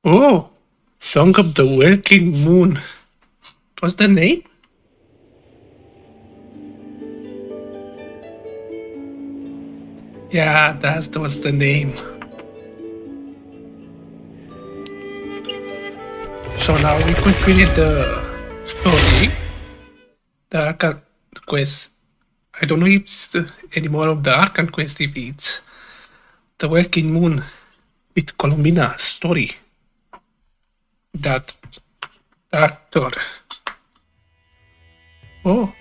Oh, Song of the Welkin Moon. What's the name? Yeah, that was the name. So now we completed the story, the Arcan quest. I don't know if it's any more of the Arcan quest, if it's the Welkin Moon with Colombina story. That actor. Oh,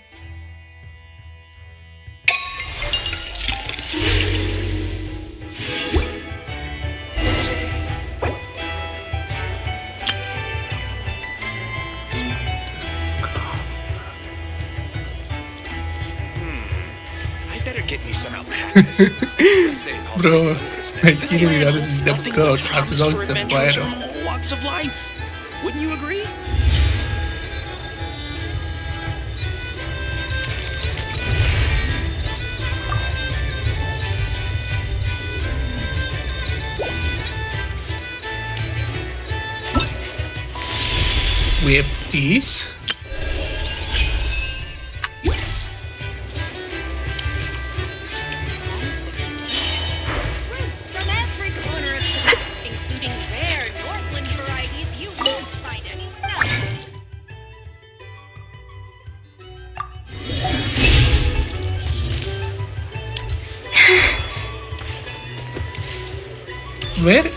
I better get me some alpacas. bro, my This kid area reality holds is the nothing god but as promise long for as the adventurers fire. from all walks of life. Wouldn't you agree? We have this. Fruits from every corner of the West, including rare Northland varieties you won't find anywhere else. Where?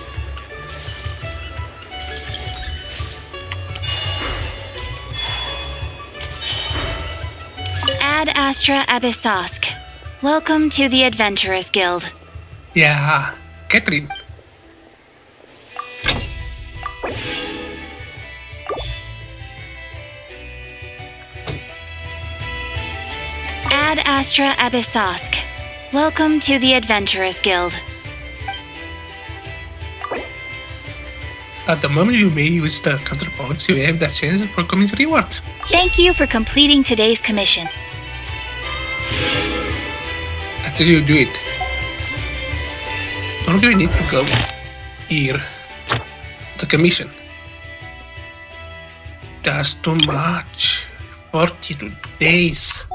Ad Astra Abyssosk. Welcome to the Adventurers Guild. Yeah, Catherine. Ad Astra Abyssosk. Welcome to the Adventurers Guild. At the moment you may use the counterpoints, you have the chance for community reward. Thank you for completing today's commission. Until you do it. Don't really need to go here. The commission. That's too much. 42 days.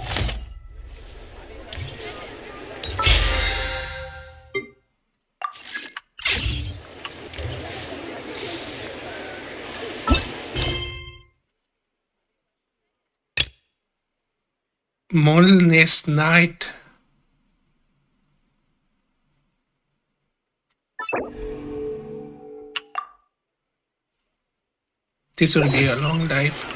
Molnest night. This will be a long life.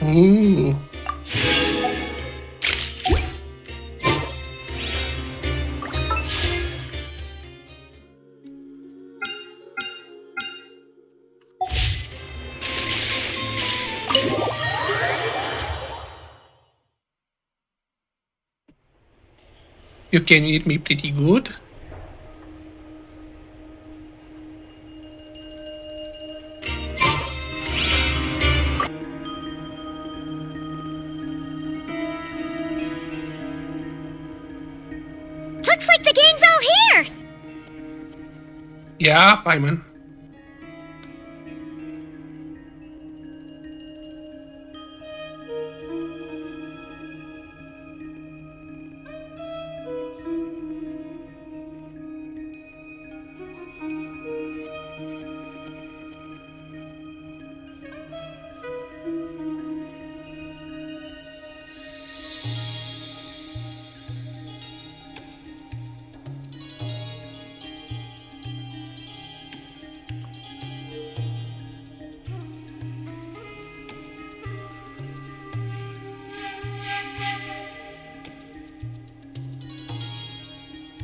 Ooh. You can eat me pretty good. Looks like the gang's all here! Yeah, Paimon.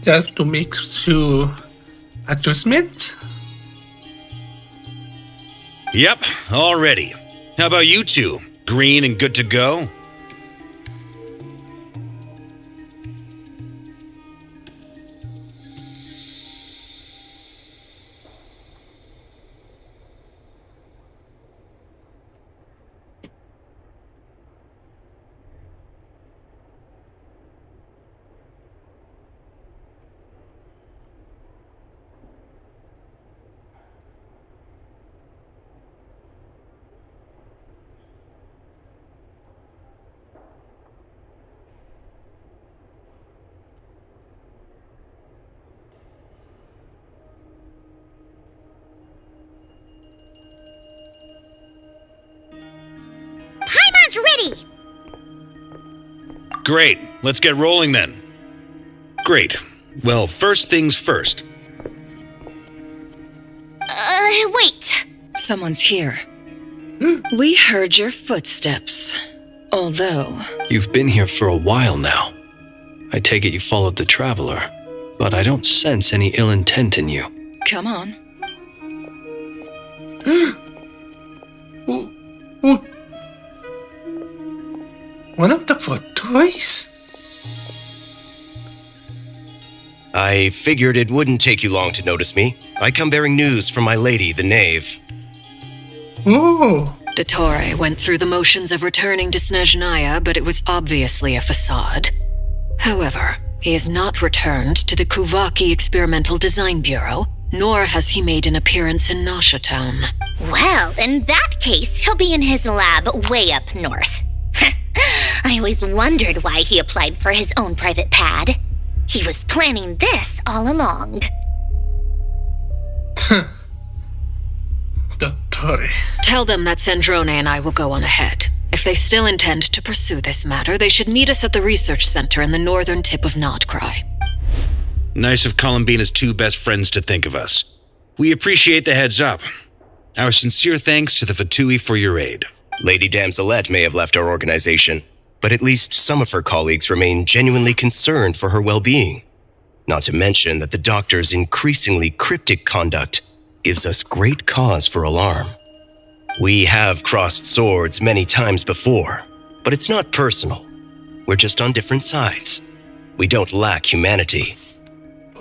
Just to make few adjustments. Yep, all ready. How about you two? Green and good to go? ready. Great. Let's get rolling then. Great. Well, first things first. Wait. Someone's here. We heard your footsteps. Although... You've been here for a while now. I take it you followed the Traveler, but I don't sense any ill intent in you. Come on. Oh. One of the foot toys? I figured it wouldn't take you long to notice me. I come bearing news from my lady, the Knave. Oh. Dottore went through the motions of returning to Snezhnaya, but it was obviously a facade. However, he has not returned to the Kuvaki Experimental Design Bureau, nor has he made an appearance in Nasha Town. Well, in that case, he'll be in his lab way up north. I always wondered why he applied for his own private pad. He was planning this all along. Dottore. Tell them that Sandrone and I will go on ahead. If they still intend to pursue this matter, they should meet us at the research center in the northern tip of Nod Krai. Nice of Columbina's two best friends to think of us. We appreciate the heads up. Our sincere thanks to the Fatui for your aid. Lady Damselette may have left our organization, but at least some of her colleagues remain genuinely concerned for her well-being. Not to mention that the doctor's increasingly cryptic conduct gives us great cause for alarm. We have crossed swords many times before, but it's not personal. We're just on different sides. We don't lack humanity.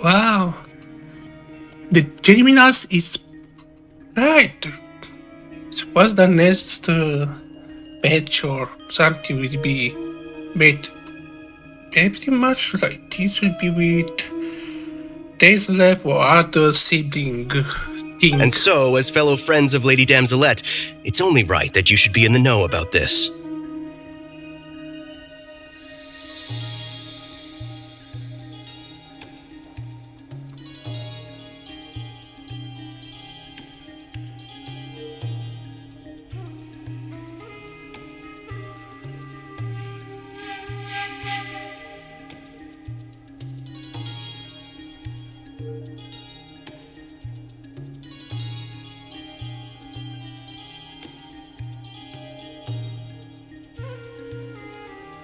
Wow. The Geminas is right. Suppose the next batch or something will be made pretty much like this will be with Days Lab or other sibling thing. And so, as fellow friends of Lady Damselette, it's only right that you should be in the know about this.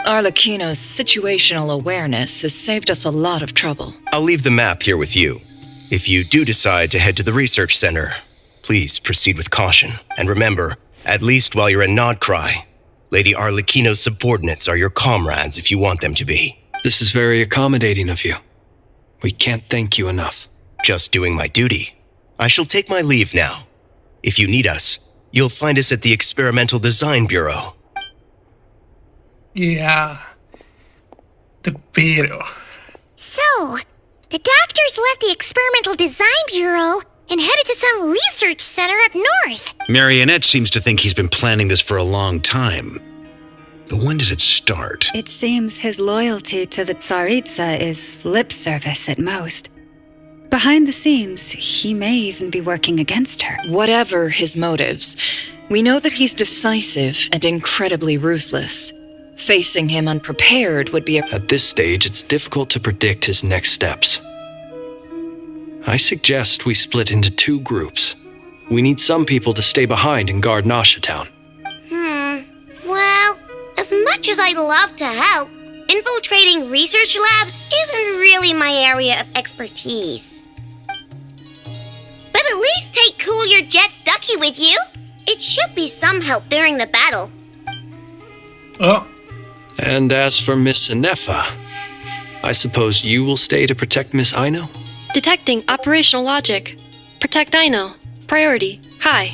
Arlecchino's situational awareness has saved us a lot of trouble. I'll leave the map here with you. If you do decide to head to the research center, please proceed with caution. And remember, at least while you're in Nod Krai, Lady Arlecchino's subordinates are your comrades if you want them to be. This is very accommodating of you. We can't thank you enough. Just doing my duty. I shall take my leave now. If you need us, you'll find us at the Experimental Design Bureau. Yeah. The bureau. So, the doctors left the Experimental Design Bureau and headed to some research center up north. Marionette seems to think he's been planning this for a long time. But when did it start? It seems his loyalty to the Tsaritsa is lip service at most. Behind the scenes, he may even be working against her. Whatever his motives, we know that he's decisive and incredibly ruthless. Facing him unprepared would be a... At this stage, it's difficult to predict his next steps. I suggest we split into two groups. We need some people to stay behind and guard Nasha Town. Well, as much as I'd love to help, infiltrating research labs isn't really my area of expertise. But at least take Coolier Jet's Ducky with you. It should be some help during the battle. Oh. And as for Miss Inefa, I suppose you will stay to protect Miss Aino? Detecting operational logic. Protect Aino. Priority. High.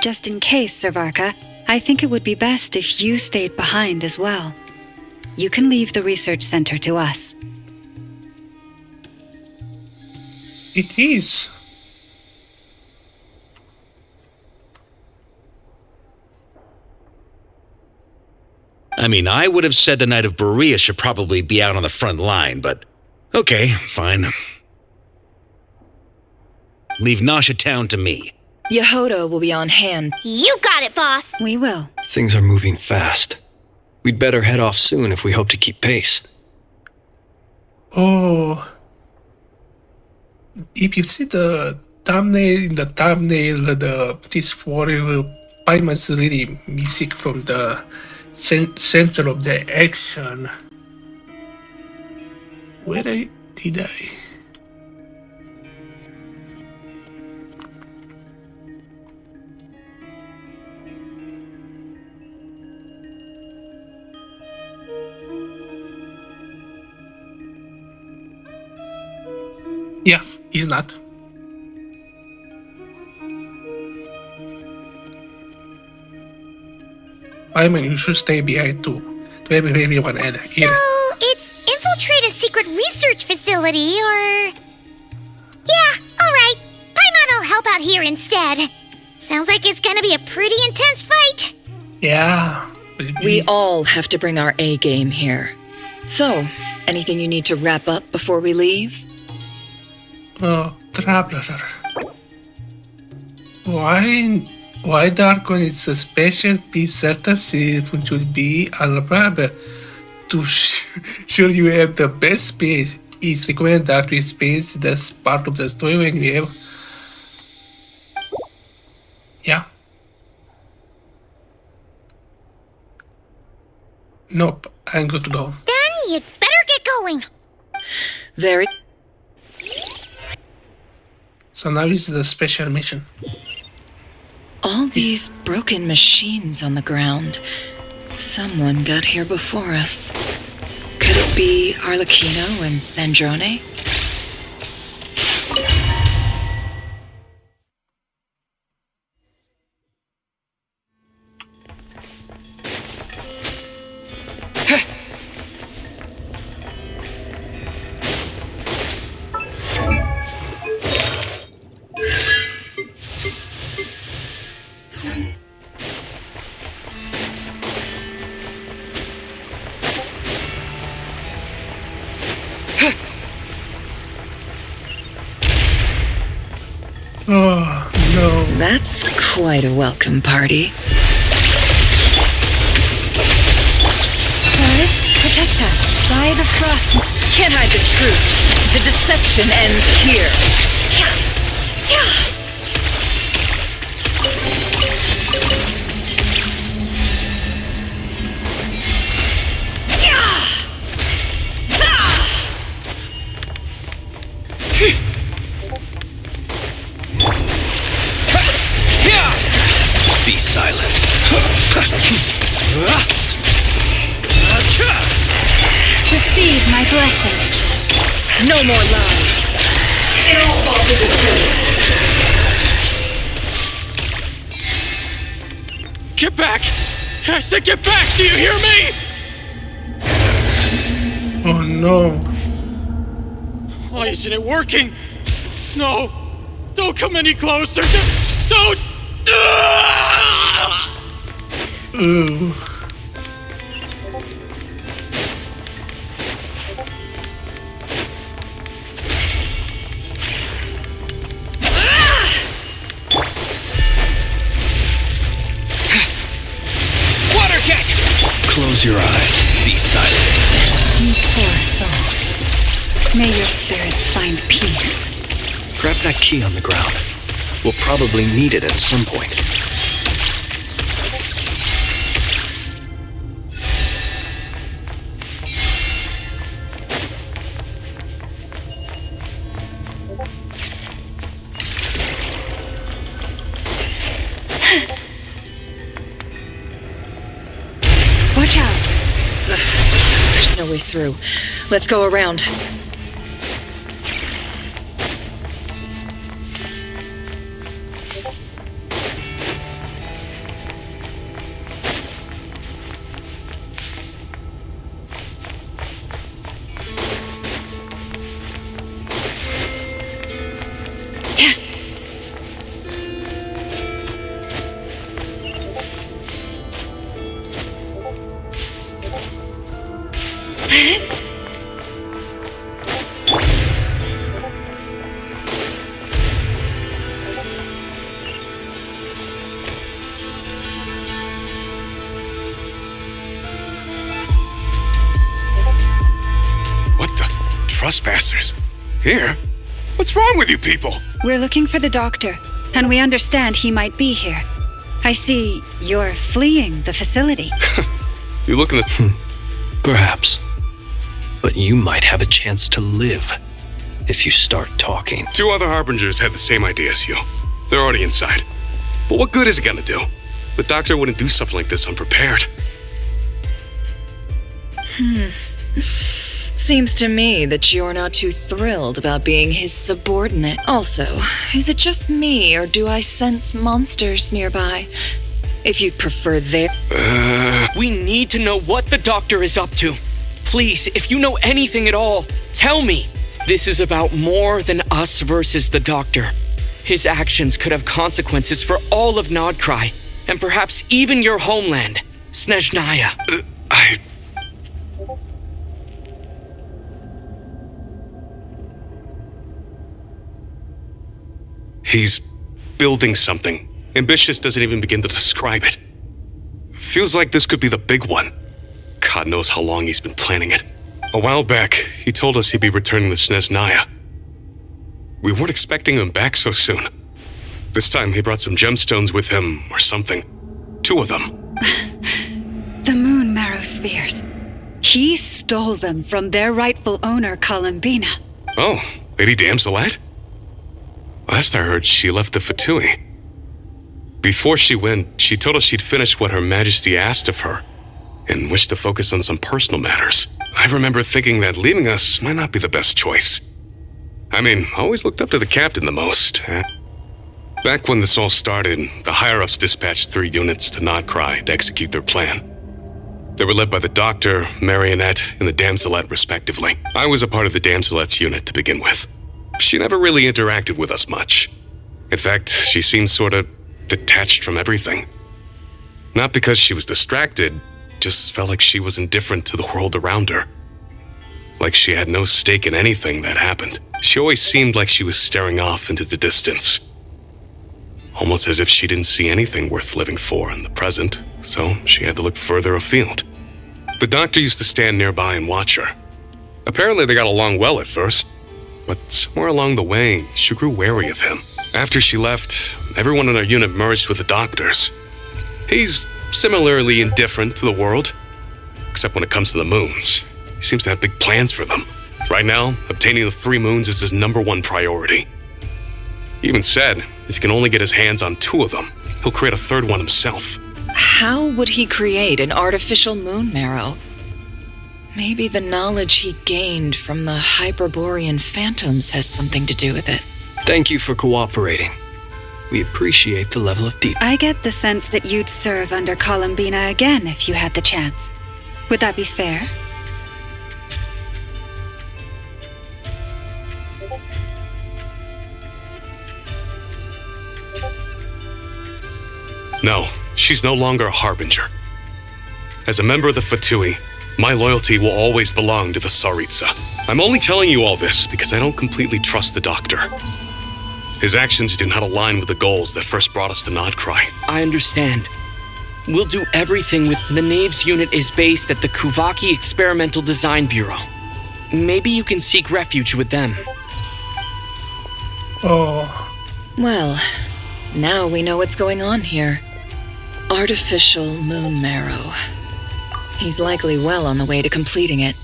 Just in case, Servarka, I think it would be best if you stayed behind as well. You can leave the research center to us. It is. I mean, I would have said the Knight of Berea should probably be out on the front line, but okay, fine. Leave Nasha Town to me. Yehoto will be on hand. You got it, boss. We will. Things are moving fast. We'd better head off soon if we hope to keep pace. Oh. If you see the thumbnail, this warrior Paimon's really missing from the center of the action. Where did I? Yeah, he's not. Paimon, you should stay behind too. To have everyone here. So, it's infiltrate a secret research facility, or... Yeah, alright. Paimon will help out here instead. Sounds like it's gonna be a pretty intense fight. Yeah. We all have to bring our A game here. So, anything you need to wrap up before we leave? Oh, Traveler. Why Darkon is a special piece certainty should be allowed to sure you have the best space is recommend that we space that's part of the story when we have. Yeah. Nope, I'm good to go. Then you'd better get going. Very. So now is the special mission. All these broken machines on the ground. Someone got here before us. Could it be Arlecchino and Sandrone? Oh, no. That's quite a welcome party. Forest, protect us. By the frost. Can't hide the truth. The deception ends here. Be silent. Receive my blessing. No more lies. It all falls into place. Get back! I said get back! Do you hear me? Oh no. Why isn't it working? No! Don't come any closer! Don't! Ooh. Water jet! Close your eyes. Be silent. You poor souls. May your spirits find peace. Grab that key on the ground. We'll probably need it at some point. Watch out. There's no way through. Let's go around. trespassers. Here? What's wrong with you people? We're looking for the doctor, and we understand he might be here. I see you're fleeing the facility. You looking at... Perhaps. But you might have a chance to live if you start talking. 2 other Harbingers had the same idea as you. They're already inside. But what good is it gonna do? The doctor wouldn't do something like this unprepared. Seems to me that you're not too thrilled about being his subordinate. Also, is it just me, or do I sense monsters nearby? If you'd prefer their... We need to know what the doctor is up to. Please, if you know anything at all, tell me. This is about more than us versus the doctor. His actions could have consequences for all of Nod Krai, and perhaps even your homeland, Snezhnaya. He's building something. Ambitious doesn't even begin to describe it. Feels like this could be the big one. God knows how long he's been planning it. A while back, he told us he'd be returning to Snezhnaya. We weren't expecting him back so soon. This time he brought some gemstones with him, or something. 2 of them. The moon marrow spheres. He stole them from their rightful owner, Columbina. Oh, Lady Damselat? Last I heard, she left the Fatui. Before she went, she told us she'd finished what Her Majesty asked of her, and wished to focus on some personal matters. I remember thinking that leaving us might not be the best choice. I mean, I always looked up to the captain the most. Back when this all started, the higher-ups dispatched 3 units to Nod Krai to execute their plan. They were led by the Doctor, Marionette, and the Damselet respectively. I was a part of the Damselet's unit to begin with. She never really interacted with us much. In fact, she seemed sort of detached from everything. Not because she was distracted, just felt like she was indifferent to the world around her. Like she had no stake in anything that happened. She always seemed like she was staring off into the distance. Almost as if she didn't see anything worth living for in the present, so she had to look further afield. The doctor used to stand nearby and watch her. Apparently they got along well at first, but somewhere along the way, she grew wary of him. After she left, everyone in our unit merged with the doctors. He's similarly indifferent to the world, except when it comes to the moons. He seems to have big plans for them. Right now, obtaining the 3 moons is his #1 priority. He even said if he can only get his hands on 2 of them, he'll create a 3rd one himself. How would he create an artificial moon marrow? Maybe the knowledge he gained from the Hyperborean phantoms has something to do with it. Thank you for cooperating. We appreciate the level of detail. I get the sense that you'd serve under Columbina again if you had the chance. Would that be fair? No, she's no longer a Harbinger. As a member of the Fatui, my loyalty will always belong to the Tsaritsa. I'm only telling you all this because I don't completely trust the Doctor. His actions do not align with the goals that first brought us to Nod Krai. I understand. We'll do everything with... The Knaves unit is based at the Kuvaki Experimental Design Bureau. Maybe you can seek refuge with them. Oh, Well, now we know what's going on here. Artificial moon marrow. He's likely well on the way to completing it.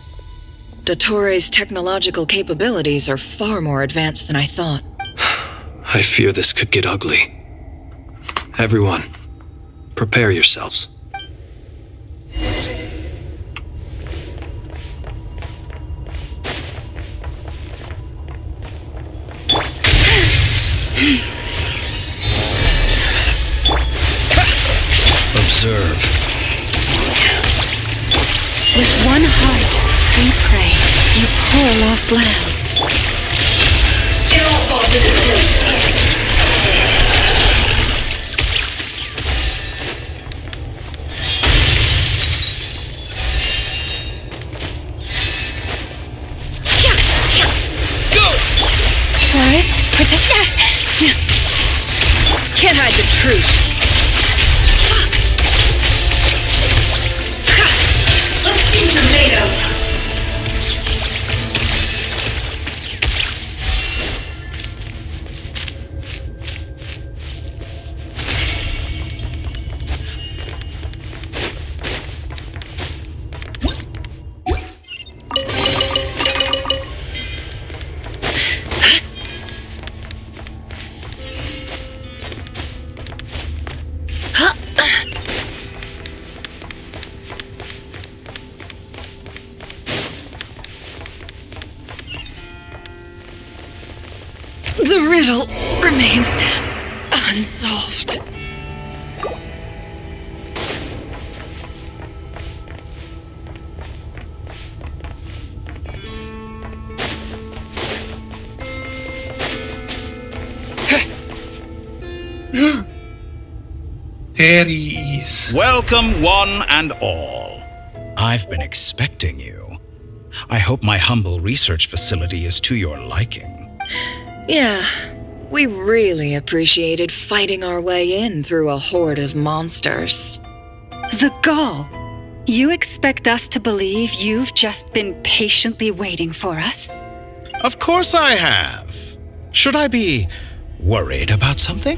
Dottore's technological capabilities are far more advanced than I thought. I fear this could get ugly. Everyone, prepare yourselves. Observe. With one heart, we pray, you poor lost lamb. It all falls into place. Forest, protect... Can't hide the truth. Let's see tomatoes. riddle remains unsolved. There he is. Welcome, one and all. I've been expecting you. I hope my humble research facility is to your liking. Yeah, we really appreciated fighting our way in through a horde of monsters. The gall. You expect us to believe you've just been patiently waiting for us? Of course I have. Should I be worried about something?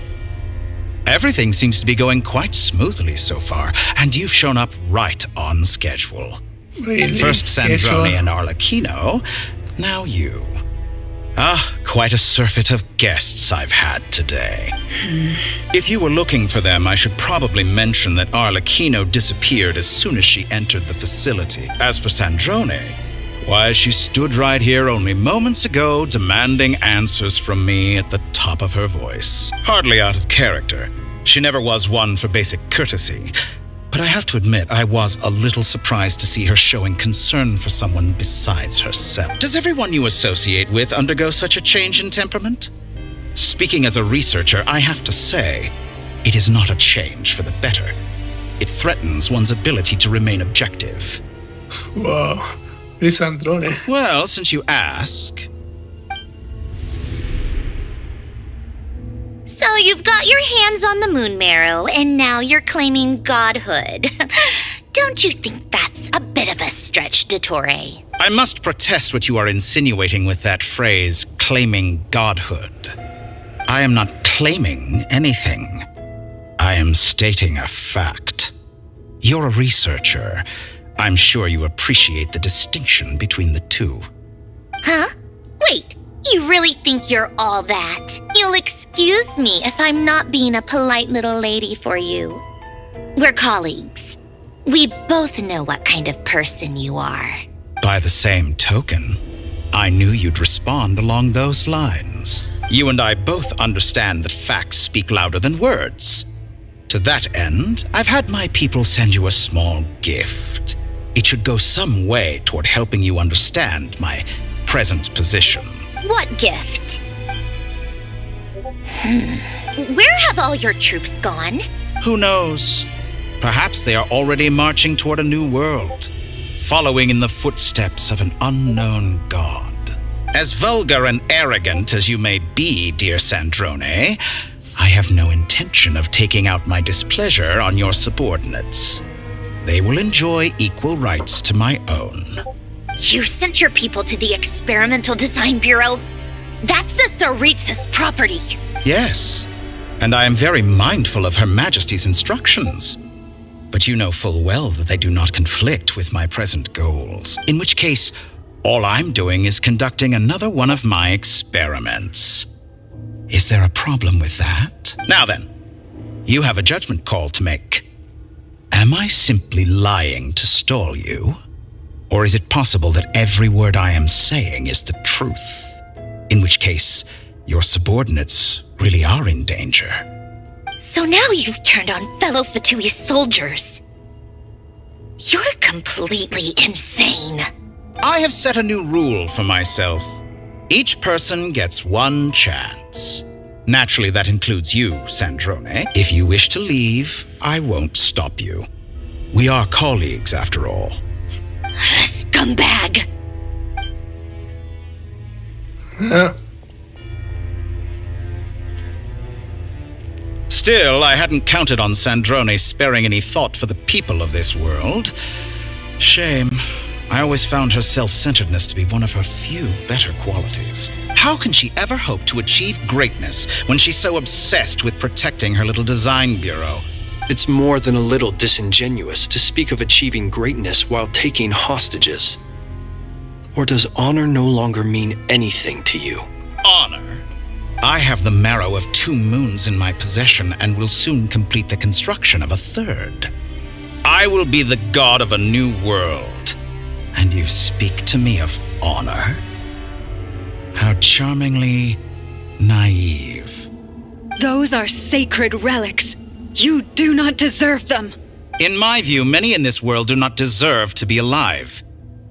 Everything seems to be going quite smoothly so far, and you've shown up right on schedule. Really? First Schedule? Sandrone and Arlecchino, now you. Quite a surfeit of guests I've had today. If you were looking for them, I should probably mention that Arlecchino disappeared as soon as she entered the facility. As for Sandrone, why, she stood right here only moments ago demanding answers from me at the top of her voice. Hardly out of character. She never was one for basic courtesy. But I have to admit, I was a little surprised to see her showing concern for someone besides herself. Does everyone you associate with undergo such a change in temperament? Speaking as a researcher, I have to say, it is not a change for the better. It threatens one's ability to remain objective. Wow. Risandrone. Well, since you ask... So you've got your hands on the moon marrow, and now you're claiming godhood. Don't you think that's a bit of a stretch, Dottore? I must protest what you are insinuating with that phrase, claiming godhood. I am not claiming anything. I am stating a fact. You're a researcher. I'm sure you appreciate the distinction between the two. Huh? Wait, you really think you're all that? You'll excuse me if I'm not being a polite little lady for you. We're colleagues. We both know what kind of person you are. By the same token, I knew you'd respond along those lines. You and I both understand that facts speak louder than words. To that end, I've had my people send you a small gift. It should go some way toward helping you understand my present position. What gift? Where have all your troops gone? Who knows? Perhaps they are already marching toward a new world, following in the footsteps of an unknown god. As vulgar and arrogant as you may be, dear Sandrone, I have no intention of taking out my displeasure on your subordinates. They will enjoy equal rights to my own. You sent your people to the Experimental Design Bureau? That's the Tsaritsa's property. Yes, and I am very mindful of Her Majesty's instructions. But you know full well that they do not conflict with my present goals. In which case, all I'm doing is conducting another one of my experiments. Is there a problem with that? Now then, you have a judgment call to make. Am I simply lying to stall you? Or is it possible that every word I am saying is the truth? In which case, your subordinates really are in danger. So now you've turned on fellow Fatui soldiers. You're completely insane. I have set a new rule for myself. Each person gets one chance. Naturally, that includes you, Sandrone. If you wish to leave, I won't stop you. We are colleagues, after all. Scumbag! Still, I hadn't counted on Sandrone sparing any thought for the people of this world. Shame. I always found her self-centeredness to be one of her few better qualities. How can she ever hope to achieve greatness when she's so obsessed with protecting her little design bureau? It's more than a little disingenuous to speak of achieving greatness while taking hostages. Or does honor no longer mean anything to you? Honor? I have the marrow of 2 moons in my possession and will soon complete the construction of a 3rd. I will be the god of a new world. And you speak to me of honor? How charmingly naive. Those are sacred relics. You do not deserve them. In my view, many in this world do not deserve to be alive.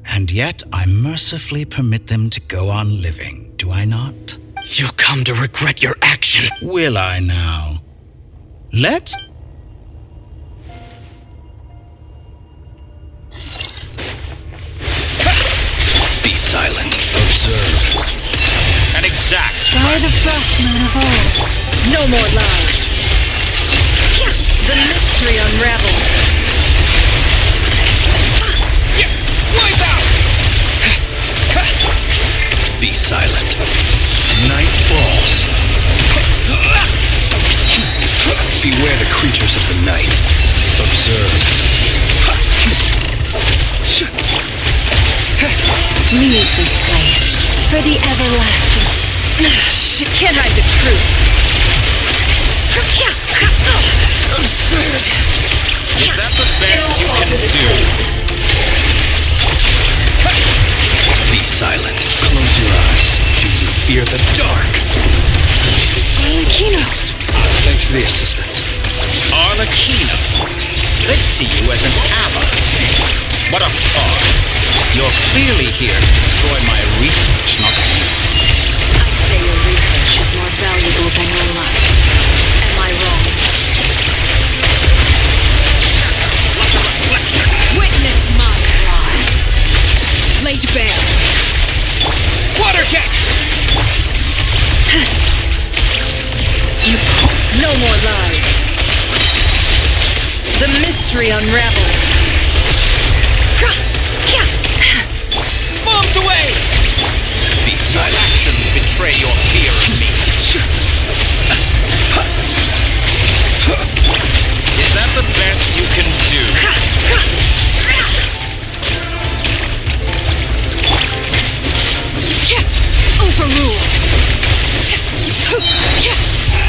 And yet, I mercifully permit them to go on living, do I not? You'll come to regret your actions. Will I now? Let's... Be silent. Observe. And exact. By the first man of all. No more lies. The mystery unravels. Wipe out! Be silent. Night falls. Beware the creatures of the night. Observe. Leave this place for the everlasting. She can't hide the truth. Absurd. Is that the best you can do? Be silent. Close your eyes. Do you fear the dark? Arlecchino. Thanks for the assistance. Arlecchino. They see you as an ally. What a farce. You're clearly here to destroy my research, not to... I say your research is more valuable than your life. Am I wrong? Witness my rise. Laid bare. Water jet! No more lies. The mystery unravels. Bombs away! Be Your silent. actions betray your fear of me. Is that the best you can do? Overruled.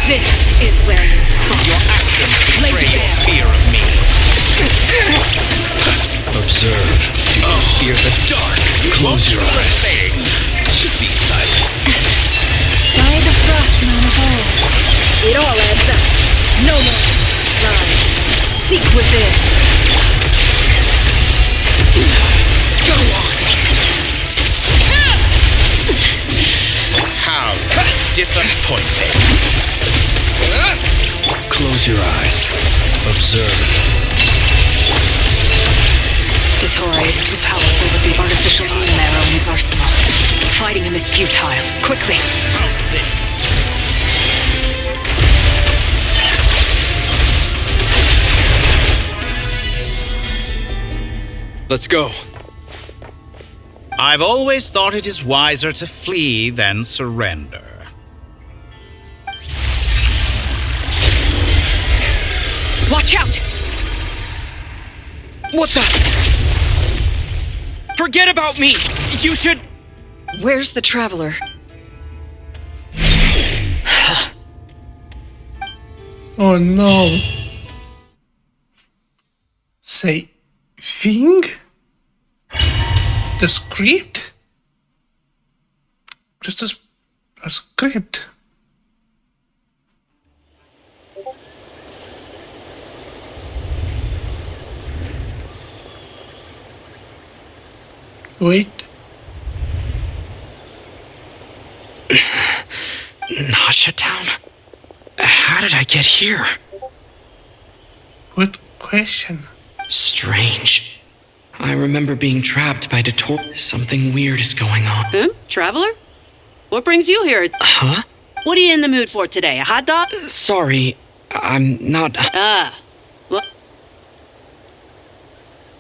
This is where you fall. Your actions betray your fear of me. Observe. Do you fear the dark? Close your eyes. Be silent. By the first man of all. It all adds up. No more lies. Seek within. Go on. How disappointing. Close your eyes. Observe. Dottore is too powerful with the artificial moon marrow in his arsenal. Fighting him is futile. Quickly. How's this? Let's go. I've always thought it is wiser to flee than surrender. Watch out! What the? Forget about me! You should... Where's the traveler? Oh no. Say, thing? The script? Just a script. Wait. Nasha Town? How did I get here? Good question. Strange. I remember being trapped by Dottore. Something weird is going on. Huh? Traveler? What brings you here? Huh? What are you in the mood for today? A hot dog? Sorry, I'm not... What?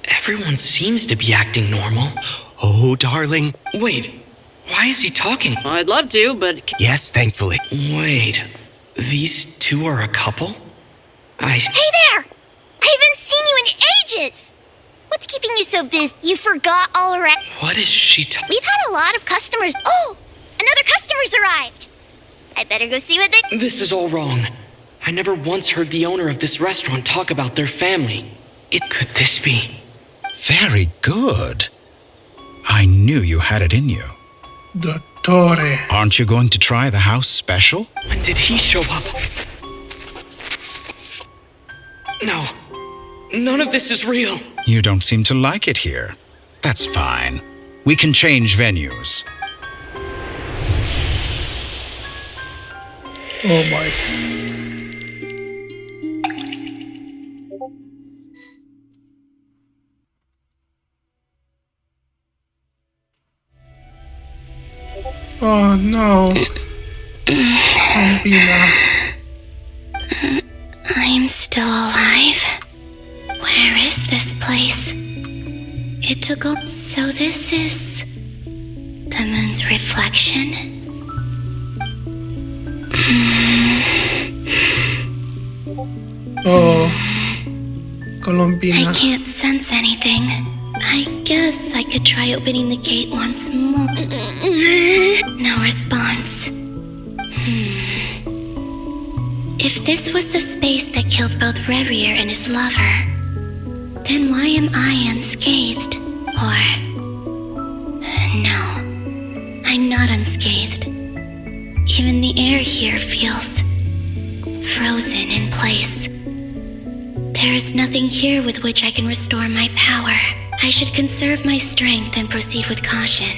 Everyone seems to be acting normal. Oh, darling. Wait, why is he talking? I'd love to, but... Yes, thankfully. Wait, these two are a couple? Hey there! I haven't seen you in ages! What's keeping you so busy? You forgot all around. What is she We've had a lot of customers. Oh! Another customer's arrived! I better go see what they... This is all wrong. I never once heard the owner of this restaurant talk about their family. Could this be? Very good. I knew you had it in you. The Dottore. Aren't you going to try the house special? When did he show up? No. None of this is real. You don't seem to like it here. That's fine. We can change venues. Oh my. Oh no. Columbina. I'm still alive. Where is this place? It took all. So this is the moon's reflection? Oh. Columbina. I can't sense anything. I guess I could try opening the gate once more. No response. If this was the space that killed both Revier and his lover, then why am I unscathed? Or... no, I'm not unscathed. Even the air here feels frozen in place. There is nothing here with which I can restore my power. I should conserve my strength and proceed with caution.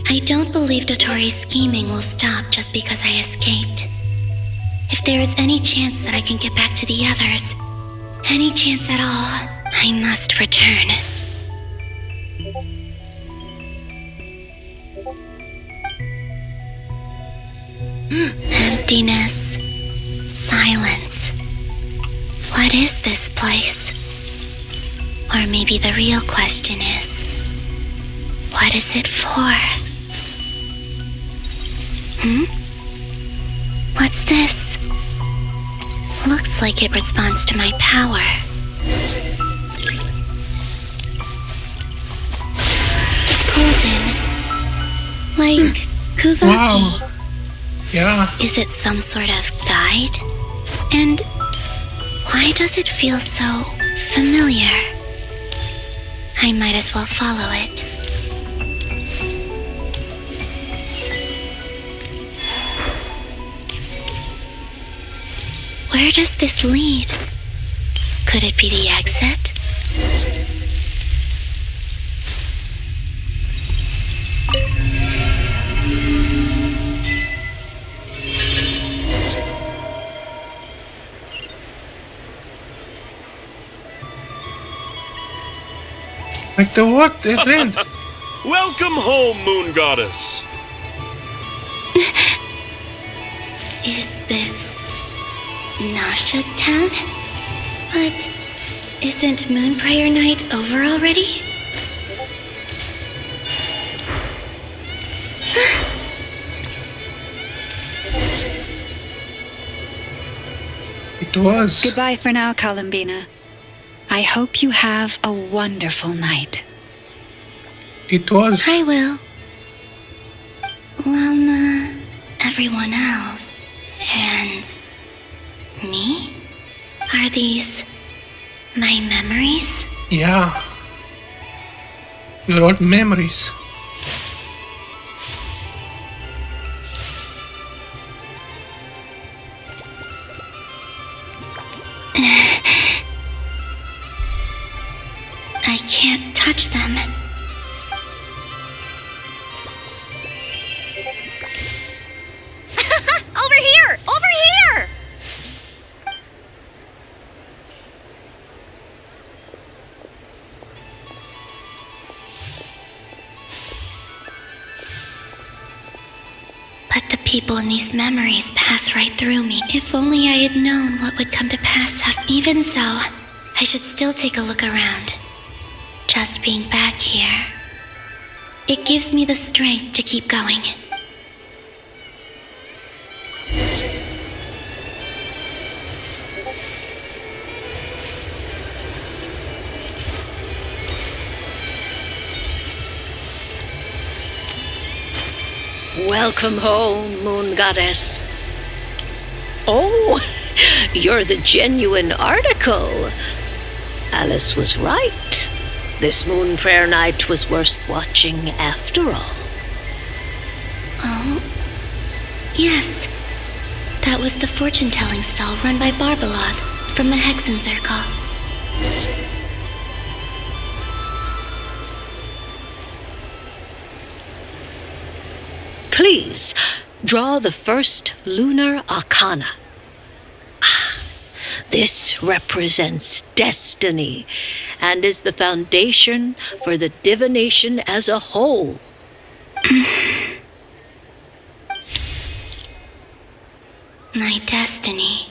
I don't believe Dottori's scheming will stop just because I escaped. If there is any chance that I can get back to the others, any chance at all, I must return. Emptiness. Silence. What is this place? Or maybe the real question is, what is it for? What's this? Looks like it responds to my power. Golden. Like Kuvaki. Wow. Yeah. Is it some sort of guide? And why does it feel so familiar? I might as well follow it. Where does this lead? Could it be the exit? Like the what? It went. Welcome home, Moon Goddess. Is this Nasha Town? But isn't Moon Prayer Night over already? It was. Goodbye for now, Columbina. I hope you have a wonderful night. It was. I will. Lama, everyone else, and me? Are these my memories? Yeah. Your old memories. I can't touch them. Over here! Over here! But the people in these memories pass right through me. If only I had known what would come to pass after. Even so, I should still take a look around. Just being back here, it gives me the strength to keep going. Welcome home, Moon Goddess. Oh, you're the genuine article. Alice was right. This moon prayer night was worth watching after all. Oh, yes. That was the fortune-telling stall run by Barbeloth from the Hexen Circle. Please, draw the first lunar arcana. This represents destiny and is the foundation for the divination as a whole. My destiny.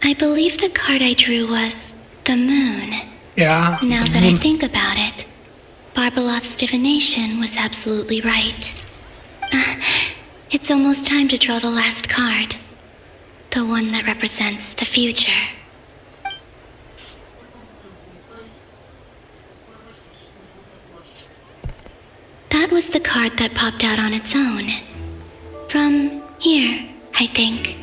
I believe the card I drew was the moon. Yeah. Now that I think about it, Barbeloth's divination was absolutely right. It's almost time to draw the last card. The one that represents the future. That was the card that popped out on its own. From here, I think.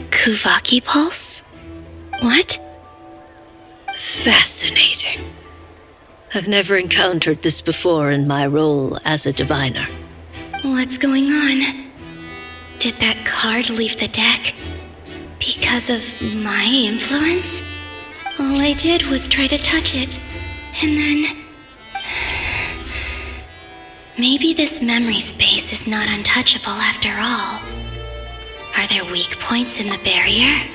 Kuvaki Pulse? What? Fascinating. I've never encountered this before in my role as a diviner. What's going on? Did that card leave the deck? Because of my influence? All I did was try to touch it, and then... Maybe this memory space is not untouchable after all. Are there weak points in the barrier?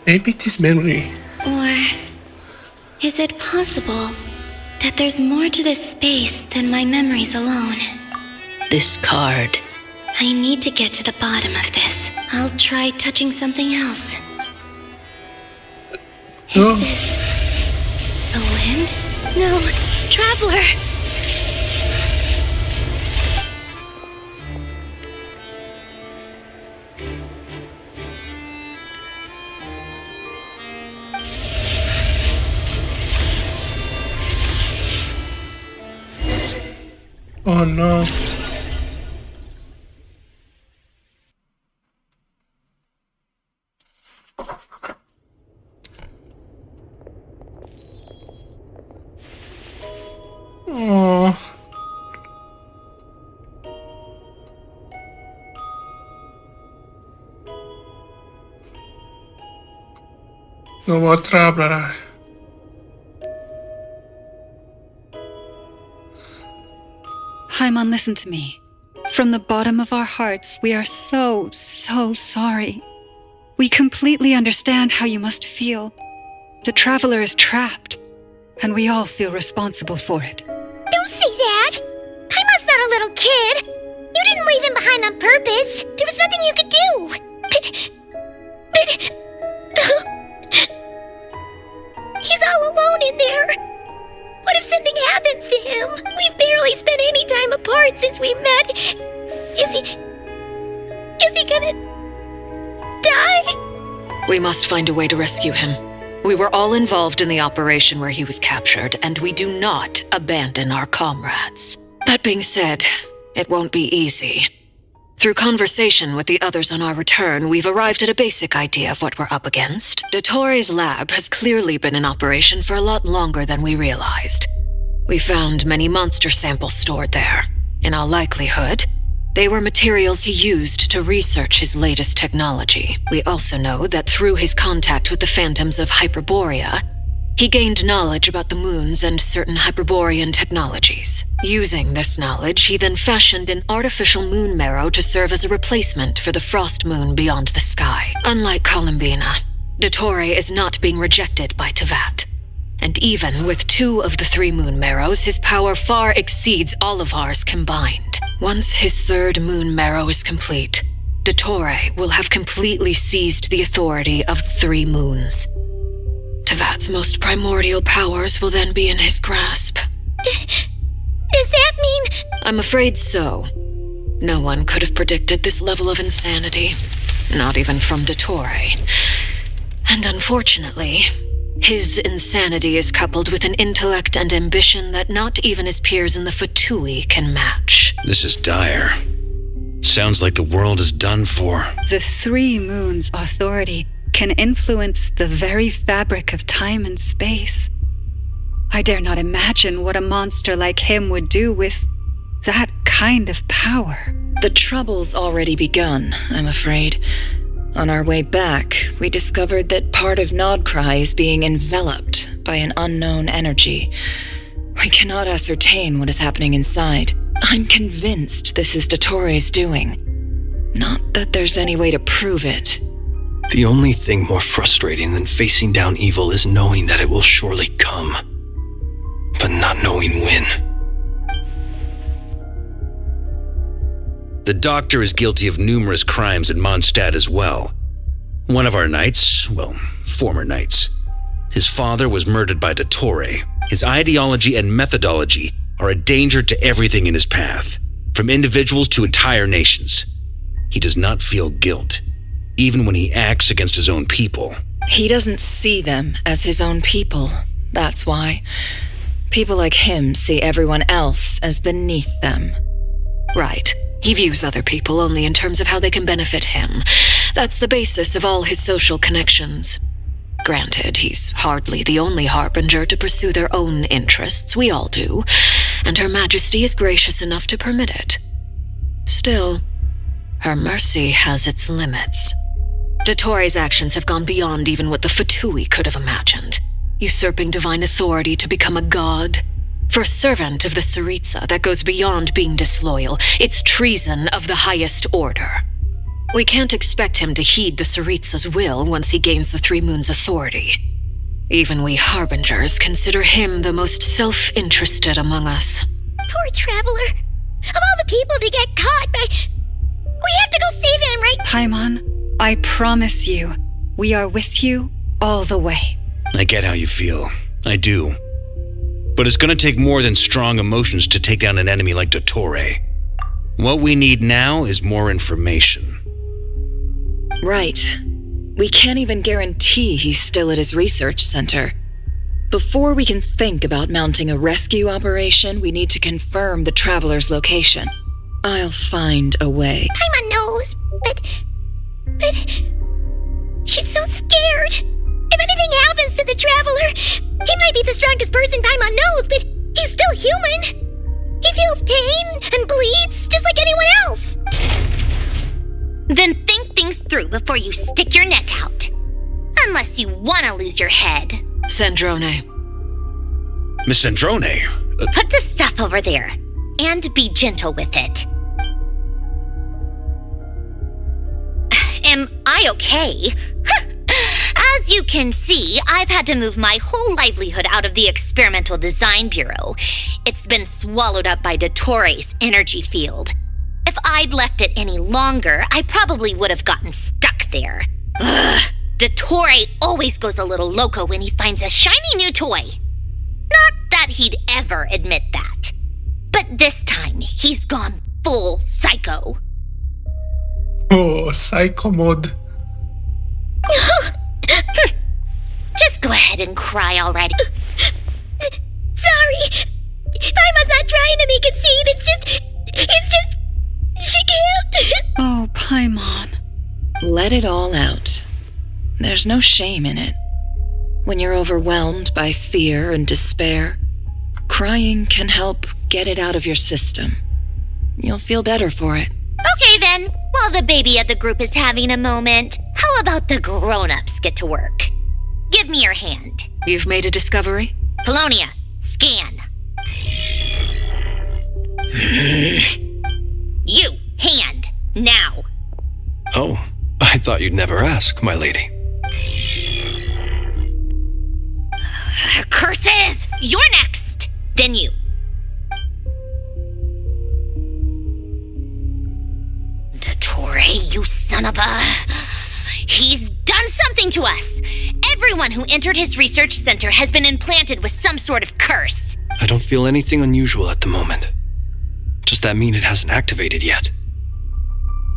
Maybe it is memory. Or is it possible that there's more to this space than my memories alone? This card. I need to get to the bottom of this. I'll try touching something else. Is this the wind? No, Traveler! Oh no. Oh. No more traveler. Haimon, listen to me. From the bottom of our hearts, we are so sorry. We completely understand how you must feel. The traveler is trapped, and we all feel responsible for it. Don't say that! Haimon's not a little kid! You didn't leave him behind on purpose! There was nothing you could do! But... He's all alone in there! What if something happens to him? We've barely spent any time apart since we met. Is he gonna... die? We must find a way to rescue him. We were all involved in the operation where he was captured, and we do not abandon our comrades. That being said, it won't be easy. Through conversation with the others on our return, we've arrived at a basic idea of what we're up against. Dottore's lab has clearly been in operation for a lot longer than we realized. We found many monster samples stored there. In all likelihood, they were materials he used to research his latest technology. We also know that through his contact with the phantoms of Hyperborea, he gained knowledge about the moons and certain Hyperborean technologies. Using this knowledge, he then fashioned an artificial moon marrow to serve as a replacement for the frost moon beyond the sky. Unlike Columbina, Dottore is not being rejected by Tevat. And even with 2 of the 3 moon marrows, his power far exceeds all of ours combined. Once his 3rd moon marrow is complete, Dottore will have completely seized the authority of 3 moons. Tevat's most primordial powers will then be in his grasp. Does that mean... I'm afraid so. No one could have predicted this level of insanity. Not even from Dottore. And unfortunately, his insanity is coupled with an intellect and ambition that not even his peers in the Fatui can match. This is dire. Sounds like the world is done for. The 3 moons' authority can influence the very fabric of time and space. I dare not imagine what a monster like him would do with that kind of power. The trouble's already begun, I'm afraid. On our way back, we discovered that part of Nod Krai is being enveloped by an unknown energy. We cannot ascertain what is happening inside. I'm convinced this is Dottore doing. Not that there's any way to prove it. The only thing more frustrating than facing down evil is knowing that it will surely come, but not knowing when. The doctor is guilty of numerous crimes in Mondstadt as well. One of our knights, well, former knights. His father was murdered by Dottore. His ideology and methodology are a danger to everything in his path, from individuals to entire nations. He does not feel guilt, even when he acts against his own people. He doesn't see them as his own people, that's why. People like him see everyone else as beneath them. Right. He views other people only in terms of how they can benefit him. That's the basis of all his social connections. Granted, he's hardly the only harbinger to pursue their own interests. We all do. And Her Majesty is gracious enough to permit it. Still, her mercy has its limits. Dottore's actions have gone beyond even what the Fatui could have imagined. Usurping divine authority to become a god. For a servant of the Tsaritsa, that goes beyond being disloyal. It's treason of the highest order. We can't expect him to heed the Tsaritsa's will once he gains the Three Moons' authority. Even we harbingers consider him the most self-interested among us. Poor Traveler. Of all the people to get caught by... We have to go save him, right? Paimon, I promise you, we are with you all the way. I get how you feel. I do. But it's gonna take more than strong emotions to take down an enemy like Dottore. What we need now is more information. Right. We can't even guarantee he's still at his research center. Before we can think about mounting a rescue operation, we need to confirm the Traveler's location. I'll find a way. Paimon knows, but... She's so scared. If anything happens to the Traveler, he might be the strongest person Paimon knows, but he's still human. He feels pain and bleeds just like anyone else. Then think things through before you stick your neck out. Unless you want to lose your head. Sandrone. Miss Sandrone? Put the stuff over there, and be gentle with it. Am I okay? As you can see, I've had to move my whole livelihood out of the Experimental Design Bureau. It's been swallowed up by Dottore's energy field. If I'd left it any longer, I probably would have gotten stuck there. Ugh, Dottore always goes a little loco when he finds a shiny new toy. Not that he'd ever admit that. But this time, he's gone full psycho. Oh, psycho mode. Just go ahead and cry already. Sorry. Paimon's not trying to make it scene. It's just... She can't. Oh, Paimon. Let it all out. There's no shame in it. When you're overwhelmed by fear and despair, crying can help get it out of your system. You'll feel better for it. Okay then, while the baby of the group is having a moment, how about the grown-ups get to work? Give me your hand. You've made a discovery? Polonia, scan. You, hand, now. Oh, I thought you'd never ask, my lady. Curses! You're next! Then you. Dottore, you son of a... He's done something to us! Everyone who entered his research center has been implanted with some sort of curse. I don't feel anything unusual at the moment. Does that mean it hasn't activated yet?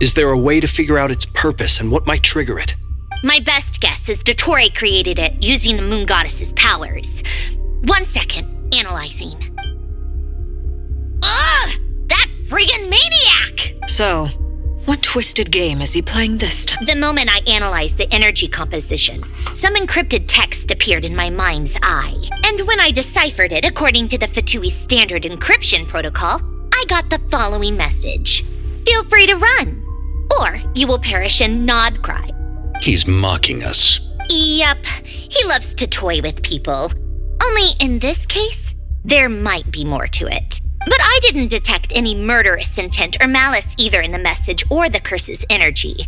Is there a way to figure out its purpose and what might trigger it? My best guess is Dottore created it using the Moon Goddess's powers. 1 second, analyzing. Ugh! That friggin' maniac! So, what twisted game is he playing this time? The moment I analyzed the energy composition, some encrypted text appeared in my mind's eye. And when I deciphered it according to the Fatui standard encryption protocol, I got the following message. Feel free free to run. Or you will perish in Nod Krai. He's mocking us. Yup, he loves to toy with people. Only in this case, there might be more to it. But I didn't detect any murderous intent or malice either in the message or the curse's energy.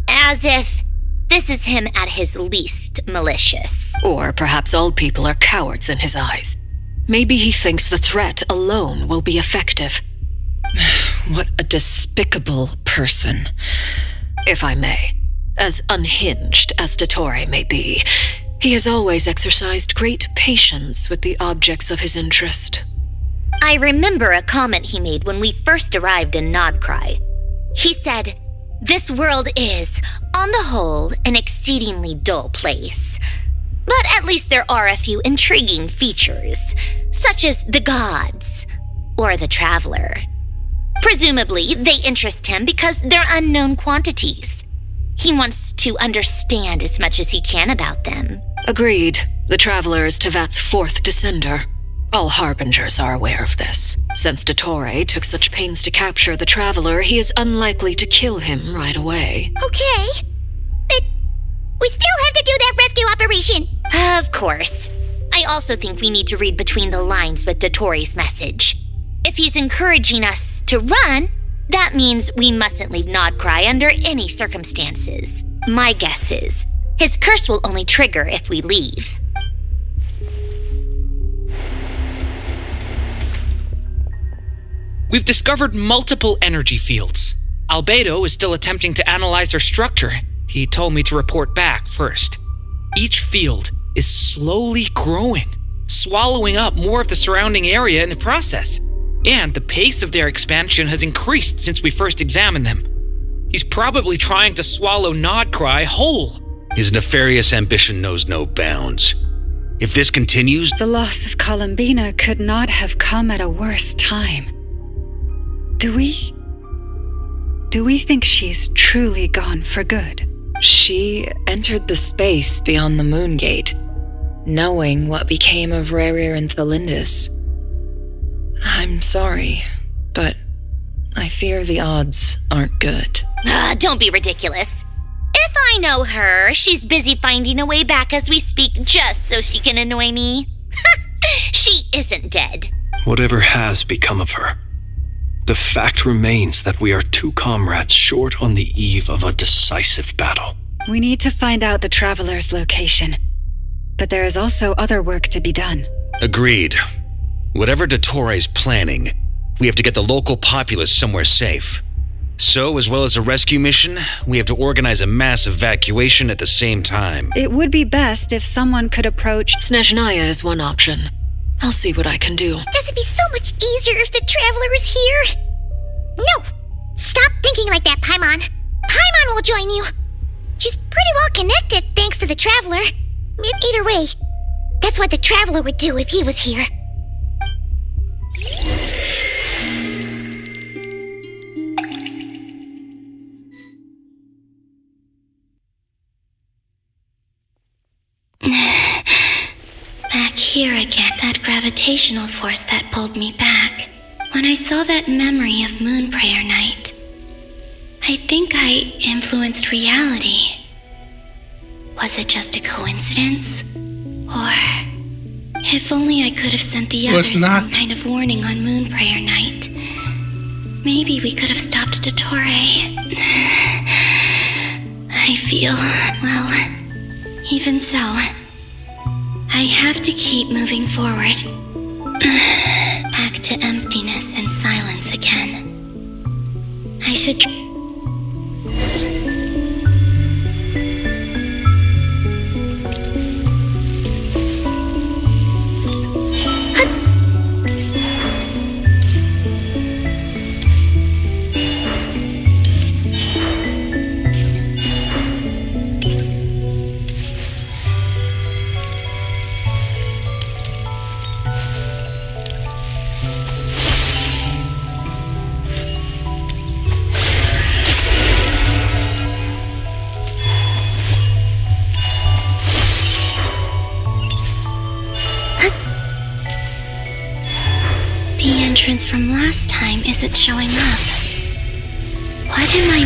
As if this is him at his least malicious. Or perhaps all people are cowards in his eyes. Maybe he thinks the threat alone will be effective. What a despicable person. If I may, as unhinged as Dottore may be, he has always exercised great patience with the objects of his interest. I remember a comment he made when we first arrived in Nod Krai. He said, "This world is, on the whole, an exceedingly dull place. But at least there are a few intriguing features, such as the gods or the traveler. Presumably, they interest him because they're unknown quantities. He wants to understand as much as he can about them." Agreed. The Traveler is Tevat's fourth descender. All Harbingers are aware of this. Since Dottore took such pains to capture the Traveler, he is unlikely to kill him right away. Okay, but we still have to do that rescue operation. Of course. I also think we need to read between the lines with Dottore's message. If he's encouraging us to run, that means we mustn't leave Nod Krai under any circumstances. My guess is, his curse will only trigger if we leave. We've discovered multiple energy fields. Albedo is still attempting to analyze their structure. He told me to report back first. Each field is slowly growing, swallowing up more of the surrounding area in the process. And the pace of their expansion has increased since we first examined them. He's probably trying to swallow Nod Krai whole. His nefarious ambition knows no bounds. If this continues, The loss of Columbina could not have come at a worse time. Do we think she's truly gone for good? She entered the space beyond the Moon Gate, knowing what became of Rerir and Thalindus. I'm sorry, but I fear the odds aren't good. Don't be ridiculous. If I know her, she's busy finding a way back as we speak just so she can annoy me. She isn't dead. Whatever has become of her, the fact remains that we are two comrades short on the eve of a decisive battle. We need to find out the Traveler's location. But there is also other work to be done. agreed. Whatever Dottore's planning, we have to get the local populace somewhere safe. So, as well as a rescue mission, we have to organize a mass evacuation at the same time. It would be best if someone could approach... Snezhnaya is one option. I'll see what I can do. This would be so much easier if the Traveler was here. No! Stop thinking like that, Paimon. Paimon will join you. She's pretty well connected thanks to the Traveler. Either way, that's what the Traveler would do if he was here. Back here again, that gravitational force that pulled me back. When I saw that memory of Moon Prayer Night, I think I influenced reality. Was it just a coincidence? Or, if only I could have sent the others some kind of warning on Moon Prayer Night. Maybe we could have stopped Dottore. I feel, well, even so, I have to keep moving forward. Back to emptiness and silence again. I should... from last time isn't showing up. What am I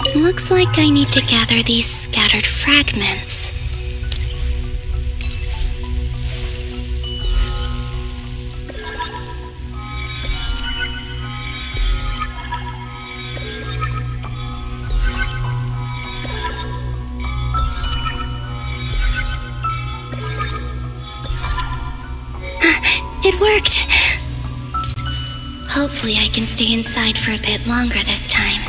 missing? Looks like I need to gather these scattered fragments. It worked! Hopefully I can stay inside for a bit longer this time.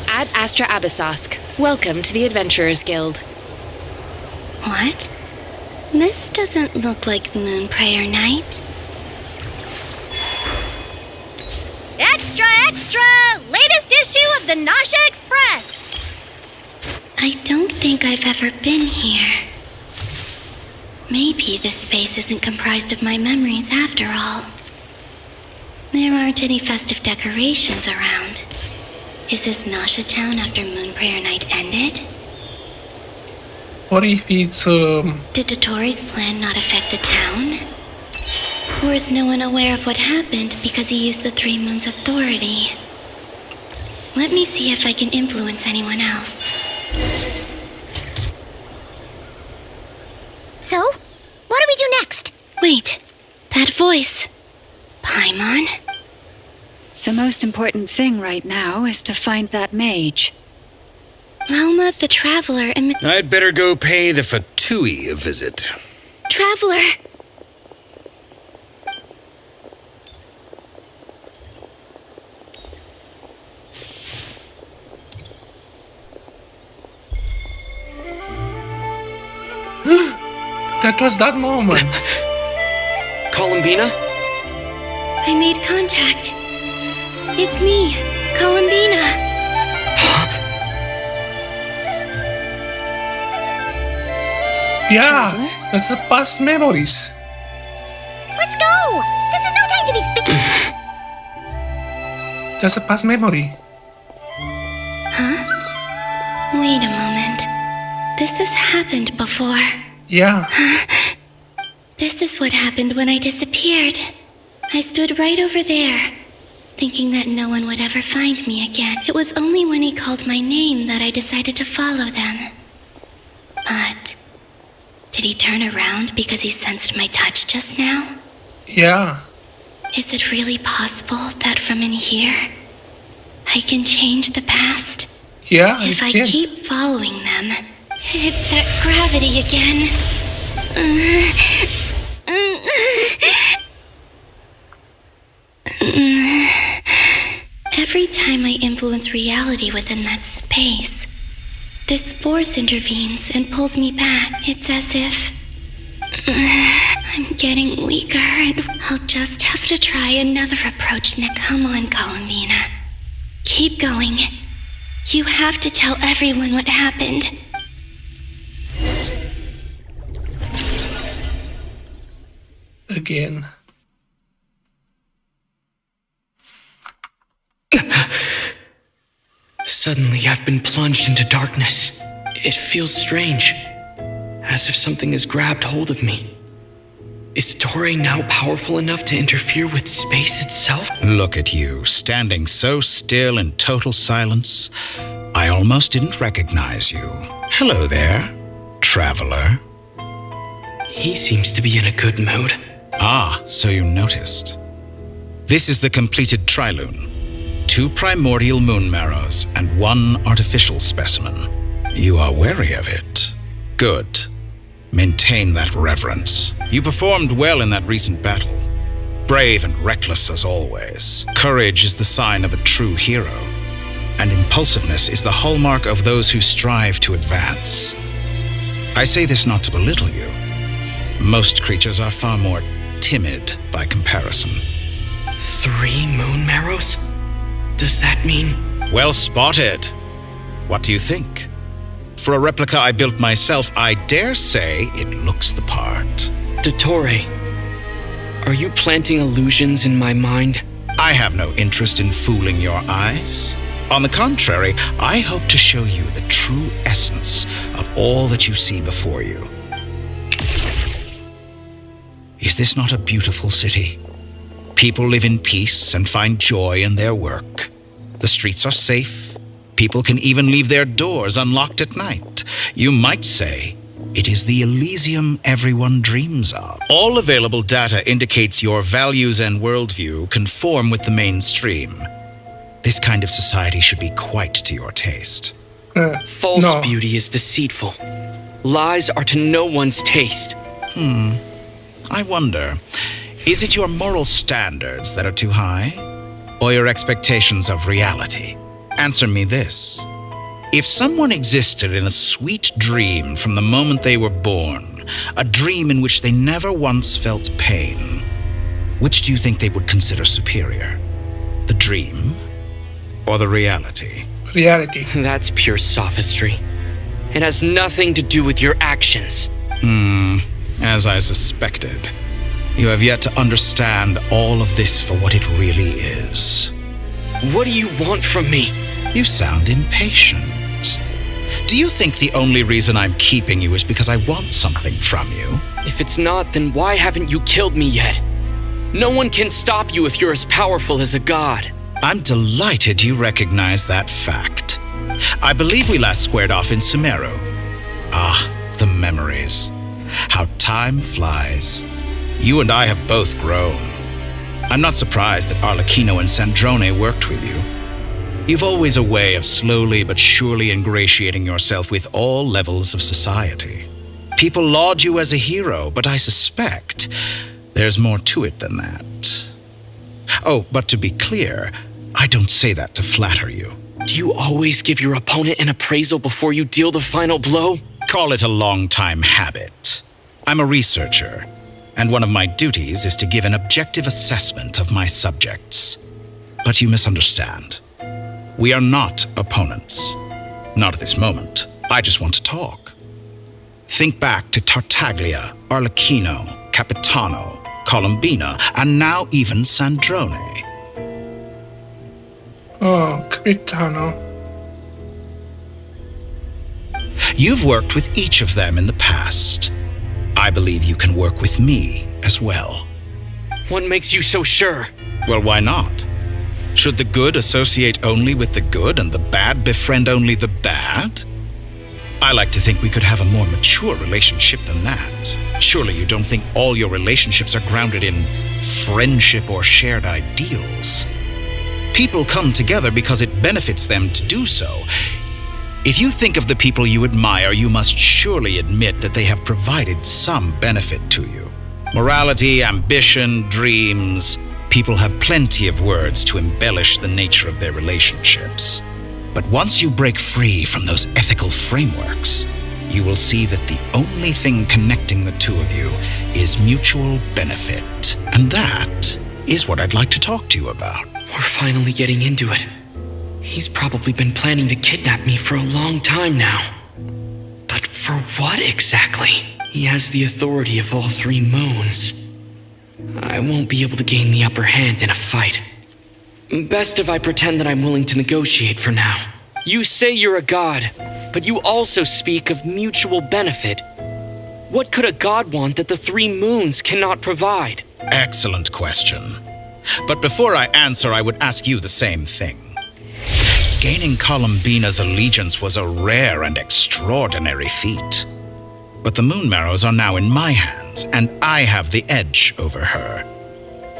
Ad Astra Abyssosque. Welcome to the Adventurers Guild. What? This doesn't look like Moon Prayer Night. Extra, extra! Latest issue of the Nasha Express! I don't think I've ever been here. Maybe this space isn't comprised of my memories after all. There aren't any festive decorations around. Is this Nasha Town after Moon Prayer Night ended? What if it's Did Dottoro's plan not affect the town? Or is no one aware of what happened because he used the Three Moons' authority? Let me see if I can influence anyone else. So, what do we do next? Wait, that voice. Paimon? The most important thing right now is to find that mage. Lauma the Traveler and I'd better go pay the Fatui a visit. Traveler! That was that moment. Columbina? I made contact. It's me, Columbina. Yeah, that's the past memories. Let's go! This is no time to be Just a past memory. Huh? Wait a moment. This has happened before. Yeah. This is what happened when I disappeared. I stood right over there, thinking that no one would ever find me again. It was only when he called my name that I decided to follow them. But did he turn around because he sensed my touch just now? Yeah. Is it really possible that from in here, I can change the past? Yeah, If I can. keep following them, it's that gravity again. Every time I influence reality within that space, this force intervenes and pulls me back. It's as if I'm getting weaker and I'll just have to try another approach, Nekama and Columbina. Keep going. You have to tell everyone what happened. Again. Suddenly, I've been plunged into darkness. It feels strange, as if something has grabbed hold of me. Is Dottore now powerful enough to interfere with space itself? Look at you, standing so still in total silence. I almost didn't recognize you. Hello there, traveler. He seems to be in a good mood. Ah, so you noticed. This is the completed trilune. 2 primordial moon marrows and 1 artificial specimen. You are wary of it. Good. Maintain that reverence. You performed well in that recent battle. Brave and reckless as always. Courage is the sign of a true hero. And impulsiveness is the hallmark of those who strive to advance. I say this not to belittle you. Most creatures are far more timid by comparison. 3 moon marrows? Does that mean... Well spotted. What do you think? For a replica I built myself, I dare say it looks the part. Dottore, are you planting illusions in my mind? I have no interest in fooling your eyes. On the contrary, I hope to show you the true essence of all that you see before you. Is this not a beautiful city? People live in peace and find joy in their work. The streets are safe. People can even leave their doors unlocked at night. You might say it is the Elysium everyone dreams of. All available data indicates your values and worldview conform with the mainstream. This kind of society should be quite to your taste. False beauty is deceitful. Lies are to no one's taste. I wonder, is it your moral standards that are too high? Or your expectations of reality? Answer me this. If someone existed in a sweet dream from the moment they were born, a dream in which they never once felt pain, which do you think they would consider superior? The dream or the reality? Reality. That's pure sophistry. It has nothing to do with your actions. As I suspected. You have yet to understand all of this for what it really is. What do you want from me? You sound impatient. Do you think the only reason I'm keeping you is because I want something from you? If it's not, then why haven't you killed me yet? No one can stop you if you're as powerful as a god. I'm delighted you recognize that fact. I believe we last squared off in Sumeru. Ah, the memories. How time flies. You and I have both grown. I'm not surprised that Arlecchino and Sandrone worked with you. You've always a way of slowly but surely ingratiating yourself with all levels of society. People laud you as a hero, but I suspect there's more to it than that. Oh, but to be clear, I don't say that to flatter you. Do you always give your opponent an appraisal before you deal the final blow? Call it a long-time habit. I'm a researcher, and one of my duties is to give an objective assessment of my subjects. But you misunderstand. We are not opponents. Not at this moment. I just want to talk. Think back to Tartaglia, Arlecchino, Capitano, Colombina, and now even Sandrone. Oh, Capitano. You've worked with each of them in the past. I believe you can work with me as well. What makes you so sure? Well, why not? Should the good associate only with the good and the bad befriend only the bad? I like to think we could have a more mature relationship than that. Surely you don't think all your relationships are grounded in friendship or shared ideals. People come together because it benefits them to do so. If you think of the people you admire, you must surely admit that they have provided some benefit to you. Morality, ambition, dreams. People have plenty of words to embellish the nature of their relationships. But once you break free from those ethical frameworks, you will see that the only thing connecting the two of you is mutual benefit. And that is what I'd like to talk to you about. We're finally getting into it. He's probably been planning to kidnap me for a long time now. But for what exactly? He has the authority of all three moons. I won't be able to gain the upper hand in a fight. Best if I pretend that I'm willing to negotiate for now. You say you're a god, but you also speak of mutual benefit. What could a god want that the three moons cannot provide? Excellent question. But before I answer, I would ask you the same thing. Gaining Colombina's allegiance was a rare and extraordinary feat. But the Moon Marrows are now in my hands, and I have the edge over her.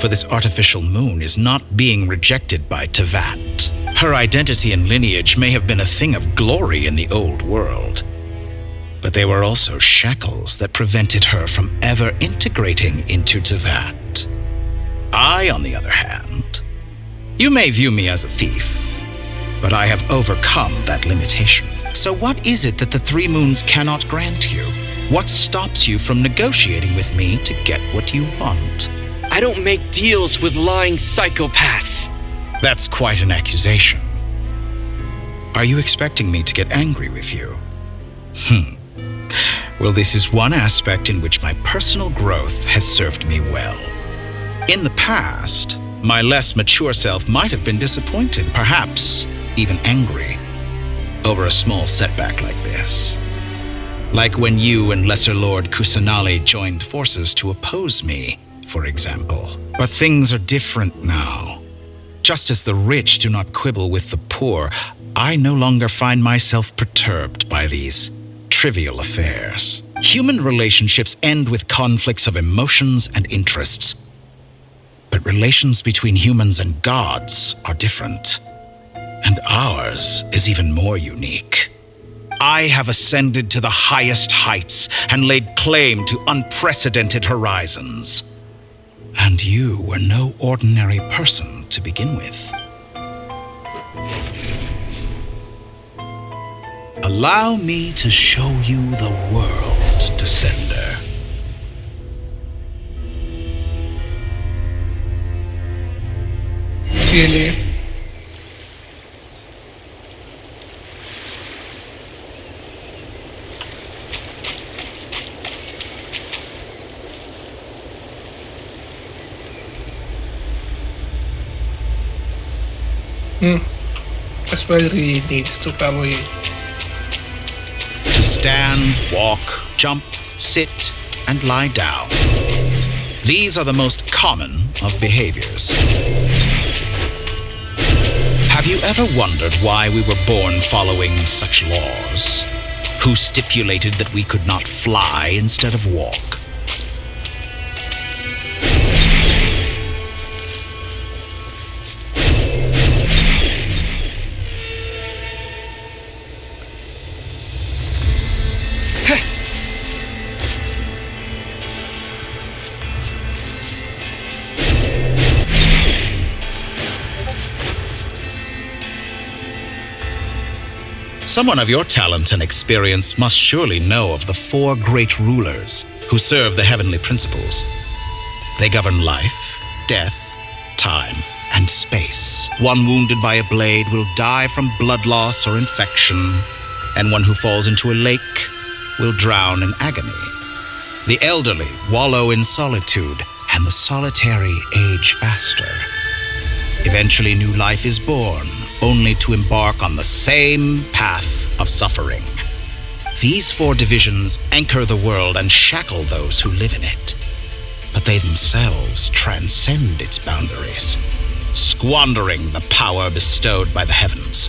For this artificial moon is not being rejected by Tevat. Her identity and lineage may have been a thing of glory in the old world, but they were also shackles that prevented her from ever integrating into Tevat. I, on the other hand, you may view me as a thief, but I have overcome that limitation. So what is it that the three moons cannot grant you? What stops you from negotiating with me to get what you want? I don't make deals with lying psychopaths. That's quite an accusation. Are you expecting me to get angry with you? Well, this is one aspect in which my personal growth has served me well. In the past, my less mature self might have been disappointed, perhaps even angry, over a small setback like this. Like when you and Lesser Lord Kusanali joined forces to oppose me, for example. But things are different now. Just as the rich do not quibble with the poor, I no longer find myself perturbed by these trivial affairs. Human relationships end with conflicts of emotions and interests. But relations between humans and gods are different. And ours is even more unique. I have ascended to the highest heights and laid claim to unprecedented horizons. And you were no ordinary person to begin with. Allow me to show you the world, Descender. Really? That's why we need to follow him. To stand, walk, jump, sit, and lie down. These are the most common of behaviors. Have you ever wondered why we were born following such laws? Who stipulated that we could not fly instead of walk? Someone of your talent and experience must surely know of the 4 great rulers who serve the heavenly principles. They govern life, death, time, and space. One wounded by a blade will die from blood loss or infection, and one who falls into a lake will drown in agony. The elderly wallow in solitude, and the solitary age faster. Eventually, new life is born, only to embark on the same path of suffering. These 4 divisions anchor the world and shackle those who live in it. But they themselves transcend its boundaries, squandering the power bestowed by the heavens.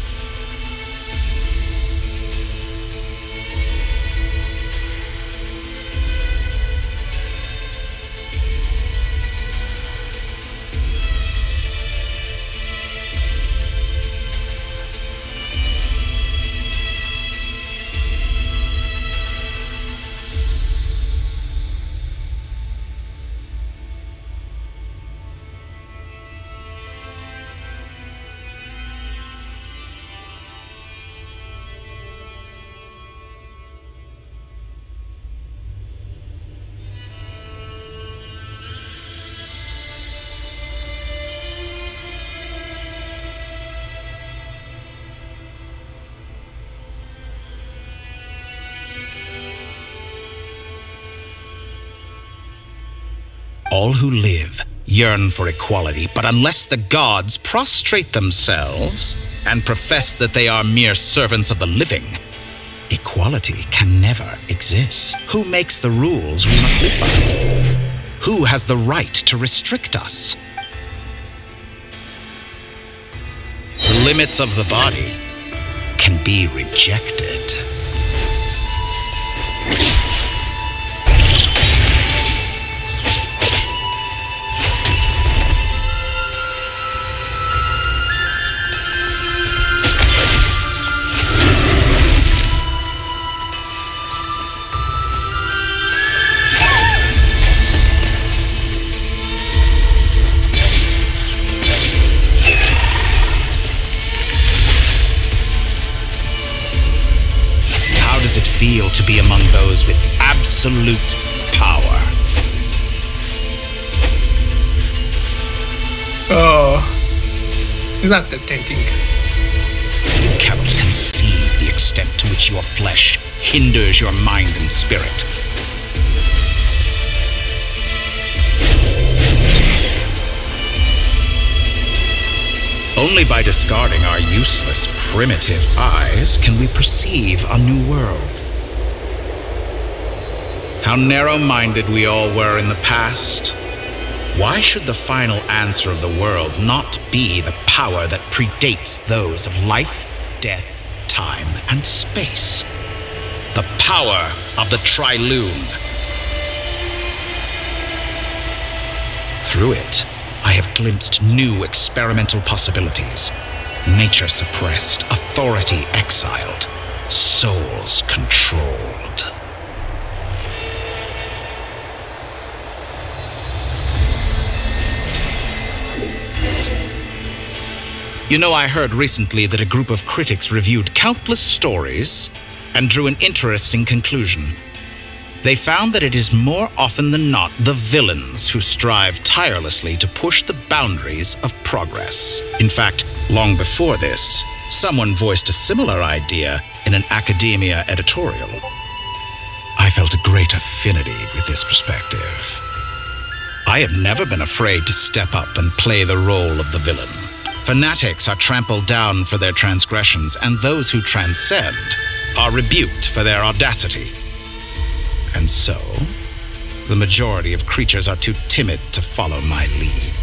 All who live yearn for equality, but unless the gods prostrate themselves and profess that they are mere servants of the living, equality can never exist. Who makes the rules we must live by? Who has the right to restrict us? The limits of the body can be rejected. Feel to be among those with absolute power. Oh, it's not that tempting. You cannot conceive the extent to which your flesh hinders your mind and spirit. Only by discarding our useless, primitive eyes can we perceive a new world. How narrow-minded we all were in the past. Why should the final answer of the world not be the power that predates those of life, death, time, and space? The power of the Trilune. Through it, I have glimpsed new experimental possibilities. Nature suppressed, authority exiled, souls controlled. You know, I heard recently that a group of critics reviewed countless stories and drew an interesting conclusion. They found that it is more often than not the villains who strive tirelessly to push the boundaries of progress. In fact, long before this, someone voiced a similar idea in an academia editorial. I felt a great affinity with this perspective. I have never been afraid to step up and play the role of the villain. Fanatics are trampled down for their transgressions, and those who transcend are rebuked for their audacity. And so, the majority of creatures are too timid to follow my lead.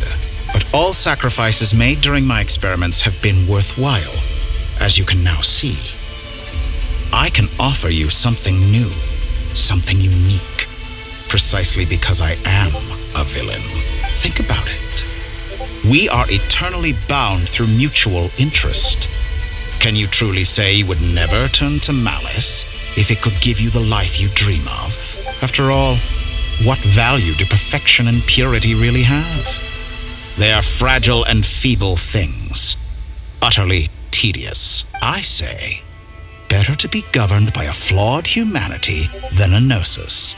But all sacrifices made during my experiments have been worthwhile, as you can now see. I can offer you something new, something unique, precisely because I am a villain. Think about it. We are eternally bound through mutual interest. Can you truly say you would never turn to malice if it could give you the life you dream of? After all, what value do perfection and purity really have? They are fragile and feeble things, utterly tedious. I say, better to be governed by a flawed humanity than a gnosis.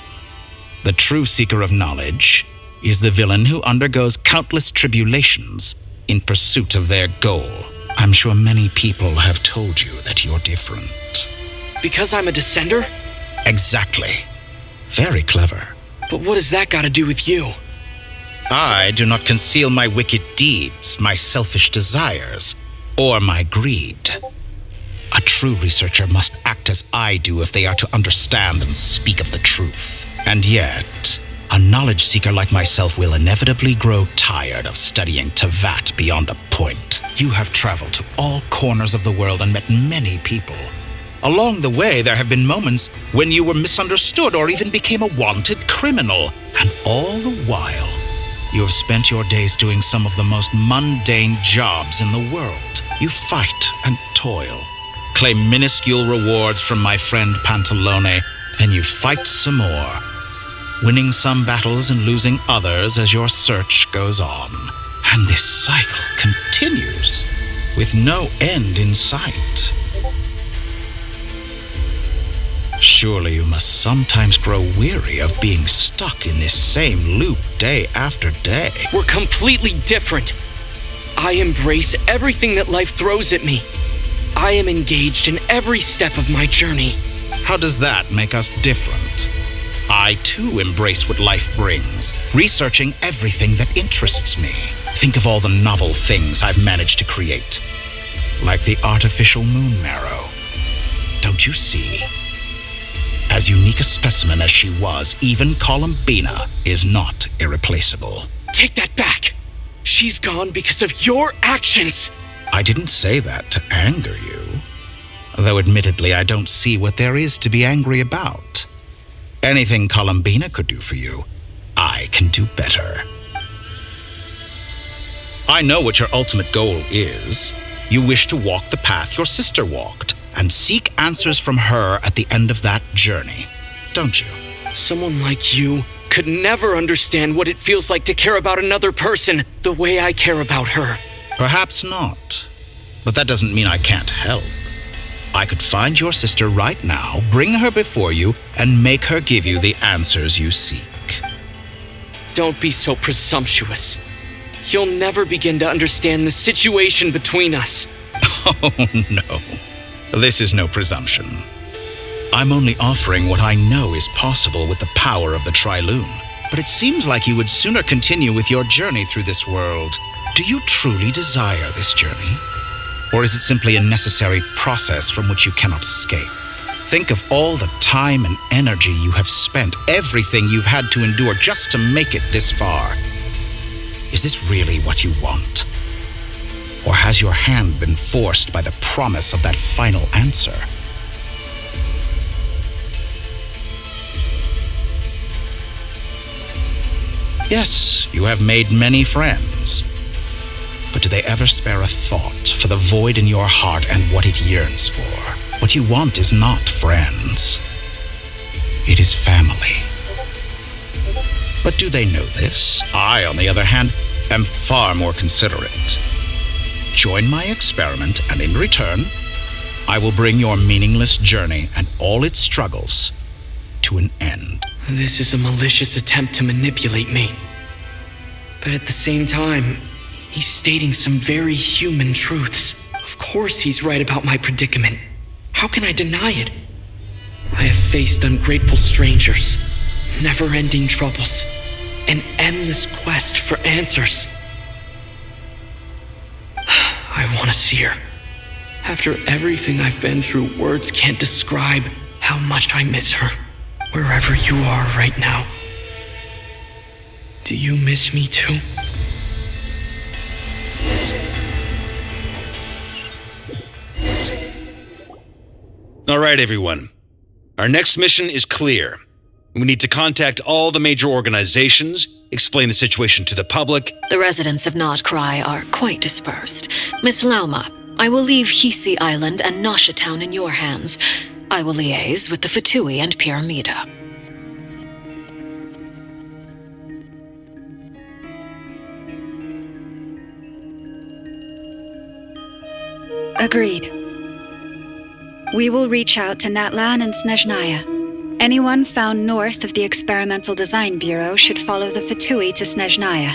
The true seeker of knowledge is the villain who undergoes countless tribulations in pursuit of their goal. I'm sure many people have told you that you're different. Because I'm a descender? Exactly. Very clever. But what has that got to do with you? I do not conceal my wicked deeds, my selfish desires, or my greed. A true researcher must act as I do if they are to understand and speak of the truth. And yet, a knowledge seeker like myself will inevitably grow tired of studying Tevat beyond a point. You have traveled to all corners of the world and met many people. Along the way, there have been moments when you were misunderstood or even became a wanted criminal. And all the while, you have spent your days doing some of the most mundane jobs in the world. You fight and toil, claim minuscule rewards from my friend Pantalone, then you fight some more, winning some battles and losing others as your search goes on. And this cycle continues, with no end in sight. Surely you must sometimes grow weary of being stuck in this same loop day after day. We're completely different. I embrace everything that life throws at me. I am engaged in every step of my journey. How does that make us different? I too embrace what life brings, researching everything that interests me. Think of all the novel things I've managed to create, like the artificial moon marrow. Don't you see? As unique a specimen as she was, even Columbina is not irreplaceable. Take that back! She's gone because of your actions! I didn't say that to anger you. Though admittedly, I don't see what there is to be angry about. Anything Columbina could do for you, I can do better. I know what your ultimate goal is. You wish to walk the path your sister walked, and seek answers from her at the end of that journey, don't you? Someone like you could never understand what it feels like to care about another person the way I care about her. Perhaps not, but that doesn't mean I can't help. I could find your sister right now, bring her before you, and make her give you the answers you seek. Don't be so presumptuous. You'll never begin to understand the situation between us. Oh, no. This is no presumption. I'm only offering what I know is possible with the power of the Trilune. But it seems like you would sooner continue with your journey through this world. Do you truly desire this journey? Or is it simply a necessary process from which you cannot escape? Think of all the time and energy you have spent, everything you've had to endure just to make it this far. Is this really what you want? Or has your hand been forced by the promise of that final answer? Yes, you have made many friends. But do they ever spare a thought for the void in your heart and what it yearns for? What you want is not friends. It is family. But do they know this? I, on the other hand, am far more considerate. Join my experiment, and in return, I will bring your meaningless journey and all its struggles to an end. This is a malicious attempt to manipulate me. But at the same time, he's stating some very human truths. Of course he's right about my predicament. How can I deny it? I have faced ungrateful strangers, never-ending troubles, an endless quest for answers. I want to see her. After everything I've been through, words can't describe how much I miss her. Wherever you are right now, do you miss me too? All right, everyone. Our next mission is clear. We need to contact all the major organizations, explain the situation to the public. The residents of Nod Krai are quite dispersed. Miss Lauma, I will leave Hisi Island and Nasha Town in your hands. I will liaise with the Fatui and Pyramida. Agreed. We will reach out to Natlan and Snezhnaya. Anyone found north of the Experimental Design Bureau should follow the Fatui to Snezhnaya.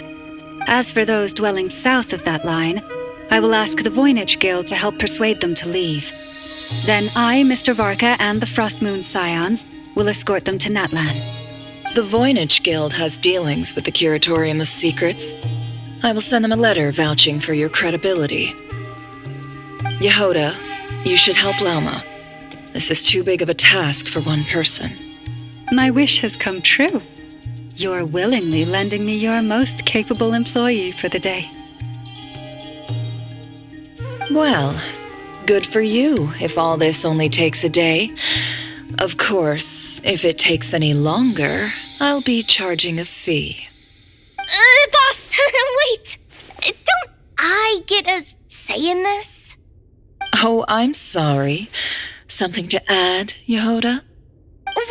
As for those dwelling south of that line, I will ask the Voynich Guild to help persuade them to leave. Then I, Mr. Varka, and the Frost Moon Scions will escort them to Natlan. The Voynich Guild has dealings with the Curatorium of Secrets. I will send them a letter vouching for your credibility. Yehoda, you should help Lauma. This is too big of a task for one person. My wish has come true. You're willingly lending me your most capable employee for the day. Well, good for you if all this only takes a day. Of course, if it takes any longer, I'll be charging a fee. Boss, wait! Don't I get a say in this? Oh, I'm sorry. Something to add, Yehoda?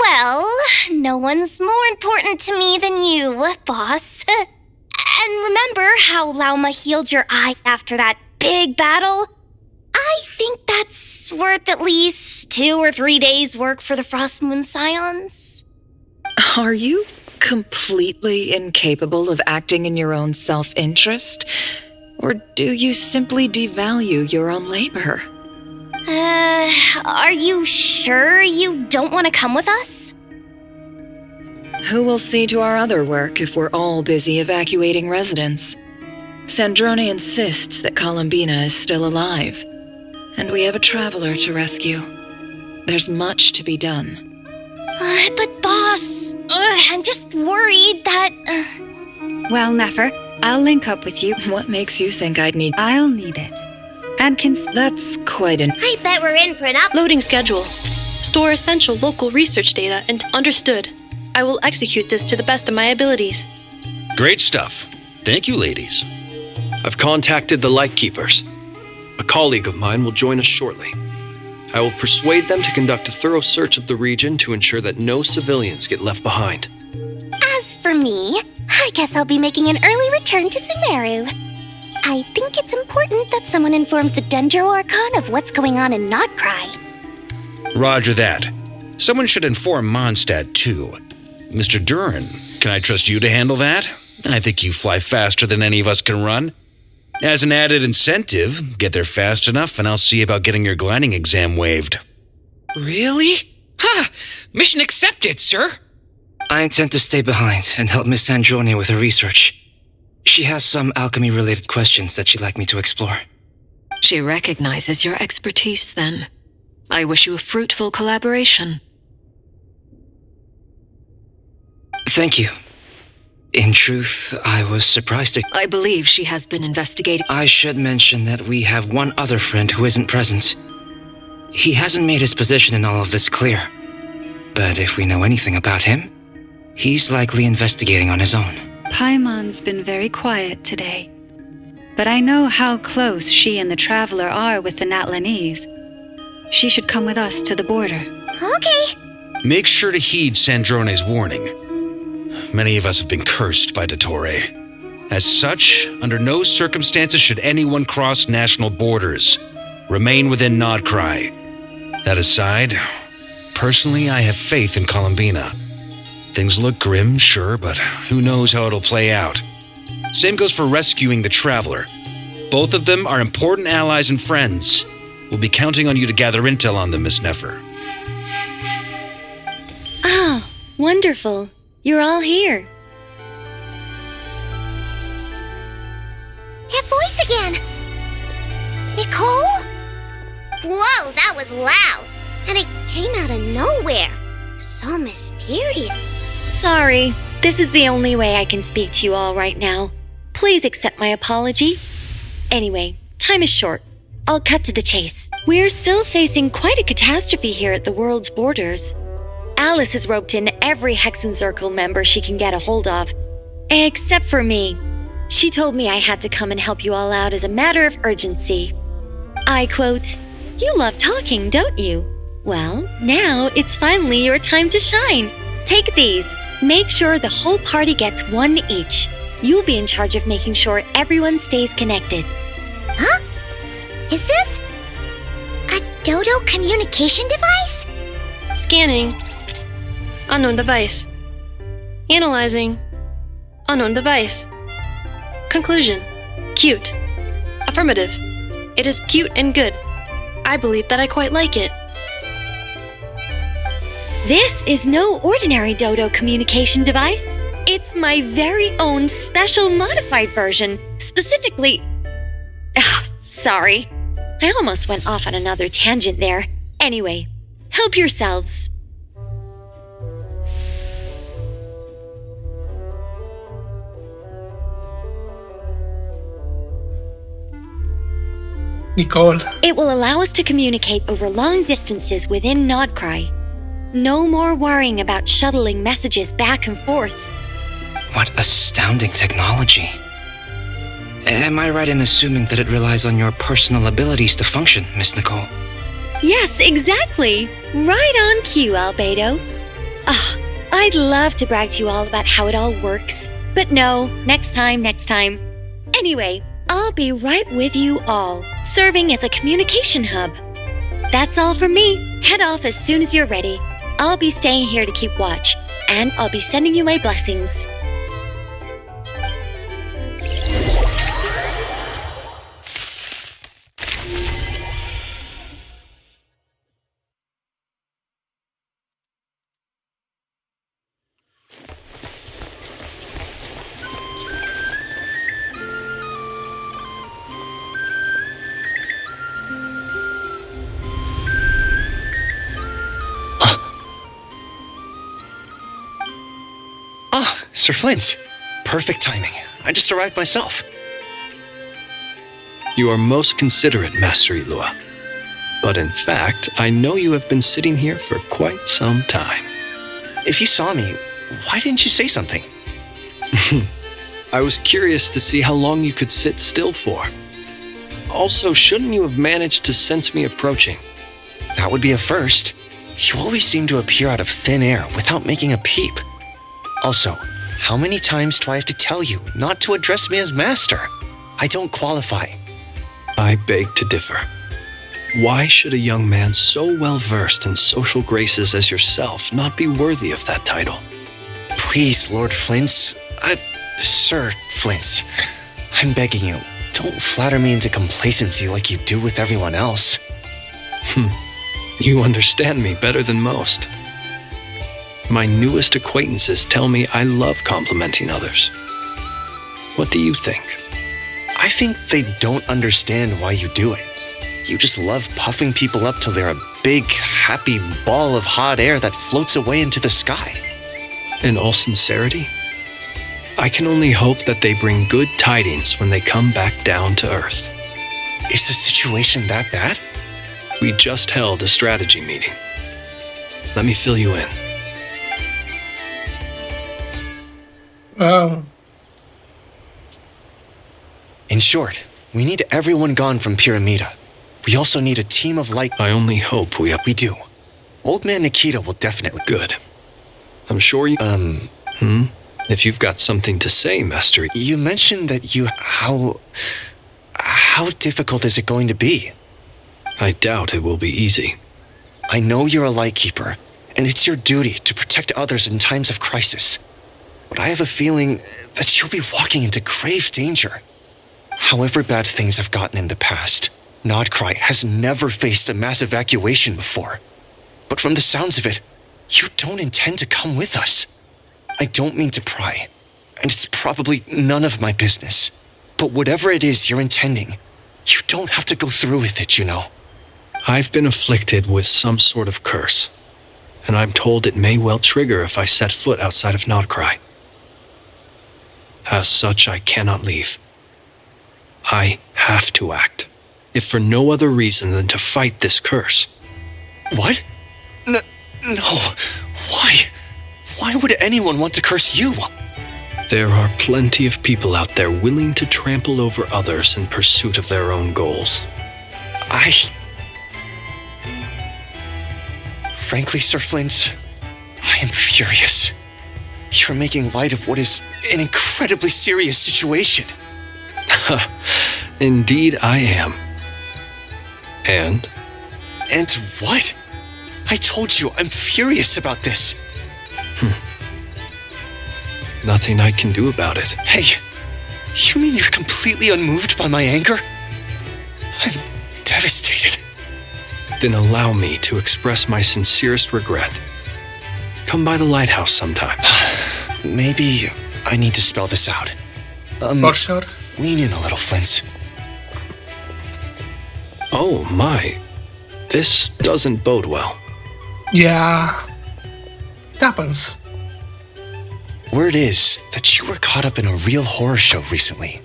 Well, no one's more important to me than you, boss. And remember how Lauma healed your eyes after that big battle? I think that's worth at least 2 or 3 days' work for the Frost Moon Scions. Are you completely incapable of acting in your own self-interest? Or do you simply devalue your own labor? Are you sure you don't want to come with us? Who will see to our other work if we're all busy evacuating residents? Sandrone insists that Columbina is still alive, and we have a traveler to rescue. There's much to be done. But boss, I'm just worried that... Well, Nefer, I'll link up with you. What makes you think I'd need... I'll need it. And That's quite an... I bet we're in for an up... Loading schedule. Store essential local research data and understood. I will execute this to the best of my abilities. Great stuff. Thank you, ladies. I've contacted the Lightkeepers. A colleague of mine will join us shortly. I will persuade them to conduct a thorough search of the region to ensure that no civilians get left behind. As for me, I guess I'll be making an early return to Sumeru. I think it's important that someone informs the Dendro Archon of what's going on in Nod Krai. Roger that. Someone should inform Mondstadt, too. Mr. Duran, can I trust you to handle that? I think you fly faster than any of us can run. As an added incentive, get there fast enough and I'll see about getting your gliding exam waived. Really? Ha! Mission accepted, sir. I intend to stay behind and help Miss Sandrone with her research. She has some alchemy-related questions that she'd like me to explore. She recognizes your expertise, then. I wish you a fruitful collaboration. Thank you. In truth, I was surprised to... I believe she has been investigating... I should mention that we have one other friend who isn't present. He hasn't made his position in all of this clear. But if we know anything about him, he's likely investigating on his own. Paimon's been very quiet today. But I know how close she and the Traveler are with the Natlanese. She should come with us to the border. Okay. Make sure to heed Sandrone's warning. Many of us have been cursed by Dottore. As such, under no circumstances should anyone cross national borders. Remain within Nod Krai. That aside, personally I have faith in Columbina. Things look grim, sure, but who knows how it'll play out. Same goes for rescuing the Traveler. Both of them are important allies and friends. We'll be counting on you to gather intel on them, Miss Nefer. Ah, wonderful. You're all here. That voice again! Nicole? Whoa, that was loud! And it came out of nowhere. So mysterious. Sorry, this is the only way I can speak to you all right now. Please accept my apology. Anyway, time is short. I'll cut to the chase. We're still facing quite a catastrophe here at the world's borders. Alice has roped in every Hexen Circle member she can get a hold of. Except for me. She told me I had to come and help you all out as a matter of urgency. I quote, "You love talking, don't you? Well, now it's finally your time to shine. Take these. Make sure the whole party gets one each. You'll be in charge of making sure everyone stays connected." Huh? Is this a Dodo communication device? Scanning. Unknown device. Analyzing. Unknown device. Conclusion. Cute. Affirmative. It is cute and good. I believe that I quite like it. This is no ordinary Dodo communication device. It's my very own special modified version, specifically... sorry. I almost went off on another tangent there. Anyway, help yourselves. Nicole. It will allow us to communicate over long distances within Nod Krai. No more worrying about shuttling messages back and forth. What astounding technology. Am I right in assuming that it relies on your personal abilities to function, Miss Nicole? Yes, exactly. Right on cue, Albedo. I'd love to brag to you all about how it all works. But no, next time. Anyway, I'll be right with you all, serving as a communication hub. That's all from me. Head off as soon as you're ready. I'll be staying here to keep watch, and I'll be sending you my blessings. Sir Flint. Perfect timing. I just arrived myself. You are most considerate, Master Ilua. But in fact, I know you have been sitting here for quite some time. If you saw me, why didn't you say something? I was curious to see how long you could sit still for. Also, shouldn't you have managed to sense me approaching? That would be a first. You always seem to appear out of thin air without making a peep. Also, how many times do I have to tell you not to address me as master? I don't qualify. I beg to differ. Why should a young man so well versed in social graces as yourself not be worthy of that title? Please, Lord Flint's... Sir Flint's. I'm begging you, don't flatter me into complacency like you do with everyone else. You understand me better than most. My newest acquaintances tell me I love complimenting others. What do you think? I think they don't understand why you do it. You just love puffing people up till they're a big, happy ball of hot air that floats away into the sky. In all sincerity, I can only hope that they bring good tidings when they come back down to Earth. Is the situation that bad? We just held a strategy meeting. Let me fill you in. Wow. In short, we need everyone gone from Pyramida. We also need a team of light. I only hope we do. Old Man Nikita will definitely. Good. I'm sure you. If you've got something to say, Master. You mentioned that you. How difficult is it going to be? I doubt it will be easy. I know you're a lightkeeper, and it's your duty to protect others in times of crisis. But I have a feeling that you'll be walking into grave danger. However bad things have gotten in the past, Nod Krai has never faced a mass evacuation before. But from the sounds of it, you don't intend to come with us. I don't mean to pry, and it's probably none of my business. But whatever it is you're intending, you don't have to go through with it, you know. I've been afflicted with some sort of curse, and I'm told it may well trigger if I set foot outside of Nod Krai. As such, I cannot leave. I have to act, if for no other reason than to fight this curse. What? No. Why? Why would anyone want to curse you? There are plenty of people out there willing to trample over others in pursuit of their own goals. Frankly, Sir Flint, I am furious. You're making light of what is an incredibly serious situation. Indeed, I am. And? And what? I told you I'm furious about this. Nothing I can do about it. Hey, you mean you're completely unmoved by my anger? I'm devastated. Then allow me to express my sincerest regret. Come by the lighthouse sometime. Maybe I need to spell this out. For sure. Lean in a little, Flint. Oh my. This doesn't bode well. Yeah. It happens. Word is that you were caught up in a real horror show recently.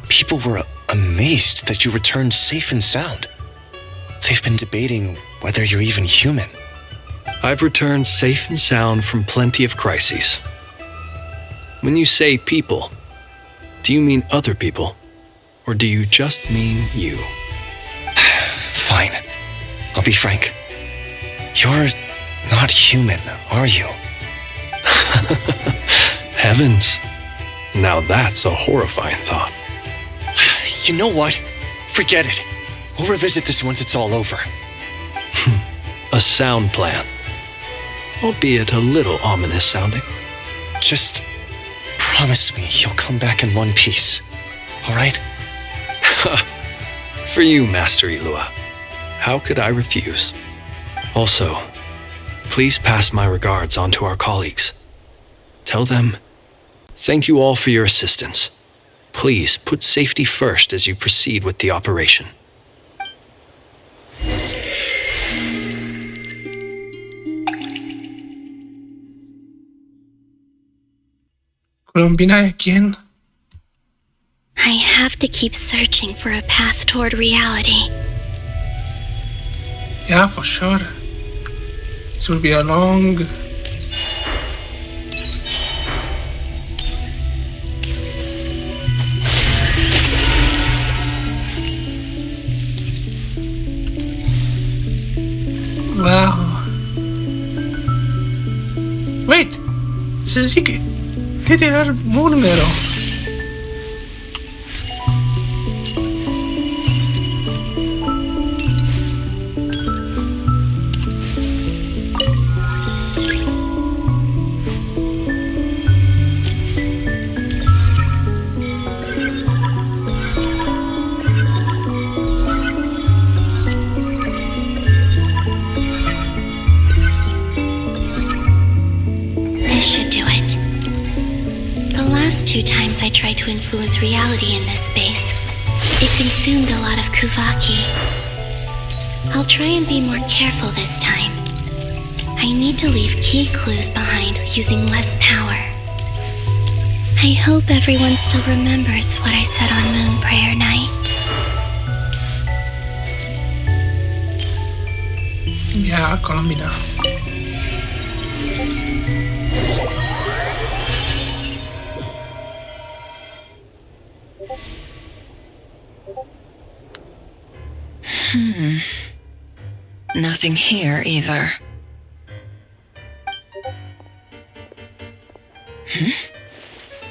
People were amazed that you returned safe and sound. They've been debating whether you're even human. I've returned safe and sound from plenty of crises. When you say people, do you mean other people? Or do you just mean you? Fine. I'll be frank. You're not human, are you? Heavens. Now that's a horrifying thought. You know what? Forget it. We'll revisit this once it's all over. A sound plan. Albeit a little ominous sounding. Just promise me you'll come back in one piece. All right? For you, Master Ilua. How could I refuse? Also, please pass my regards on to our colleagues. Tell them, thank you all for your assistance. Please put safety first as you proceed with the operation. Colombina again? I have to keep searching for a path toward reality. Yeah, for sure. This will be a long... Wow. Wait! Det är Moon Marrow. 2 times I tried to influence reality in this space, it consumed a lot of Kuvaki. I'll try and be more careful this time. I need to leave key clues behind using less power. I hope everyone still remembers what I said on Moon Prayer Night. Yeah, Colombia. Nothing here either.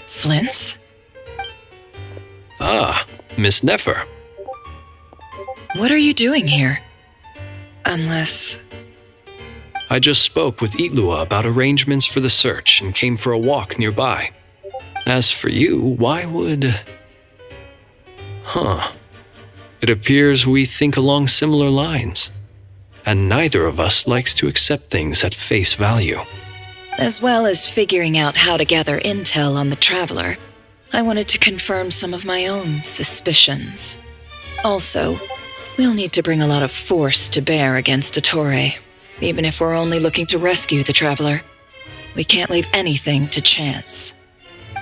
Flints? Ah, Miss Nefer. What are you doing here? Unless... I just spoke with Itlua about arrangements for the search and came for a walk nearby. As for you, why would... It appears we think along similar lines. And neither of us likes to accept things at face value. As well as figuring out how to gather intel on the Traveler, I wanted to confirm some of my own suspicions. Also, we'll need to bring a lot of force to bear against Dottore, even if we're only looking to rescue the Traveler. We can't leave anything to chance.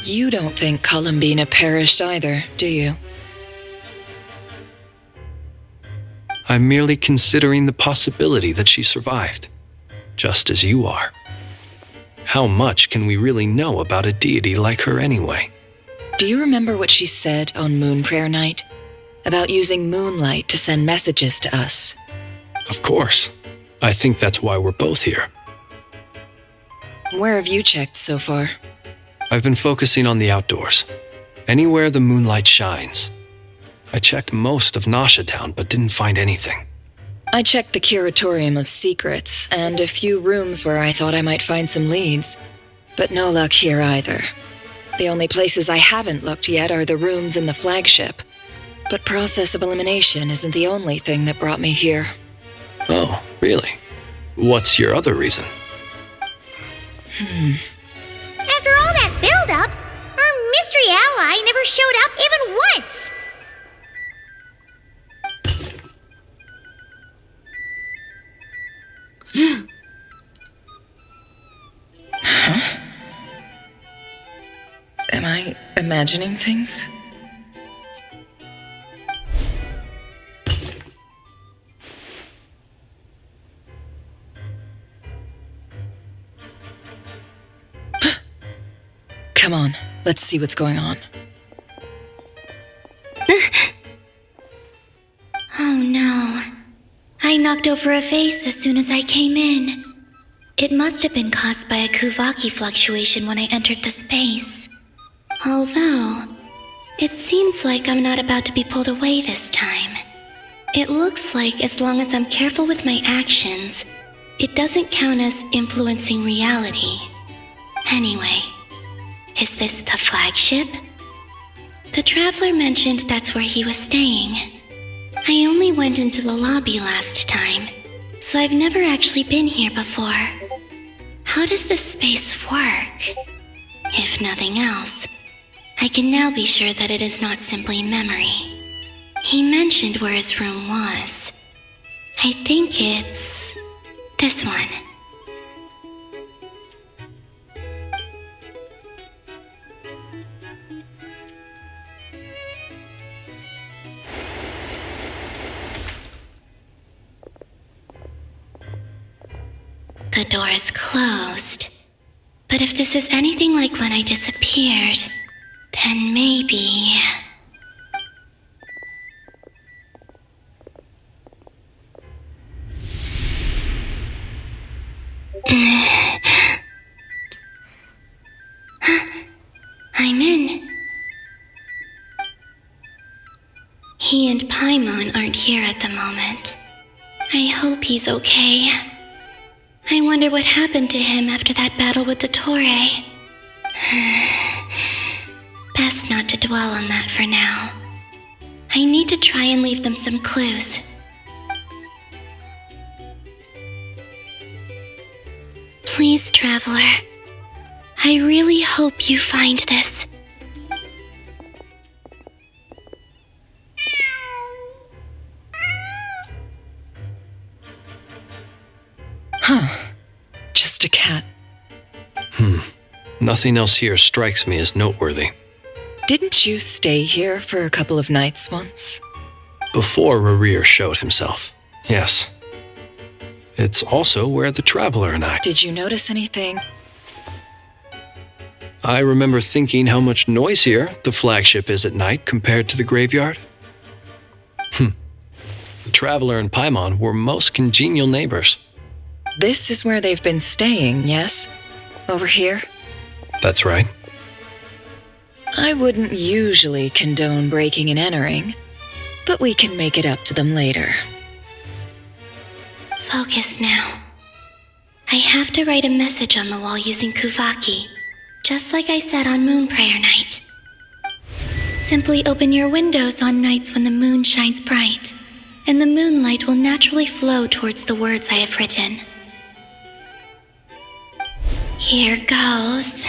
You don't think Columbina perished either, do you? I'm merely considering the possibility that she survived, just as you are. How much can we really know about a deity like her anyway? Do you remember what she said on Moon Prayer Night? About using moonlight to send messages to us? Of course. I think that's why we're both here. Where have you checked so far? I've been focusing on the outdoors. Anywhere the moonlight shines. I checked most of Nasha Town, but didn't find anything. I checked the Curatorium of Secrets and a few rooms where I thought I might find some leads, but no luck here either. The only places I haven't looked yet are the rooms in the flagship, but process of elimination isn't the only thing that brought me here. Oh, really? What's your other reason? After all that build-up, our mystery ally never showed up even once! Huh? Am I imagining things? Come on, let's see what's going on. Oh no. I knocked over a vase as soon as I came in. It must have been caused by a Kuvaki fluctuation when I entered the space. Although, it seems like I'm not about to be pulled away this time. It looks like as long as I'm careful with my actions, it doesn't count as influencing reality. Anyway, is this the flagship? The Traveler mentioned that's where he was staying. I only went into the lobby last time, so I've never actually been here before. How does this space work? If nothing else, I can now be sure that it is not simply memory. He mentioned where his room was. I think it's this one. The door is closed. But if this is anything like when I disappeared, then maybe... I'm in. He and Paimon aren't here at the moment. I hope he's okay. I wonder what happened to him after that battle with Dottore. Best not to dwell on that for now. I need to try and leave them some clues. Please, Traveler. I really hope you find this. Nothing else here strikes me as noteworthy. Didn't you stay here for a couple of nights once? Before Rerir showed himself, yes. It's also where the Traveler and I... Did you notice anything? I remember thinking how much noisier the flagship is at night compared to the graveyard. The Traveler and Paimon were most congenial neighbors. This is where they've been staying, yes? Over here? That's right. I wouldn't usually condone breaking and entering, but we can make it up to them later. Focus now. I have to write a message on the wall using Kuvaki, just like I said on Moon Prayer Night. Simply open your windows on nights when the moon shines bright, and the moonlight will naturally flow towards the words I have written. Here goes.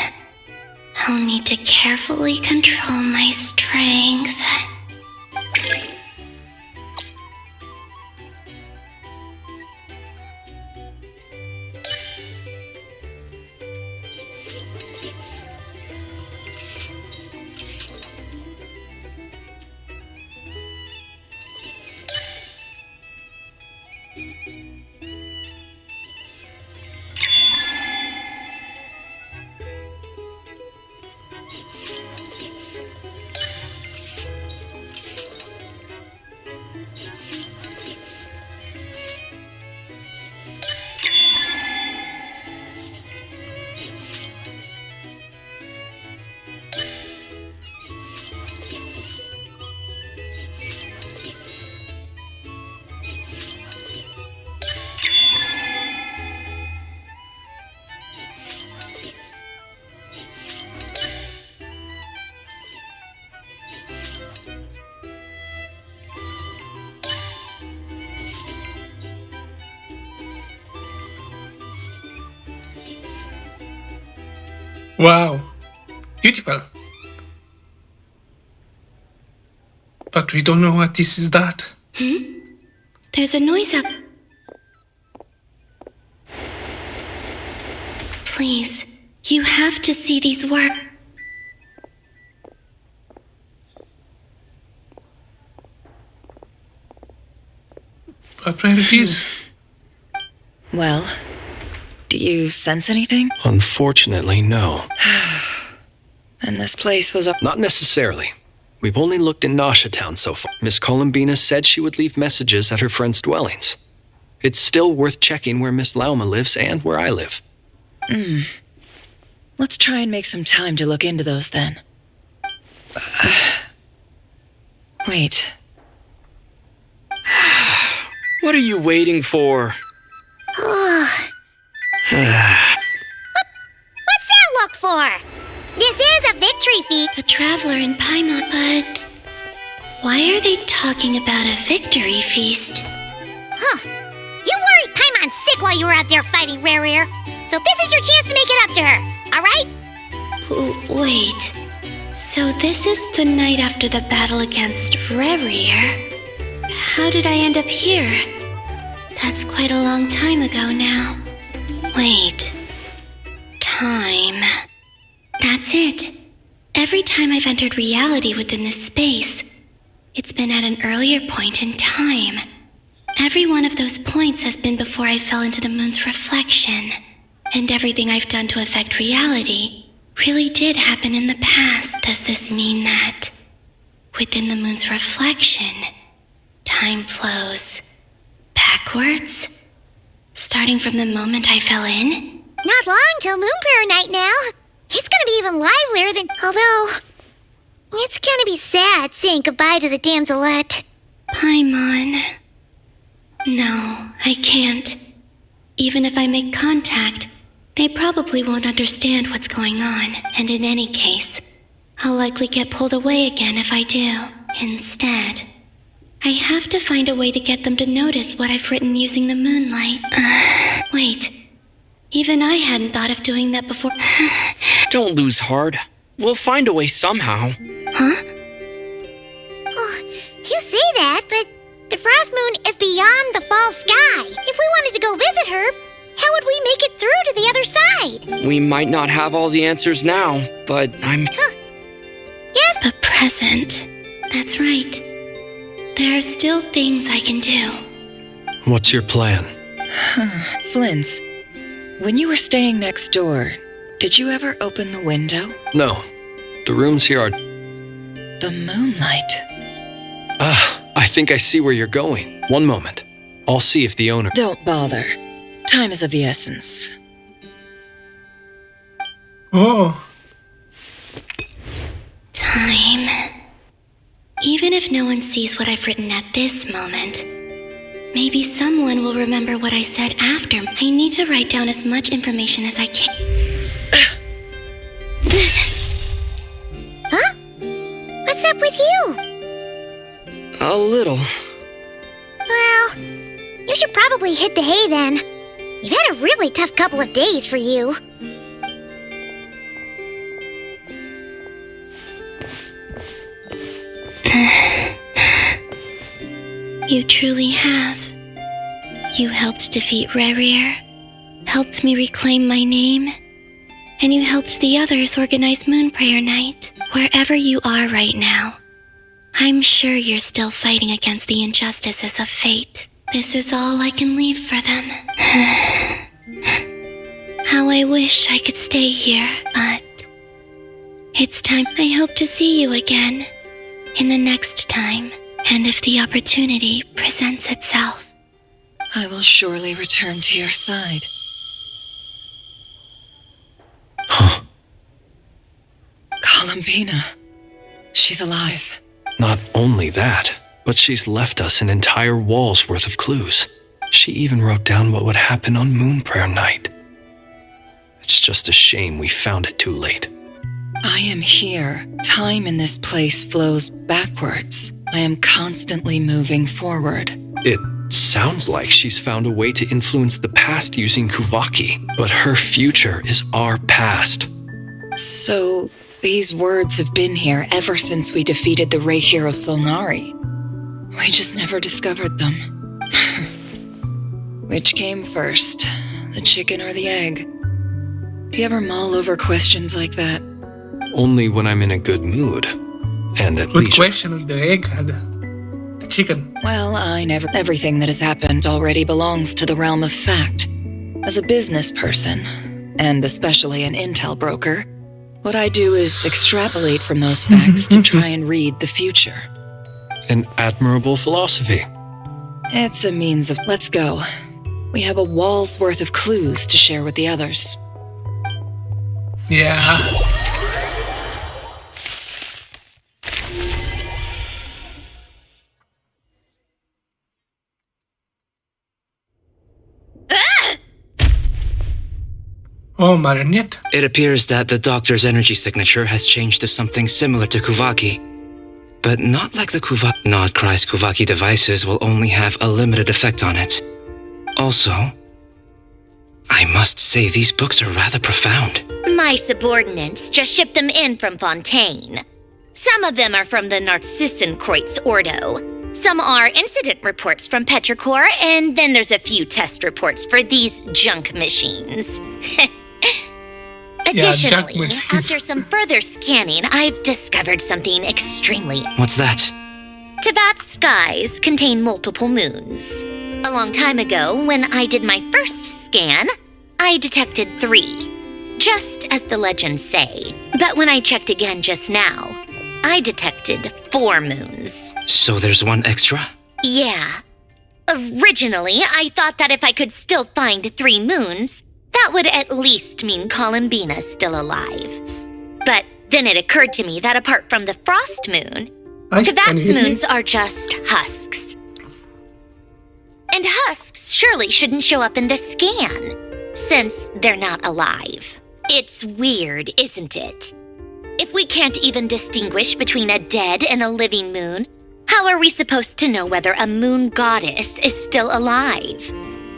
I'll need to carefully control my strength. Wow, beautiful. But we don't know what this is that. There's a noise up. Please, you have to see these words. What priorities? Well, do you sense anything? Unfortunately, no. And this place was a... Not necessarily. We've only looked in Nasha Town so far. Miss Columbina said she would leave messages at her friends' dwellings. It's still worth checking where Miss Lauma lives and where I live. Let's try and make some time to look into those then. Wait. What are you waiting for? What's that look for? This is a victory feat. The Traveler and Paimon, but why are they talking about a victory feast? Huh. You worried Paimon sick while you were out there fighting Rerir. So this is your chance to make it up to her, alright? Wait. So this is the night after the battle against Rerir. How did I end up here? That's quite a long time ago now. Wait. Time. That's it. Every time I've entered reality within this space, it's been at an earlier point in time. Every one of those points has been before I fell into the moon's reflection. And everything I've done to affect reality really did happen in the past. Does this mean that within the moon's reflection, time flows backwards? Starting from the moment I fell in? Not long till Moon Prayer Night now. It's gonna be even livelier than... Although... It's gonna be sad saying goodbye to the damselette. Paimon. No, I can't. Even if I make contact, they probably won't understand what's going on. And in any case, I'll likely get pulled away again if I do. Instead, I have to find a way to get them to notice what I've written using the moonlight. Wait. Even I hadn't thought of doing that before. Don't lose heart. We'll find a way somehow. Huh? Oh, you say that, but the Frost Moon is beyond the fall sky. If we wanted to go visit her, How would we make it through to the other side? We might not have all the answers now, but I'm... Yes? The present. That's right. There are still things I can do. What's your plan? Flint's, when you were staying next door, did you ever open the window? No. The rooms here are... The moonlight. I think I see where you're going. One moment. I'll see if the owner... Don't bother. Time is of the essence. Oh. Time. Even if no one sees what I've written at this moment, maybe someone will remember what I said after. I need to write down as much information as I can. Huh? What's up with you? A little. Well, you should probably hit the hay then. You've had a really tough couple of days for you. You truly have. You helped defeat Rerir, helped me reclaim my name, and you helped the others organize Moon Prayer Night. Wherever you are right now, I'm sure you're still fighting against the injustices of fate. This is all I can leave for them. How I wish I could stay here, but it's time. I hope to see you again in the next time, and if the opportunity presents itself. I will surely return to your side. Huh. Columbina. She's alive. Not only that, but she's left us an entire wall's worth of clues. She even wrote down what would happen on Moon Prayer Night. It's just a shame we found it too late. I am here. Time in this place flows backwards. I am constantly moving forward. It sounds like she's found a way to influence the past using Kuvaki, but her future is our past. So, these words have been here ever since we defeated the Ray hero Solnari. We just never discovered them. Which came first, the chicken or the egg? Do you ever mull over questions like that? Only when I'm in a good mood. And at Good least... question with the egg and the chicken. Well, everything that has happened already belongs to the realm of fact. As a business person, and especially an intel broker, what I do is extrapolate from those facts to try and read the future. An admirable philosophy. It's a means of... Let's go. We have a wall's worth of clues to share with the others. Yeah. Oh, Marionette. It appears that the doctor's energy signature has changed to something similar to Kuvaki, but not like the Nod Krai's Kuvaki devices will only have a limited effect on it. Also, I must say these books are rather profound. My subordinates just shipped them in from Fontaine. Some of them are from the Narcissenkreuz Ordo. Some are incident reports from Petrichor, and then there's a few test reports for these junk machines. Additionally, after some further scanning, I've discovered something extremely... What's that? Tevat's skies contain multiple moons. A long time ago, when I did my first scan, I detected 3, just as the legends say. But when I checked again just now, I detected 4 moons. So there's one extra? Yeah. Originally, I thought that if I could still find 3 moons, that would at least mean Columbina's still alive. But then it occurred to me that apart from the frost moon, Tevat's moons are just husks. And husks surely shouldn't show up in the scan, since they're not alive. It's weird, isn't it? If we can't even distinguish between a dead and a living moon, how are we supposed to know whether a moon goddess is still alive?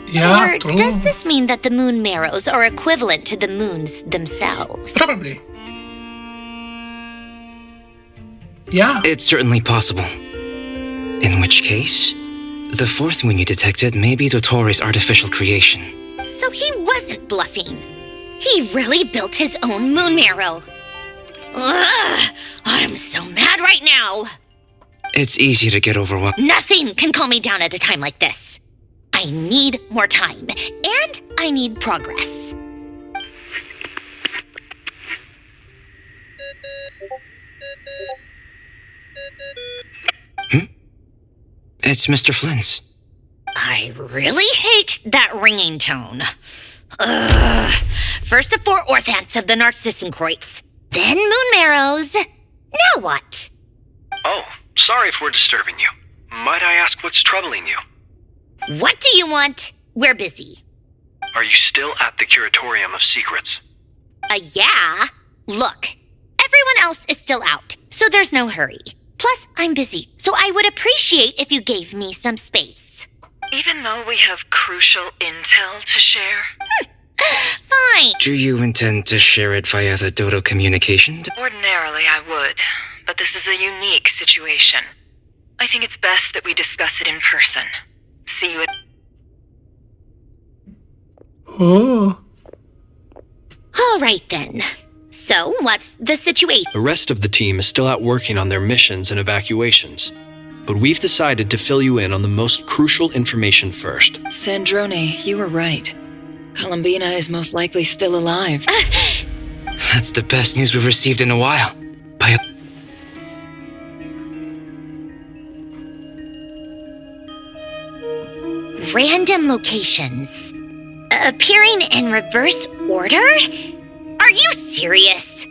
Yeah, or does this mean that the moon marrows are equivalent to the moons themselves? Probably. Yeah. It's certainly possible. In which case, the 4th moon you detected may be Dottores' artificial creation. So he wasn't bluffing. He really built his own moon marrow. Ugh, I'm so mad right now. It's easy to get overwhelmed. Nothing can calm me down at a time like this. I need more time, and I need progress. It's Mr. Flynn's. I really hate that ringing tone. Ugh. First the 4 orthants of the Narcissenkreuz, then moon marrows. Now what? Oh, sorry if we're disturbing you. Might I ask what's troubling you? What do you want? We're busy. Are you still at the Curatorium of Secrets? Yeah. Look, everyone else is still out, so there's no hurry. Plus, I'm busy, so I would appreciate if you gave me some space. Even though we have crucial intel to share? Fine. Do you intend to share it via the Dodo communication? Ordinarily, I would, but this is a unique situation. I think it's best that we discuss it in person. See you at... Oh. All right, then. So, what's the situation? The rest of the team is still out working on their missions and evacuations, but we've decided to fill you in on the most crucial information first. Sandrone, you were right. Columbina is most likely still alive. That's the best news we've received in a while. By a... Random locations. Appearing in reverse order? Are you serious?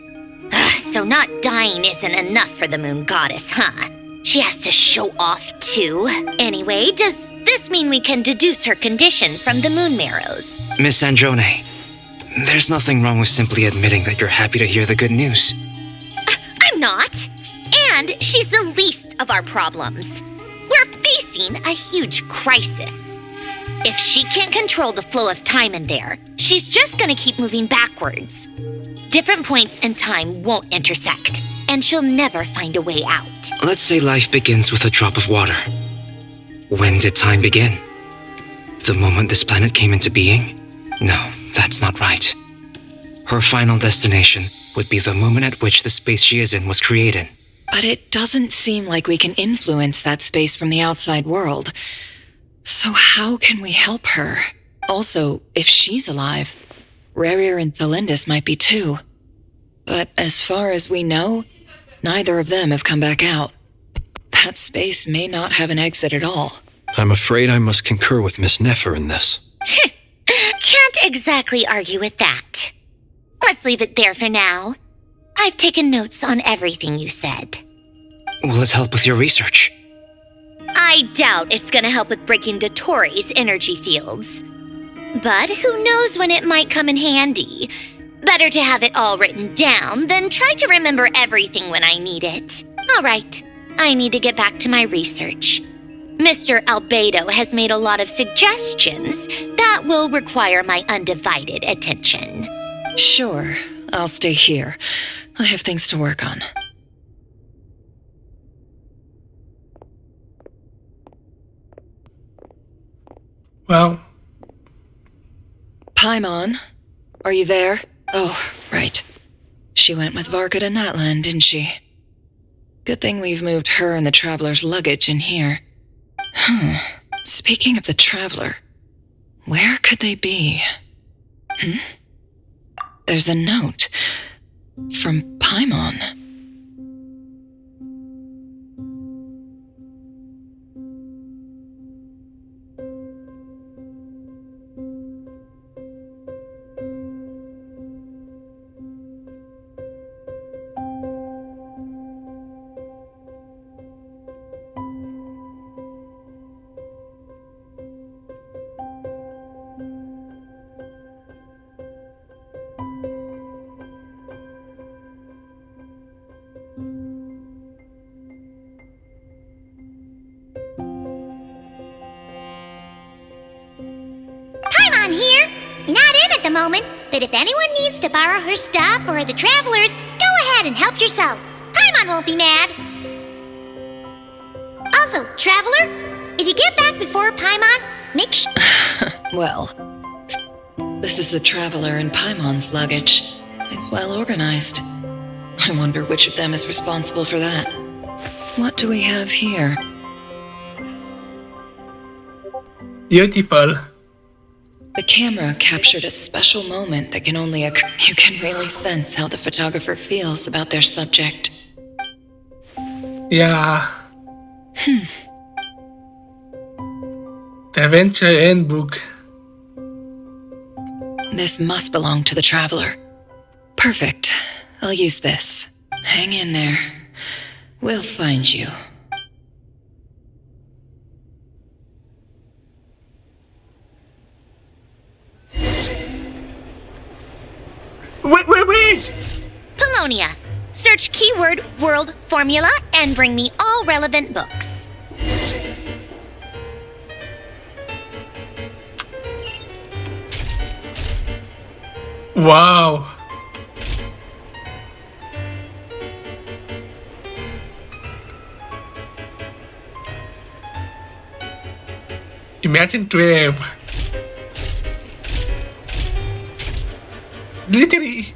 So not dying isn't enough for the moon goddess, huh? She has to show off too. Anyway, does this mean we can deduce her condition from the moon marrows? Miss Androne, there's nothing wrong with simply admitting that you're happy to hear the good news. I'm not. And she's the least of our problems. We're facing a huge crisis. If she can't control the flow of time in there, she's just gonna keep moving backwards. Different points in time won't intersect, and she'll never find a way out. Let's say life begins with a drop of water. When did time begin? The moment this planet came into being? No, that's not right. Her final destination would be the moment at which the space she is in was created. But it doesn't seem like we can influence that space from the outside world. So how can we help her? Also, if she's alive, Rerir and Thalindis might be too. But as far as we know, neither of them have come back out. That space may not have an exit at all. I'm afraid I must concur with Miss Nefer in this. Can't exactly argue with that. Let's leave it there for now. I've taken notes on everything you said. Will it help with your research? I doubt it's gonna help with breaking Dottoro's energy fields. But who knows when it might come in handy. Better to have it all written down than try to remember everything when I need it. All right, I need to get back to my research. Mr. Albedo has made a lot of suggestions that will require my undivided attention. Sure, I'll stay here. I have things to work on. Well. Paimon, are you there? Oh, right. She went with Varka to Natlan, didn't she? Good thing we've moved her and the Traveler's luggage in here. Speaking of the Traveler, where could they be? There's a note from Paimon. Paimon here. Not in at the moment, but if anyone needs to borrow her stuff or the Travelers, go ahead and help yourself. Paimon won't be mad. Also, Traveler, if you get back before Paimon, make sure... Well, This is the Traveler and Paimon's luggage. It's well organized. I wonder which of them is responsible for that. What do we have here? Beautiful. The camera captured a special moment that can only occur. You can really sense how the photographer feels about their subject. Yeah. The Adventure Handbook. This must belong to the Traveler. Perfect. I'll use this. Hang in there. We'll find you. Wait! Polonia. Search keyword world formula and bring me all relevant books. Wow. Imagine 12. Literally.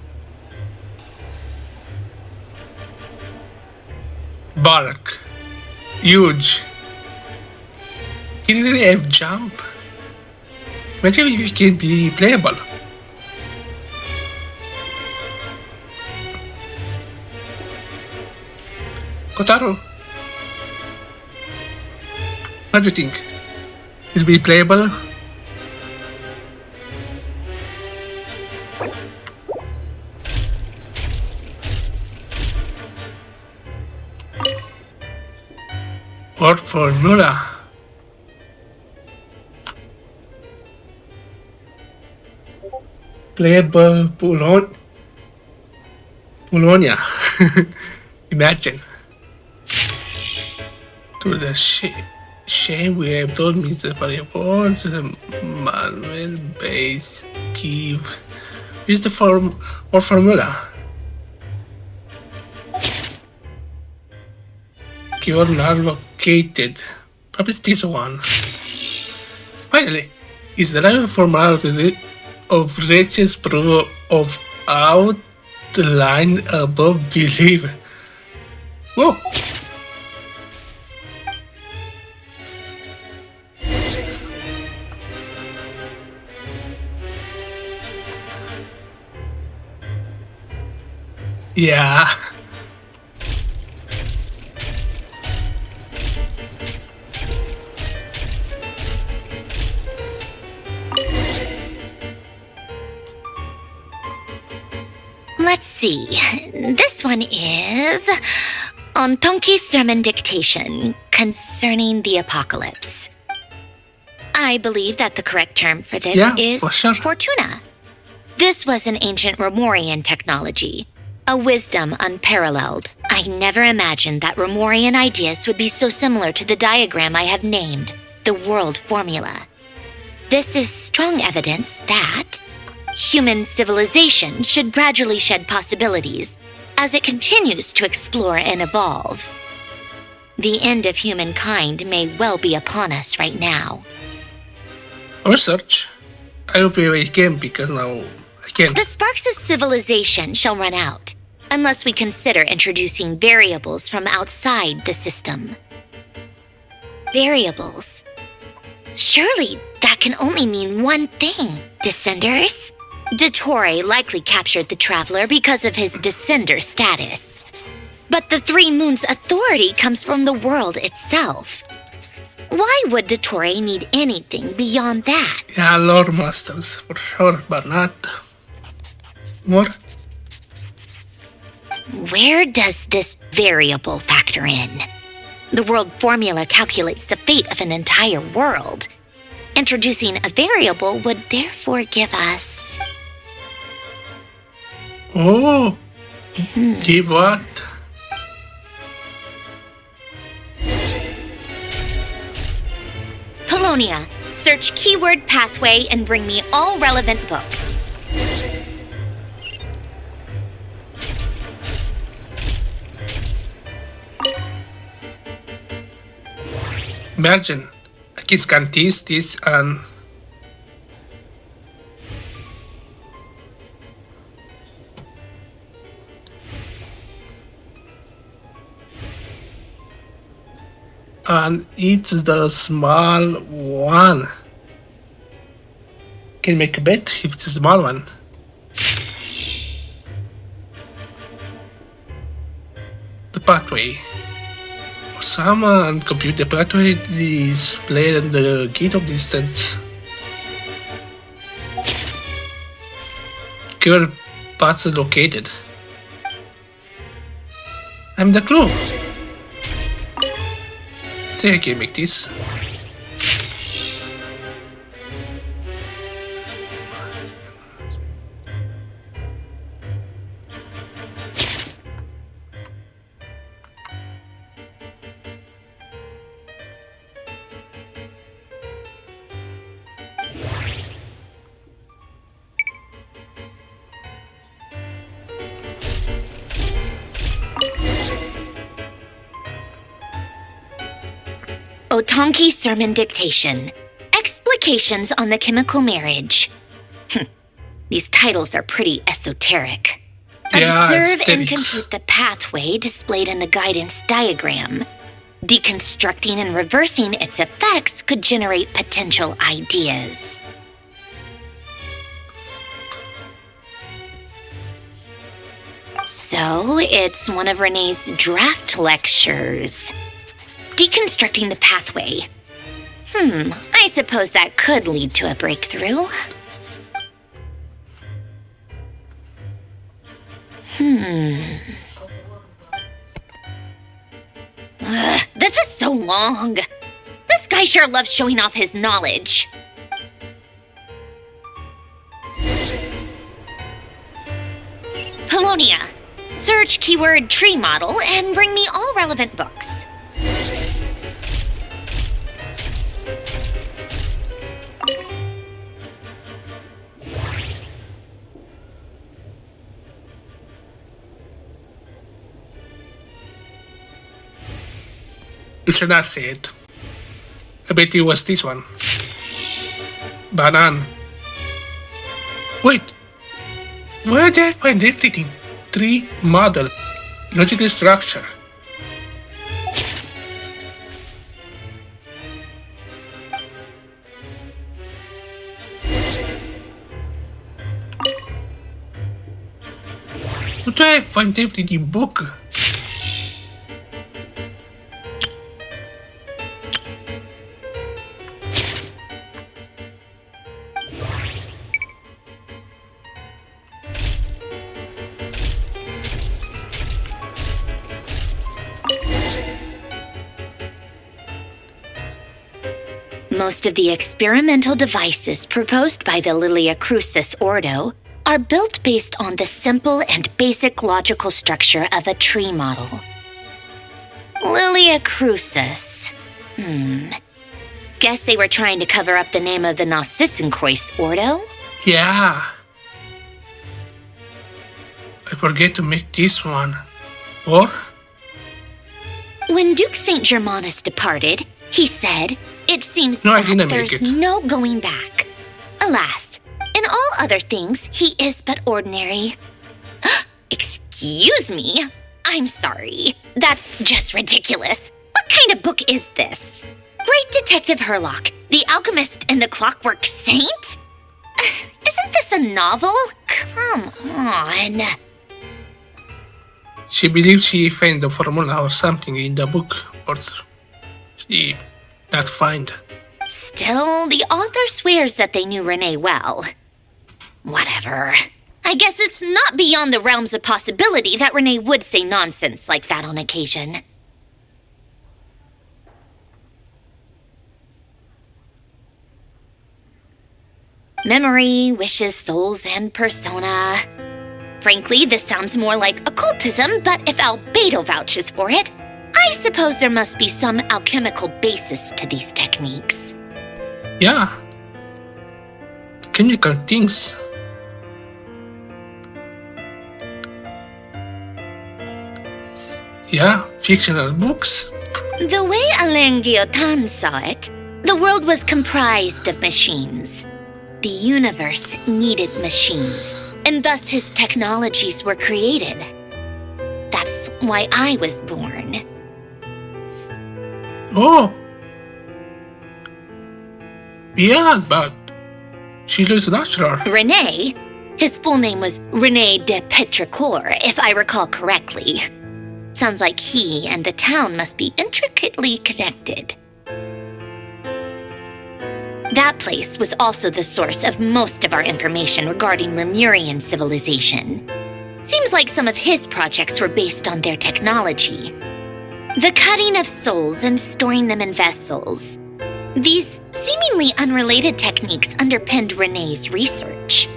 Bulk. Huge. Can you really have jump? Imagine if it can be playable. Kotaro, what do you think? Is it playable? Or formula? Playable Polonia. Imagine. To the shame we have told Mr. Variables, manual base give. Use the form or formula. Keyword not located. Probably this one. Finally, is the right formula of riches proof of outline above belief. Whoa! Yeah. Let's see. This one is on Tonki's sermon dictation concerning the apocalypse. I believe that the correct term for this is Fortuna. This was an ancient Romorian technology, a wisdom unparalleled. I never imagined that Romorian ideas would be so similar to the diagram I have named, the world formula. This is strong evidence that human civilization should gradually shed possibilities as it continues to explore and evolve. The end of humankind may well be upon us right now. Research. I will play a game because now I can. The sparks of civilization shall run out unless we consider introducing variables from outside the system. Variables? Surely that can only mean one thing. Descenders? Dottore likely captured the Traveler because of his descender status. But the Three Moons' authority comes from the world itself. Why would Dottore need anything beyond that? Yeah, Lord Masters, for sure, but not more. Where does this variable factor in? The world formula calculates the fate of an entire world. Introducing a variable would therefore give us... Oh, give what? Polonia, search keyword pathway and bring me all relevant books. Imagine, kids can tease this and And it's the small one. Can make a bet if it's a small one. The pathway. Someone compute the pathway displayed on the gate of distance. Current path located. I'm the clue. Think I can make this. Otonki Sermon Dictation. Explications on the Chemical Marriage. These titles are pretty esoteric. Yeah, Observe and aesthetics. compute the pathway displayed in the guidance diagram. Deconstructing and reversing its effects could generate potential ideas. So, it's one of Renee's draft lectures. Deconstructing the pathway. I suppose that could lead to a breakthrough. This is so long. This guy sure loves showing off his knowledge. Polonia. Search keyword tree model and bring me all relevant books. You should not say it. I bet it was this one. Banan. Wait. Where did I find everything? Tree model. Logical structure. Where did I find everything book? Most of the experimental devices proposed by the Lilia Crucis Ordo are built based on the simple and basic logical structure of a tree model. Lilia Crucis. Guess they were trying to cover up the name of the Nausitzenkreuz Ordo? Yeah. I forget to make this one. Or? When Duke St. Germanus departed, he said, "It seems No, I that didn't make there's it. no going back. Alas, in all other things, he is but ordinary." Excuse me? I'm sorry. That's just ridiculous. What kind of book is this? Great Detective Herlock, The Alchemist and the Clockwork Saint? Isn't this a novel? Come on. She believes she found the formula or something in the book, or she not find. Still, the author swears that they knew Renee well. Whatever. I guess it's not beyond the realms of possibility that Renee would say nonsense like that on occasion. Memory, wishes, souls, and persona. Frankly, this sounds more like occultism, but if Albedo vouches for it, I suppose there must be some alchemical basis to these techniques. Yeah. Chemical things. Yeah, fictional books. The way Alain Guillotin saw it, the world was comprised of machines. The universe needed machines, and thus his technologies were created. That's why I was born. Oh. Yeah, but she looks natural. Renee? His full name was Rene de Petrichor, if I recall correctly. Sounds like he and the town must be intricately connected. That place was also the source of most of our information regarding Remurian civilization. Seems like some of his projects were based on their technology. The cutting of souls and storing them in vessels. These seemingly unrelated techniques underpinned Renee's research.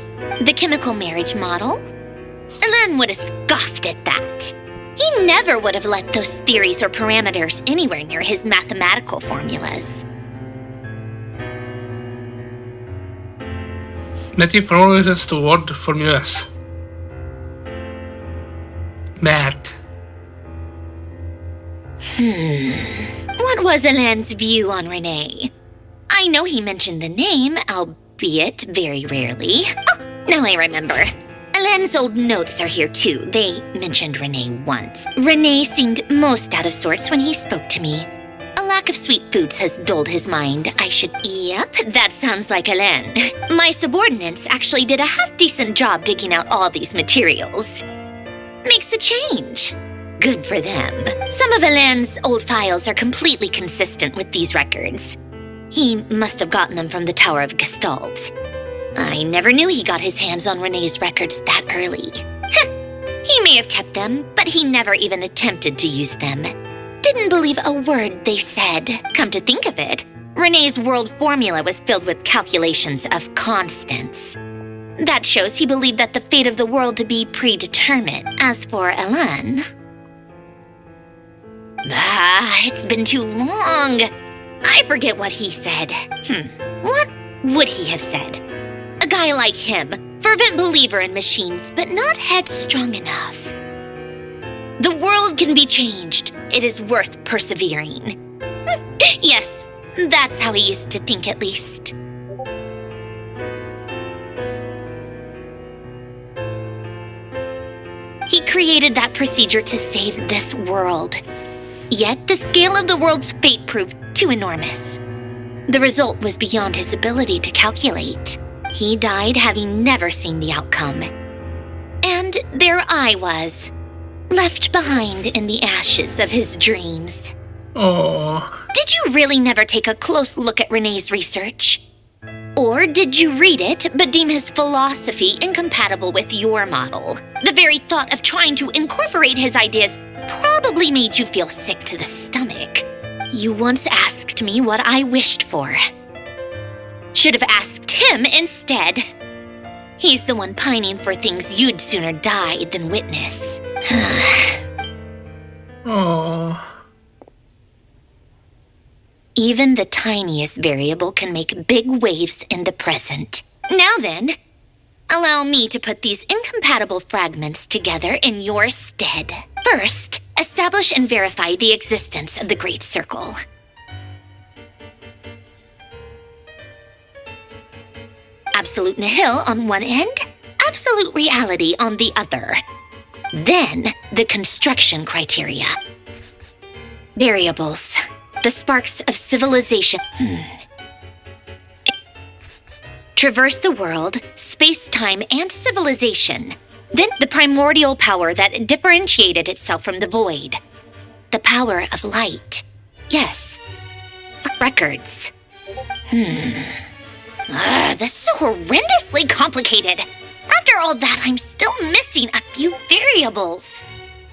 The chemical marriage model? Elen would have scoffed at that. He never would have let those theories or parameters anywhere near his mathematical formulas. Native formulas to word formulas. Math. What was Elen's view on Renee? I know he mentioned the name, albeit very rarely. Oh, now I remember. Elen's old notes are here too. They mentioned Renee once. Renee seemed most out of sorts when he spoke to me. A lack of sweet foods has dulled his mind. Yep, that sounds like Elen. My subordinates actually did a half-decent job digging out all these materials. Makes a change. Good for them. Some of Elen's old files are completely consistent with these records. He must have gotten them from the Tower of Gestalt. I never knew he got his hands on Renee's records that early. He may have kept them, but he never even attempted to use them. Didn't believe a word they said. Come to think of it, Renee's world formula was filled with calculations of constants. That shows he believed that the fate of the world to be predetermined. As for Elen... it's been too long. I forget what he said. What would he have said? A guy like him, fervent believer in machines, but not headstrong enough. The world can be changed. It is worth persevering. Yes, that's how he used to think at least. He created that procedure to save this world. Yet the scale of the world's fate proved too enormous. The result was beyond his ability to calculate. He died having never seen the outcome. And there I was, left behind in the ashes of his dreams. Oh. Did you really never take a close look at Renee's research? Or did you read it but deem his philosophy incompatible with your model? The very thought of trying to incorporate his ideas probably made you feel sick to the stomach. You once asked me what I wished for. Should have asked him instead. He's the one pining for things you'd sooner die than witness. Oh. Even the tiniest variable can make big waves in the present. Now then, allow me to put these incompatible fragments together in your stead. First, establish and verify the existence of the Great Circle. Absolute nihil on one end, absolute reality on the other. Then, the construction criteria. Variables. The sparks of civilization. Traverse the world, space-time, and civilization. Then the primordial power that differentiated itself from the void. The power of light. Yes. Records. This is horrendously complicated. After all that, I'm still missing a few variables.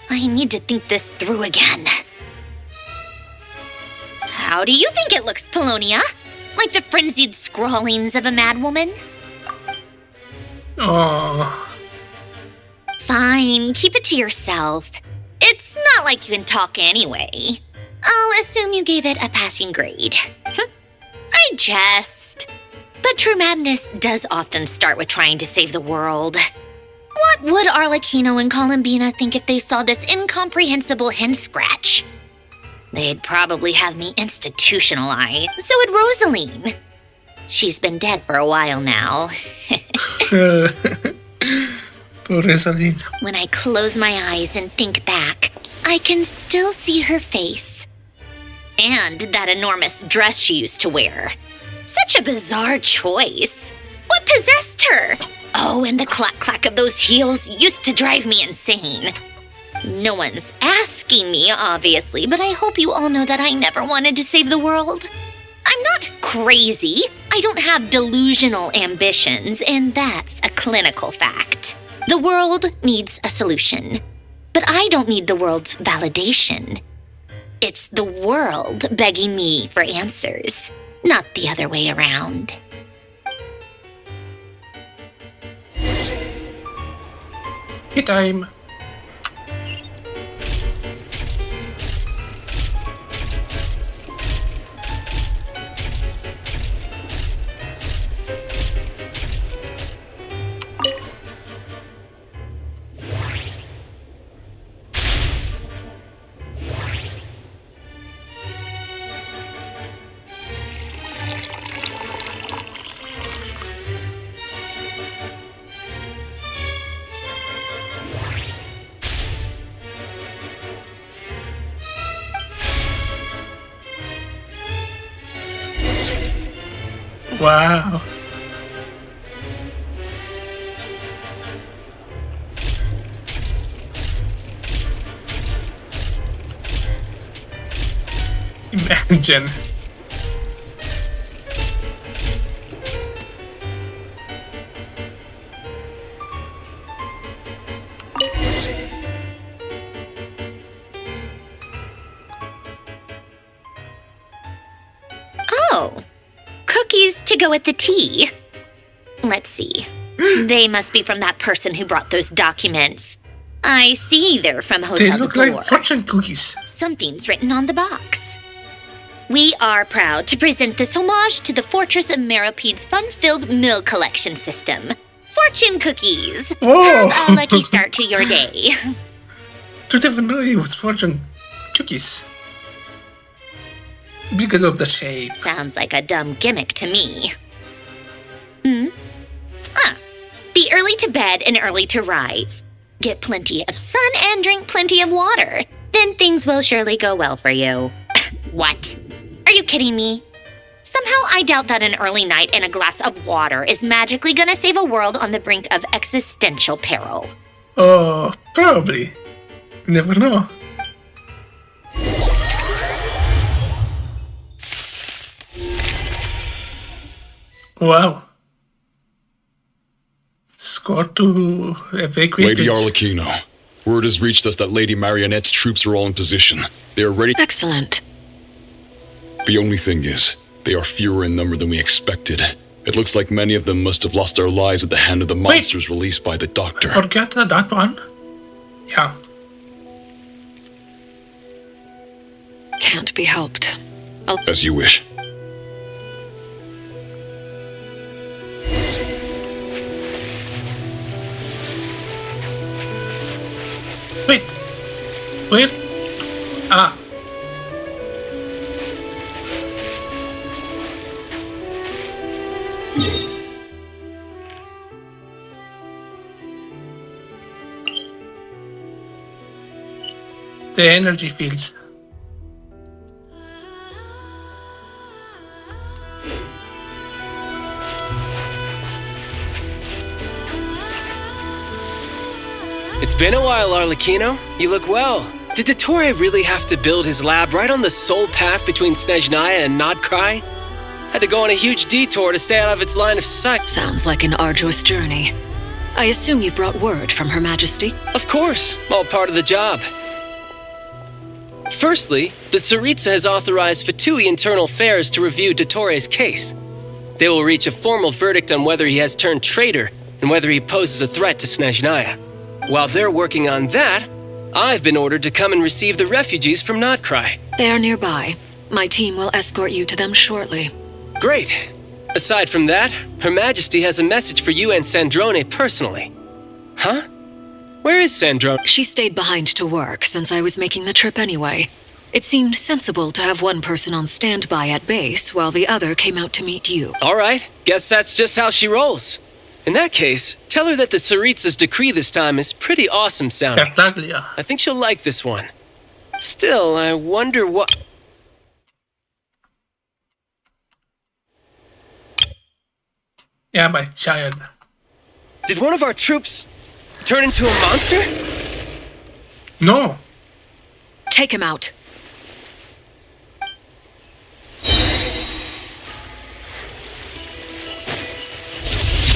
I need to think this through again. How do you think it looks, Polonia? Like the frenzied scrawlings of a madwoman? Oh. Fine, keep it to yourself. It's not like you can talk anyway. I'll assume you gave it a passing grade. I jest. But true madness does often start with trying to save the world. What would Arlecchino and Columbina think if they saw this incomprehensible hen scratch? They'd probably have me institutionalized. So would Rosaline. She's been dead for a while now. Poor Rosaline. When I close my eyes and think back, I can still see her face. And that enormous dress she used to wear. Such a bizarre choice. What possessed her? Oh, and the clack-clack of those heels used to drive me insane. No one's asking me, obviously, but I hope you all know that I never wanted to save the world. I'm not crazy. I don't have delusional ambitions, and that's a clinical fact. The world needs a solution, but I don't need the world's validation. It's the world begging me for answers, not the other way around. Hey, time. Wow. Imagine. Oh. Cookies to go with the tea. Let's see. They must be from that person who brought those documents. I see they're from Hotel They look Decor. like fortune cookies. Something's written on the box. We are proud to present this homage to the Fortress of Meropede's fun-filled meal collection system. Fortune cookies. Whoa! Have a lucky start to your day. Don't even know it was fortune cookies. Because of the shape. Sounds like a dumb gimmick to me. Be early to bed and early to rise. Get plenty of sun and drink plenty of water. Then things will surely go well for you. What? Are you kidding me? Somehow I doubt that an early night and a glass of water is magically gonna save a world on the brink of existential peril. Oh, probably. Never know. Wow. Score to evacuate. Lady Arlecchino, word has reached us that Lady Marionette's troops are all in position. They are ready. Excellent. The only thing is, they are fewer in number than we expected. It looks like many of them must have lost their lives at the hand of the monsters released by the Doctor. Forget that one. Yeah. Can't be helped. As you wish. Wait. Where? Ah. The energy fields. It's been a while, Arlecchino. You look well. Did Dottore really have to build his lab right on the sole path between Snezhnaya and Nod Krai? Had to go on a huge detour to stay out of its line of sight. Sounds like an arduous journey. I assume you brought word from Her Majesty? Of course, all part of the job. Firstly, the Tsaritsa has authorized Fatui Internal Affairs to review Dottore's case. They will reach a formal verdict on whether he has turned traitor and whether he poses a threat to Snezhnaya. While they're working on that, I've been ordered to come and receive the refugees from Nod Krai. They are nearby. My team will escort you to them shortly. Great. Aside from that, Her Majesty has a message for you and Sandrone personally. Huh? Where is Sandrone? She stayed behind to work since I was making the trip anyway. It seemed sensible to have one person on standby at base while the other came out to meet you. All right, guess that's just how she rolls. In that case, tell her that the Tsaritsa's decree this time is pretty awesome sounding. I think she'll like this one. Still, I wonder what... Yeah, my child. Did one of our troops turn into a monster? No. Take him out.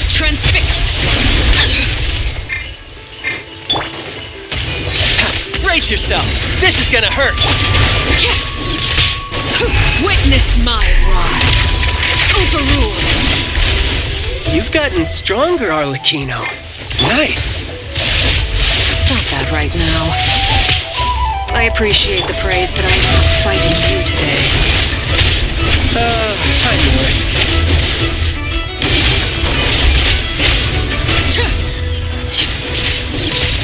Transfixed! Brace yourself! This is gonna hurt! Witness my rise! Overruled! You've gotten stronger, Arlecchino. Nice! Stop that right now. I appreciate the praise, but I'm not fighting you today. I knew it.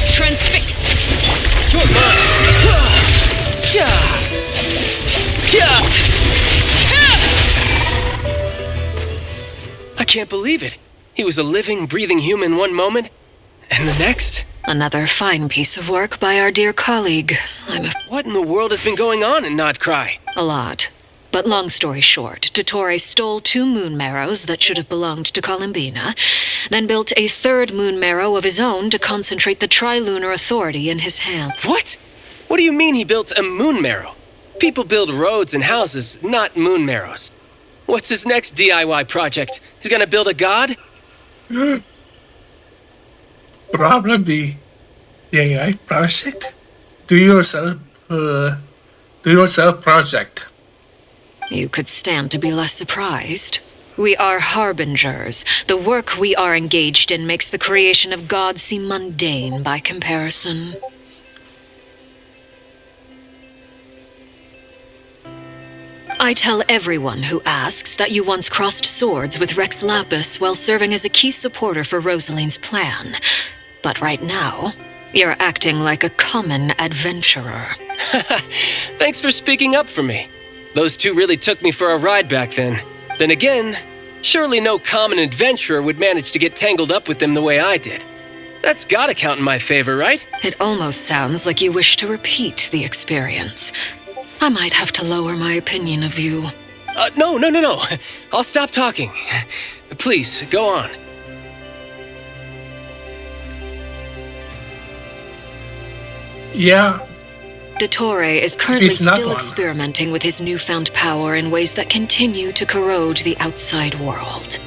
Transfixed! You're mine! I can't believe it. He was a living, breathing human one moment, and the next... Another fine piece of work by our dear colleague. What in the world has been going on in Nod Krai? A lot. But long story short, Dottore stole 2 moon marrows that should have belonged to Columbina, then built a 3rd moon marrow of his own to concentrate the Trilunar Authority in his hand. What? What do you mean he built a moon marrow? People build roads and houses, not moon marrows. What's his next DIY project? He's gonna build a god? Probably the AI project. Do yourself project. You could stand to be less surprised. We are harbingers. The work we are engaged in makes the creation of gods seem mundane by comparison. I tell everyone who asks that you once crossed swords with Rex Lapis while serving as a key supporter for Rosaline's plan. But right now, you're acting like a common adventurer. Thanks for speaking up for me. Those 2 really took me for a ride back then. Then again, surely no common adventurer would manage to get tangled up with them the way I did. That's gotta count in my favor, right? It almost sounds like you wish to repeat the experience. I might have to lower my opinion of you. No. I'll stop talking. Please, go on. Yeah. Dottore is currently still experimenting with his newfound power in ways that continue to corrode the outside world.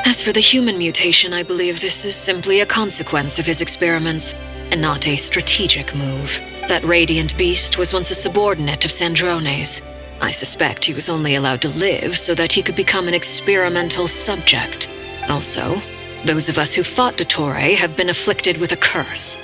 As for the human mutation, I believe this is simply a consequence of his experiments, and not a strategic move. That radiant beast was once a subordinate of Sandrone's. I suspect he was only allowed to live so that he could become an experimental subject. Also, those of us who fought Dottore have been afflicted with a curse.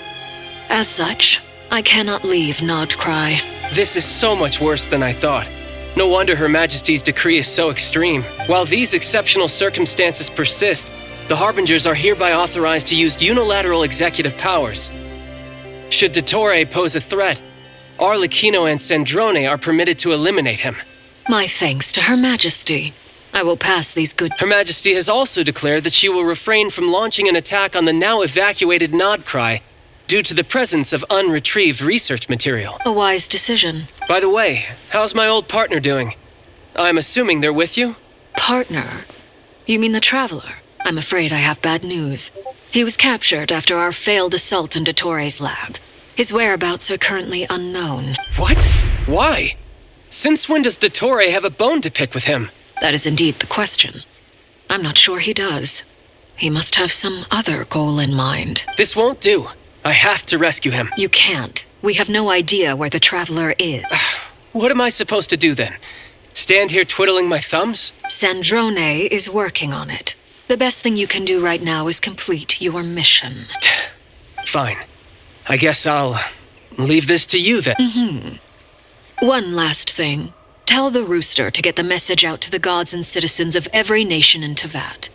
As such, I cannot leave Nod Krai. This is so much worse than I thought. No wonder Her Majesty's decree is so extreme. While these exceptional circumstances persist, the Harbingers are hereby authorized to use unilateral executive powers. Should Dottore pose a threat, Arlecchino and Sandrone are permitted to eliminate him. My thanks to Her Majesty. I will pass these good... Her Majesty has also declared that she will refrain from launching an attack on the now evacuated Nod Krai due to the presence of unretrieved research material. A wise decision. By the way, how's my old partner doing? I'm assuming they're with you? Partner? You mean the Traveler? I'm afraid I have bad news. He was captured after our failed assault in Dottore's lab. His whereabouts are currently unknown. What? Why? Since when does Dottore have a bone to pick with him? That is indeed the question. I'm not sure he does. He must have some other goal in mind. This won't do. I have to rescue him. You can't. We have no idea where the Traveler is. What am I supposed to do then? Stand here twiddling my thumbs? Sandrone is working on it. The best thing you can do right now is complete your mission. Fine. I guess I'll leave this to you then. One last thing. Tell the Rooster to get the message out to the gods and citizens of every nation in Tevat.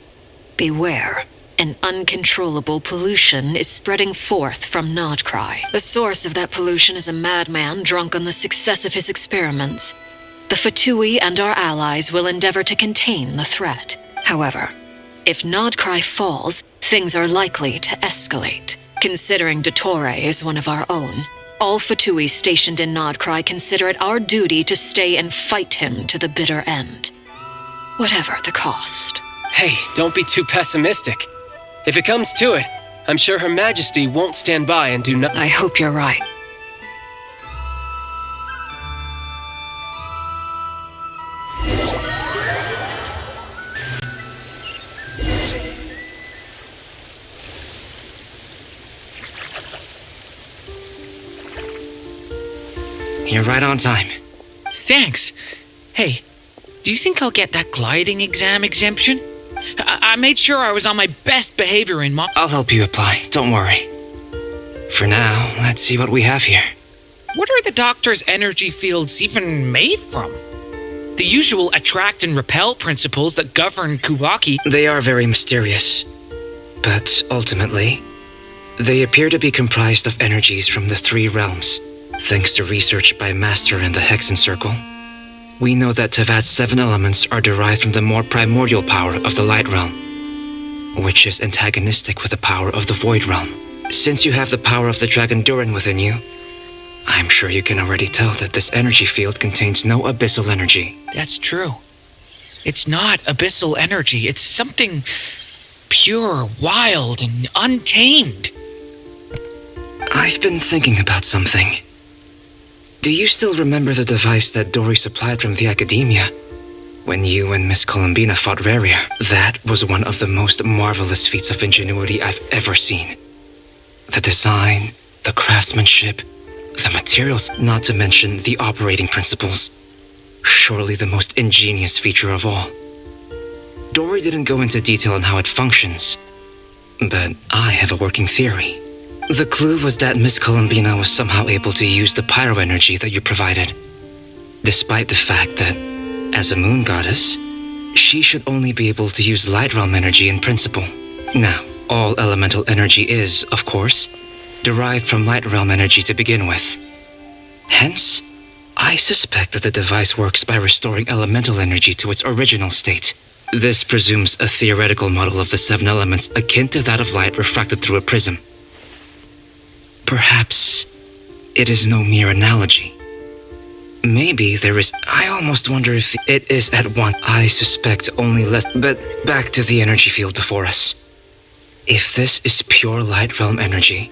Beware. An uncontrollable pollution is spreading forth from Nod Krai. The source of that pollution is a madman drunk on the success of his experiments. The Fatui and our allies will endeavor to contain the threat. However, if Nod Krai falls, things are likely to escalate. Considering Dottore is one of our own, all Fatui stationed in Nod Krai consider it our duty to stay and fight him to the bitter end. Whatever the cost. Hey, don't be too pessimistic. If it comes to it, I'm sure Her Majesty won't stand by and do nothing. I hope you're right. You're right on time. Thanks. Hey, do you think I'll get that gliding exam exemption? I made sure I was on my best behavior in I'll help you apply, don't worry. For now, let's see what we have here. What are the doctor's energy fields even made from? The usual attract and repel principles that govern Kuvaki. They are very mysterious. But ultimately, they appear to be comprised of energies from the 3 realms. Thanks to research by Master in the Hexen Circle, we know that Tevat's 7 elements are derived from the more primordial power of the Light Realm, which is antagonistic with the power of the Void Realm. Since you have the power of the Dragon Durin within you, I'm sure you can already tell that this energy field contains no abyssal energy. That's true. It's not abyssal energy. It's something pure, wild, and untamed. I've been thinking about something. Do you still remember the device that Dory supplied from the Academia when you and Miss Columbina fought Raria? That was one of the most marvelous feats of ingenuity I've ever seen. The design, the craftsmanship, the materials, not to mention the operating principles. Surely the most ingenious feature of all. Dory didn't go into detail on how it functions, but I have a working theory. The clue was that Miss Columbina was somehow able to use the pyro energy that you provided, despite the fact that, as a moon goddess, she should only be able to use light realm energy in principle. Now, all elemental energy is, of course, derived from light realm energy to begin with. Hence, I suspect that the device works by restoring elemental energy to its original state. This presumes a theoretical model of the 7 elements akin to that of light refracted through a prism. Perhaps it is no mere analogy. Maybe there is. I almost wonder if it is at one. I suspect only less. But back to the energy field before us. If this is pure light realm energy,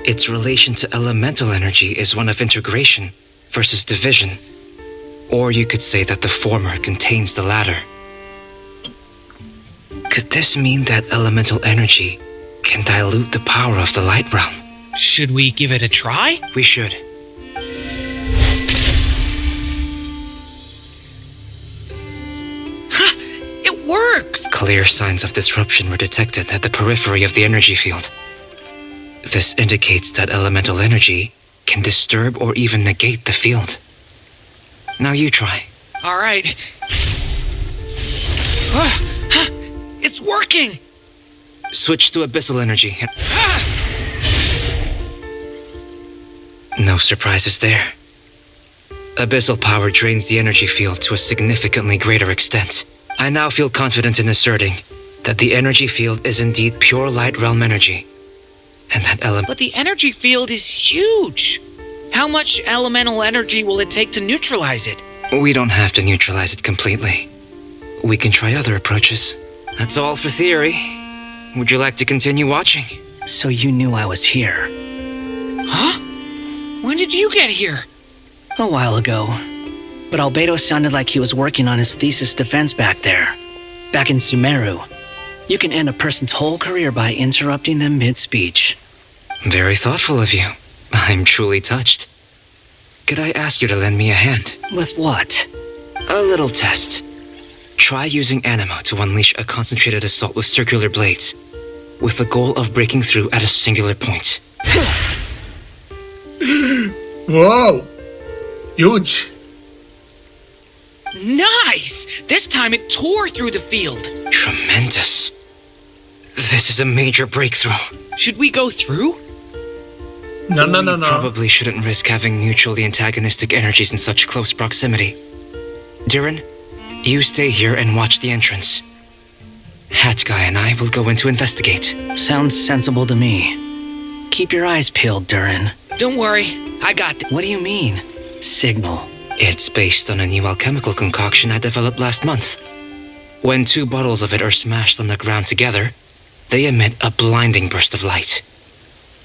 its relation to elemental energy is one of integration versus division. Or you could say that the former contains the latter. Could this mean that elemental energy can dilute the power of the light realm? Should we give it a try? We should. Ha! It works! Clear signs of disruption were detected at the periphery of the energy field. This indicates that elemental energy can disturb or even negate the field. Now you try. All right. It's working! Switch to abyssal energy. No surprises there. Abyssal power drains the energy field to a significantly greater extent. I now feel confident in asserting that the energy field is indeed pure light realm energy. And that But the energy field is huge! How much elemental energy will it take to neutralize it? We don't have to neutralize it completely. We can try other approaches. That's all for theory. Would you like to continue watching? So you knew I was here. Huh? When did you get here? A while ago. But Albedo sounded like he was working on his thesis defense back there. Back in Sumeru. You can end a person's whole career by interrupting them mid-speech. Very thoughtful of you. I'm truly touched. Could I ask you to lend me a hand? With what? A little test. Try using Animo to unleash a concentrated assault with circular blades, with the goal of breaking through at a singular point. Whoa! Huge. Nice! This time it tore through the field. Tremendous. This is a major breakthrough. Should we go through? No. Probably shouldn't risk having mutually antagonistic energies in such close proximity. Durin, you stay here and watch the entrance. Hat Guy and I will go in to investigate. Sounds sensible to me. Keep your eyes peeled, Durin. Don't worry, I got this. What do you mean? Signal. It's based on a new alchemical concoction I developed last month. When two bottles of it are smashed on the ground together, they emit a blinding burst of light.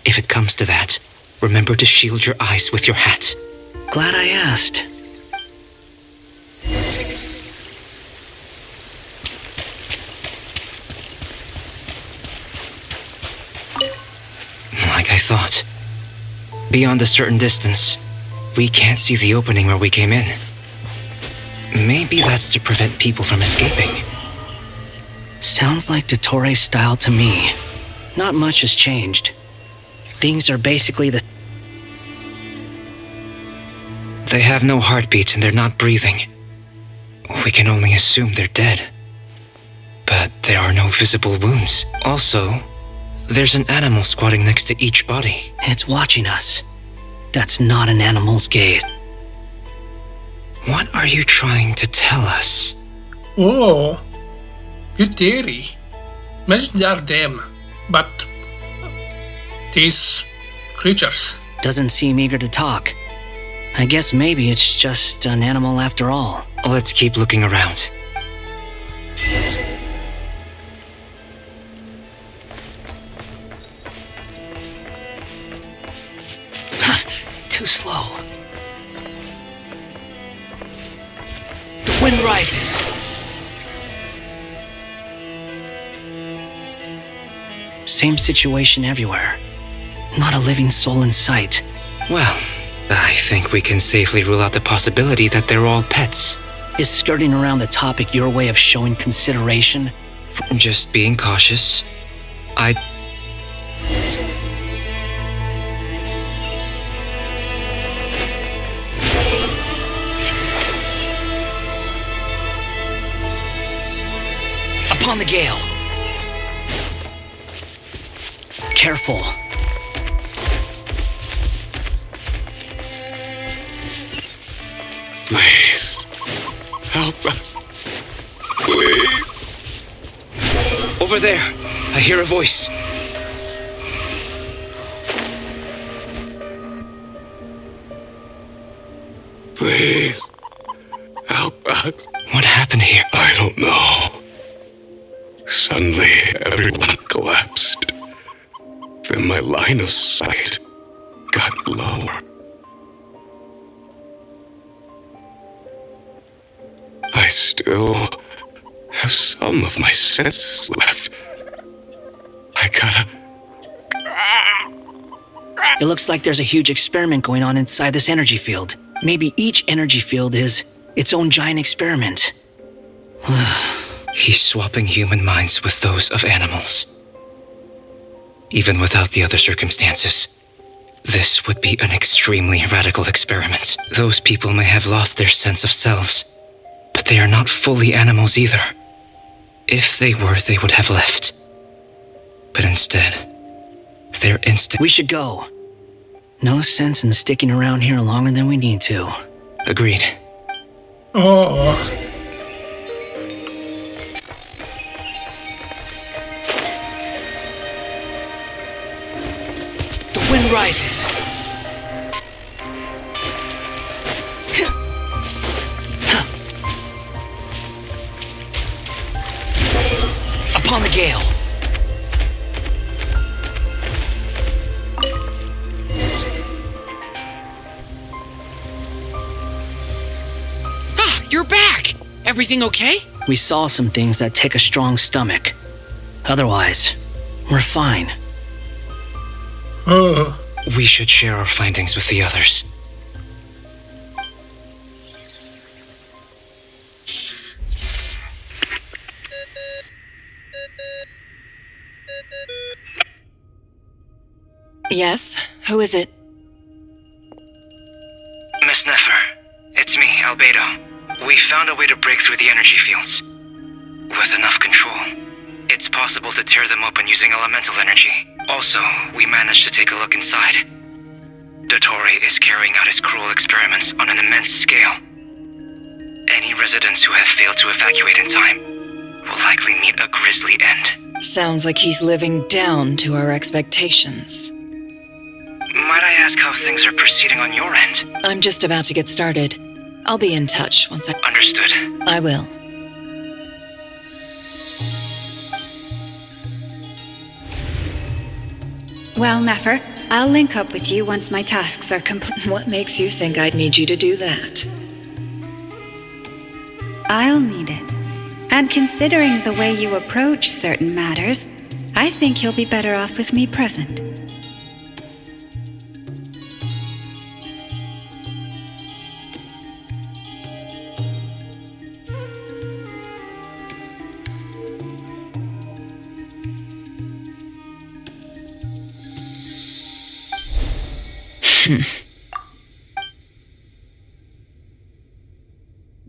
If it comes to that, remember to shield your eyes with your hat. Glad I asked. Like I thought. Beyond a certain distance, we can't see the opening where we came in. Maybe that's to prevent people from escaping. Sounds like Dottore style to me. Not much has changed. Things are basically the... They have no heartbeats and they're not breathing. We can only assume they're dead. But there are no visible wounds. Also, there's an animal squatting next to each body. It's watching us. That's not an animal's gaze. What are you trying to tell us? Oh, good theory. Imagine they are them, but these creatures. Doesn't seem eager to talk. I guess maybe it's just an animal after all. Let's keep looking around. Too slow. The wind rises. Same situation everywhere. Not a living soul in sight. Well, I think we can safely rule out the possibility that they're all pets. Is skirting around the topic your way of showing consideration? Just being cautious. Upon the gale. Careful. Please, help us. Please. Over there, I hear a voice. Please, help us. What happened here? I don't know. Suddenly, everyone collapsed. Then my line of sight got lower. I still have some of my senses left. I gotta... It looks like there's a huge experiment going on inside this energy field. Maybe each energy field is its own giant experiment. He's swapping human minds with those of animals. Even without the other circumstances, this would be an extremely radical experiment. Those people may have lost their sense of selves, but they are not fully animals either. If they were, they would have left. But instead, their instinct... We should go. No sense in sticking around here longer than we need to. Agreed. Oh. The wind rises. Upon the gale. Ah, you're back! Everything okay? We saw some things that take a strong stomach. Otherwise, we're fine. We should share our findings with the others. Yes? Who is it? Miss Nefer, it's me, Albedo. We found a way to break through the energy fields. With enough control, it's possible to tear them open using elemental energy. Also, we managed to take a look inside. Dottore is carrying out his cruel experiments on an immense scale. Any residents who have failed to evacuate in time will likely meet a grisly end. Sounds like he's living down to our expectations. Might I ask how things are proceeding on your end? I'm just about to get started. I'll be in touch once I... Understood. I will. Well, Nefer, I'll link up with you once my tasks are complete. What makes you think I'd need you to do that? I'll need it. And considering the way you approach certain matters, I think you'll be better off with me present.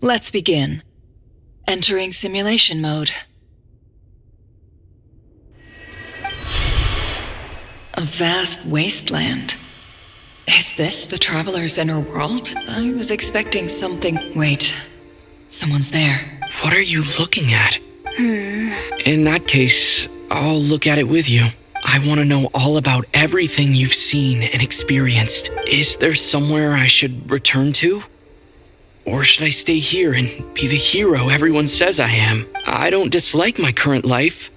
Let's begin. Entering simulation mode. A vast wasteland. Is this the traveler's inner world? I was expecting something. Wait, someone's there. What are you looking at? In that case, I'll look at it with you. I want to know all about everything you've seen and experienced. Is there somewhere I should return to? Or should I stay here and be the hero everyone says I am? I don't dislike my current life.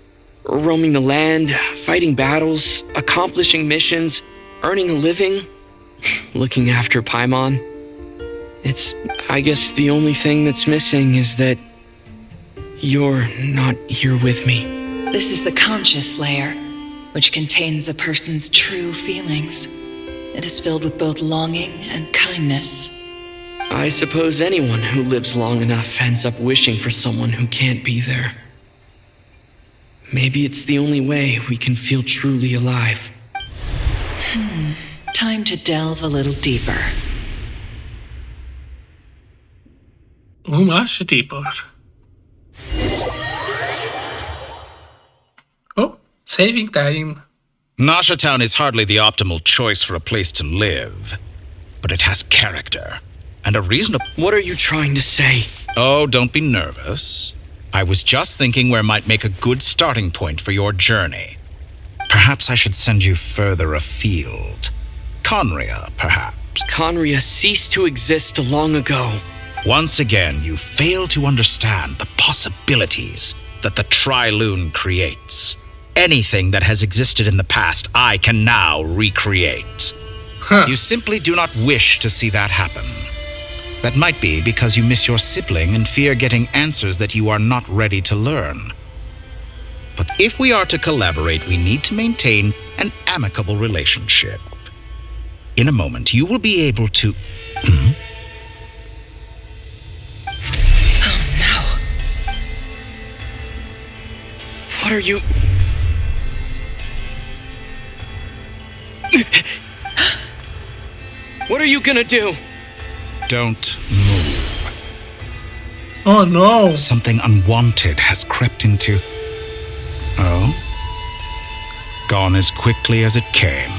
Roaming the land, fighting battles, accomplishing missions, earning a living, looking after Paimon. I guess the only thing that's missing is that you're not here with me. This is the conscious layer, which contains a person's true feelings. It is filled with both longing and kindness. I suppose anyone who lives long enough ends up wishing for someone who can't be there. Maybe it's the only way we can feel truly alive. Time to delve a little deeper. Much deeper. Oh, saving time. Nasha Town is hardly the optimal choice for a place to live, but it has character. And a reasonable... What are you trying to say? Oh, don't be nervous. I was just thinking where might make a good starting point for your journey. Perhaps I should send you further afield. Conria, perhaps. Conria ceased to exist long ago. Once again, you fail to understand the possibilities that the Tri-Lune creates. Anything that has existed in the past, I can now recreate. You simply do not wish to see that happen. That might be because you miss your sibling and fear getting answers that you are not ready to learn. But if we are to collaborate, we need to maintain an amicable relationship. In a moment, you will be able to... Oh no. What are you... What are you gonna do? Don't move. Oh no. Something unwanted has crept into... Oh? Gone as quickly as it came.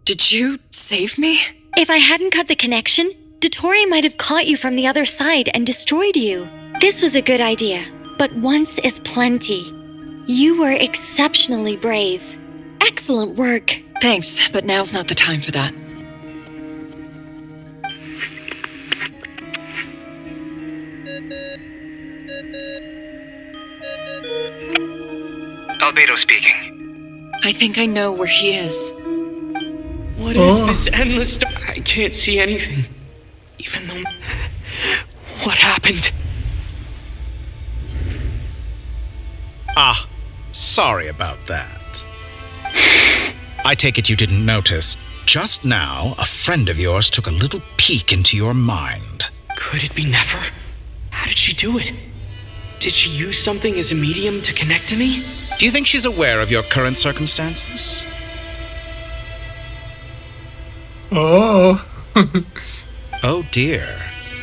Did you save me? If I hadn't cut the connection, Dottore might have caught you from the other side and destroyed you. This was a good idea, but once is plenty. You were exceptionally brave. Excellent work. Thanks, but now's not the time for that. Albedo speaking. I think I know where he is. What is this endless I can't see anything. Even though... What happened? Ah, sorry about that. I take it you didn't notice. Just now, a friend of yours took a little peek into your mind. Could it be Nefer? How did she do it? Did she use something as a medium to connect to me? Do you think she's aware of your current circumstances? Oh. Oh dear.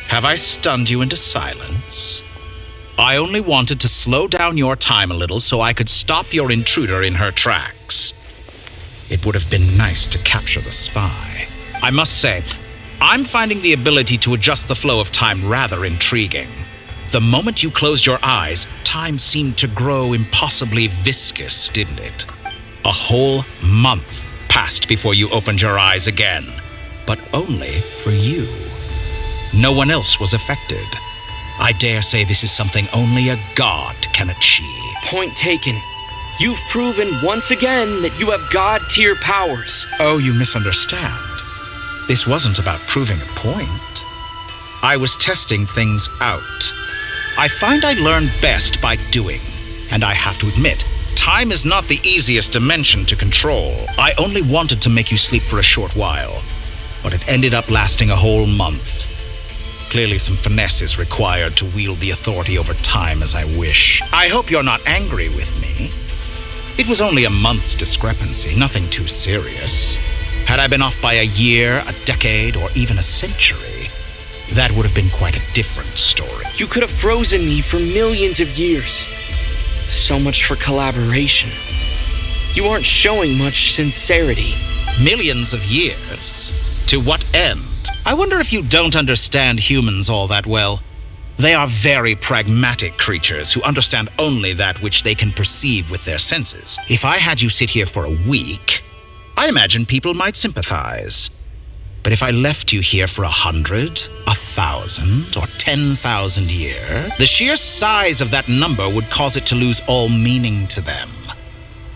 Have I stunned you into silence? I only wanted to slow down your time a little so I could stop your intruder in her tracks. It would have been nice to capture the spy. I must say, I'm finding the ability to adjust the flow of time rather intriguing. The moment you closed your eyes, time seemed to grow impossibly viscous, didn't it? A whole month passed before you opened your eyes again, but only for you. No one else was affected. I dare say this is something only a god can achieve. Point taken. You've proven once again that you have god-tier powers. Oh, you misunderstand. This wasn't about proving a point. I was testing things out. I find I learn best by doing, and I have to admit, time is not the easiest dimension to control. I only wanted to make you sleep for a short while, but it ended up lasting a whole month. Clearly some finesse is required to wield the authority over time as I wish. I hope you're not angry with me. It was only a month's discrepancy, nothing too serious. Had I been off by a year, a decade, or even a century, that would have been quite a different story. You could have frozen me for millions of years. So much for collaboration. You aren't showing much sincerity. Millions of years? To what end? I wonder if you don't understand humans all that well. They are very pragmatic creatures who understand only that which they can perceive with their senses. If I had you sit here for a week, I imagine people might sympathize. But if I left you here for 100, 1,000, or 10,000 years, the sheer size of that number would cause it to lose all meaning to them.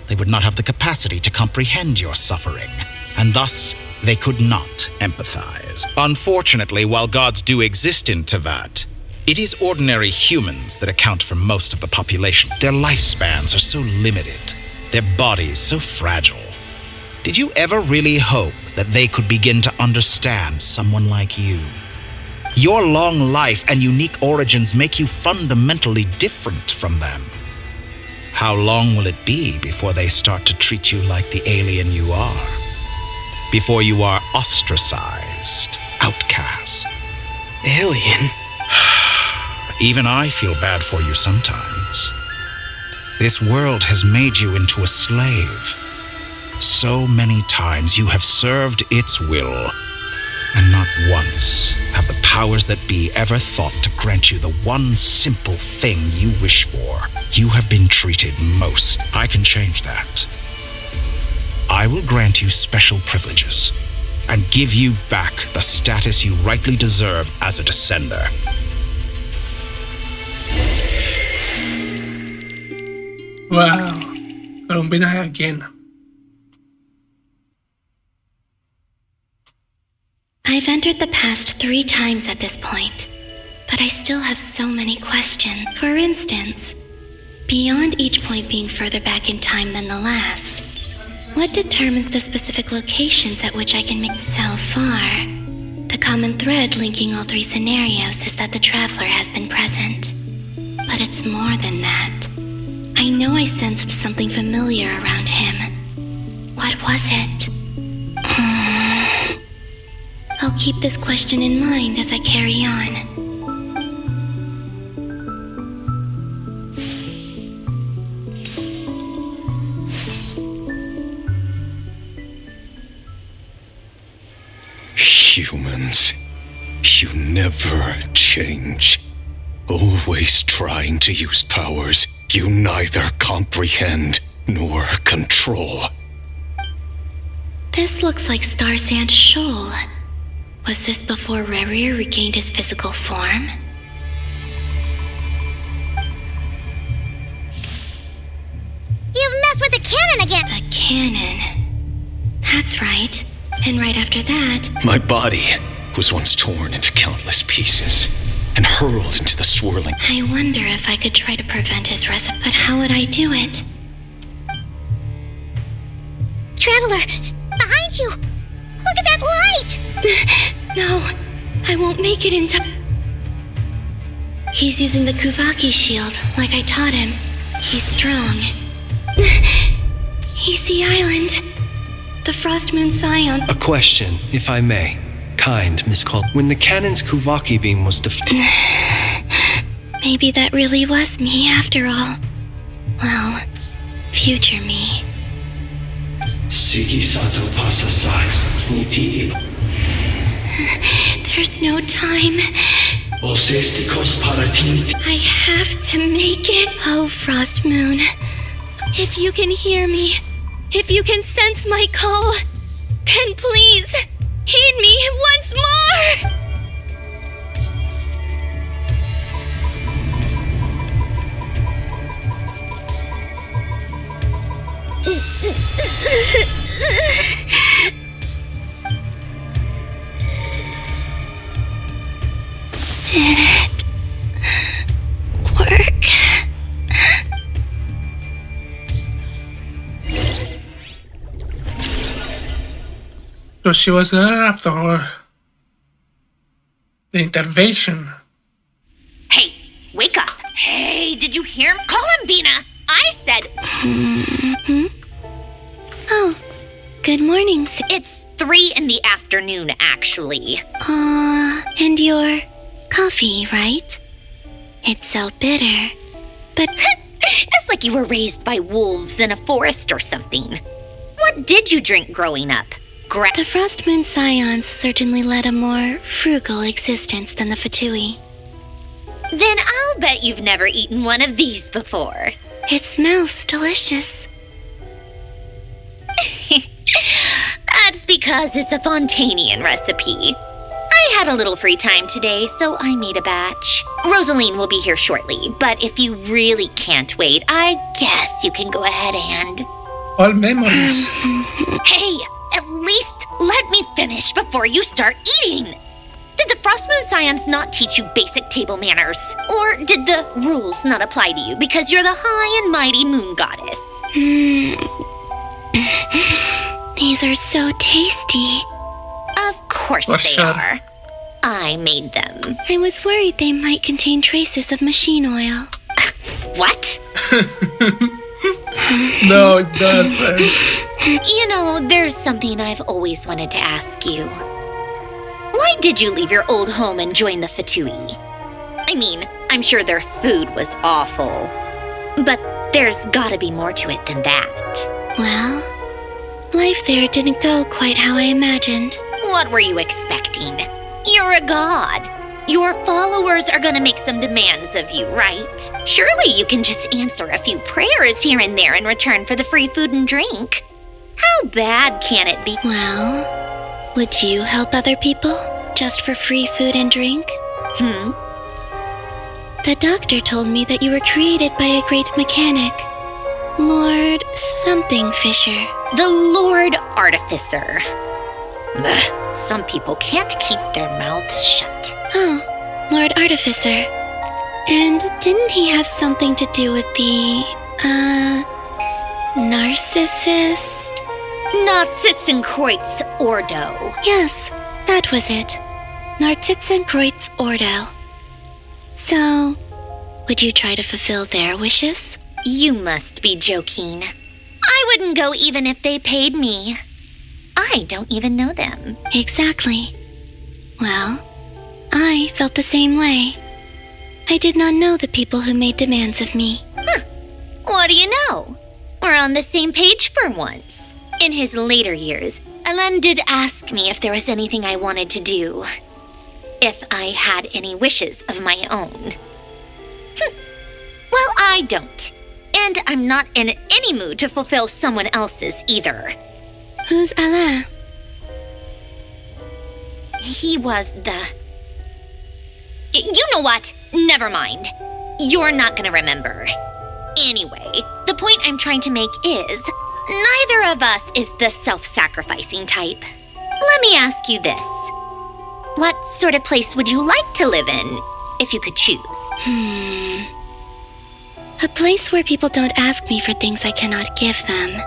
They would not have the capacity to comprehend your suffering, and thus they could not empathize. Unfortunately, while gods do exist in Teyvat, it is ordinary humans that account for most of the population. Their lifespans are so limited, their bodies so fragile. Did you ever really hope that they could begin to understand someone like you? Your long life and unique origins make you fundamentally different from them. How long will it be before they start to treat you like the alien you are? Before you are ostracized, outcast? Alien? Even I feel bad for you sometimes. This world has made you into a slave. So many times you have served its will, and not once have the powers that be ever thought to grant you the one simple thing you wish for. You have been treated most. I can change that. I will grant you special privileges and give you back the status you rightly deserve as a descender. Wow. Colombina again. I've entered the past 3 times at this point, but I still have so many questions. For instance, beyond each point being further back in time than the last, what determines the specific locations at which I can make so far? The common thread linking all 3 scenarios is that the traveler has been present. But it's more than that. I know I sensed something familiar around him. What was it? I'll keep this question in mind as I carry on. Humans, you never change. Always trying to use powers you neither comprehend nor control. This looks like Star Sand Shoal. Was this before Rerir regained his physical form? You've messed with the cannon again! The cannon. That's right. And right after that... My body was once torn into countless pieces and hurled into the swirling... I wonder if I could try to prevent his resurrection, but how would I do it? Traveler, behind you! Look at that light! No, I won't make it into... He's using the Kuvaki shield, like I taught him. He's strong. He's the island. The Frost Moon Scion. A question, if I may. Kind, Miss Cole. When the cannon's Kuvaki beam was Maybe that really was me after all. Well, future me. There's no time. I have to make it. Oh, Frost Moon. If you can hear me, if you can sense my call, then please, heed me once more! Did it work? So she was there after all. The intervention. Hey, wake up. Hey, did you hear him? Call him Bina. I said... Oh, good morning. It's 3 in the afternoon, actually. And your coffee, right? It's so bitter. But... It's like you were raised by wolves in a forest or something. What did you drink growing up? The Frost Moon Scions certainly led a more frugal existence than the Fatui. Then I'll bet you've never eaten one of these before. It smells delicious. That's because it's a Fontanian recipe. I had a little free time today, so I made a batch. Rosaline will be here shortly, but if you really can't wait, I guess you can go ahead and... All memories. Hey, at least let me finish before you start eating. Did the Frost Moon Scions not teach you basic table manners? Or did the rules not apply to you because you're the high and mighty moon goddess? These are so tasty. Of course they are. I made them. I was worried they might contain traces of machine oil. What? No, it doesn't. You know, there's something I've always wanted to ask you. Why did you leave your old home and join the Fatui? I mean, I'm sure their food was awful. But there's gotta be more to it than that. Well, life there didn't go quite how I imagined. What were you expecting? You're a god. Your followers are gonna make some demands of you, right? Surely you can just answer a few prayers here and there in return for the free food and drink. How bad can it be? Well, would you help other people just for free food and drink? The doctor told me that you were created by a great mechanic, Lord something Fisher. The Lord Artificer. Some people can't keep their mouths shut. Oh, Lord Artificer. And didn't he have something to do with the, narcissist? Narcissenkreuz Ordo. Yes, that was it. Narcissenkreuz Ordo. So, would you try to fulfill their wishes? You must be joking. I wouldn't go even if they paid me. I don't even know them. Exactly. Well, I felt the same way. I did not know the people who made demands of me. What do you know? We're on the same page for once. In his later years, Alan did ask me if there was anything I wanted to do. If I had any wishes of my own. Well, I don't. And I'm not in any mood to fulfill someone else's either. Who's Alain? He was the... You know what? Never mind. You're not gonna remember. Anyway, the point I'm trying to make is, neither of us is the self-sacrificing type. Let me ask you this. What sort of place would you like to live in, if you could choose? A place where people don't ask me for things I cannot give them.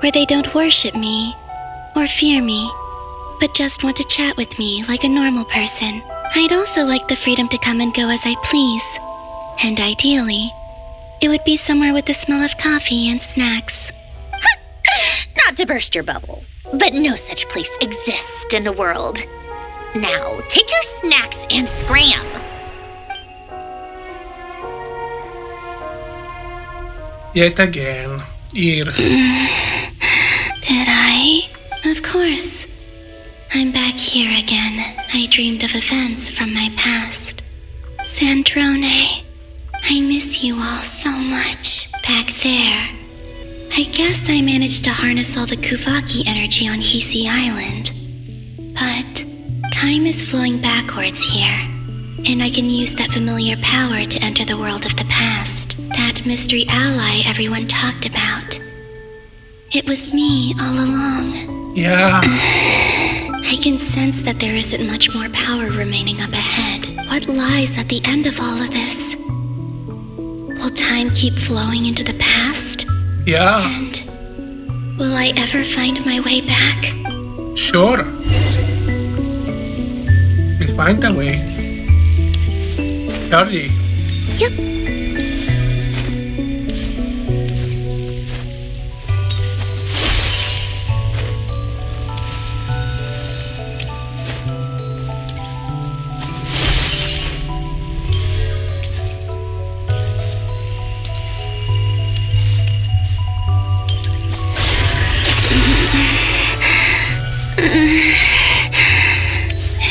Where they don't worship me, or fear me, but just want to chat with me like a normal person. I'd also like the freedom to come and go as I please. And ideally, it would be somewhere with the smell of coffee and snacks. Not to burst your bubble, but no such place exists in the world. Now, take your snacks and scram. Yet again, here. Did I? Of course. I'm back here again. I dreamed of events from my past. Sandrone, I miss you all so much back there. I guess I managed to harness all the Kuvaki energy on Hisi Island. But time is flowing backwards here, and I can use that familiar power to enter the world of the past, that mystery ally everyone talked about. It was me all along. Yeah. I can sense that there isn't much more power remaining up ahead. What lies at the end of all of this? Will time keep flowing into the past? Yeah. And will I ever find my way back? Sure. We find a way. Charlie. Yep.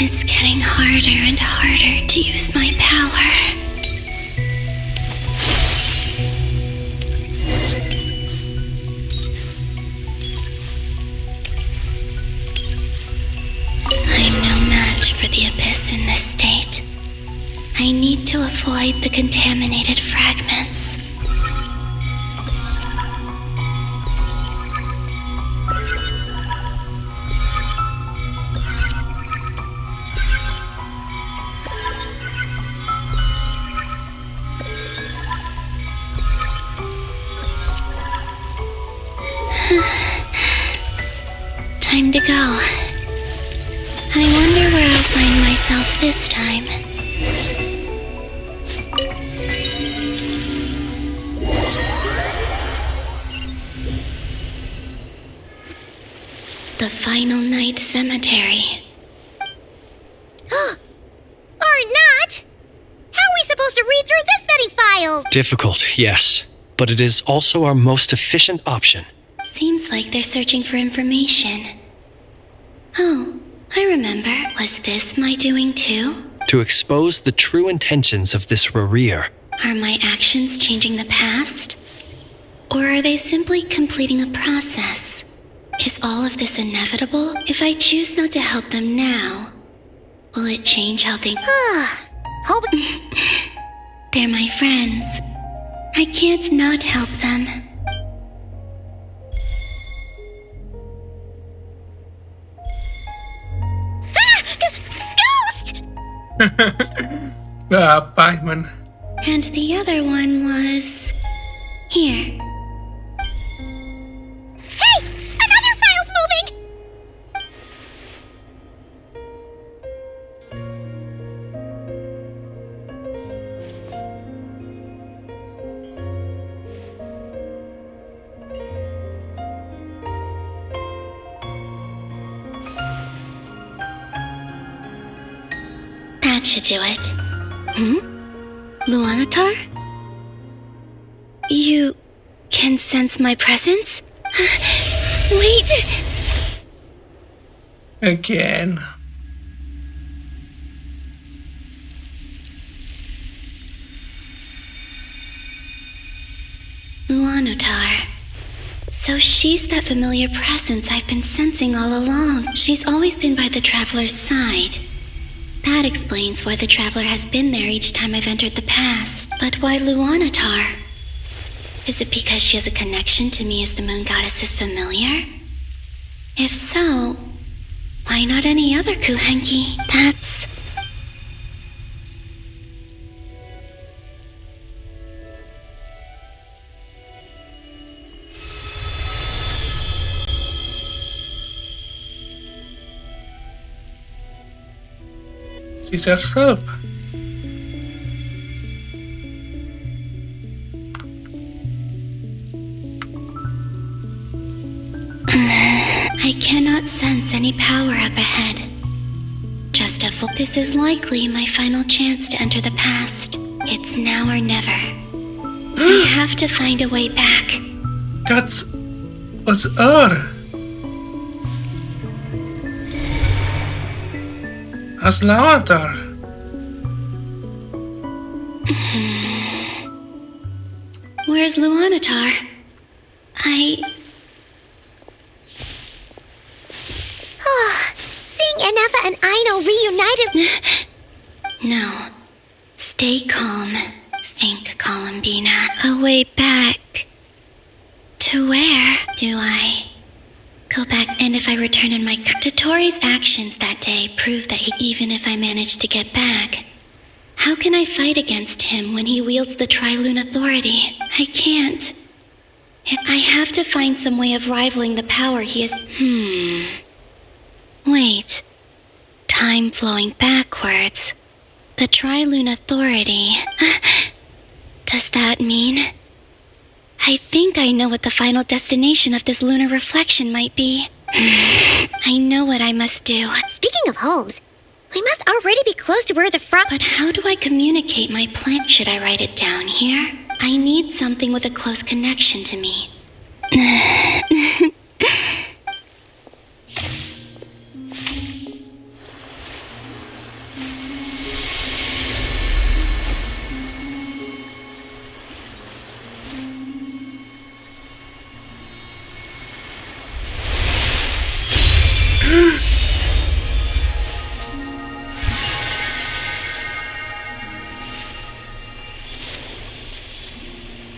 It's getting harder and harder to use my power. I'm no match for the abyss in this state. I need to avoid the contaminated fragments. Time to go. I wonder where I'll find myself this time. The Final Night Cemetery. Or not! How are we supposed to read through this many files? Difficult, yes, but it is also our most efficient option. Seems like they're searching for information. Oh, I remember. Was this my doing too? To expose the true intentions of this Rarir. Are my actions changing the past? Or are they simply completing a process? Is all of this inevitable? If I choose not to help them now, will it change how they... Hope... They're my friends. I can't not help them. Paimon. And the other one was... here. Hey! Another file's moving! That should do it. Luanatar? You can sense my presence? Wait! Again. Luanatar. So she's that familiar presence I've been sensing all along. She's always been by the Traveler's side. That explains why the Traveler has been there each time I've entered the past. But why Luanatar? Is it because she has a connection to me as the Moon Goddess's familiar? If so, why not any other Kuhenki? That's... She's herself. I cannot sense any power up ahead. Just a full... This is likely my final chance to enter the past. It's now or never. I have to find a way back. That was her. As Luanatar. Where's Luanatar? Seeing Enefa and Aino reunited... No. Stay calm. Think, Columbina. A way back. To where? Do I go back, and if I return in my... Dottoro's actions that day prove that even if I manage to get back, how can I fight against him when he wields the Tri-Lune authority? I can't. I have to find some way of rivaling the power he has... Wait. Time flowing backwards. The Tri-Lune authority. Does that mean... I think I know what the final destination of this lunar reflection might be. I know what I must do. Speaking of homes, we must already be close to where the frog... But how do I communicate my plan? Should I write it down here? I need something with a close connection to me.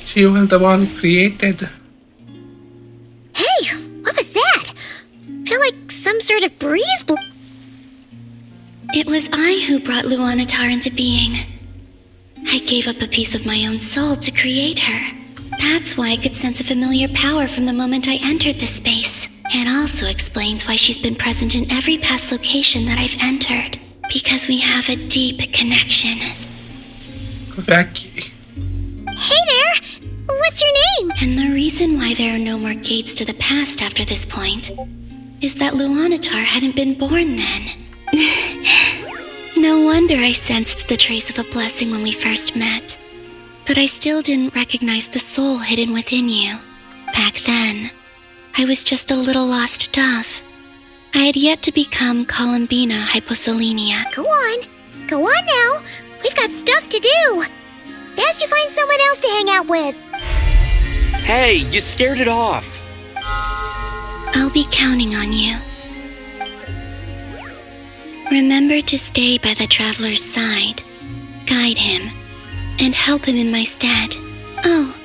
She was the one who created. Hey, what was that? Feel like some sort of breeze It was I who brought Luanatar into being. I gave up a piece of my own soul to create her. That's why I could sense a familiar power from the moment I entered this space. It also explains why she's been present in every past location that I've entered. Because we have a deep connection. Vaki. Hey there! What's your name? And the reason why there are no more gates to the past after this point is that Luanatar hadn't been born then. No wonder I sensed the trace of a blessing when we first met. But I still didn't recognize the soul hidden within you. Back then, I was just a little lost dove. I had yet to become Columbina Hyposelenia. Go on now. We've got stuff to do. Best you find someone else to hang out with. Hey, you scared it off. I'll be counting on you. Remember to stay by the traveler's side, guide him, and help him in my stead. Oh,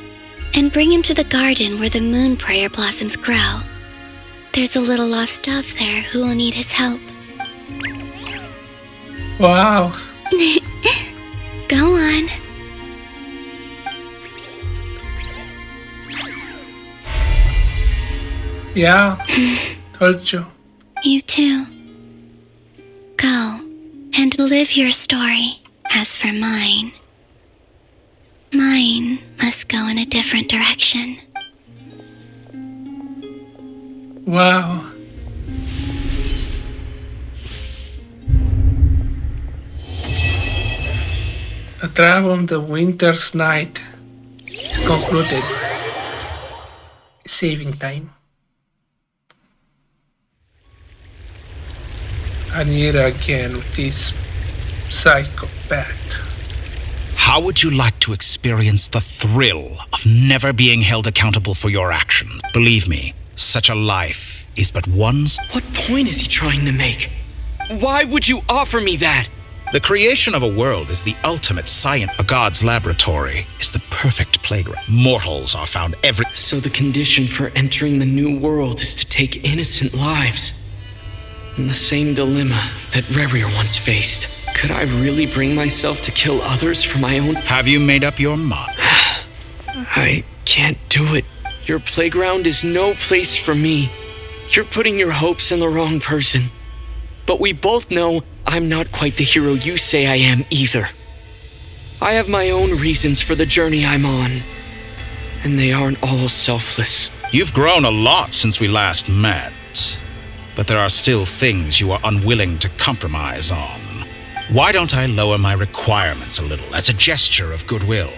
and bring him to the garden where the moon prayer blossoms grow. There's a little lost dove there who will need his help. Wow. Go on. Yeah, told you. You too. Go and live your story. As for mine must go in a different direction. Wow. The travel on the winter's night is concluded. Saving time. And here again with this psychopath. How would you like to experience the thrill of never being held accountable for your actions? Believe me, such a life is but once. What point is he trying to make? Why would you offer me that? The creation of a world is the ultimate science. A god's laboratory is the perfect playground. Mortals are found every... So the condition for entering the new world is to take innocent lives. The same dilemma that Rerir once faced. Could I really bring myself to kill others for my own... Have you made up your mind? I can't do it. Your playground is no place for me. You're putting your hopes in the wrong person. But we both know I'm not quite the hero you say I am either. I have my own reasons for the journey I'm on. And they aren't all selfless. You've grown a lot since we last met. But there are still things you are unwilling to compromise on. Why don't I lower my requirements a little as a gesture of goodwill?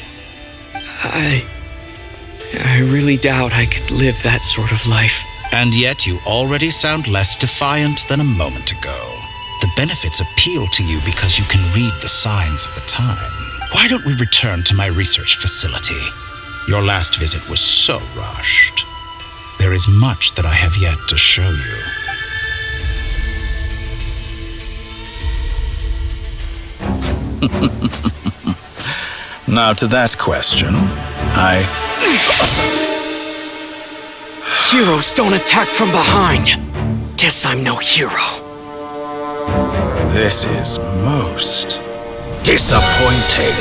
I really doubt I could live that sort of life. And yet you already sound less defiant than a moment ago. The benefits appeal to you because you can read the signs of the time. Why don't we return to my research facility? Your last visit was so rushed. There is much that I have yet to show you. Now to that question, Heroes don't attack from behind. Guess I'm no hero. This is most disappointing.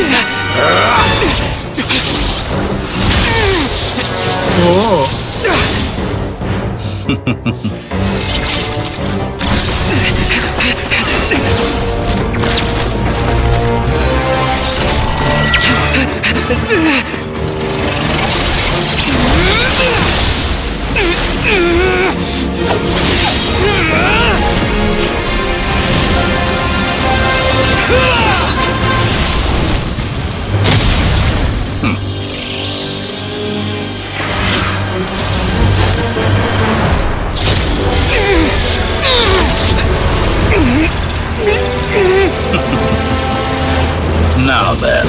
Now then.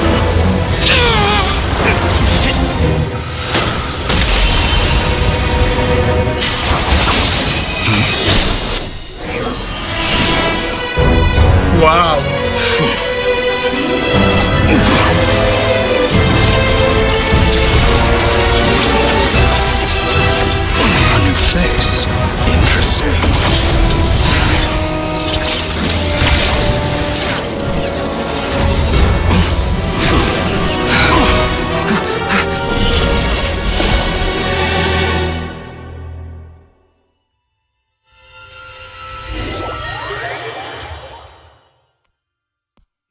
Wow. A new face. Interesting.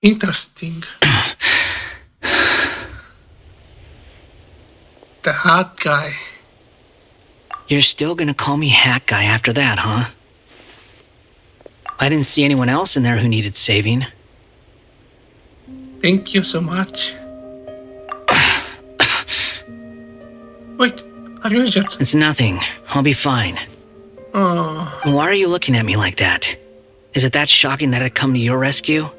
Interesting. The hot guy. You're still gonna call me Hat Guy after that, huh? I didn't see anyone else in there who needed saving. Thank you so much. Wait, are you injured? It's nothing. I'll be fine. Oh, Why are you looking at me like that? Is it that shocking that I'd come to your rescue?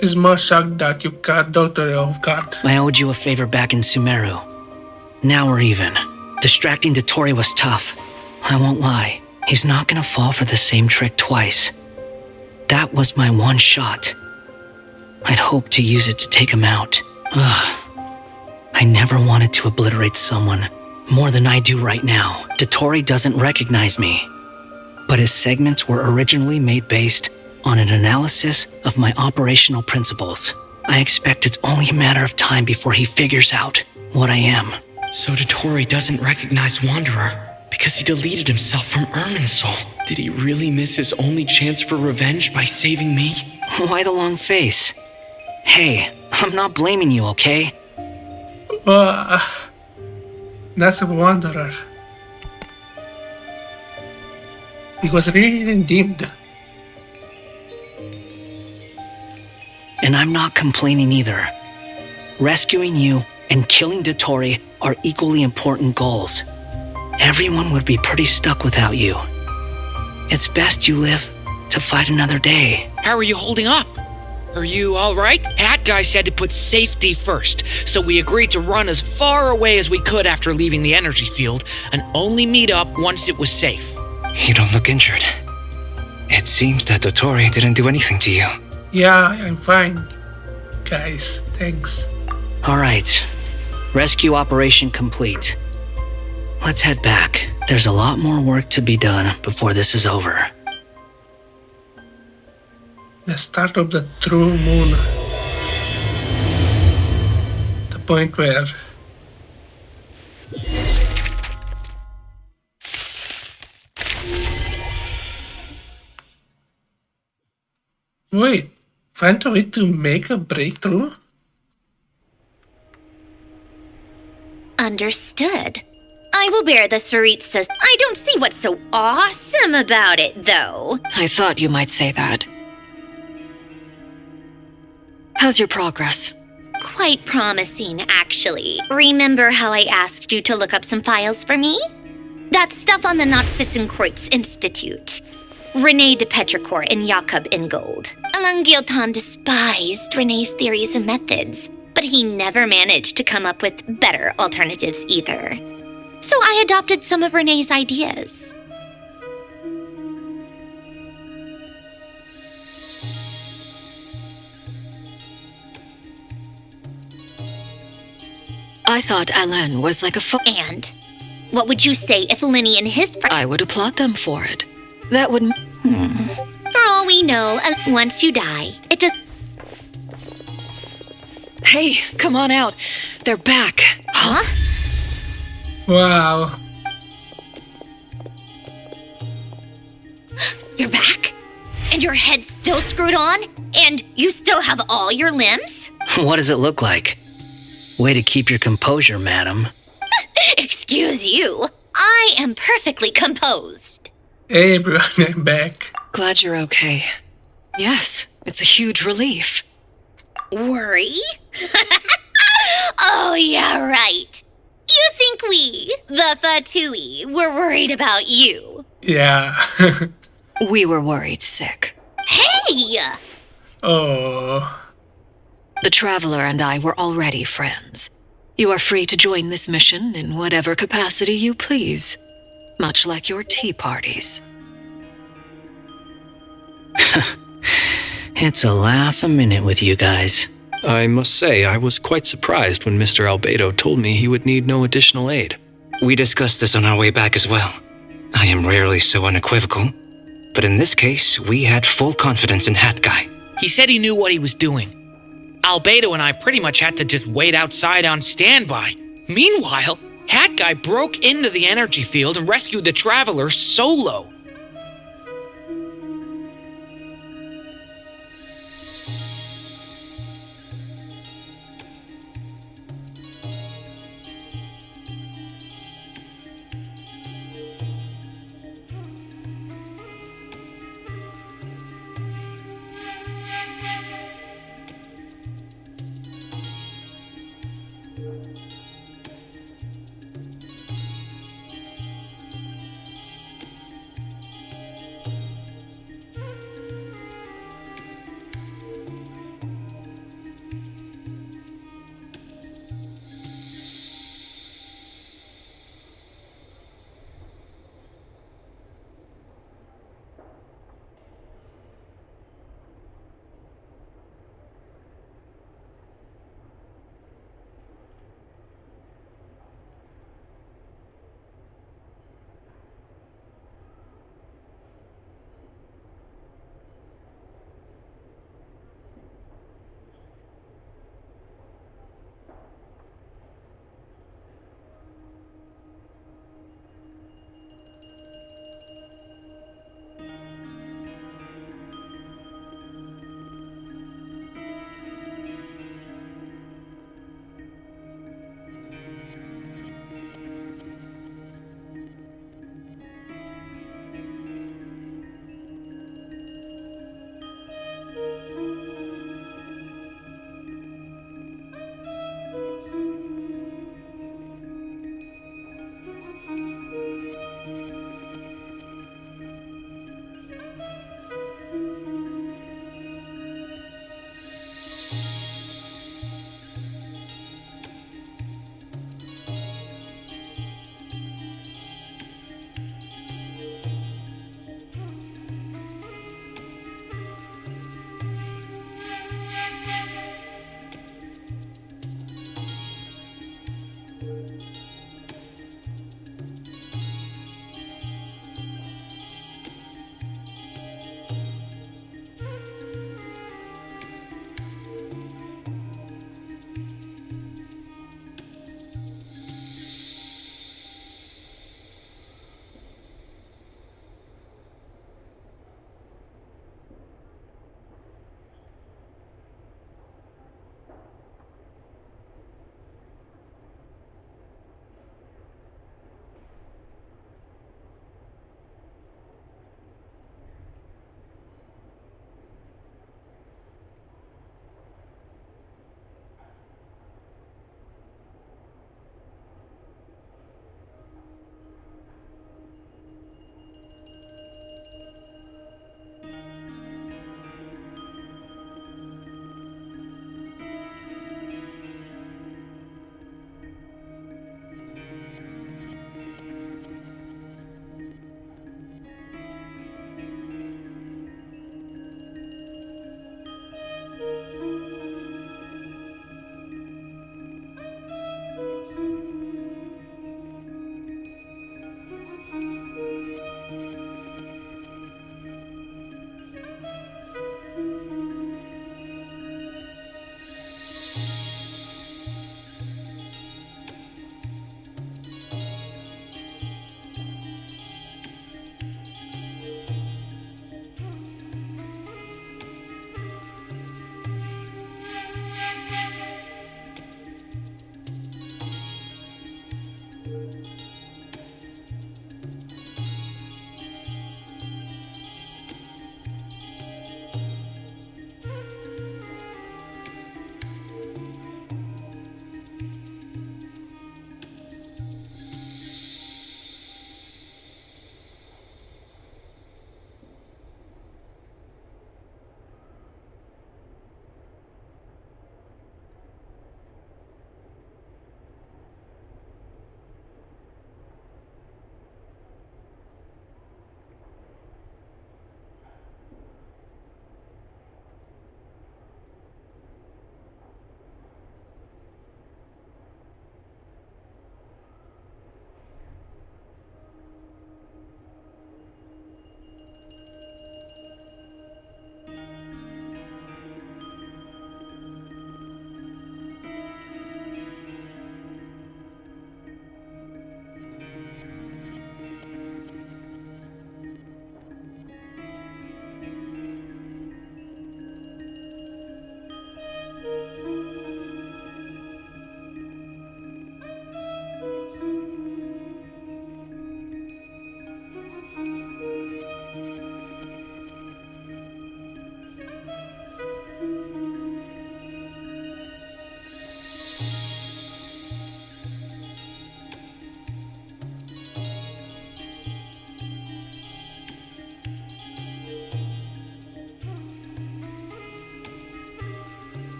it's more shocked that you got Doctor of God. I owed you a favor back in Sumeru. Now we're even. Distracting Dotori was tough. I won't lie. He's not gonna fall for the same trick twice. That was my one shot. I'd hoped to use it to take him out. Ugh. I never wanted to obliterate someone more than I do right now. Dotori doesn't recognize me. But his segments were originally made based on an analysis of my operational principles. I expect it's only a matter of time before he figures out what I am. So Dotori doesn't recognize Wanderer because he deleted himself from Irminsul. Did he really miss his only chance for revenge by saving me? Why the long face? Hey, I'm not blaming you, okay? That's a wanderer. He was really redeemed. And I'm not complaining either. Rescuing you and killing Dotori are equally important goals. Everyone would be pretty stuck without you. It's best you live to fight another day. How are you holding up? Are you alright? Hat Guy said to put safety first, so we agreed to run as far away as we could after leaving the energy field and only meet up once it was safe. You don't look injured. It seems that Dotori didn't do anything to you. Yeah, I'm fine. Guys, thanks. Alright. Rescue operation complete. Let's head back. There's a lot more work to be done before this is over. The start of the true moon. The point where wait, find a way to make a breakthrough? Understood. I will bear the Saritsas. I don't see what's so awesome about it, though. I thought you might say that. How's your progress? Quite promising, actually. Remember how I asked you to look up some files for me? That stuff on the Nazi-Kreuz Institute. Rene de Petrichor and Jakob Ingold. Alain Guillotin despised Rene's theories and methods, but he never managed to come up with better alternatives either. So I adopted some of Rene's ideas. I thought Alain was like a And? What would you say if Lenny and his friends... I would applaud them for it. That would... For all we know, once you die, it just... Hey, come on out. They're back. Huh? Wow. You're back? And your head's still screwed on? And you still have all your limbs? What does it look like? Way to keep your composure, madam. Excuse you. I am perfectly composed. Hey everyone, I'm back. Glad you're okay. Yes, it's a huge relief. Worry? Oh, yeah, right. You think we, the Fatui, were worried about you? Yeah. We were worried sick. Hey! Oh. The Traveler and I were already friends. You are free to join this mission in whatever capacity you please, much like your tea parties. It's a laugh a minute with you guys. I must say, I was quite surprised when Mr. Albedo told me he would need no additional aid. We discussed this on our way back as well. I am rarely so unequivocal, but in this case, we had full confidence in Hat Guy. He said he knew what he was doing. Albedo and I pretty much had to just wait outside on standby. Meanwhile, Hat Guy broke into the energy field and rescued the Traveler solo.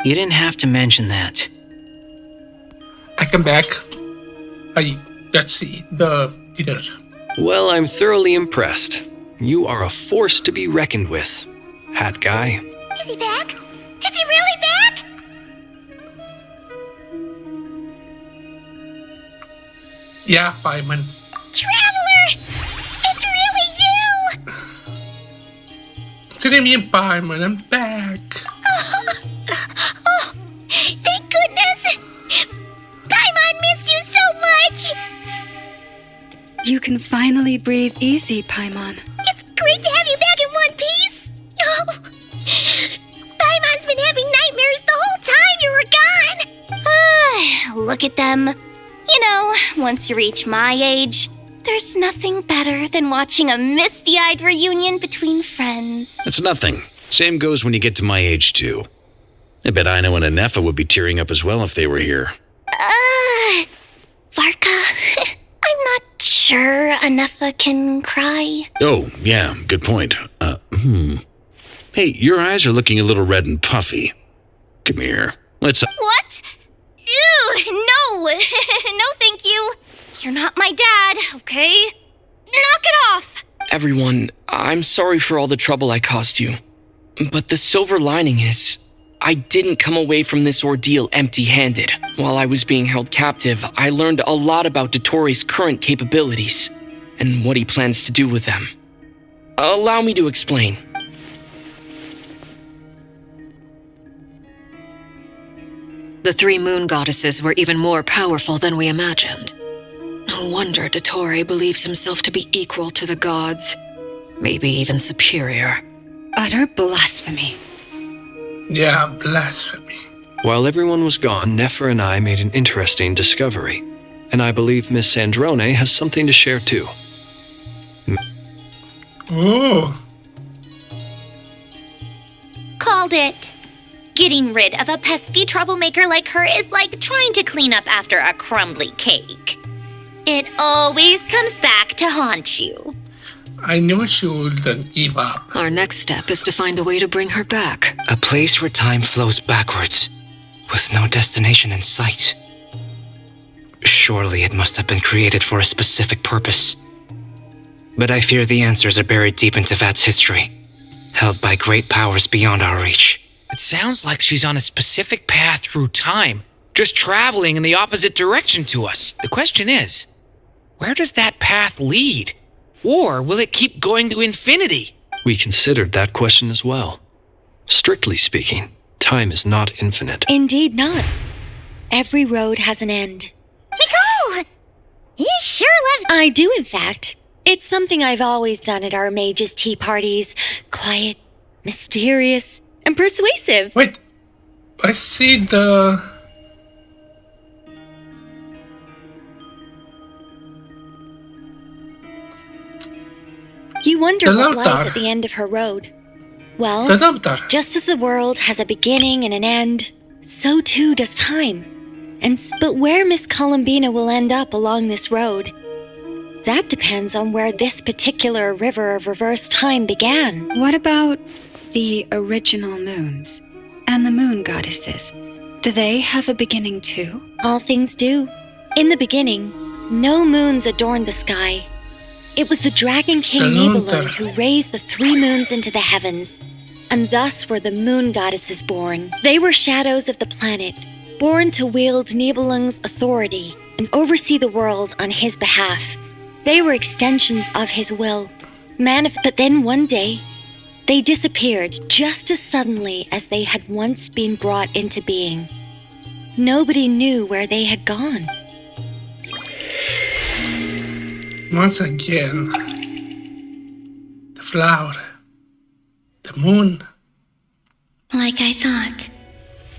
You didn't have to mention that. I come back. I just eat the dinner. Well, I'm thoroughly impressed. You are a force to be reckoned with, Hat Guy. Is he back? Is he really back? Yeah, Paimon. Traveler! It's really you! What do you mean, Paimon? I'm back. Oh, thank goodness! Paimon missed you so much! You can finally breathe easy, Paimon. It's great to have you back in one piece! Oh, Paimon's been having nightmares the whole time you were gone! Look at them. You know, once you reach my age, there's nothing better than watching a misty-eyed reunion between friends. It's nothing. Same goes when you get to my age, too. I bet Aino and Anefa would be tearing up as well if they were here. Varka, I'm not sure Anefa can cry. Oh, yeah, good point. Hey, your eyes are looking a little red and puffy. Come here. Let's... What? Ew, no! No, thank you. You're not my dad, okay? Knock it off! Everyone, I'm sorry for all the trouble I caused you. But the silver lining is, I didn't come away from this ordeal empty-handed. While I was being held captive, I learned a lot about Dottoro's current capabilities, and what he plans to do with them. Allow me to explain. The three moon goddesses were even more powerful than we imagined. No wonder Dottore believes himself to be equal to the gods, maybe even superior. Utter blasphemy. Yeah, blasphemy. While everyone was gone, Nefer and I made an interesting discovery, and I believe Miss Sandrone has something to share too. Oh. Called it. Getting rid of a pesky troublemaker like her is like trying to clean up after a crumbly cake. It always comes back to haunt you. I knew she wouldn't give up. Our next step is to find a way to bring her back. A place where time flows backwards, with no destination in sight. Surely it must have been created for a specific purpose. But I fear the answers are buried deep into Vat's history, held by great powers beyond our reach. It sounds like she's on a specific path through time, just traveling in the opposite direction to us. The question is, where does that path lead? Or will it keep going to infinity? We considered that question as well. Strictly speaking, time is not infinite. Indeed not. Every road has an end. Nicole! You sure love... I do, in fact. It's something I've always done at our mages' tea parties. Quiet, mysterious, and persuasive. Wait, I see the... You wonder The what lies altar. at the end of her road. Well, The altar. just as the world has a beginning and an end, so too does time. But where Miss Columbina will end up along this road, that depends on where this particular river of reverse time began. What about the original moons and the moon goddesses? Do they have a beginning too? All things do. In the beginning, no moons adorned the sky. It was the Dragon King The Nibelung Lunter. who raised the three moons into the heavens, and thus were the moon goddesses born. They were shadows of the planet, born to wield Nibelung's authority and oversee the world on his behalf. They were extensions of his will. But then one day, they disappeared just as suddenly as they had once been brought into being. Nobody knew where they had gone. Once again, the flower, the moon. Like I thought.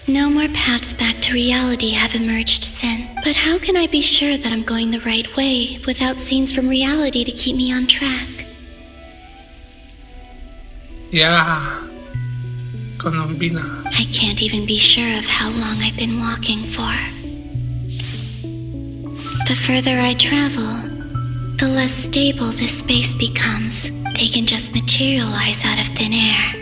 No more paths back to reality have emerged since. But how can I be sure that I'm going the right way without scenes from reality to keep me on track? Yeah, Columbina. I can't even be sure of how long I've been walking for. The further I travel, the less stable this space becomes. They can just materialize out of thin air.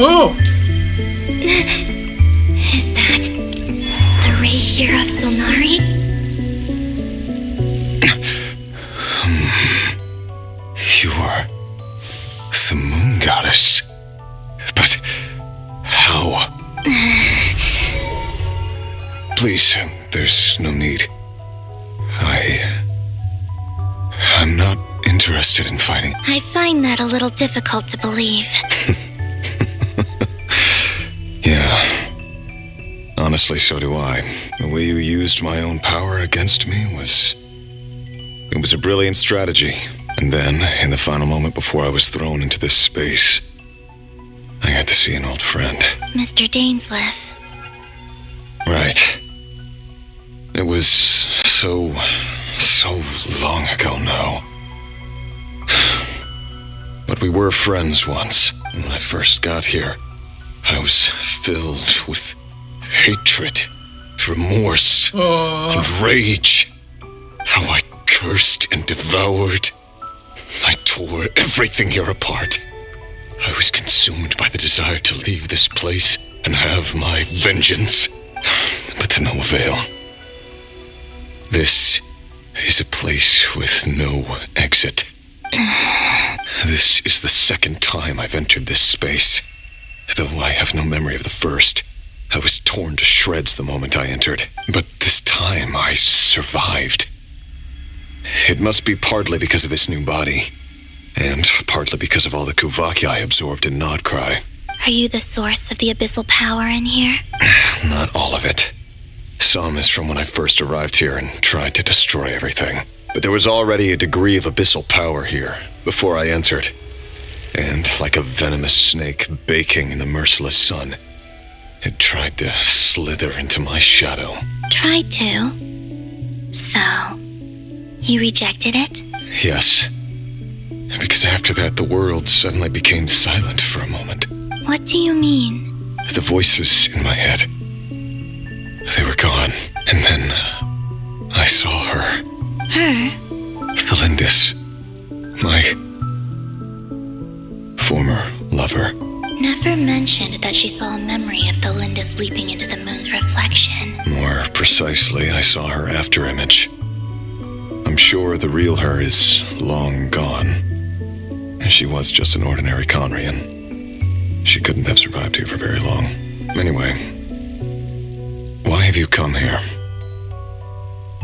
Oh! Is that the ray here of Solnari? You are the moon goddess. But how? Please, there's no need. I'm not interested in fighting. I find that a little difficult to believe. Yeah. Honestly, so do I. The way you used my own power against me was... It was a brilliant strategy. And then, in the final moment before I was thrown into this space, I got to see an old friend. Mr. Dainsleif. Right. It was so long ago now. But we were friends once. When I first got here, I was filled with hatred, remorse, and rage. How I cursed and devoured. I tore everything here apart. I was consumed by the desire to leave this place and have my vengeance. But to no avail. This is a place with no exit. This is the second time I've entered this space. Though I have no memory of the first. I was torn to shreds the moment I entered. But this time I survived. It must be partly because of this new body. And partly because of all the Kuvaki I absorbed in Nod Krai. Are you the source of the abyssal power in here? Not all of it. Some is from when I first arrived here and tried to destroy everything. But there was already a degree of abyssal power here before I entered. And like a venomous snake baking in the merciless sun, it tried to slither into my shadow. Tried to? So, you rejected it? Yes. Because after that, the world suddenly became silent for a moment. What do you mean? The voices in my head, they were gone. And then I saw her. Her? Thalindis. My former lover. Never mentioned that she saw a memory of Thalindis leaping into the moon's reflection. More precisely, I saw her afterimage. I'm sure the real her is long gone. She was just an ordinary Conrian. She couldn't have survived here for very long. Anyway, why have you come here?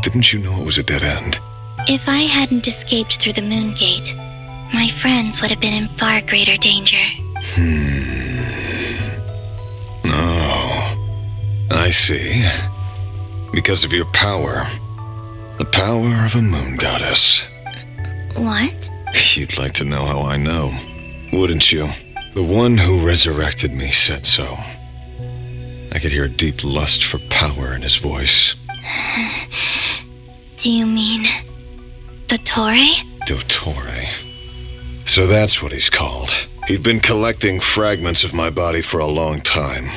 Didn't you know it was a dead end? If I hadn't escaped through the moon gate, my friends would have been in far greater danger. Oh, I see. Because of your power. The power of a moon goddess. What? You'd like to know how I know, wouldn't you? The one who resurrected me said so. I could hear a deep lust for power in his voice. Do you mean... Dottore? Dottore. So that's what he's called. He'd been collecting fragments of my body for a long time.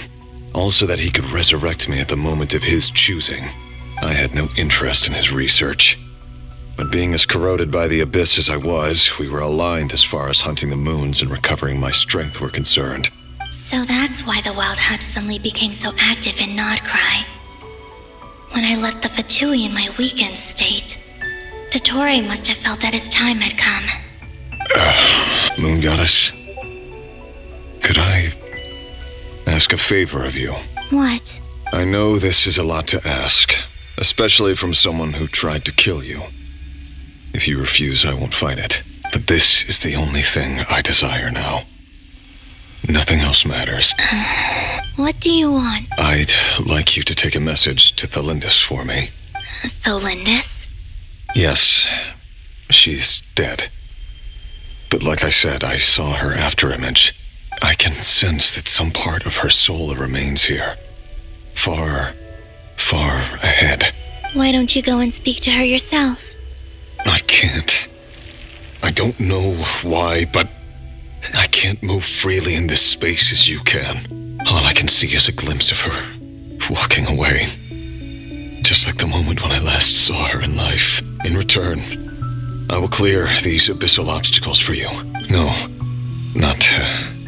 Also that he could resurrect me at the moment of his choosing. I had no interest in his research. But being as corroded by the abyss as I was, we were aligned as far as hunting the moons and recovering my strength were concerned. So that's why the Wild Hunt suddenly became so active in Nod Krai. When I left the Fatui in my weakened state, Dottore must have felt that his time had come. Moon Goddess, could I ask a favor of you? What? I know this is a lot to ask, especially from someone who tried to kill you. If you refuse, I won't fight it. But this is the only thing I desire now. Nothing else matters. What do you want? I'd like you to take a message to Thalindis for me. Thalindis? Yes, she's dead. But like I said, I saw her afterimage. I can sense that some part of her soul remains here. Far, far ahead. Why don't you go and speak to her yourself? I can't. I don't know why, but I can't move freely in this space as you can. All I can see is a glimpse of her, walking away. Just like the moment when I last saw her in life. In return, I will clear these abyssal obstacles for you. No, not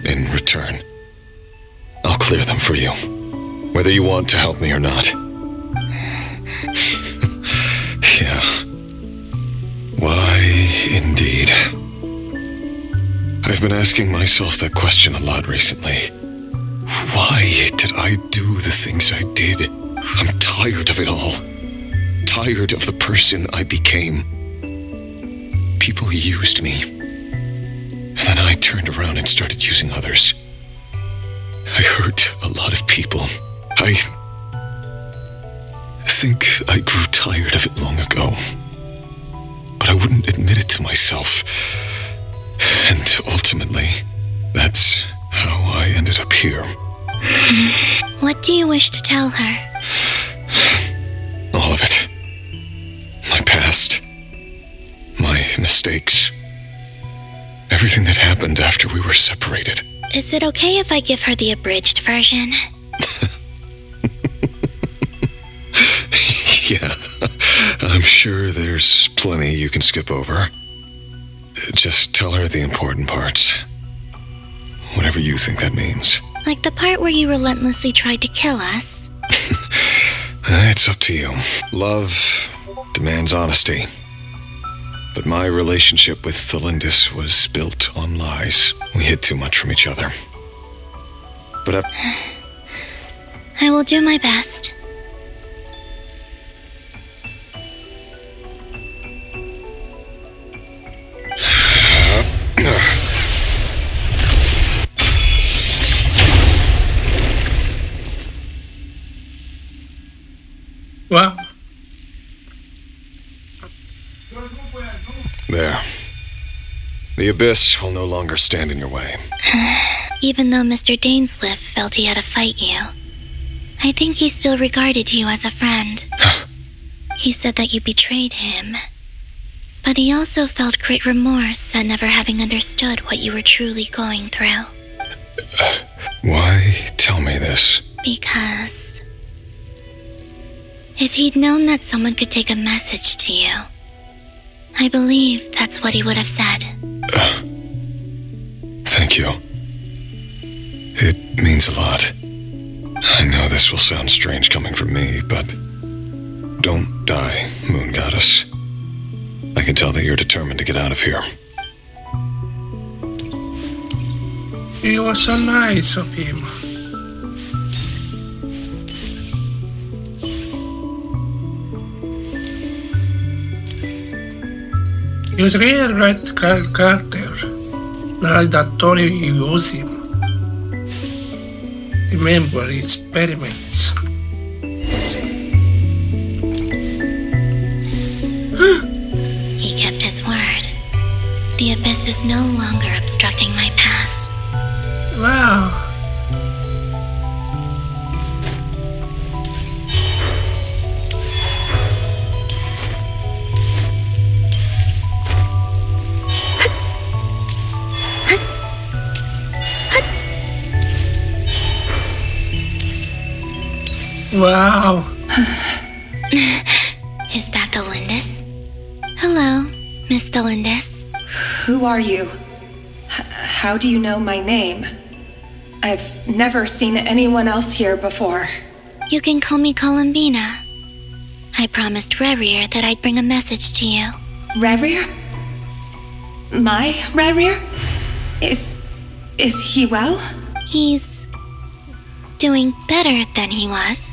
in return. I'll clear them for you, whether you want to help me or not. Yeah. Why, indeed. I've been asking myself that question a lot recently. Why did I do the things I did? I'm tired of it all. Tired of the person I became. People used me. And then I turned around and started using others. I hurt a lot of people. I think I grew tired of it long ago. But I wouldn't admit it to myself. And ultimately, that's how I ended up here. What do you wish to tell her? All of it. My past. My mistakes. Everything that happened after we were separated. Is it okay if I give her the abridged version? Yeah, I'm sure there's plenty you can skip over. Just tell her the important parts. Whatever you think that means. Like the part where you relentlessly tried to kill us? It's up to you. Love demands honesty. But my relationship with Thelindis was built on lies. We hid too much from each other. But I will do my best. Wow. There. The Abyss will no longer stand in your way. Even though Mr. Dainsliff felt he had to fight you, I think he still regarded you as a friend. He said that you betrayed him. But he also felt great remorse at never having understood what you were truly going through. Why tell me this? Because if he'd known that someone could take a message to you, I believe that's what he would have said. Thank you. It means a lot. I know this will sound strange coming from me, but don't die, Moon Goddess. I can tell that you're determined to get out of here. It was so nice of him. He was really a right character. Like that Tori used him. Remember experiments. He kept his word. The Abyss is no longer obstructing my path. Wow. Wow. Is that Thelindis? Hello, Miss Thelindis. Who are you? How do you know my name? I've never seen anyone else here before. You can call me Columbina. I promised Rerir that I'd bring a message to you. Rerir? My Rerir? Is he well? He's doing better than he was.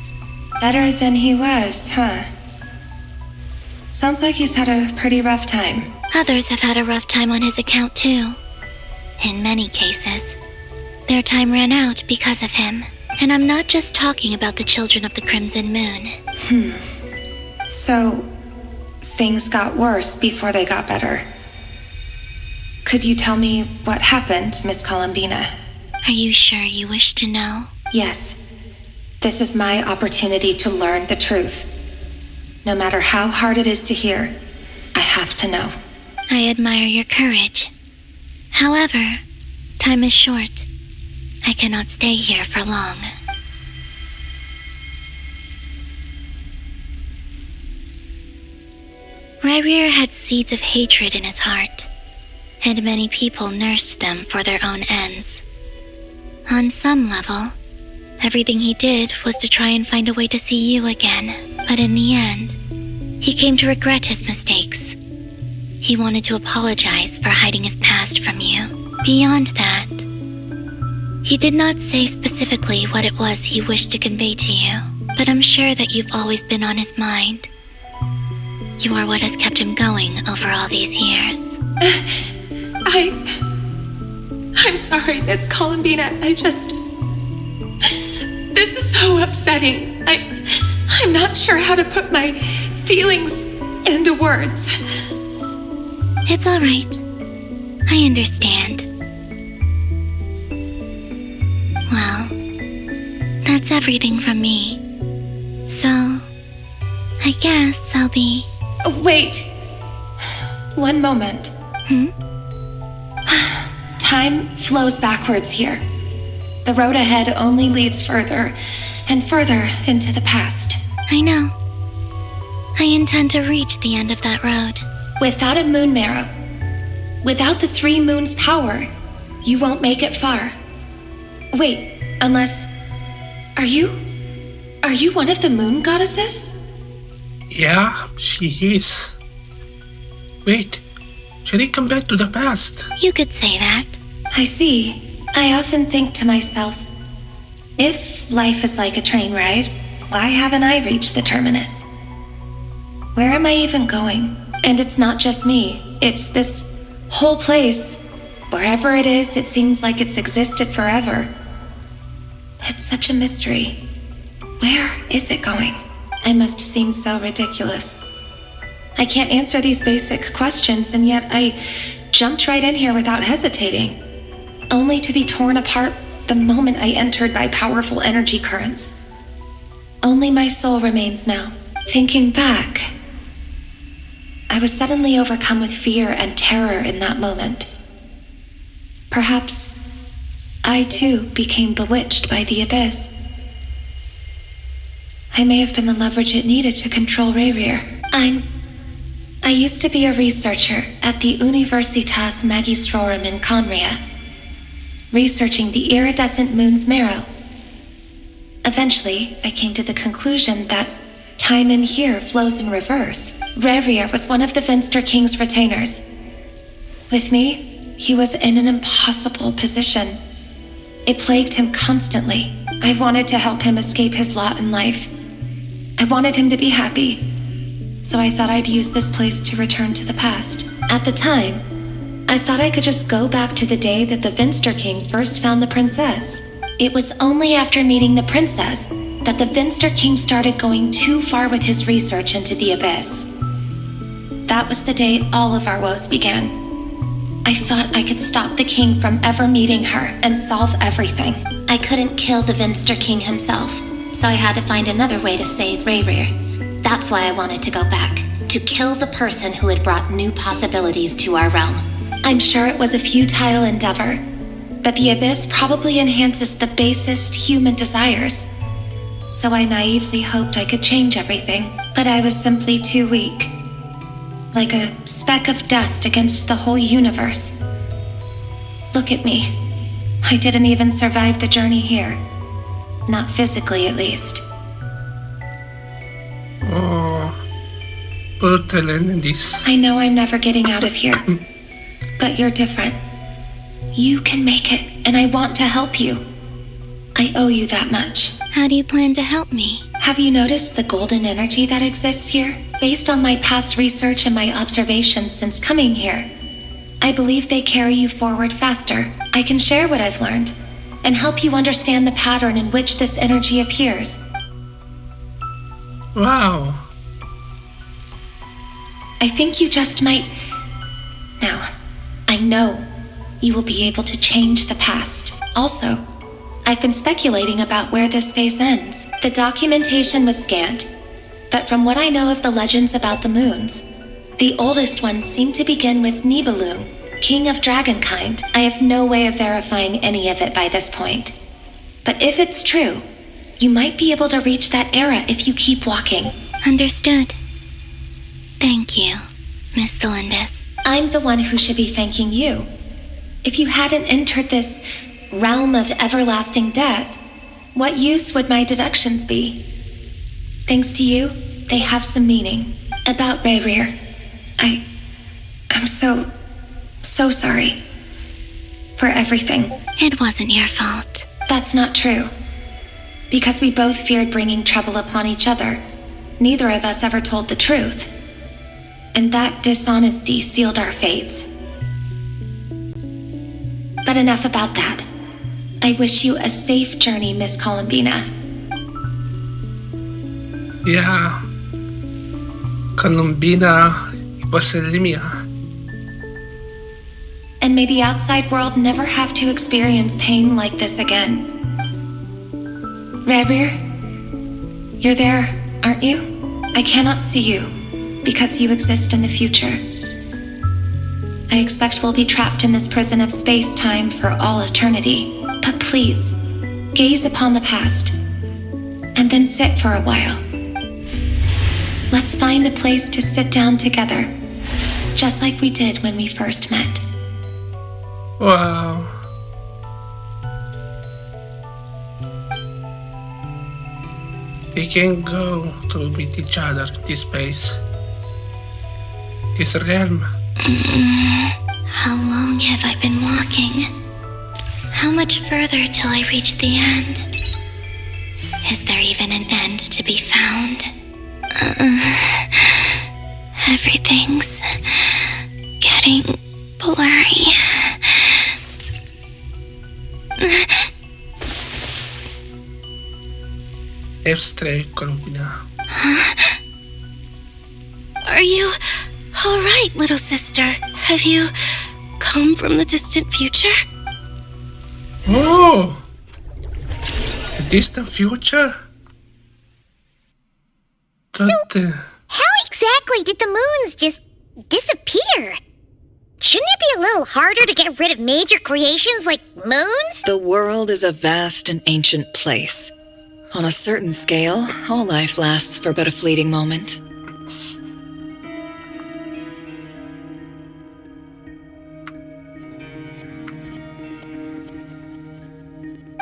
Better than he was, huh? Sounds like he's had a pretty rough time. Others have had a rough time on his account too. In many cases, their time ran out because of him. And I'm not just talking about the children of the Crimson Moon. So, things got worse before they got better. Could you tell me what happened, Miss Columbina? Are you sure you wish to know? Yes. This is my opportunity to learn the truth. No matter how hard it is to hear, I have to know. I admire your courage. However, time is short. I cannot stay here for long. Rerir had seeds of hatred in his heart, and many people nursed them for their own ends. On some level, Everything he did was to try and find a way to see you again. But in the end, he came to regret his mistakes. He wanted to apologize for hiding his past from you. Beyond that, he did not say specifically what it was he wished to convey to you, but I'm sure that you've always been on his mind. You are what has kept him going over all these years. I'm sorry, Miss Columbina. This is so upsetting. I'm not sure how to put my feelings into words. It's all right. I understand. Well, that's everything from me. So, I guess I'll be... Wait. One moment. Time flows backwards here. The road ahead only leads further and further into the past. I know. I intend to reach the end of that road. Without a moon marrow, without the 3 moons' power, you won't make it far. Wait, unless... Are you one of the moon goddesses? Yeah, she is. Wait, should he come back to the past? You could say that. I see. I often think to myself, if life is like a train ride, why haven't I reached the terminus? Where am I even going? And it's not just me. It's this whole place. Wherever it is, it seems like it's existed forever. It's such a mystery. Where is it going? I must seem so ridiculous. I can't answer these basic questions, and yet I jumped right in here without hesitating, only to be torn apart the moment I entered by powerful energy currents. Only my soul remains now. Thinking back, I was suddenly overcome with fear and terror in that moment. Perhaps I too became bewitched by the abyss. I may have been the leverage it needed to control Rayrir. I used to be a researcher at the Universitas Magistrorum in Conria, researching the iridescent moon's marrow. Eventually, I came to the conclusion that time in here flows in reverse. Rayrir was one of the Finster King's retainers. With me, he was in an impossible position. It plagued him constantly. I wanted to help him escape his lot in life. I wanted him to be happy. So I thought I'd use this place to return to the past. At the time, I thought I could just go back to the day that the Finster King first found the princess. It was only after meeting the princess that the Finster King started going too far with his research into the abyss. That was the day all of our woes began. I thought I could stop the king from ever meeting her and solve everything. I couldn't kill the Finster King himself, so I had to find another way to save Rayrir. That's why I wanted to go back, to kill the person who had brought new possibilities to our realm. I'm sure it was a futile endeavor, but the abyss probably enhances the basest human desires. So I naively hoped I could change everything, but I was simply too weak. Like a speck of dust against the whole universe. Look at me. I didn't even survive the journey here. Not physically, at least. Oh, brutal this. I know I'm never getting out of here, but you're different. You can make it, and I want to help you. I owe you that much. How do you plan to help me? Have you noticed the golden energy that exists here? Based on my past research and my observations since coming here, I believe they carry you forward faster. I can share what I've learned and help you understand the pattern in which this energy appears. Wow. I think you just might... Now, I know you will be able to change the past. Also, I've been speculating about where this phase ends. The documentation was scanned, but from what I know of the legends about the moons, the oldest ones seem to begin with Nibelung, king of dragonkind. I have no way of verifying any of it by this point. But if it's true, you might be able to reach that era if you keep walking. Understood. Thank you, Miss Thelindis. I'm the one who should be thanking you. If you hadn't entered this realm of everlasting death, what use would my deductions be? Thanks to you, they have some meaning. About Rayrir, I'm so sorry. For everything. It wasn't your fault. That's not true. Because we both feared bringing trouble upon each other, neither of us ever told the truth. And that dishonesty sealed our fates. But enough about that. I wish you a safe journey, Miss Columbina. Yeah. Columbina Ipasalimia. And may the outside world never have to experience pain like this again. Rayrir, you're there, aren't you? I cannot see you, because you exist in the future. I expect we'll be trapped in this prison of space-time for all eternity. But please, gaze upon the past, and then sit for a while. Let's find a place to sit down together, just like we did when we first met. Wow. They can go to meet each other in this place. This realm. How long have I been walking? How much further till I reach the end? Is there even an end to be found? Everything's getting blurry. F-Stray, Columbina. Are you all right, little sister? Have you come from the distant future? Oh! A distant future? How exactly did the moons just disappear? Shouldn't it be a little harder to get rid of major creations like moons? The world is a vast and ancient place. On a certain scale, all life lasts for but a fleeting moment.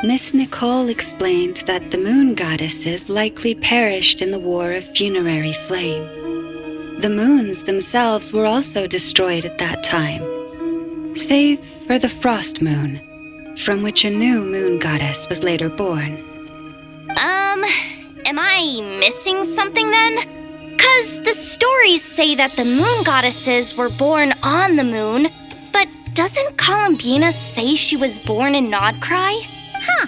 Miss Nicole explained that the moon goddesses likely perished in the War of Funerary Flame. The moons themselves were also destroyed at that time, save for the Frost Moon, from which a new moon goddess was later born. Am I missing something then? 'Cause the stories say that the moon goddesses were born on the moon, but doesn't Columbina say she was born in Nod Krai? Huh,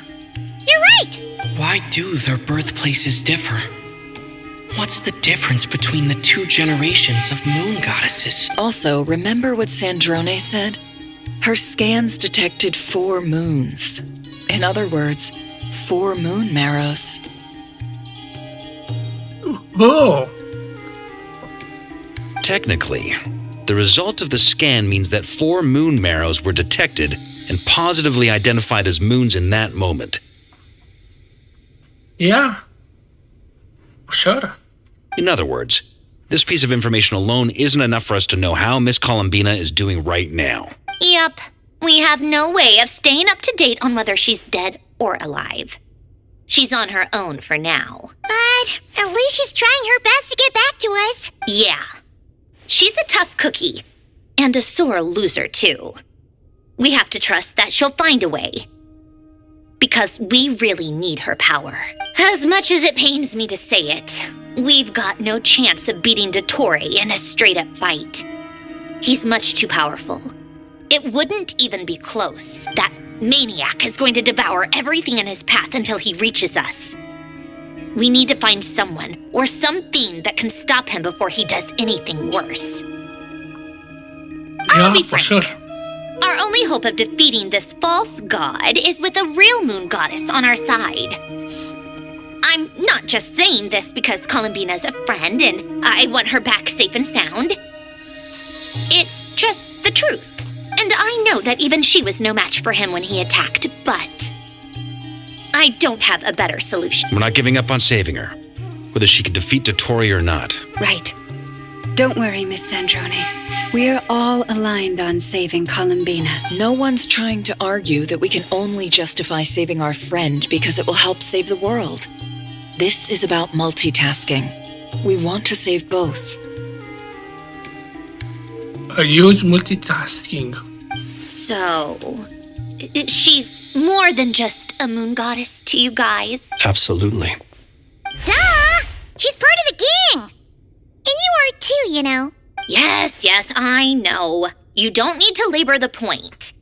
you're right! Why do their birthplaces differ? What's the difference between the two generations of moon goddesses? Also, remember what Sandrone said? Her scans detected 4 moons. In other words, 4 moon marrows. Oh! Technically, the result of the scan means that 4 moon marrows were detected and positively identified as moons in that moment. Yeah. Sure. In other words, this piece of information alone isn't enough for us to know how Miss Columbina is doing right now. Yep. We have no way of staying up to date on whether she's dead or alive. She's on her own for now. But at least she's trying her best to get back to us. Yeah. She's a tough cookie. And a sore loser, too. We have to trust that she'll find a way. Because we really need her power. As much as it pains me to say it, we've got no chance of beating Dottore in a straight-up fight. He's much too powerful. It wouldn't even be close. That maniac is going to devour everything in his path until he reaches us. We need to find someone or something that can stop him before he does anything worse. I'll be frank. Sure. Our only hope of defeating this false god is with a real moon goddess on our side. I'm not just saying this because Columbina's a friend and I want her back safe and sound. It's just the truth. And I know that even she was no match for him when he attacked, but I don't have a better solution. We're not giving up on saving her, whether she can defeat Dottore or not. Right. Don't worry, Miss Sandrone. We're all aligned on saving Columbina. No one's trying to argue that we can only justify saving our friend because it will help save the world. This is about multitasking. We want to save both. A huge multitasking. So, she's more than just a moon goddess to you guys. Absolutely. Duh! She's part of the gang! And you are too, you know. Yes, I know. You don't need to labor the point.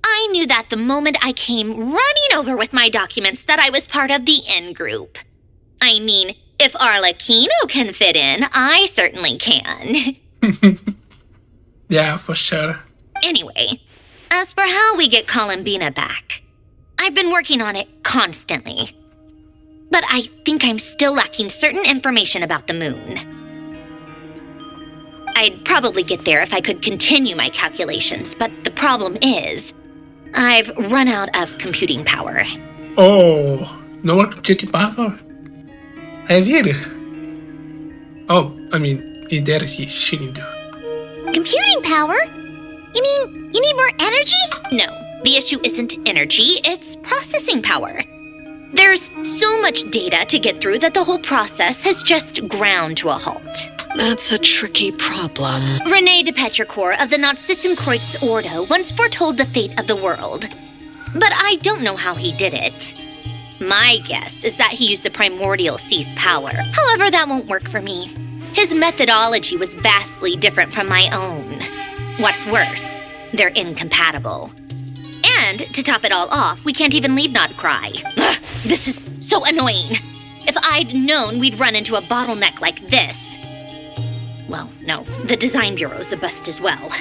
I knew that the moment I came running over with my documents that I was part of the in-group. I mean, if Arlecchino can fit in, I certainly can. Yeah, for sure. Anyway, as for how we get Columbina back, I've been working on it constantly. But I think I'm still lacking certain information about the moon. I'd probably get there if I could continue my calculations, but the problem is, I've run out of computing power. Oh, no more computing power? I did. Oh, I mean, he did, she didn't do. Computing power? You mean you need more energy? No, the issue isn't energy, it's processing power. There's so much data to get through that the whole process has just ground to a halt. That's a tricky problem. René de Petrichor of the Nazissenkreuz Ordo once foretold the fate of the world. But I don't know how he did it. My guess is that he used the primordial sea's power. However, that won't work for me. His methodology was vastly different from my own. What's worse, they're incompatible. And to top it all off, we can't even leave Nod Krai. Ugh, this is so annoying. If I'd known we'd run into a bottleneck like this. Well, no, the design bureau's a bust as well.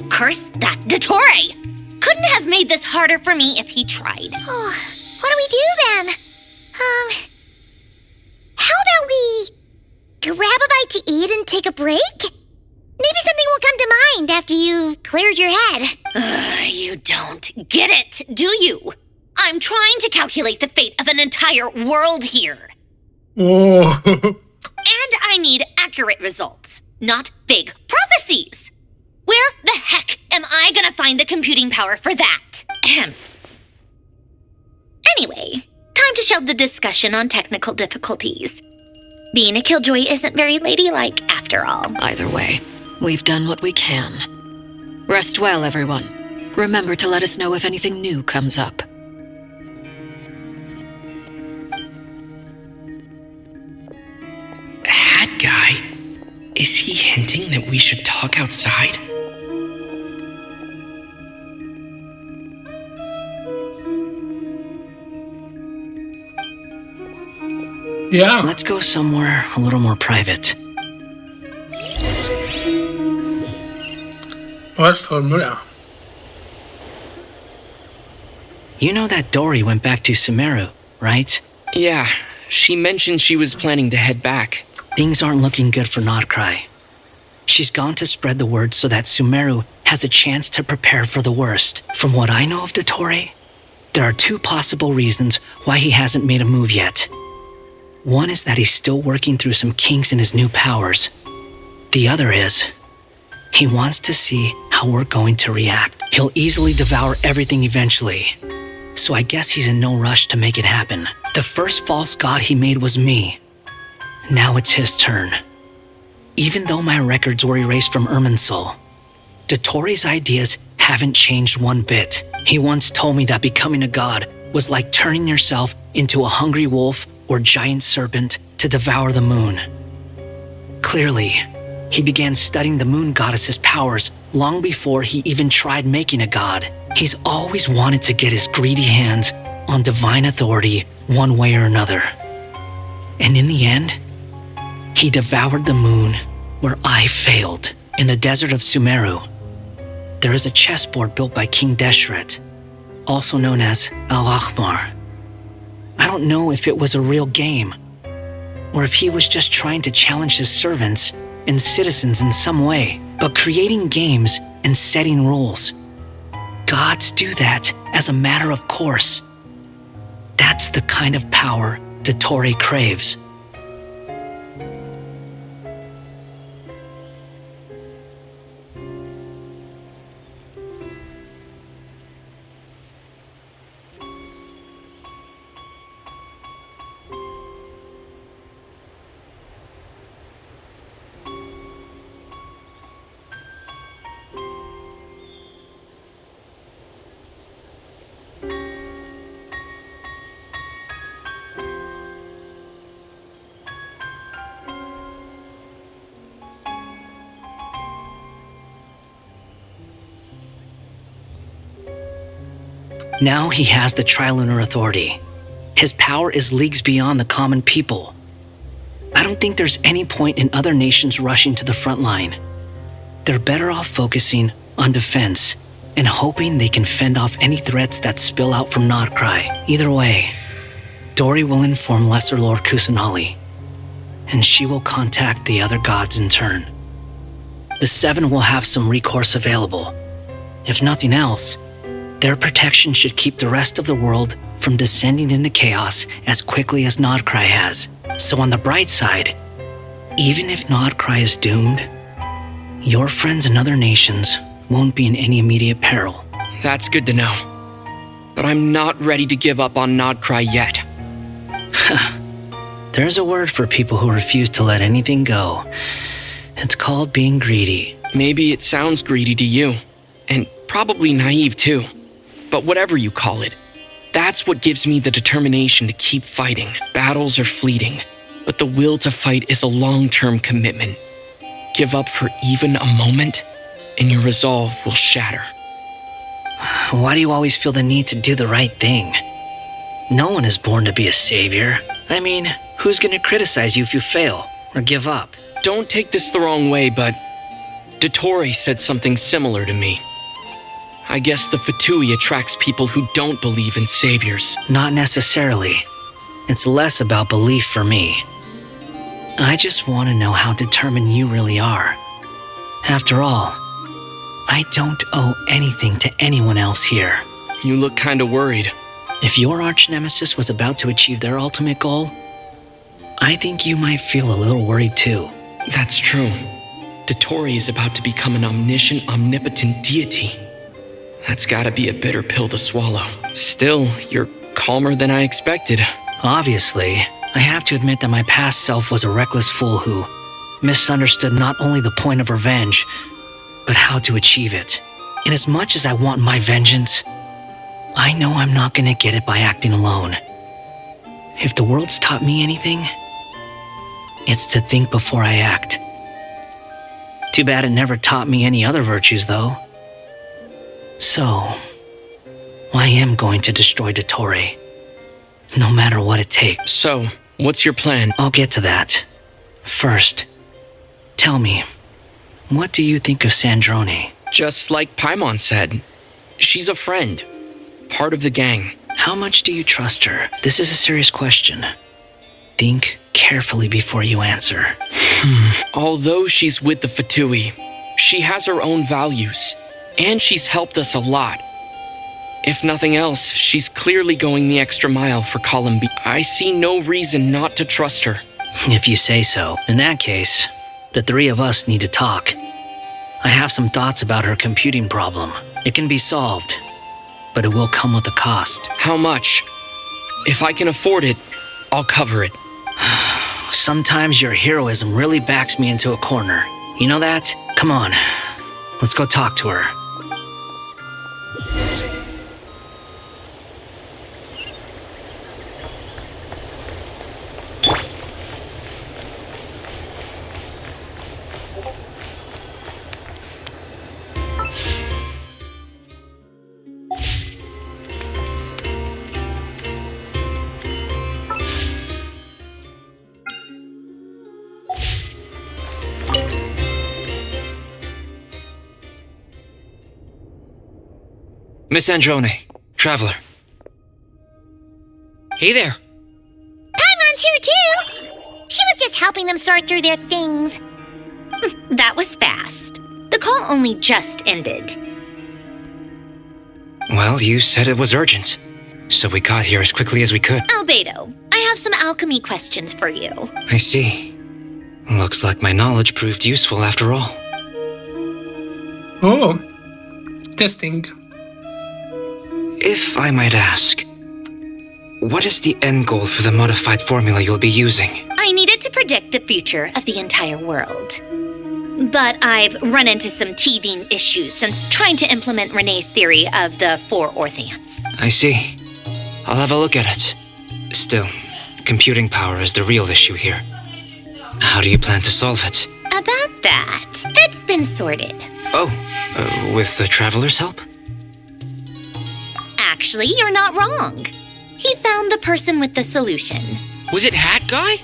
Curse that Dottore! Couldn't have made this harder for me if he tried. Oh, what do we do then? How about we grab a bite to eat and take a break? Maybe something will come to mind after you've cleared your head. You don't get it, do you? I'm trying to calculate the fate of an entire world here. Oh. And I need accurate results, not vague prophecies. Where the heck am I gonna find the computing power for that? Anyway, time to shelve the discussion on technical difficulties. Being a killjoy isn't very ladylike, after all. Either way, we've done what we can. Rest well, everyone. Remember to let us know if anything new comes up. Hat guy? Is he hinting that we should talk outside? Yeah. Let's go somewhere a little more private. What formula? You know that Dory went back to Sumeru, right? Yeah, she mentioned she was planning to head back. Things aren't looking good for Nod Krai. She's gone to spread the word so that Sumeru has a chance to prepare for the worst. From what I know of Dottore, there are two possible reasons why he hasn't made a move yet. One is that he's still working through some kinks in his new powers. The other is, he wants to see how we're going to react. He'll easily devour everything eventually. So I guess he's in no rush to make it happen. The first false god he made was me. Now it's his turn. Even though my records were erased from Irminsul, Dottore's ideas haven't changed one bit. He once told me that becoming a god was like turning yourself into a hungry wolf or giant serpent to devour the moon. Clearly, he began studying the moon goddess's powers long before he even tried making a god. He's always wanted to get his greedy hands on divine authority one way or another. And in the end, he devoured the moon where I failed. In the desert of Sumeru, there is a chessboard built by King Deshret, also known as Al-Ahmar. I don't know if it was a real game, or if he was just trying to challenge his servants and citizens in some way, but creating games and setting rules. Gods do that as a matter of course. That's the kind of power Dottore craves. Now he has the Trilunar Authority. His power is leagues beyond the common people. I don't think there's any point in other nations rushing to the front line. They're better off focusing on defense and hoping they can fend off any threats that spill out from Nod Krai. Either way, Dory will inform Lesser Lord Kusanali, and she will contact the other gods in turn. The Seven will have some recourse available. If nothing else, their protection should keep the rest of the world from descending into chaos as quickly as Nod Krai has. So on the bright side, even if Nod Krai is doomed, your friends in other nations won't be in any immediate peril. That's good to know. But I'm not ready to give up on Nod Krai yet. There's a word for people who refuse to let anything go. It's called being greedy. Maybe it sounds greedy to you, and probably naive too. But whatever you call it, that's what gives me the determination to keep fighting. Battles are fleeting, but the will to fight is a long-term commitment. Give up for even a moment, and your resolve will shatter. Why do you always feel the need to do the right thing? No one is born to be a savior. I mean, who's gonna criticize you if you fail or give up? Don't take this the wrong way, but Dottore said something similar to me. I guess the Fatui attracts people who don't believe in saviors. Not necessarily. It's less about belief for me. I just want to know how determined you really are. After all, I don't owe anything to anyone else here. You look kinda worried. If your arch-nemesis was about to achieve their ultimate goal, I think you might feel a little worried too. That's true. Dottore is about to become an omniscient, omnipotent deity. That's gotta be a bitter pill to swallow. Still, you're calmer than I expected. Obviously, I have to admit that my past self was a reckless fool who misunderstood not only the point of revenge, but how to achieve it. And as much as I want my vengeance, I know I'm not gonna get it by acting alone. If the world's taught me anything, it's to think before I act. Too bad it never taught me any other virtues, though. So, I am going to destroy Dottore, no matter what it takes. So, what's your plan? I'll get to that. First, tell me, what do you think of Sandrone? Just like Paimon said, she's a friend, part of the gang. How much do you trust her? This is a serious question. Think carefully before you answer. Although she's with the Fatui, she has her own values, and she's helped us a lot. If nothing else, she's clearly going the extra mile for Column B. I see no reason not to trust her. If you say so. In that case, the three of us need to talk. I have some thoughts about her computing problem. It can be solved, but it will come with a cost. How much? If I can afford it, I'll cover it. Sometimes your heroism really backs me into a corner. You know that? Come on, let's go talk to her. Miss Androne, Traveler. Hey there. Paimon's here too! She was just helping them sort through their things. That was fast. The call only just ended. Well, you said it was urgent, so we got here as quickly as we could. Albedo, I have some alchemy questions for you. I see. Looks like my knowledge proved useful after all. Oh, testing. If I might ask, what is the end goal for the modified formula you'll be using? I needed to predict the future of the entire world. But I've run into some teething issues since trying to implement Renee's theory of the four Orthants. I see. I'll have a look at it. Still, computing power is the real issue here. How do you plan to solve it? About that, it's been sorted. Oh, with the Traveler's help? Actually, you're not wrong. He found the person with the solution. Was it Hat Guy?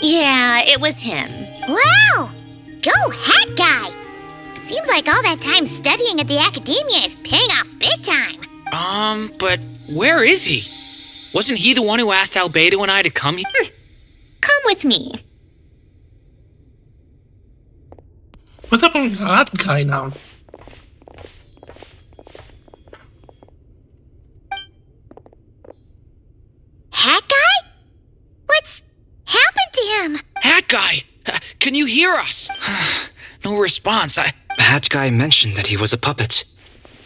Yeah, it was him. Wow! Go Hat Guy! Seems like all that time studying at the academia is paying off big time. But where is he? Wasn't he the one who asked Albedo and I to come here? Come with me. What's up with that guy now? Hat Guy? What's happened to him? Hat Guy! Can you hear us? No response. Hat Guy mentioned that he was a puppet.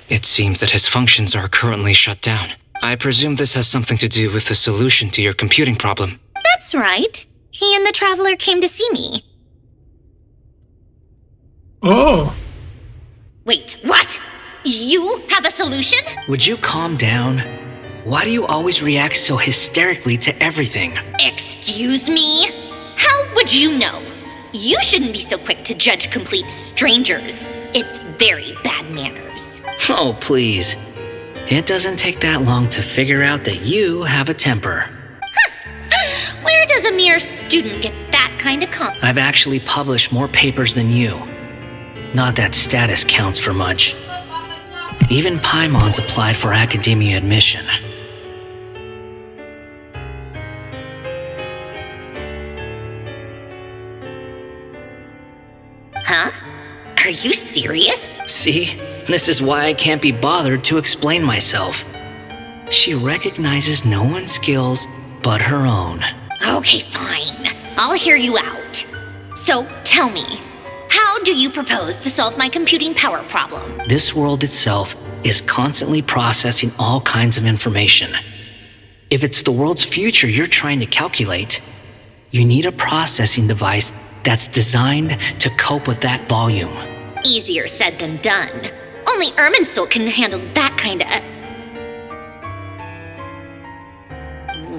It seems that his functions are currently shut down. I presume this has something to do with the solution to your computing problem. That's right. He and the Traveler came to see me. Oh. Wait, what? You have a solution? Would you calm down? Why do you always react so hysterically to everything? Excuse me? How would you know? You shouldn't be so quick to judge complete strangers. It's very bad manners. Oh, please. It doesn't take that long to figure out that you have a temper. Where does a mere student get that kind of compliment? I've actually published more papers than you. Not that status counts for much. Even Paimon's applied for academia admission. Huh? Are you serious? See? This is why I can't be bothered to explain myself. She recognizes no one's skills but her own. Okay, fine. I'll hear you out. So, tell me, how do you propose to solve my computing power problem? This world itself is constantly processing all kinds of information. If it's the world's future you're trying to calculate, you need a processing device that's designed to cope with that volume. Easier said than done. Only Irminsul can handle that kind of...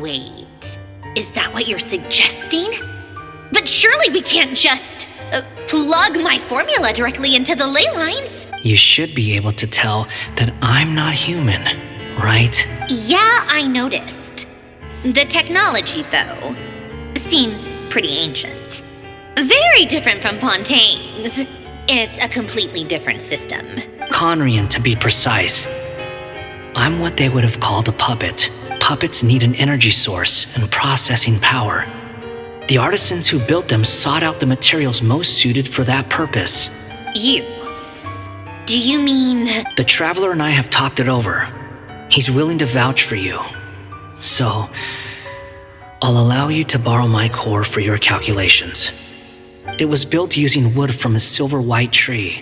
Wait, is that what you're suggesting? But surely we can't just plug my formula directly into the ley lines. You should be able to tell that I'm not human, right? Yeah, I noticed. The technology, though, seems pretty ancient. Very different from Fontaine's. It's a completely different system. Conrian, to be precise. I'm what they would have called a puppet. Puppets need an energy source and processing power. The artisans who built them sought out the materials most suited for that purpose. You? Do you mean... The Traveler and I have talked it over. He's willing to vouch for you. So, I'll allow you to borrow my core for your calculations. It was built using wood from a silver white tree,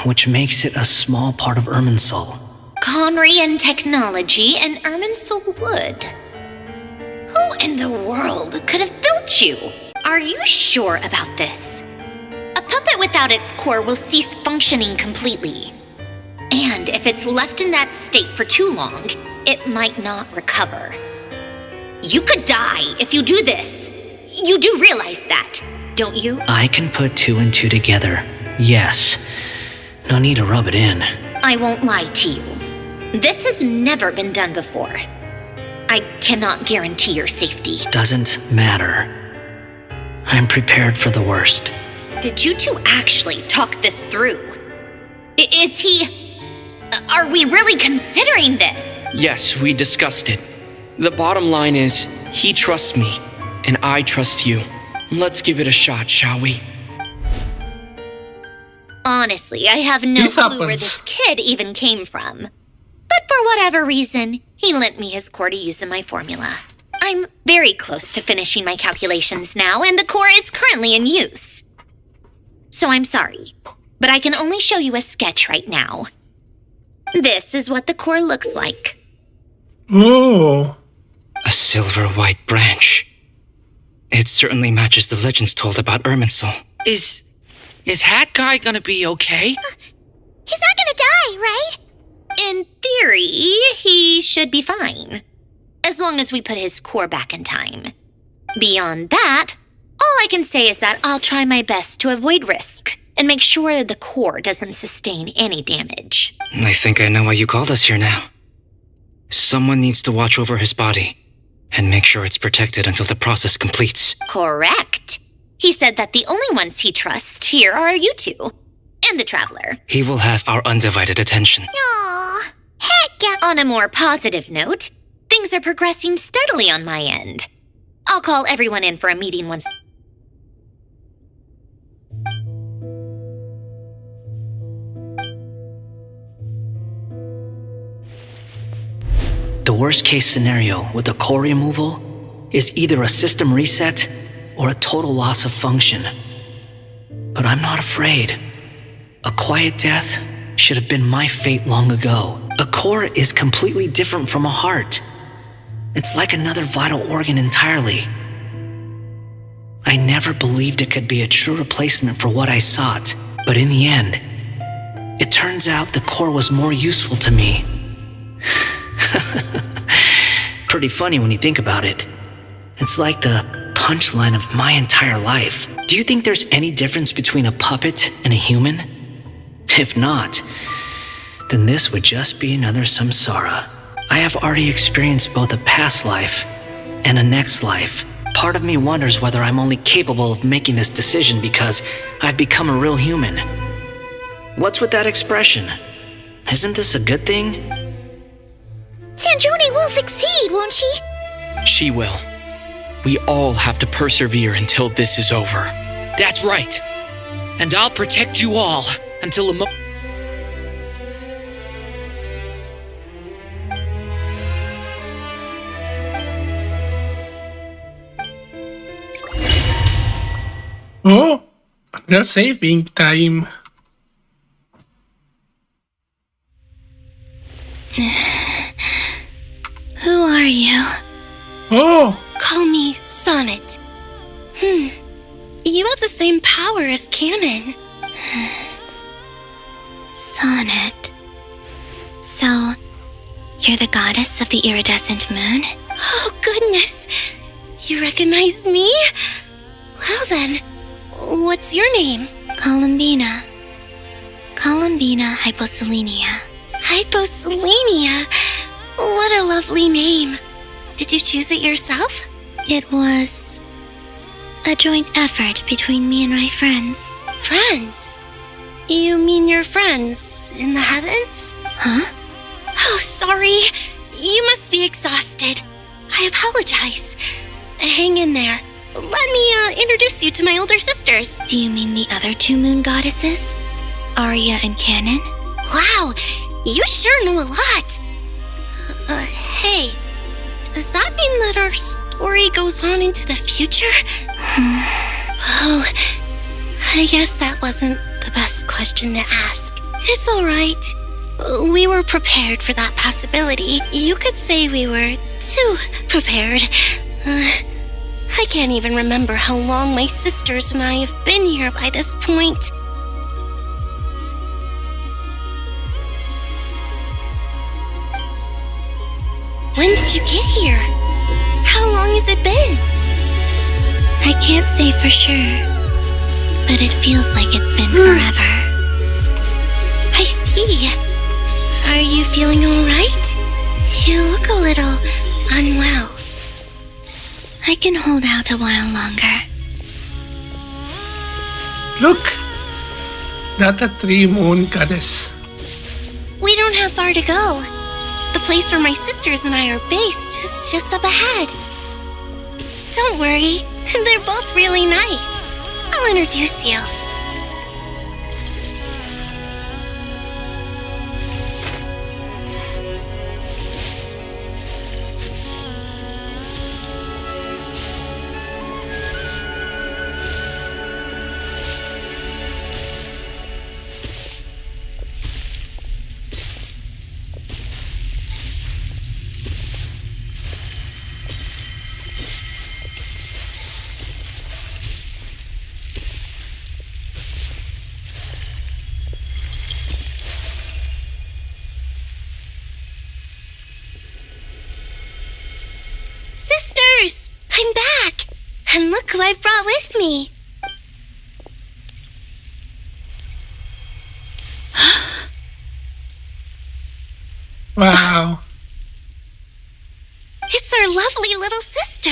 which makes it a small part of Irminsul. Conrian technology and Irminsul wood. Who in the world could have built you? Are you sure about this? A puppet without its core will cease functioning completely. And if it's left in that state for too long, it might not recover. You could die if you do this. You do realize that, don't you? I can put 2 and 2 together, yes. No need to rub it in. I won't lie to you. This has never been done before. I cannot guarantee your safety. Doesn't matter. I'm prepared for the worst. Did you two actually talk this through? Is he... Are we really considering this? Yes, we discussed it. The bottom line is, he trusts me, and I trust you. Let's give it a shot, shall we? Honestly, I have no clue where this kid even came from. But for whatever reason, he lent me his core to use in my formula. I'm very close to finishing my calculations now, and the core is currently in use. So I'm sorry, but I can only show you a sketch right now. This is what the core looks like. Oh. A silver white branch. It certainly matches the legends told about Irminsul. Is Hat Guy gonna be okay? He's not gonna die, right? In theory, he should be fine. As long as we put his core back in time. Beyond that, all I can say is that I'll try my best to avoid risk, and make sure the core doesn't sustain any damage. I think I know why you called us here now. Someone needs to watch over his body and make sure it's protected until the process completes. Correct. He said that the only ones he trusts here are you two, and the Traveler. He will have our undivided attention. Aww. Heck yeah. On a more positive note, things are progressing steadily on my end. I'll call everyone in for a meeting once. The worst case scenario with the core removal is either a system reset or a total loss of function. But I'm not afraid. A quiet death should have been my fate long ago. A core is completely different from a heart. It's like another vital organ entirely. I never believed it could be a true replacement for what I sought, but in the end, it turns out the core was more useful to me. Pretty funny when you think about it. It's like the punchline of my entire life. Do you think there's any difference between a puppet and a human? If not, then this would just be another samsara. I have already experienced both a past life and a next life. Part of me wonders whether I'm only capable of making this decision because I've become a real human. What's with that expression? Isn't this a good thing? Sanjoni will succeed, won't she? She will. We all have to persevere until this is over. That's right. And I'll protect you all until a Oh, another saving time. Who are you? Oh! Call me Sonnet. You have the same power as Canon. Sonnet. So, you're the goddess of the iridescent moon? Oh, goodness. You recognize me? Well then, what's your name? Columbina. Columbina Hyposelenia. Hyposelenia? What a lovely name. Did you choose it yourself? It was a joint effort between me and my friends. Friends? You mean your friends in the heavens? Huh? Oh, sorry. You must be exhausted. I apologize. Hang in there. Let me introduce you to my older sisters. Do you mean the other two moon goddesses? Arya and Canon? Wow, you sure know a lot. Hey, does that mean that our story goes on into the future? Oh, I guess that wasn't the best question to ask. It's all right. We were prepared for that possibility. You could say we were too prepared. I can't even remember how long my sisters and I have been here by this point. When did you get here? How long has it been? I can't say for sure, but it feels like it's been forever. I see. Are you feeling all right? You look a little unwell. I can hold out a while longer. Look! That's a 3-moon goddess. We don't have far to go. The place where my sisters and I are based is just up ahead. Don't worry, they're both really nice. I'll introduce you. Wow. It's our lovely little sister,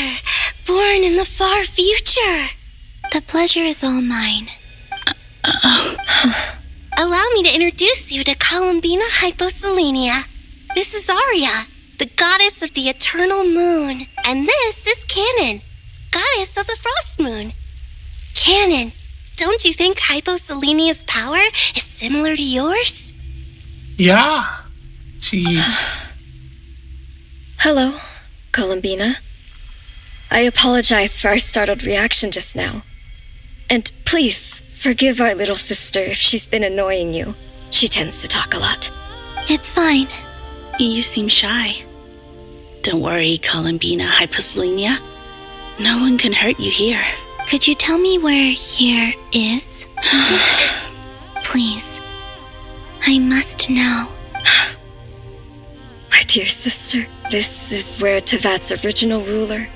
born in the far future. The pleasure is all mine. Allow me to introduce you to Columbina Hyposelenia. This is Arya, the goddess of the eternal moon. And this is Canon, goddess of the frost moon. Canon, don't you think Hyposelenia's power is similar to yours? Yeah. Jeez. Hello, Columbina. I apologize for our startled reaction just now. And please, forgive our little sister if she's been annoying you. She tends to talk a lot. It's fine. You seem shy. Don't worry, Columbina Hyposelenia. No one can hurt you here. Could you tell me where here is? Please. I must know. My dear sister, this is where Tevat's original ruler,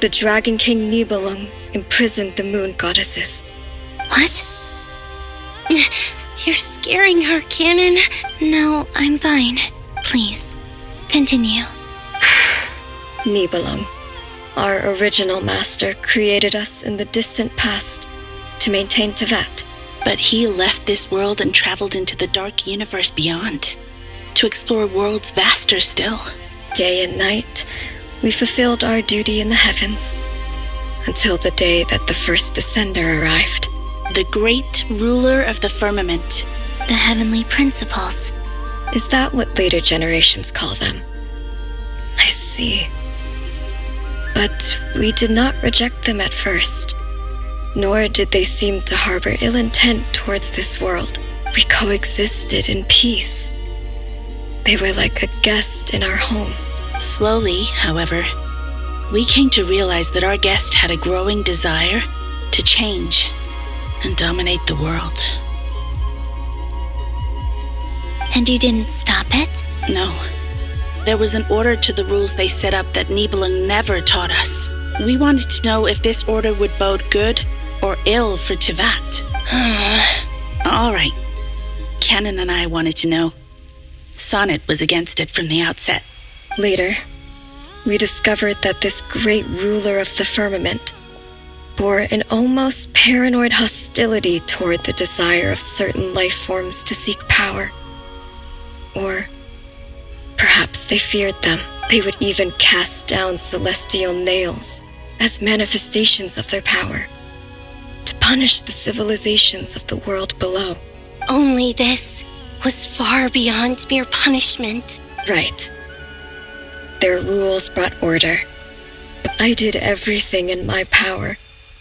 the Dragon King Nibelung, imprisoned the moon goddesses. What? You're scaring her, Canon. No, I'm fine. Please, continue. Nibelung, our original master, created us in the distant past to maintain Tevat. But he left this world and traveled into the dark universe beyond, to explore worlds vaster still. Day and night, we fulfilled our duty in the heavens, until the day that the first descender arrived. The great ruler of the firmament. The heavenly principles. Is that what later generations call them? I see. But we did not reject them at first, nor did they seem to harbor ill intent towards this world. We coexisted in peace. They were like a guest in our home. Slowly, however, we came to realize that our guest had a growing desire to change and dominate the world. And you didn't stop it? No. There was an order to the rules they set up that Nibelung never taught us. We wanted to know if this order would bode good or ill for Tevat. All right. Canon and I wanted to know. Sonnet was against it from the outset. Later, we discovered that this great ruler of the firmament bore an almost paranoid hostility toward the desire of certain life forms to seek power. Or perhaps they feared them. They would even cast down celestial nails as manifestations of their power, to punish the civilizations of the world below. Only this was far beyond mere punishment. Right. Their rules brought order. I did everything in my power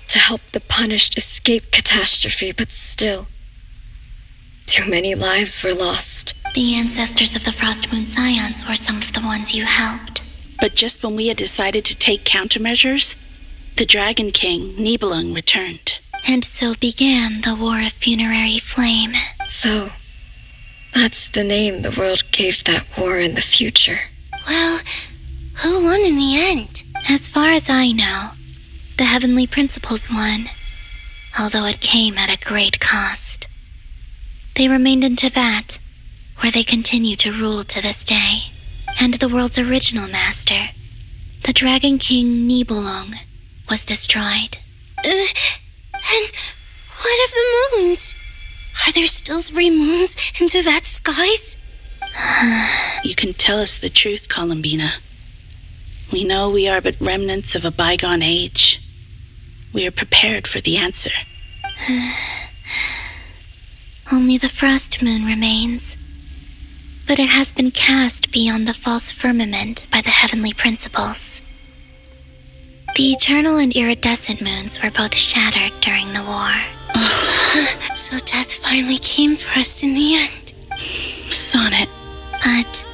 to help the punished escape catastrophe, but still, too many lives were lost. The ancestors of the Frost Moon Scions were some of the ones you helped. But just when we had decided to take countermeasures, the Dragon King, Nibelung, returned. And so began the War of Funerary Flame. So, that's the name the world gave that war in the future. Well, who won in the end? As far as I know, the Heavenly Principles won, although it came at a great cost. They remained in Tevat, where they continue to rule to this day. And the world's original master, the Dragon King Nibelung, was destroyed. And what of the moons? Are there still 3 moons in Tevat's skies? You can tell us the truth, Columbina. We know we are but remnants of a bygone age. We are prepared for the answer. Only the Frost Moon remains. But it has been cast beyond the false firmament by the heavenly principles. The eternal and iridescent moons were both shattered during the war. So death finally came for us in the end. Sonnet. But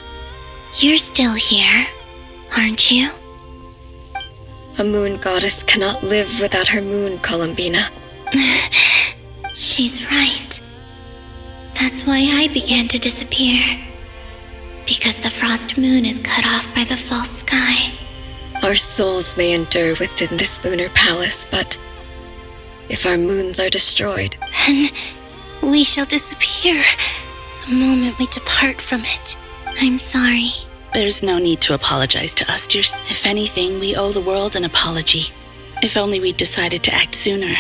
you're still here, aren't you? A moon goddess cannot live without her moon, Columbina. She's right. That's why I began to disappear. Because the frost moon is cut off by the false sky. Our souls may endure within this lunar palace, but if our moons are destroyed, then we shall disappear the moment we depart from it. I'm sorry. There's no need to apologize to us, dear. If anything, we owe the world an apology. If only we'd decided to act sooner,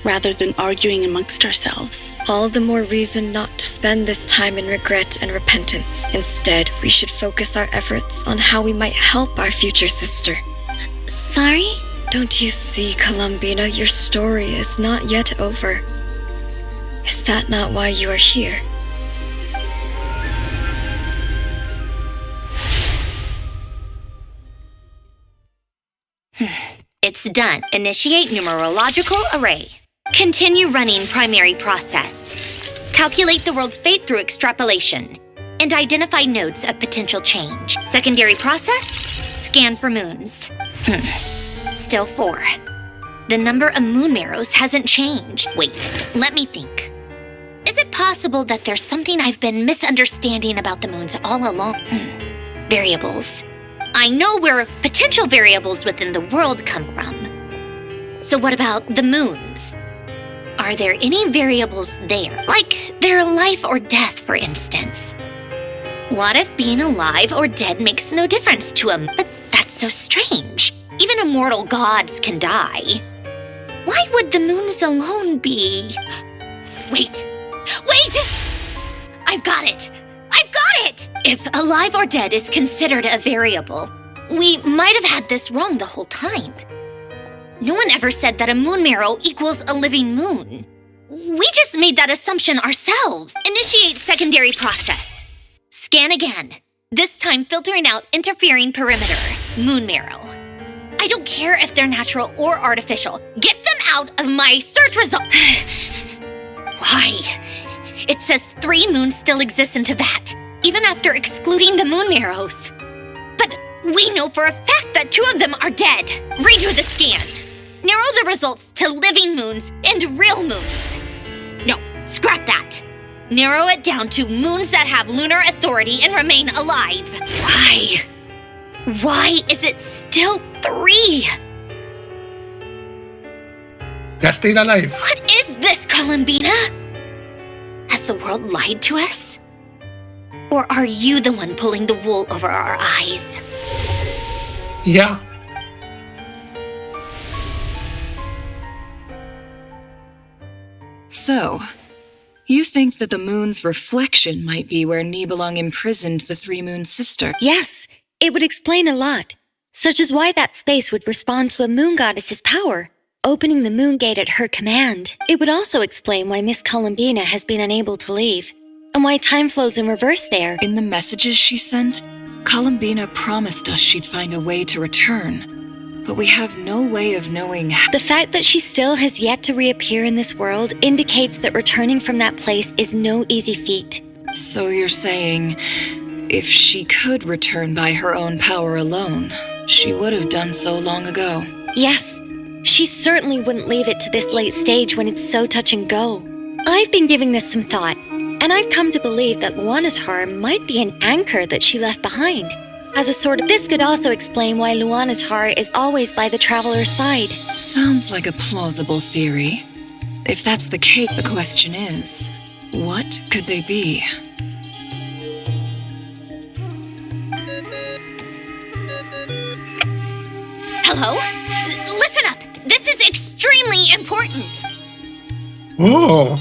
rather than arguing amongst ourselves. All the more reason not to spend this time in regret and repentance. Instead, we should focus our efforts on how we might help our future sister. Sorry? Don't you see, Columbina, your story is not yet over. Is that not why you are here? It's done. Initiate numerological array. Continue running primary process. Calculate the world's fate through extrapolation. And identify nodes of potential change. Secondary process? Scan for moons. Still 4. The number of moon marrows hasn't changed. Wait, let me think. Is it possible that there's something I've been misunderstanding about the moons all along? Variables. I know where potential variables within the world come from. So what about the moons? Are there any variables there? Like their life or death, for instance? What if being alive or dead makes no difference to them? But that's so strange. Even immortal gods can die. Why would the moons alone be... Wait! I've got it! If alive or dead is considered a variable, we might have had this wrong the whole time. No one ever said that a moon marrow equals a living moon. We just made that assumption ourselves. Initiate secondary process. Scan again. This time filtering out interfering perimeter. Moon marrow. I don't care if they're natural or artificial. Get them out of my search result. Why? It says 3 moons still exist in Teyvat, even after excluding the moon marrows. But we know for a fact that 2 of them are dead. Redo the scan. Narrow the results to living moons and real moons. No, scrap that. Narrow it down to moons that have lunar authority and remain alive. Why? Why is it still 3? They're still alive. What is this, Columbina? Has the world lied to us? Or are you the one pulling the wool over our eyes? Yeah. So, you think that the moon's reflection might be where Nibelung imprisoned the 3 Moon sister? Yes, it would explain a lot, such as why that space would respond to a moon goddess's power, opening the moon gate at her command. It would also explain why Miss Columbina has been unable to leave, and why time flows in reverse there. In the messages she sent, Columbina promised us she'd find a way to return, but we have no way of knowing how. The fact that she still has yet to reappear in this world indicates that returning from that place is no easy feat. So you're saying, if she could return by her own power alone, she would have done so long ago? Yes, she certainly wouldn't leave it to this late stage when it's so touch and go. I've been giving this some thought, and I've come to believe that Luana's heart might be an anchor that she left behind. As a sort of, this could also explain why Luana's heart is always by the traveler's side. Sounds like a plausible theory. If that's the case, the question is, what could they be? Hello? Listen up! This is extremely important! Oh.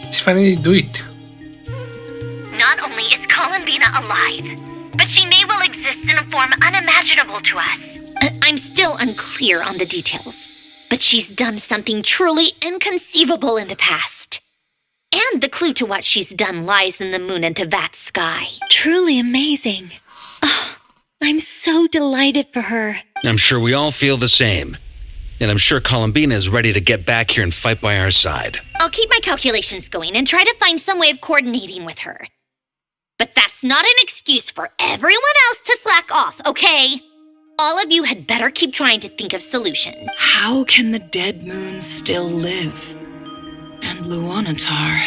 Let's finally do it. Not only is Columbina alive, but she may well exist in a form unimaginable to us. I'm still unclear on the details, but she's done something truly inconceivable in the past. And the clue to what she's done lies in the moon and Teyvat sky. Truly amazing. Oh, I'm so delighted for her. I'm sure we all feel the same. And I'm sure Columbina is ready to get back here and fight by our side. I'll keep my calculations going and try to find some way of coordinating with her. But that's not an excuse for everyone else to slack off, okay? All of you had better keep trying to think of solutions. How can the dead moon still live? And Luanatar...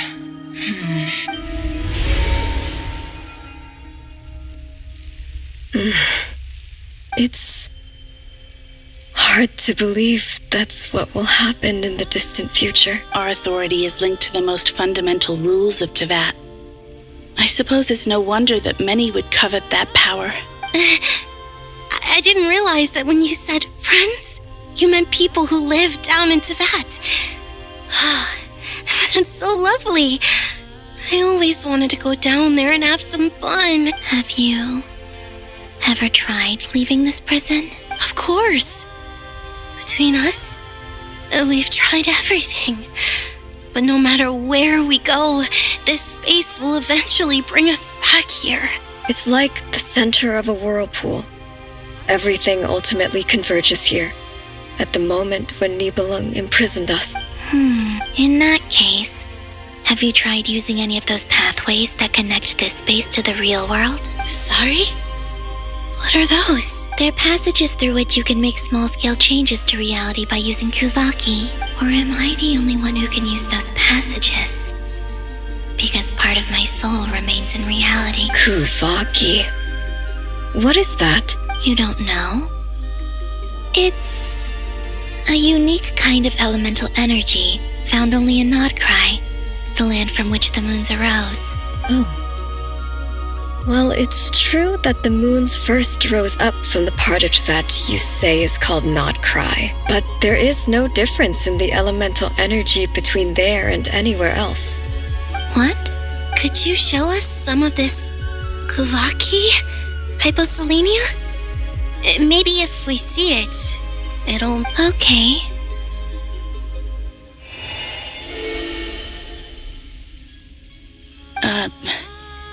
It's Hard to believe that's what will happen in the distant future. Our authority is linked to the most fundamental rules of Teyvat. I suppose it's no wonder that many would covet that power. I didn't realize that when you said friends, you meant people who live down in Teyvat. That's so lovely. I always wanted to go down there and have some fun. Have you ever tried leaving this prison? Of course. Between us, we've tried everything. But no matter where we go, this space will eventually bring us back here. It's like the center of a whirlpool. Everything ultimately converges here, at the moment when Nibelung imprisoned us. In that case, have you tried using any of those pathways that connect this space to the real world? Sorry? What are those? They're passages through which you can make small-scale changes to reality by using Kuvaki. Or am I the only one who can use those passages? Because part of my soul remains in reality. Kuvaki? What is that? You don't know? It's a unique kind of elemental energy found only in Nod Krai, the land from which the moons arose. Oh. Well, it's true that the moons first rose up from the part of Teyvat you say is called Nod Krai, but there is no difference in the elemental energy between there and anywhere else. What? Could you show us some of this Kuvaki hyposelenia? Maybe if we see it, it'll... Okay.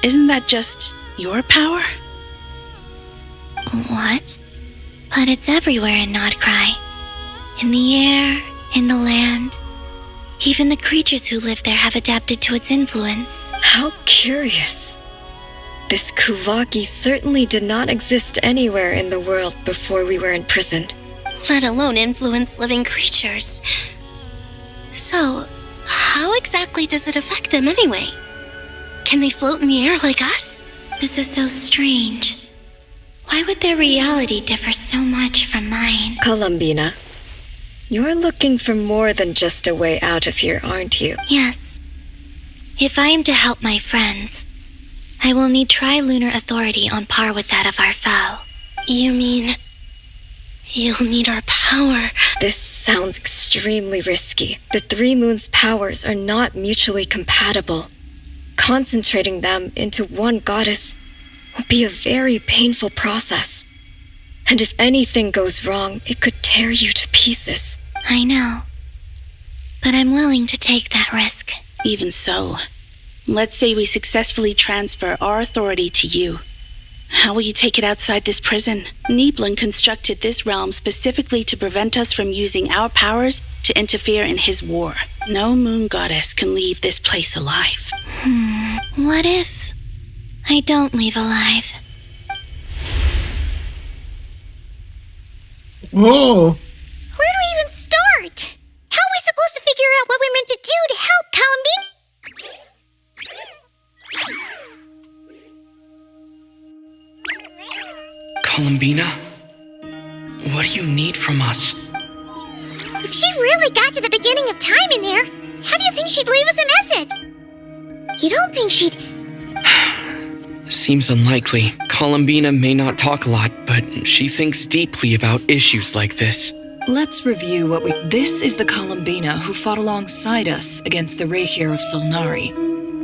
Isn't that just your power? What? But it's everywhere in Nod Krai. In the air, in the land. Even the creatures who live there have adapted to its influence. How curious. This Kuvaki certainly did not exist anywhere in the world before we were imprisoned. Let alone influence living creatures. So, how exactly does it affect them anyway? Can they float in the air like us? This is so strange. Why would their reality differ so much from mine? Columbina, you're looking for more than just a way out of here, aren't you? Yes. If I am to help my friends, I will need tri-lunar authority on par with that of our foe. You mean... you'll need our power? This sounds extremely risky. The three moons' powers are not mutually compatible. Concentrating them into one goddess will be a very painful process. And if anything goes wrong, it could tear you to pieces. I know. But I'm willing to take that risk. Even so, let's say we successfully transfer our authority to you. How will you take it outside this prison? Nibelung constructed this realm specifically to prevent us from using our powers to interfere in his war. No moon goddess can leave this place alive. What if I don't leave alive? Whoa. Where do we even start? How are we supposed to figure out what we're meant to do to help, Columbina? What do you need from us? If she really got to the beginning of time in there, how do you think she'd leave us a message? You don't think she'd... Seems unlikely. Columbina may not talk a lot, but she thinks deeply about issues like this. Let's review what we... This is the Columbina who fought alongside us against the Reikir of Solnari,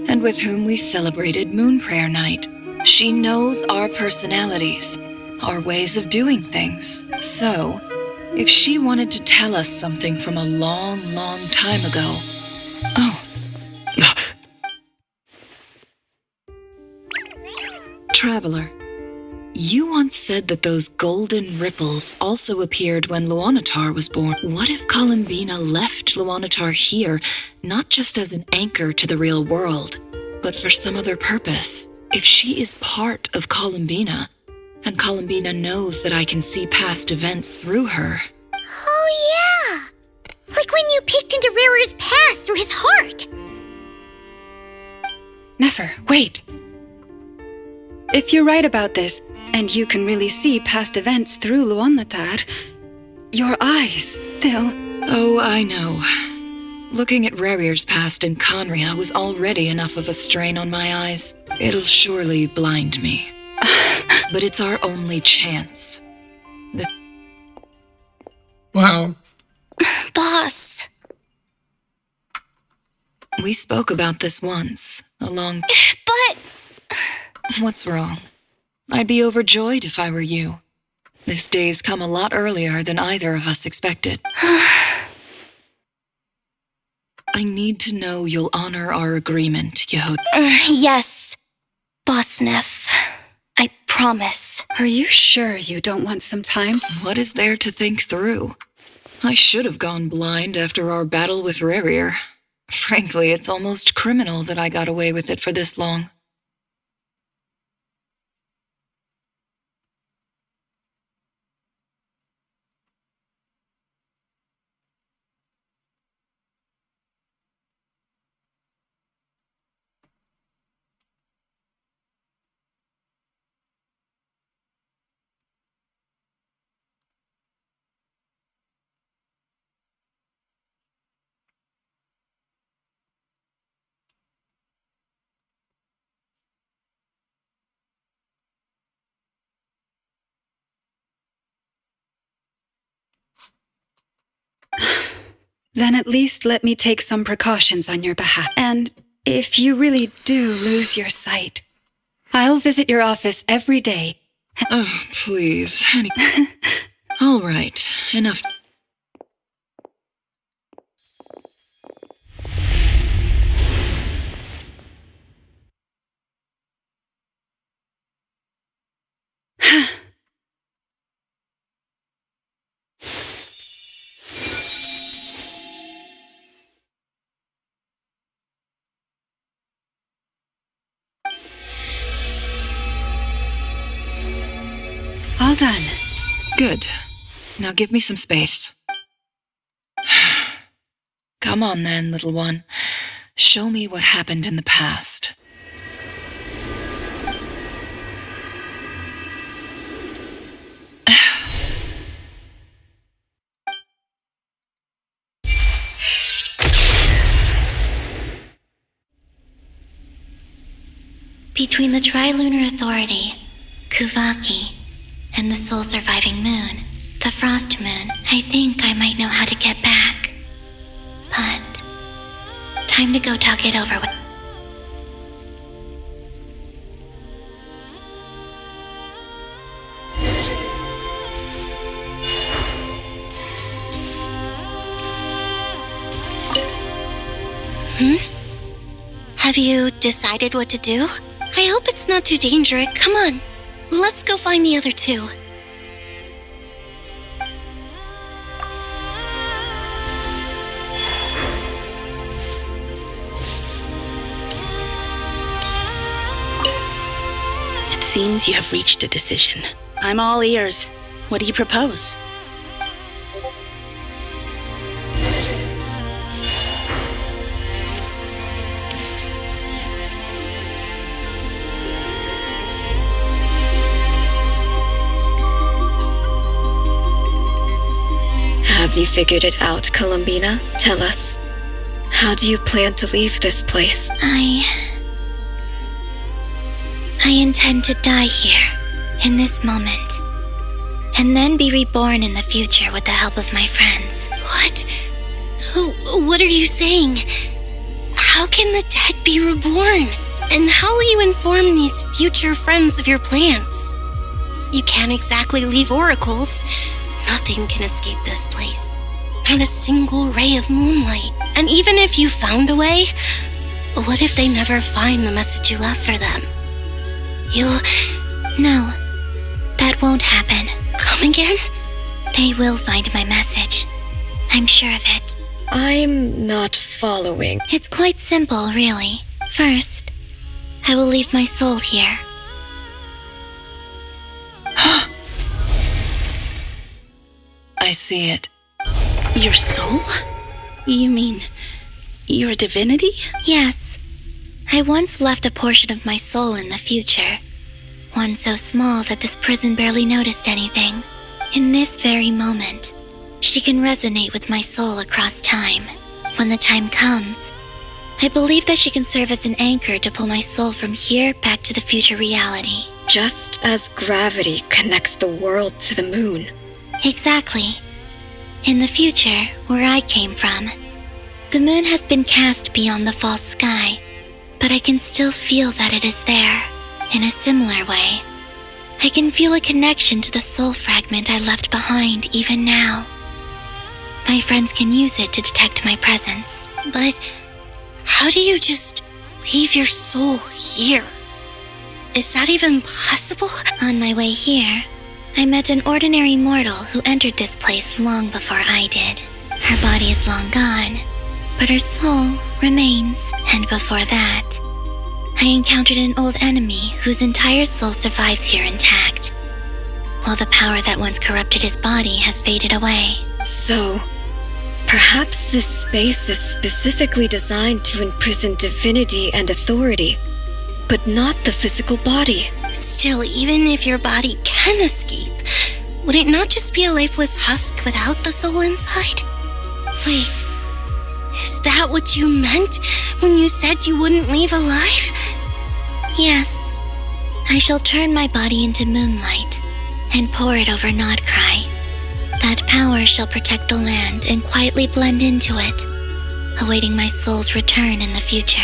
and with whom we celebrated Moon Prayer Night. She knows our personalities, our ways of doing things. So, if she wanted to tell us something from a long, long time ago... Oh. Traveler, you once said that those golden ripples also appeared when Luanatar was born. What if Columbina left Luanatar here, not just as an anchor to the real world, but for some other purpose? If she is part of Columbina, and Columbina knows that I can see past events through her... Oh yeah! Like when you peeked into Rirur's past through his heart! Nefer, wait! If you're right about this, and you can really see past events through Luanatar, Your eyes, they'll... Oh, I know. Looking at Rerir's past in Conria was already enough of a strain on my eyes. It'll surely blind me. But it's our only chance. Wow. Boss. We spoke about this once, But... What's wrong? I'd be overjoyed if I were you. This day's come a lot earlier than either of us expected. I need to know you'll honor our agreement, Yehud. Yes, Boss Neff. I promise. Are you sure you don't want some time? What is there to think through? I should have gone blind after our battle with Rerir. Frankly, it's almost criminal that I got away with it for this long. Then at least let me take some precautions on your behalf. And if you really do lose your sight, I'll visit your office every day. Oh, please. All right, enough. All done. Good. Now give me some space. Come on then, little one. Show me what happened in the past. Between the Trilunar Authority, Kuvaki, and the soul-surviving moon, the Frost Moon, I think I might know how to get back. But... time to go talk it over with... Have you decided what to do? I hope it's not too dangerous. Come on, let's go find the other two. It seems you have reached a decision. I'm all ears. What do you propose? Have you figured it out, Columbina? Tell us. How do you plan to leave this place? I intend to die here, in this moment, and then be reborn in the future with the help of my friends. What? What are you saying? How can the dead be reborn? And how will you inform these future friends of your plans? You can't exactly leave oracles. Nothing can escape this place. Not a single ray of moonlight. And even if you found a way, what if they never find the message you left for them? No, that won't happen. Come again? They will find my message. I'm sure of it. I'm not following. It's quite simple, really. First, I will leave my soul here. I see it. Your soul? You mean you're a divinity? Yes. I once left a portion of my soul in the future. One so small that this prison barely noticed anything. In this very moment, She can resonate with my soul across time. When the time comes, I believe that she can serve as an anchor to pull my soul from here back to the future reality. Just as gravity connects the world to the moon. Exactly. In the future, where I came from, the moon has been cast beyond the false sky, but I can still feel that it is there. In a similar way, I can feel a connection to the soul fragment I left behind even now. My friends can use it to detect my presence. But how do you just leave your soul here? Is that even possible? On my way here, I met an ordinary mortal who entered this place long before I did. Her body is long gone, but her soul remains. And before that, I encountered an old enemy whose entire soul survives here intact, while the power that once corrupted his body has faded away. So, perhaps this space is specifically designed to imprison divinity and authority, but not the physical body. Still, even if your body can escape, would it not just be a lifeless husk without the soul inside? Wait, is that what you meant when you said you wouldn't leave alive? Yes, I shall turn my body into moonlight and pour it over Nod Krai. That power shall protect the land and quietly blend into it, awaiting my soul's return in the future.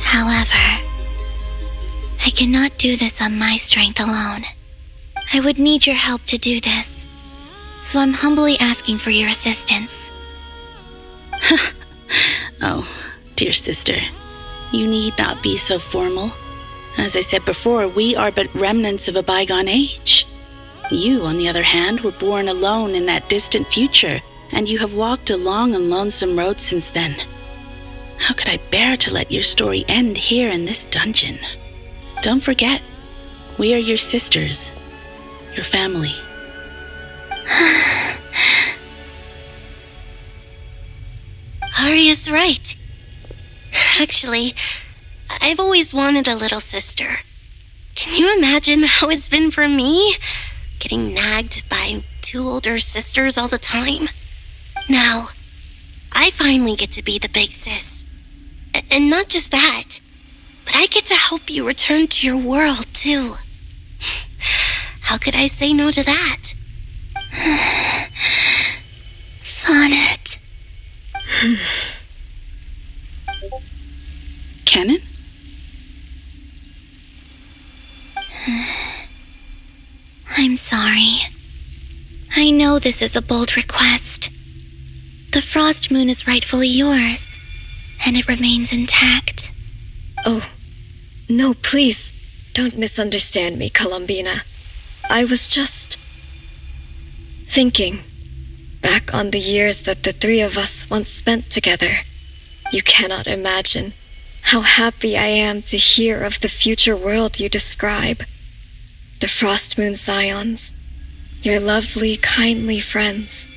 However, I cannot do this on my strength alone. I would need your help to do this, so I'm humbly asking for your assistance. Oh, dear sister, you need not be so formal. As I said before, we are but remnants of a bygone age. You, on the other hand, were born alone in that distant future, and you have walked a long and lonesome road since then. How could I bear to let your story end here in this dungeon? Don't forget, we are your sisters, your family. Arya's right. Actually, I've always wanted a little sister. Can you imagine how it's been for me? Getting nagged by 2 older sisters all the time. Now, I finally get to be the big sis. And not just that, but I get to help you return to your world, too. How could I say no to that? Sonnet. Canon? I'm sorry. I know this is a bold request. The Frost Moon is rightfully yours, and it remains intact. Oh, no, please, don't misunderstand me, Columbina. I was just thinking back on the years that the 3 of us once spent together. You cannot imagine how happy I am to hear of the future world you describe. The Frost Moon Scions, your lovely, kindly friends.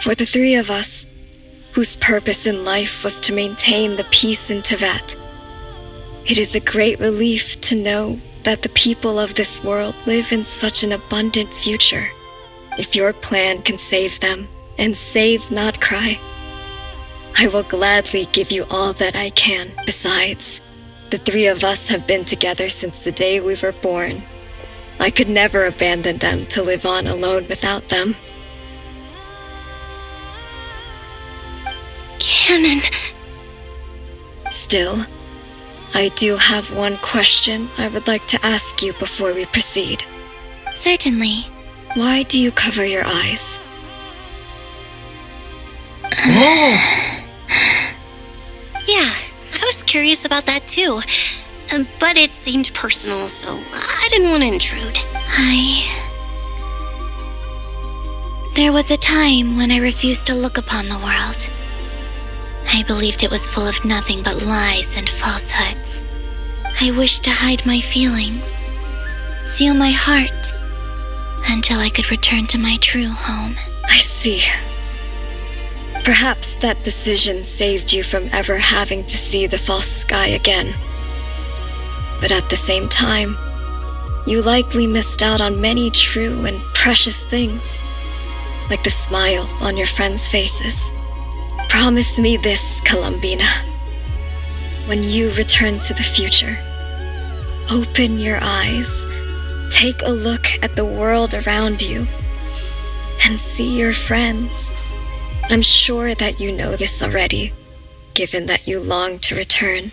For the 3 of us, whose purpose in life was to maintain the peace in Teyvat. It is a great relief to know that the people of this world live in such an abundant future. If your plan can save them and save Nod Krai, I will gladly give you all that I can. Besides, the 3 of us have been together since the day we were born. I could never abandon them to live on alone without them. Canon. Still, I do have one question I would like to ask you before we proceed. Certainly. Why do you cover your eyes? Yeah, I was curious about that too. But it seemed personal, so I didn't want to intrude. There was a time when I refused to look upon the world. I believed it was full of nothing but lies and falsehoods. I wished to hide my feelings, seal my heart, until I could return to my true home. I see. Perhaps that decision saved you from ever having to see the false sky again. But at the same time, you likely missed out on many true and precious things, like the smiles on your friends' faces. Promise me this, Columbina. When you return to the future, open your eyes, take a look at the world around you, and see your friends. I'm sure that you know this already, given that you long to return,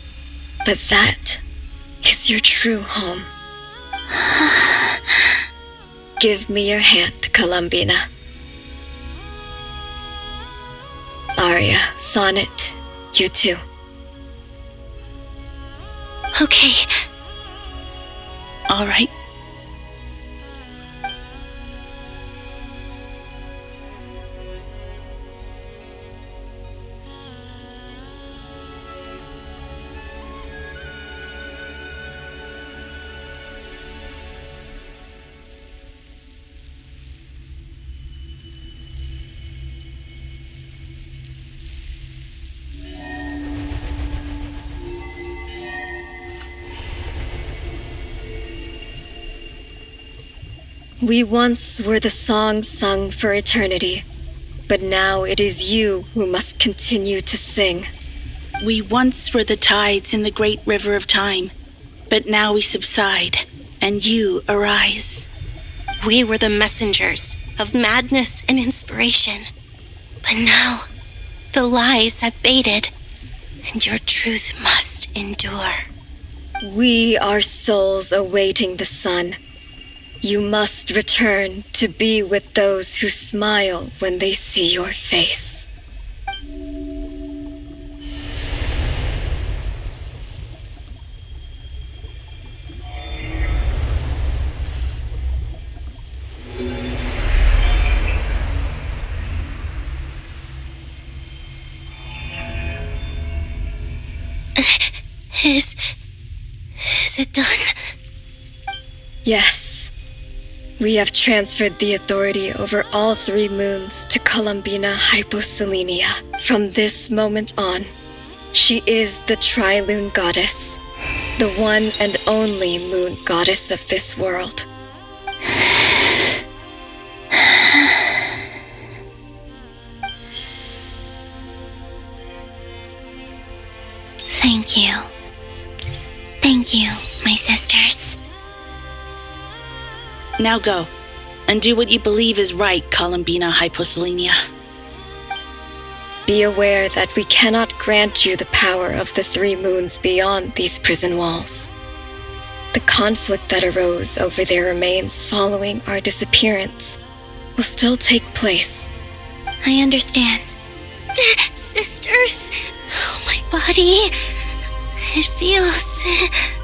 but that is your true home. Give me your hand, Columbina. Aria, Sonnet, you too. Okay. All right. We once were the songs sung for eternity, but now it is you who must continue to sing. We once were the tides in the great river of time, but now we subside, and you arise. We were the messengers of madness and inspiration, but now the lies have faded, and your truth must endure. We are souls awaiting the sun. You must return to be with those who smile when they see your face. Is it done? Yes. We have transferred the authority over all 3 moons to Columbina Hyposelenia. From this moment on, she is the Trilune Goddess, the one and only moon goddess of this world. Thank you. Thank you, my sisters. Now go, and do what you believe is right, Columbina Hyposelenia. Be aware that we cannot grant you the power of the 3 moons beyond these prison walls. The conflict that arose over their remains following our disappearance will still take place. I understand. Sisters, oh, my body. It feels...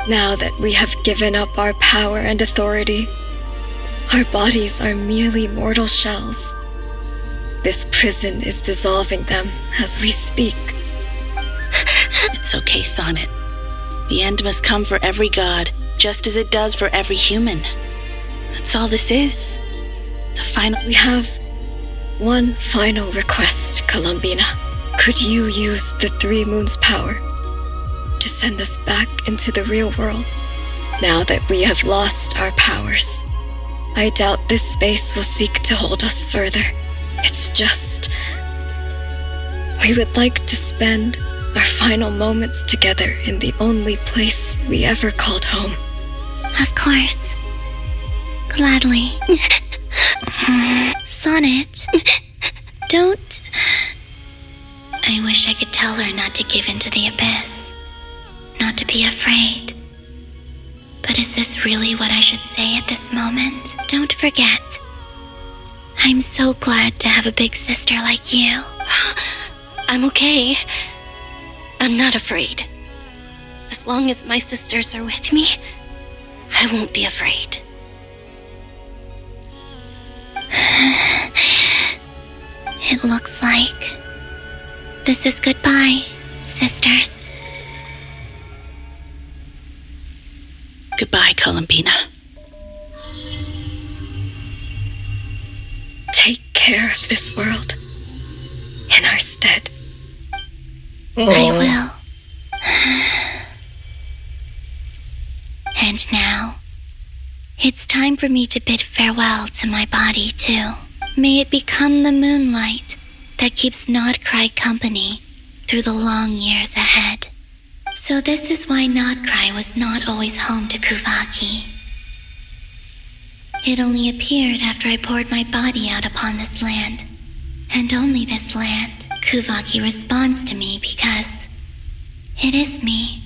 Now that we have given up our power and authority, our bodies are merely mortal shells. This prison is dissolving them as we speak. It's okay, Sonnet. The end must come for every god, just as it does for every human. That's all this is. The final... We have one final request, Columbina. Could you use the 3 moons' power to send us back into the real world? Now that we have lost our powers, I doubt this space will seek to hold us further. It's just... we would like to spend our final moments together in the only place we ever called home. Of course. Gladly. Sonnet, don't... I wish I could tell her not to give in to the abyss, not to be afraid. But is this really what I should say at this moment? Don't forget, I'm so glad to have a big sister like you. I'm okay. I'm not afraid. As long as my sisters are with me, I won't be afraid. It looks like this is goodbye, sisters. Goodbye, Columbina. Take care of this world in our stead. I will. And now, It's time for me to bid farewell to my body, too. May it become the moonlight that keeps Nod Krai company through the long years ahead. So this is why Nod Krai was not always home to Kuvaki. It only appeared after I poured my body out upon this land, and only this land. Kuvaki responds to me because it is me,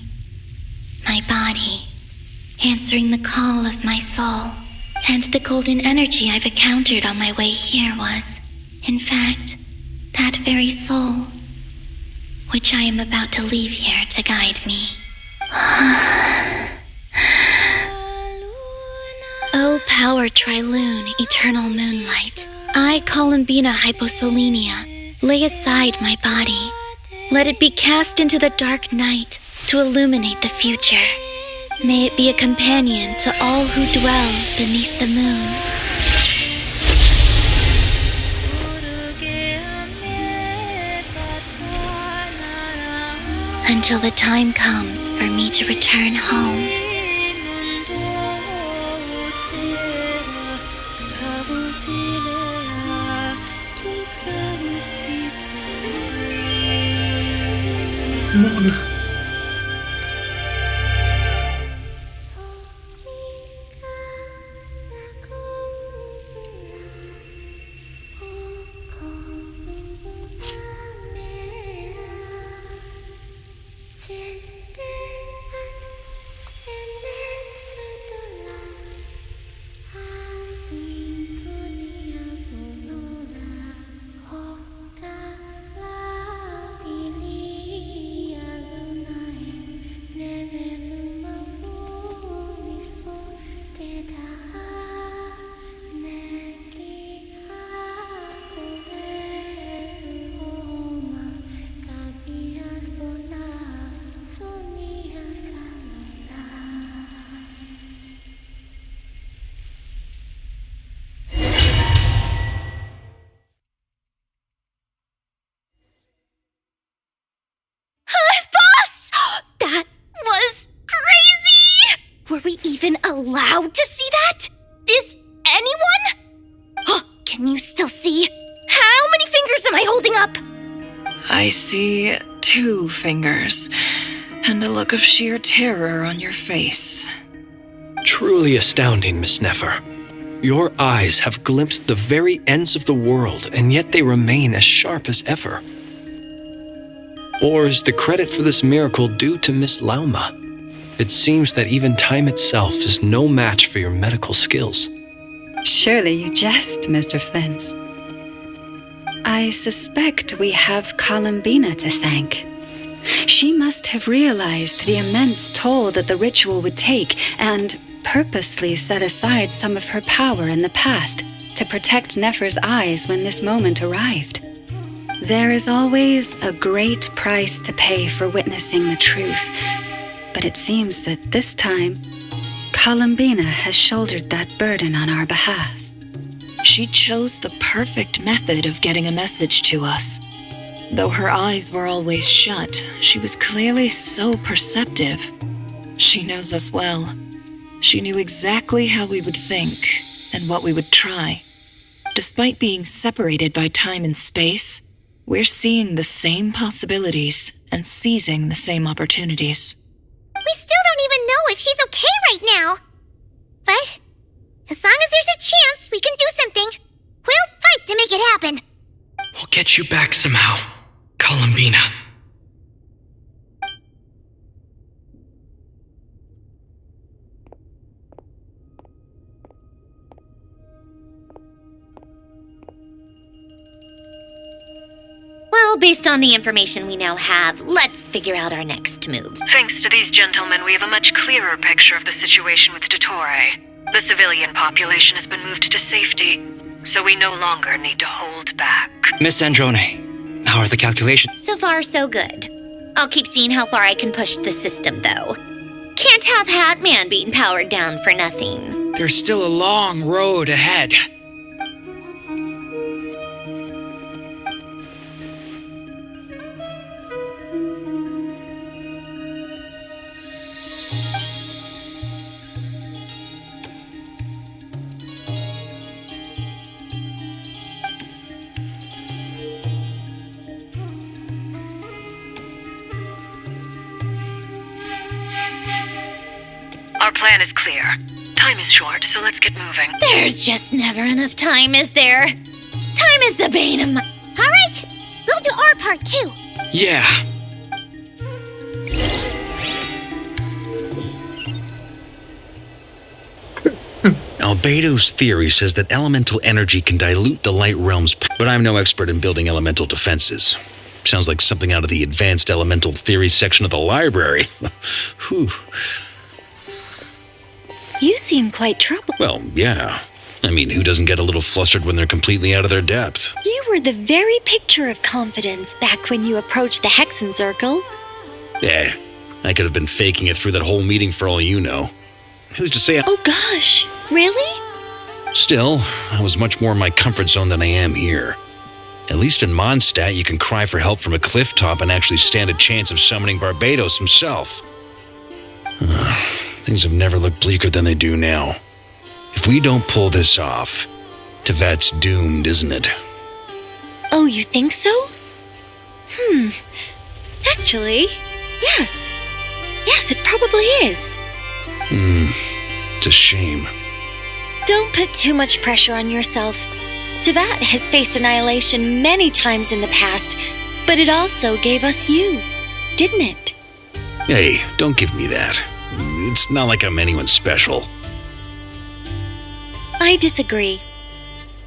my body, answering the call of my soul. And the golden energy I've encountered on my way here was, in fact, that very soul, which I am about to leave here to guide me. O power Trilune, eternal moonlight, I, Columbina Hyposolenia, lay aside my body. Let it be cast into the dark night to illuminate the future. May it be a companion to all who dwell beneath the moon. Until the time comes for me to return home. Were we even allowed to see that? Is anyone? Can you still see? How many fingers am I holding up? I see 2 fingers, and a look of sheer terror on your face. Truly astounding, Miss Nefer. Your eyes have glimpsed the very ends of the world, and yet they remain as sharp as ever. Or is the credit for this miracle due to Miss Lauma? It seems that even time itself is no match for your medical skills. Surely you jest, Mr. Flint. I suspect we have Columbina to thank. She must have realized the immense toll that the ritual would take and purposely set aside some of her power in the past to protect Nefer's eyes when this moment arrived. There is always a great price to pay for witnessing the truth, but it seems that this time, Columbina has shouldered that burden on our behalf. She chose the perfect method of getting a message to us. Though her eyes were always shut, she was clearly so perceptive. She knows us well. She knew exactly how we would think and what we would try. Despite being separated by time and space, we're seeing the same possibilities and seizing the same opportunities. We still don't even know if she's okay right now. But as long as there's a chance we can do something, we'll fight to make it happen. We'll get you back somehow, Columbina. Well, based on the information we now have, let's figure out our next move. Thanks to these gentlemen, we have a much clearer picture of the situation with Dottore. The civilian population has been moved to safety, so we no longer need to hold back. Miss Androne, how are the calculations? So far, so good. I'll keep seeing how far I can push the system, though. Can't have Hatman being powered down for nothing. There's still a long road ahead. plan is clear. Time is short, so let's get moving. There's just never enough time, is there? Time is the bane of my... All right, we'll do our part too. Yeah. Albedo's theory says that elemental energy can dilute the light realm's but I'm no expert in building elemental defenses. Sounds like something out of the advanced elemental theory section of the library. Whew. You seem quite troubled. Well, yeah. I mean, who doesn't get a little flustered when they're completely out of their depth? You were the very picture of confidence back when you approached the Hexen Circle. I could have been faking it through that whole meeting for all you know. Who's to say Oh gosh, really? Still, I was much more in my comfort zone than I am here. At least in Mondstadt, you can cry for help from a cliff top and actually stand a chance of summoning Barbados himself. Things have never looked bleaker than they do now. If we don't pull this off, Tevat's doomed, isn't it? Oh, you think so? Actually, yes. Yes, it probably is. It's a shame. Don't put too much pressure on yourself. Tevat has faced annihilation many times in the past, but it also gave us you, didn't it? Hey, don't give me that. It's not like I'm anyone special. I disagree.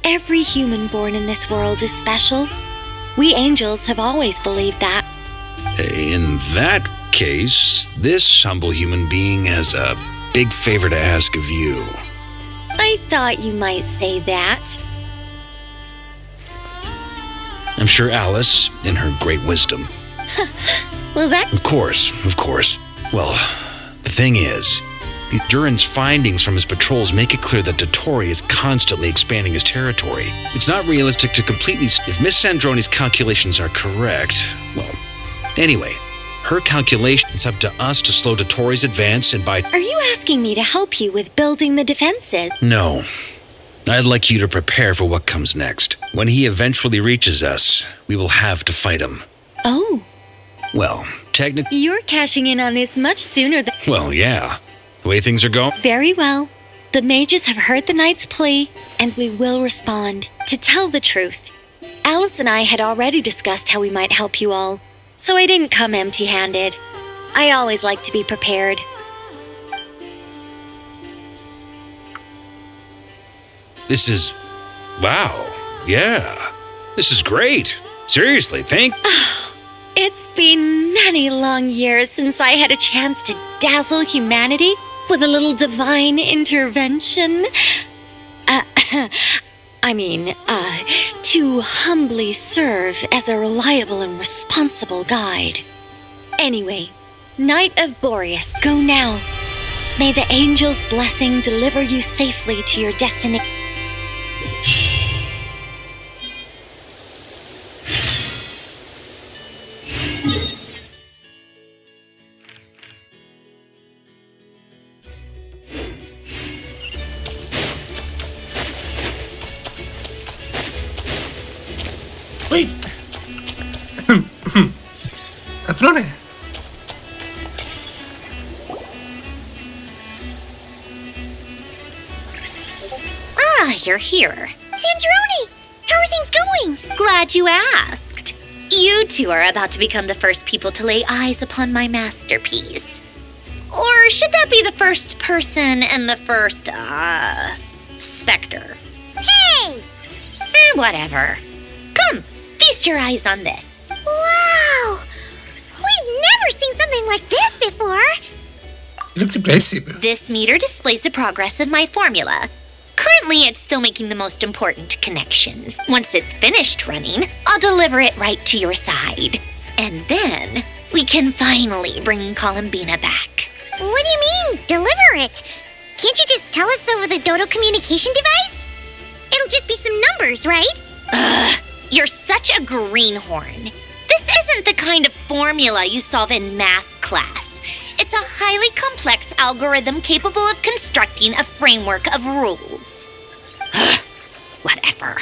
Every human born in this world is special. We angels have always believed that. In that case, this humble human being has a big favor to ask of you. I thought you might say that. I'm sure Alice, in her great wisdom. Well, that... Of course. Well, the thing is, the Duran's findings from his patrols make it clear that Dottore is constantly expanding his territory. It's not realistic to completely... If Miss Sandroni's calculations are correct, well, anyway, her calculation, it's up to us to slow Dottore's advance and by... Are you asking me to help you with building the defenses? No. I'd like you to prepare for what comes next. When he eventually reaches us, we will have to fight him. Oh. Well, technically... You're cashing in on this much sooner than... Well, yeah. The way things are going... Very well. The mages have heard the knight's plea, and we will respond. To tell the truth, Alice and I had already discussed how we might help you all, so I didn't come empty-handed. I always like to be prepared. This is... Wow. Yeah. This is great. Seriously, It's been many long years since I had a chance to dazzle humanity with a little divine intervention. To humbly serve as a reliable and responsible guide. Anyway, Knight of Boreas, go now. May the angel's blessing deliver you safely to your destiny. Wait! Patrone! Ah, you're here. Sandroni! How are things going? Glad you asked. You two are about to become the first people to lay eyes upon my masterpiece. Or should that be the first person and the first, specter? Hey! Whatever. Come, feast your eyes on this. Wow! We've never seen something like this before. It looks impressive. This meter displays the progress of my formula. Currently, it's still making the most important connections. Once it's finished running, I'll deliver it right to your side. And then, we can finally bring Columbina back. What do you mean, deliver it? Can't you just tell us over the Dodo communication device? It'll just be some numbers, right? You're such a greenhorn. This isn't the kind of formula you solve in math class. It's a highly complex algorithm capable of constructing a framework of rules. Whatever.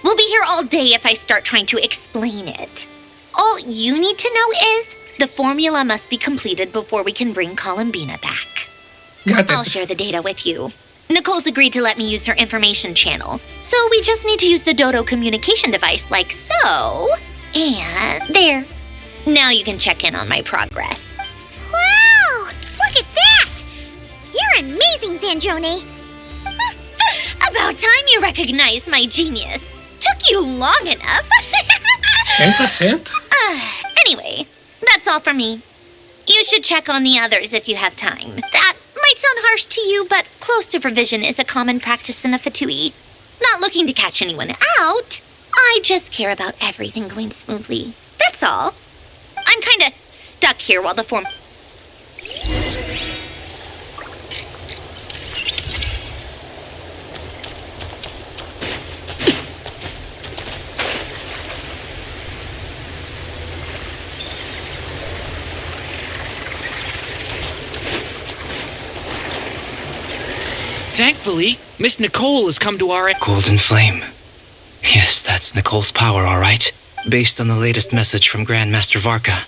We'll be here all day if I start trying to explain it. All you need to know is the formula must be completed before we can bring Columbina back. I'll share the data with you. Nicole's agreed to let me use her information channel, so we just need to use the Dodo communication device like so. And there. Now you can check in on my progress. Wow! Look at that! You're amazing, Zandrone. About time you recognized my genius. Took you long enough. 10%? Anyway, that's all for me. You should check on the others if you have time. That might sound harsh to you, but close supervision is a common practice in the Fatui. Not looking to catch anyone out. I just care about everything going smoothly. That's all. I'm kinda stuck here while the form... Thankfully, Miss Nicole has come to our... Golden Flame. Yes, that's Nicole's power, all right. Based on the latest message from Grandmaster Varka.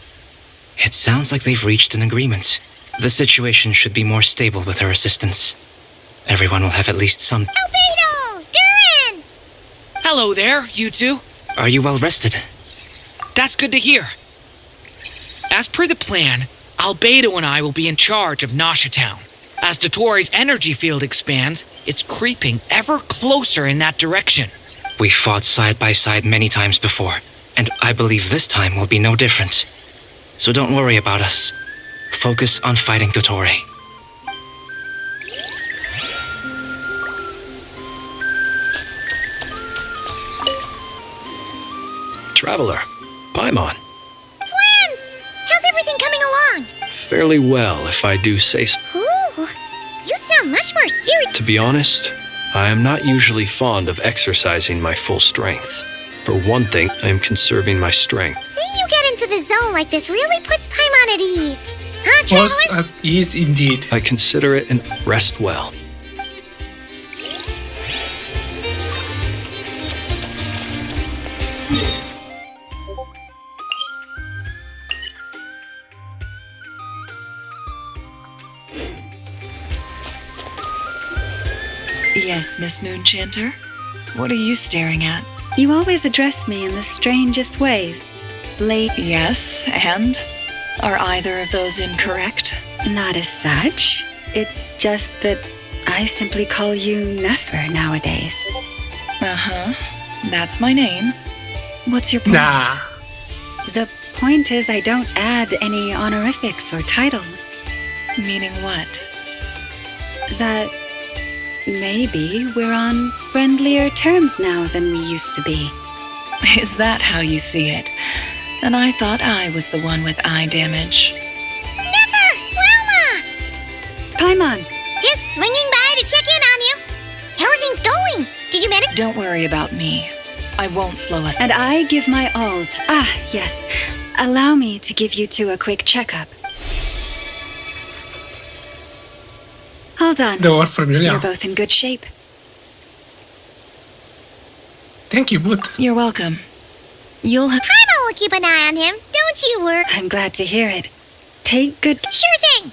It sounds like they've reached an agreement. The situation should be more stable with her assistance. Everyone will have at least some... Albedo! Durin! Hello there, you two. Are you well rested? That's good to hear. As per the plan, Albedo and I will be in charge of Nasha Town. As Dottoro's energy field expands, it's creeping ever closer in that direction. We fought side by side many times before, and I believe this time will be no different. So don't worry about us. Focus on fighting Dottore. Traveler, Paimon. Flans! How's everything coming along? Fairly well, if I do say so. Ooh, you sound much more serious. To be honest, I am not usually fond of exercising my full strength. For one thing, I am conserving my strength. Seeing you get into the zone like this really puts Paimon at ease. Huh, Traveler? Was at ease indeed. I consider it and rest well. Yes, Miss Moonchanter? What are you staring at? You always address me in the strangest ways. Yes, and? Are either of those incorrect? Not as such. It's just that I simply call you Nefer nowadays. Uh-huh. That's my name. What's your point? Nah. The point is I don't add any honorifics or titles. Meaning what? That maybe we're on friendlier terms now than we used to be. Is that how you see it? And I thought I was the one with eye damage. Never! Wilma! Paimon! Just swinging by to check in on you. How are things going? Did you manage? Don't worry about me. I won't slow us. And I give my all to... yes. Allow me to give you two a quick checkup. Hold on. They were familiar. You're both in good shape. Thank you, Boot. You're welcome. You'll have... Paimon will keep an eye on him. Don't you worry. I'm glad to hear it. Take good... Sure thing.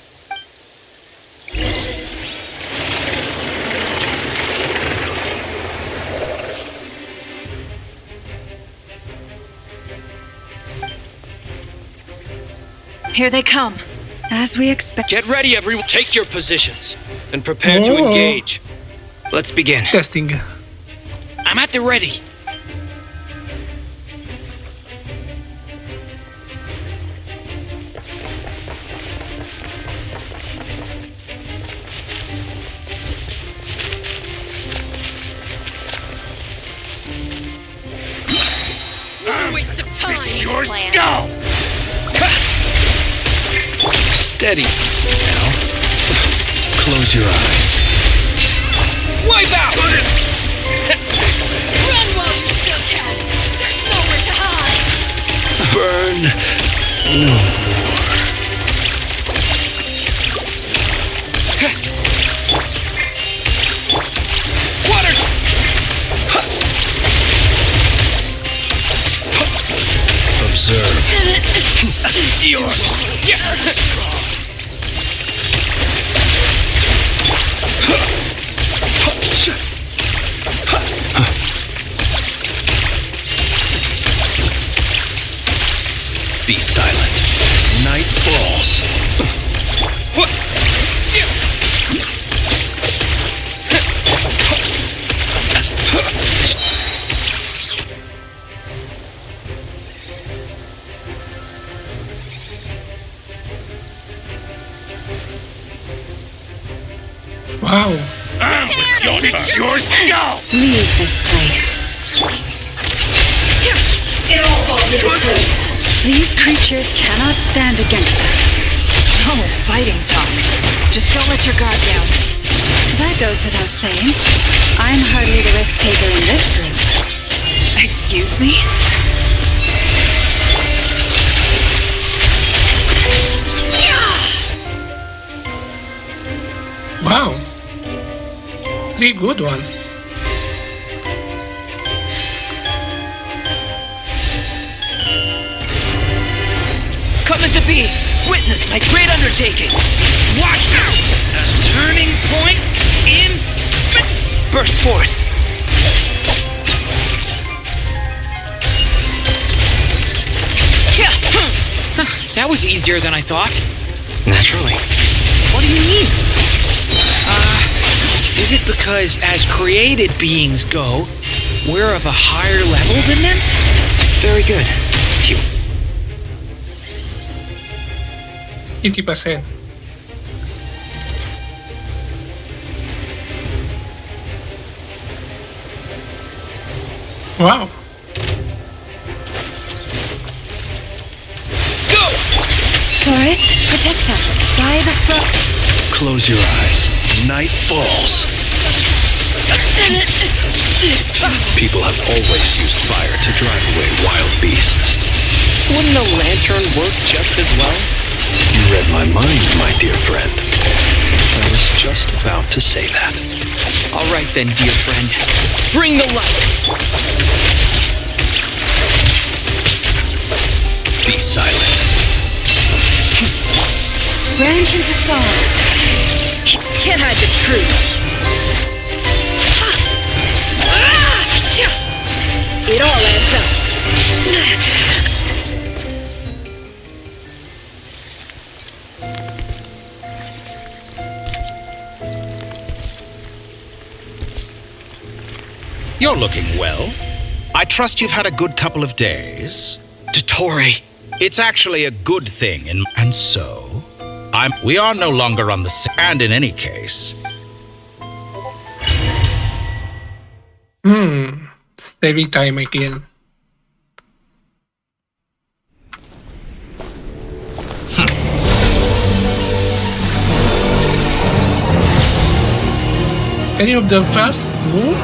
Here they come. As we expect... Get ready, everyone. Take your positions and prepare to engage. Let's begin. Testing. I'm at the ready. No waste of time. Yours go! Steady. Now, close your eyes. Wipe out! Run while you still can. There's nowhere to hide. Burn no more. Waters! Observe. Yours. Be silent. Night falls. Wow. It's your skull! Leave this place. It all falls into place. These creatures cannot stand against us. Oh, fighting talk. Just don't let your guard down. That goes without saying. I'm hardly the risk taker in this group. Excuse me? Wow. Pretty good one. Coming to be. Witness my great undertaking. Watch out! A turning point in... Burst forth. That was easier than I thought. Naturally. What do you mean? Is it because as created beings go, we're of a higher level than them? Very good. 50%. Wow. Taurus, protect us. By the throat. Close your eyes. Night falls. People have always used fire to drive away wild beasts. Wouldn't a lantern work just as well? You read my mind, my dear friend. I was just about to say that. All right then, dear friend. Bring the light. Be silent. Branch into song. Can't hide the truth. It all adds up. You're looking well. I trust you've had a good couple of days. Dottore. It's actually a good thing, and so... we are no longer on the same... And in any case... Saving time again. Any of the first moon?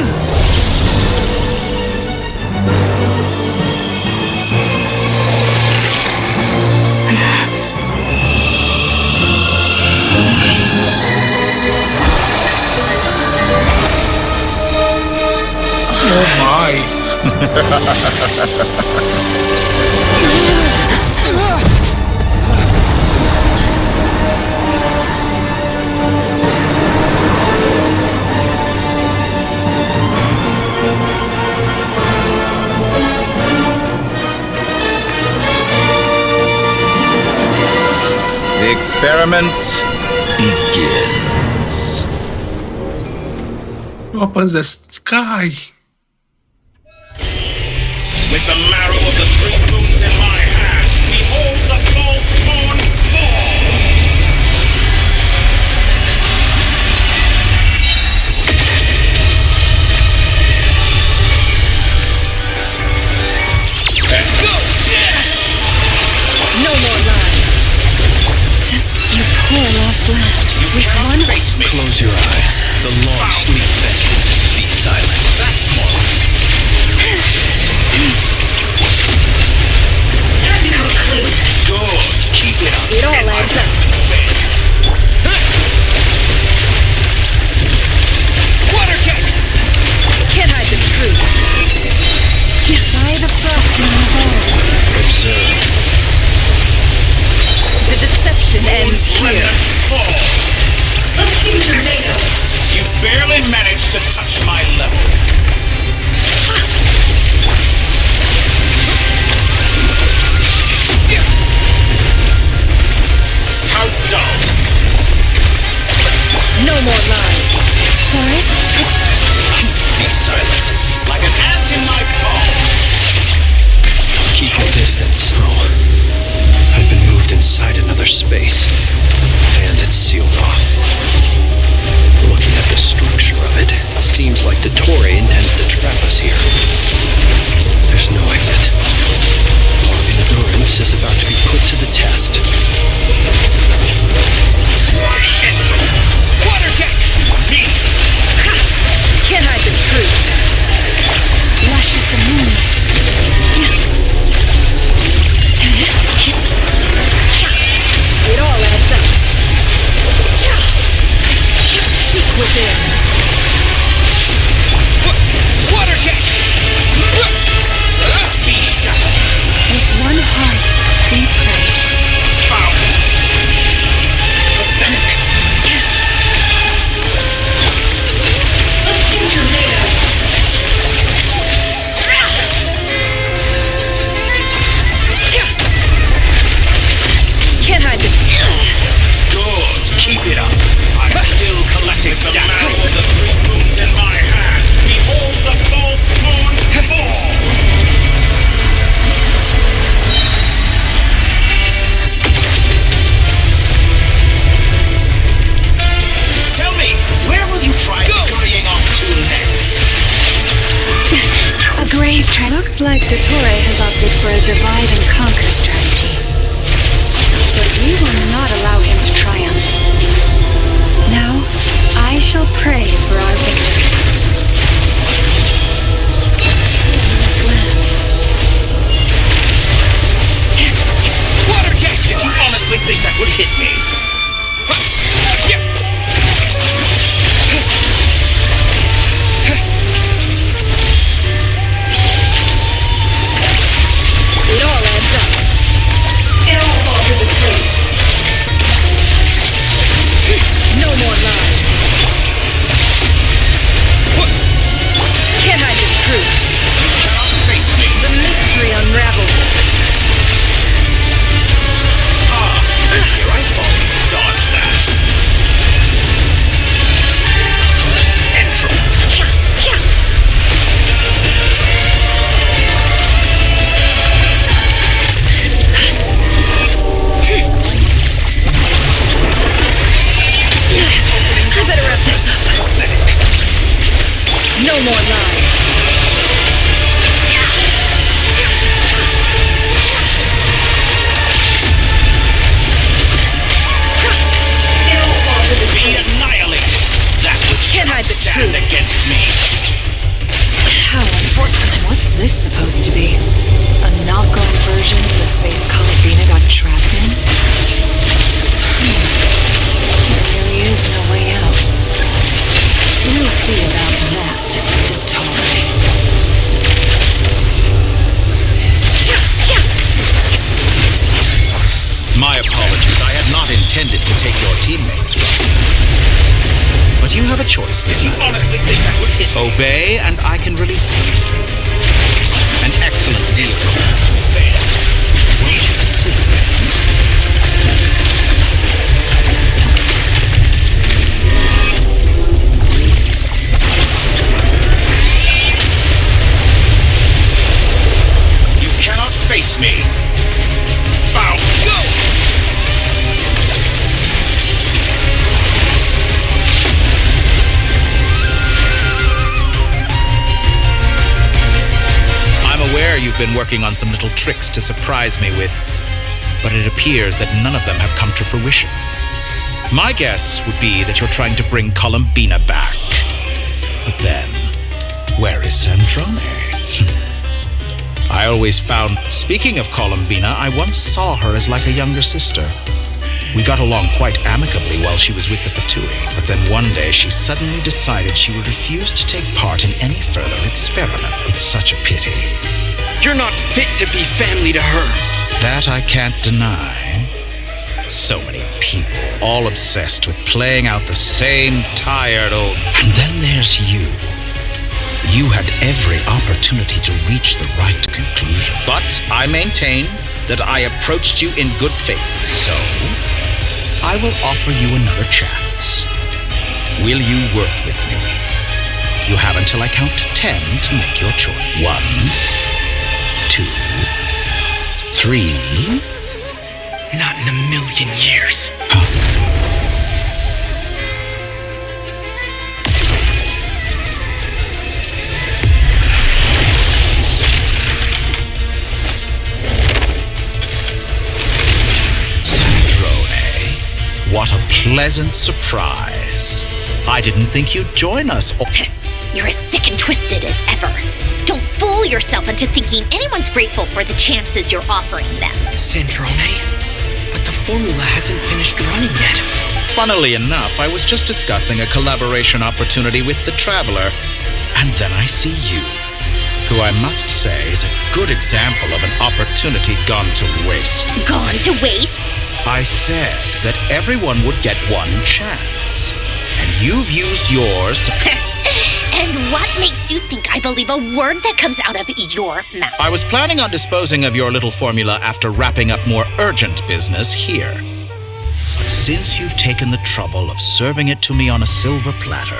Oh my. The experiment begins. Opens the sky. With the marrow of the 3 moons in my hand, behold the false moon's fall! And go! No more lies. You poor lost land. You can't face me! Close your eyes. The long sleep beckons. Be silent. That's more. Looks like Dottore has opted for a divide and conquer strategy. But we will not allow him to triumph. Now, I shall pray for our victory. Water jet! Did you honestly think that would hit me? It all adds up. It all falls into place. No more lies. Can't hide the truth. You cannot face me. The mystery unravels. Here I thought you would dodge that. Entro. I better wrap this up. Pathetic. No more lies. Be annihilated. That which Can't hide the stand truth. against me. How unfortunate. What's this supposed to be? A knockoff version of the space Colibina got trapped in? There really is no way out. We'll see about that, Dottore. My apologies. I had not intended to take your teammates from you. But you have a choice. Did you honestly think that would hit me? Obey, and I can release them. An excellent deal. Won't you consider that? You cannot face me. Foul. Go! I'm aware you've been working on some little tricks to surprise me with, but it appears that none of them have come to fruition. My guess would be that you're trying to bring Columbina back. But then, where is Sandrone? I always found, speaking of Columbina, I once saw her as like a younger sister. We got along quite amicably while she was with the Fatui, but then one day she suddenly decided she would refuse to take part in any further experiment. It's such a pity. You're not fit to be family to her. That I can't deny. So many people, all obsessed with playing out the same tired old... And then there's you. You had every opportunity to reach the right conclusion. But I maintain that I approached you in good faith, so I will offer you another chance. Will you work with me? You have until I count to 10 to make your choice. 1, 2, 3... Not in a million years. Sandrone, what a pleasant surprise. I didn't think you'd join us. You're as sick and twisted as ever. Don't fool yourself into thinking anyone's grateful for the chances you're offering them. Sandrone? But the formula hasn't finished running yet. Funnily enough, I was just discussing a collaboration opportunity with the Traveler, and then I see you, who I must say is a good example of an opportunity gone to waste. Gone to waste? I said that everyone would get one chance, and you've used yours to... And what makes you think I believe a word that comes out of your mouth? I was planning on disposing of your little formula after wrapping up more urgent business here. But since you've taken the trouble of serving it to me on a silver platter...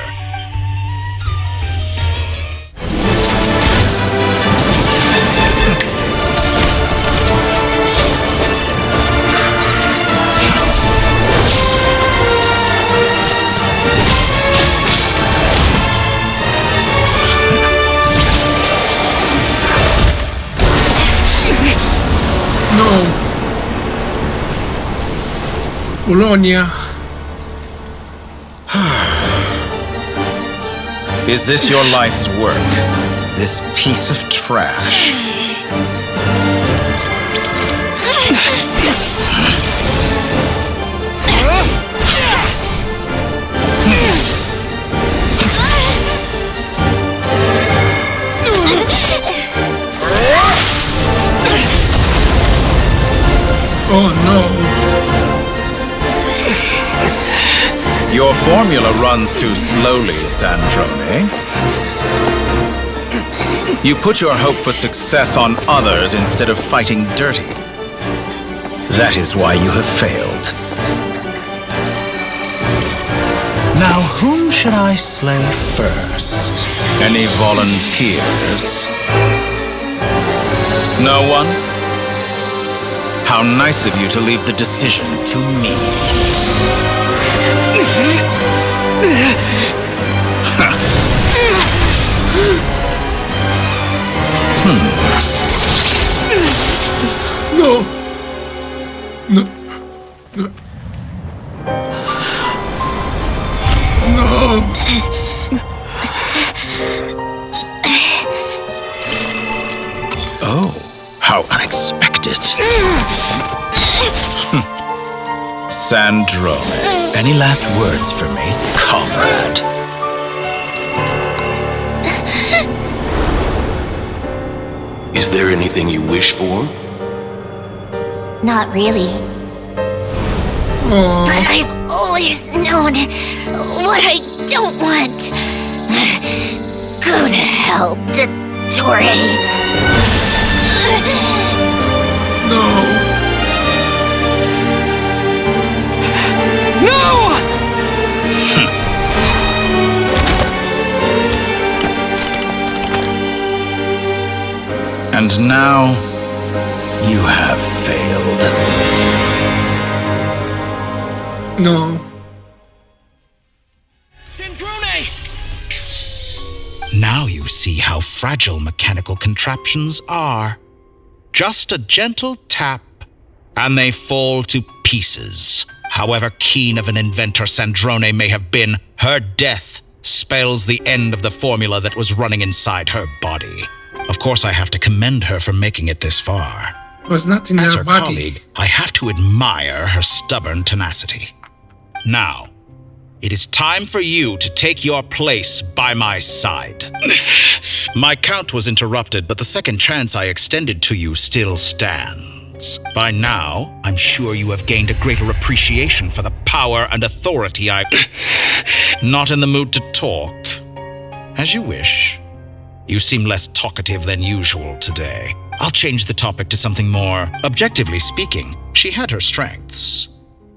Bologna. Is this your life's work? This piece of trash? Oh no. Your formula runs too slowly, Sandrone. You put your hope for success on others instead of fighting dirty. That is why you have failed. Now, whom should I slay first? Any volunteers? No one? How nice of you to leave the decision to me. No. No. No. No. Oh, how unexpected. Sandrone, any last words for me, comrade? Is there anything you wish for? Not really. But I've always known what I don't want. Go to hell, Dottore. No. No! And now, you have failed. No. Sandrone! Now you see how fragile mechanical contraptions are. Just a gentle tap, and they fall to pieces. However keen of an inventor Sandrone may have been, her death spells the end of the formula that was running inside her body. Of course, I have to commend her for making it this far. It was not in As her her body. colleague, I have to admire her stubborn tenacity. Now, it is time for you to take your place by my side. My count was interrupted, but the second chance I extended to you still stands. By now, I'm sure you have gained a greater appreciation for the power and authority I... Not in the mood to talk. As you wish. You seem less talkative than usual today. I'll change the topic to something more. Objectively speaking, she had her strengths.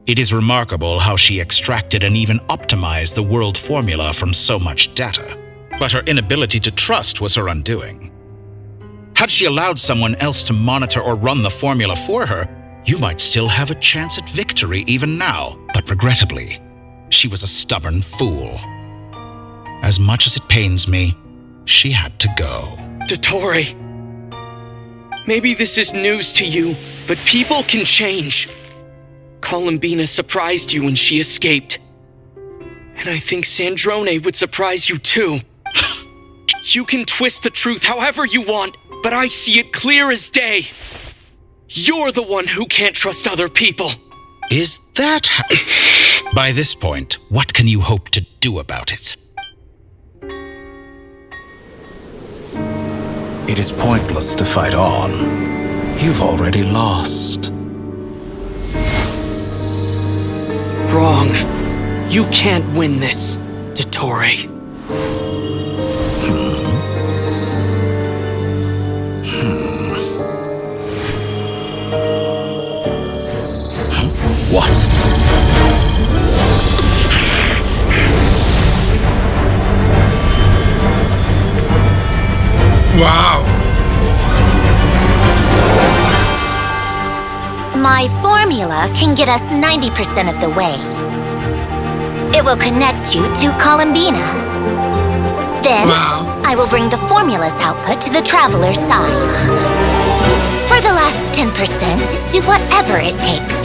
It is remarkable how she extracted and even optimized the world formula from so much data. But her inability to trust was her undoing. Had she allowed someone else to monitor or run the formula for her, you might still have a chance at victory even now. But regrettably, she was a stubborn fool. As much as it pains me, she had to go. Dottore, maybe this is news to you, but people can change. Columbina surprised you when she escaped. And I think Sandrone would surprise you too. You can twist the truth however you want, but I see it clear as day. You're the one who can't trust other people. Is that... By this point, what can you hope to do about it? It is pointless to fight on. You've already lost. Wrong. You can't win this, Dottore. What? Wow. My formula can get us 90% of the way. It will connect you to Columbina. Then, I will bring the formula's output to the Traveler's side. For the last 10%, do whatever it takes.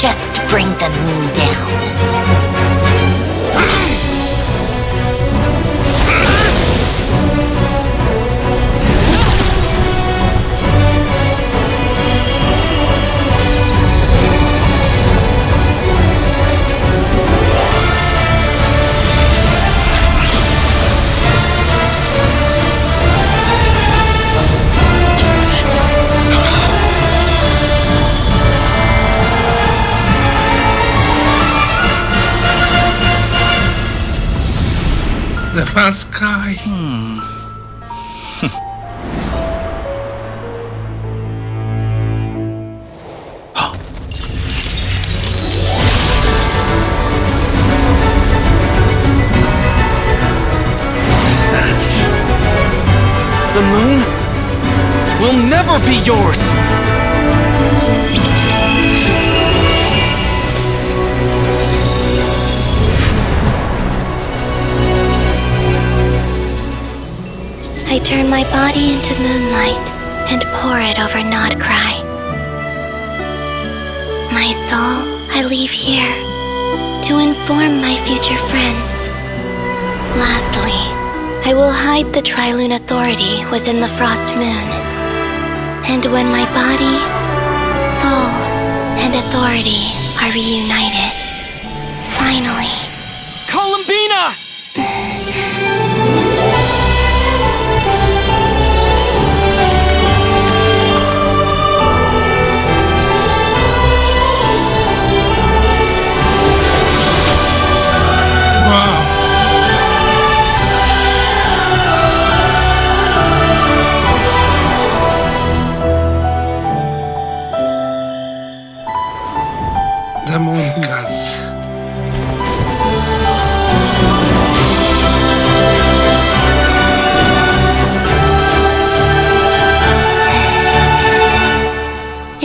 Just bring the moon down. The fast sky. The moon will never be yours! I turn my body into moonlight and pour it over Nod Krai. My soul, I leave here to inform my future friends. Lastly, I will hide the Trilune Authority within the Frost Moon. And when my body, soul, and authority are reunited, finally... Columbina! The moon gods.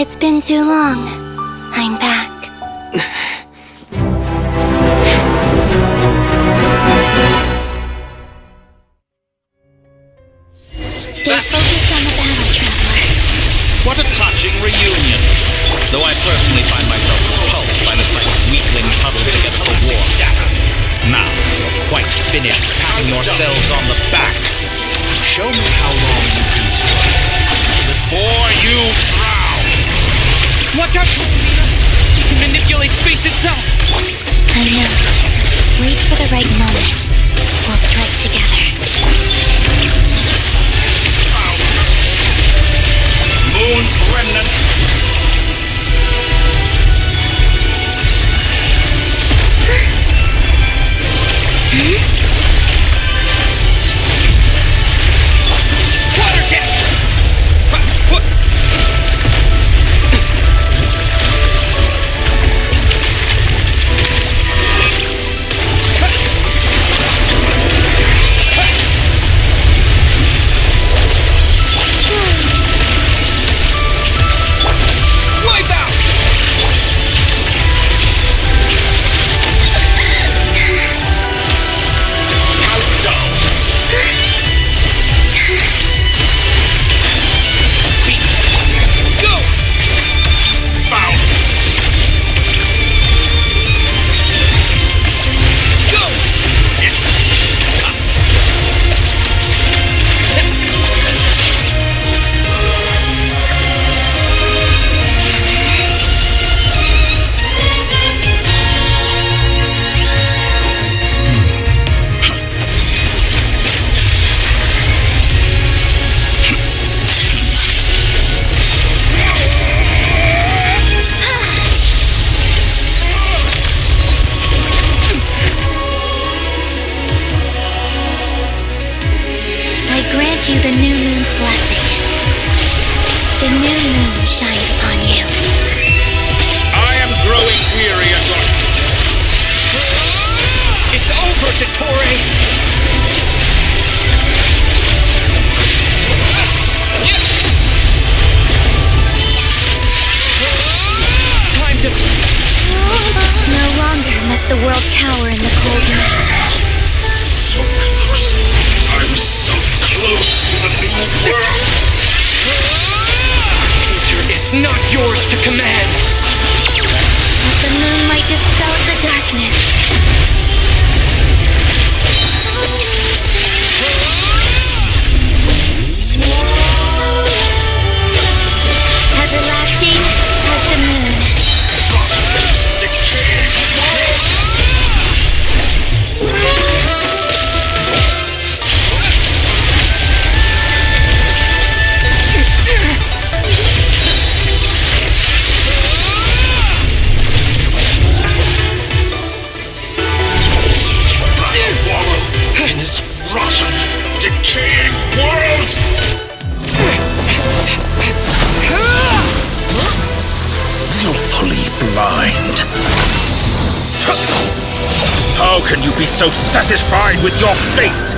It's been too long. I'm back. Stay focused on the battle, traveler. What a touching reunion. Though I personally find myself repulsed by the sight of weaklings huddled together for war. Now, you're quite finished patting yourselves on the back. Show me how long you can strike before you drown. Watch out, Columbina! You can manipulate space itself! I know. Wait for the right moment. We'll strike together. Moon's remnant. Water jet! Wipe out! You the new moon's blessing. The new moon shines upon you. I am growing weary of your... It's over, Dottore! Time to... No longer must the world cower in the cold night. So close. I'm so close to the new world. The future is not yours to command. Let the moonlight dispel the darkness. Everlasting as the moon. In this rotten, decaying world! Willfully blind. How can you be so satisfied with your fate?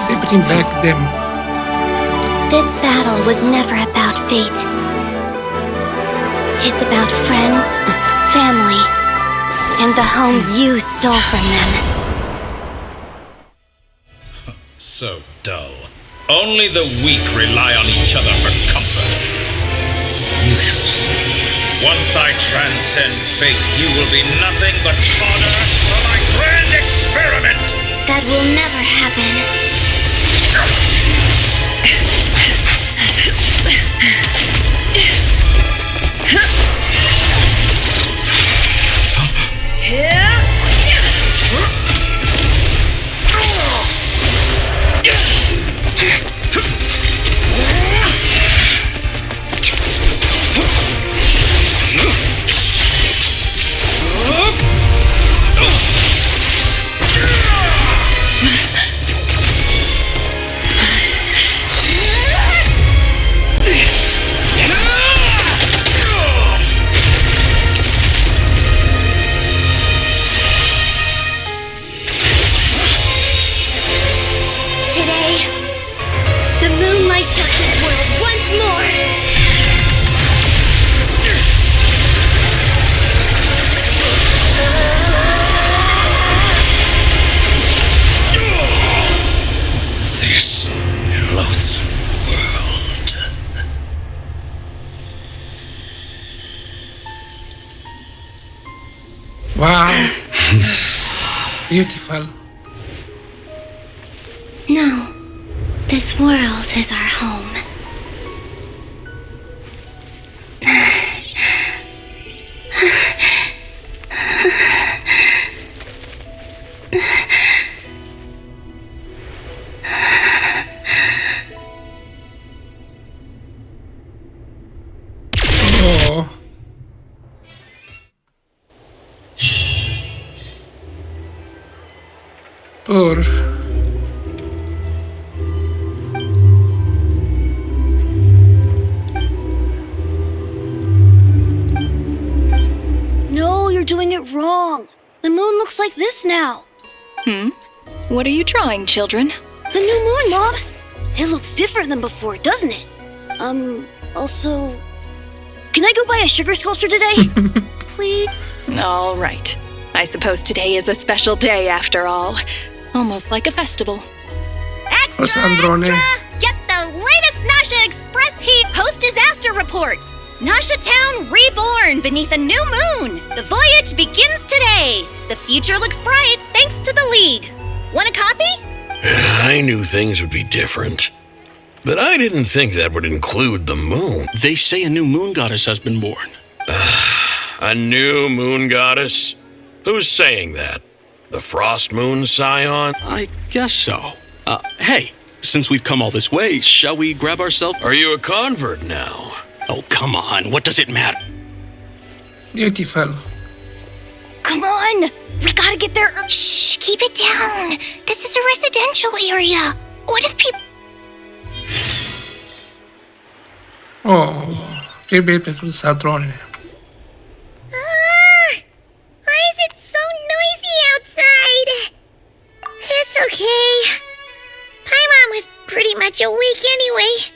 They bring back them. This battle was never about fate. It's about friends, family, and the home you stole from them. So dull. Only the weak rely on each other for comfort. You shall see. Once I transcend fate, you will be nothing but fodder for my grand experiment! That will never happen. Wow. Beautiful. No, this world is our home. Oh. Poor. No, you're doing it wrong. The moon looks like this now. What are you drawing, children? The new moon, Mom. It looks different than before, doesn't it? Also, can I go buy a sugar sculpture today? Please? All right. I suppose today is a special day after all. Almost like a festival. For Sandrone. Get the latest Nasha Express Heat post-disaster report. Nasha Town reborn beneath a new moon. The voyage begins today. The future looks bright thanks to the League. Want a copy? I knew things would be different. But I didn't think that would include the moon. They say a new moon goddess has been born. A new moon goddess? Who's saying that? The Frost Moon Scion? I guess so. Hey, since we've come all this way, shall we grab ourselves? Are you a convert now? Oh, come on. What does it matter? Beautiful. Come on. We gotta get there. Shh, keep it down. This is a residential area. What if people... Oh, che bel sadrone. Why is it so noisy outside? It's okay. Paimon was pretty much awake anyway.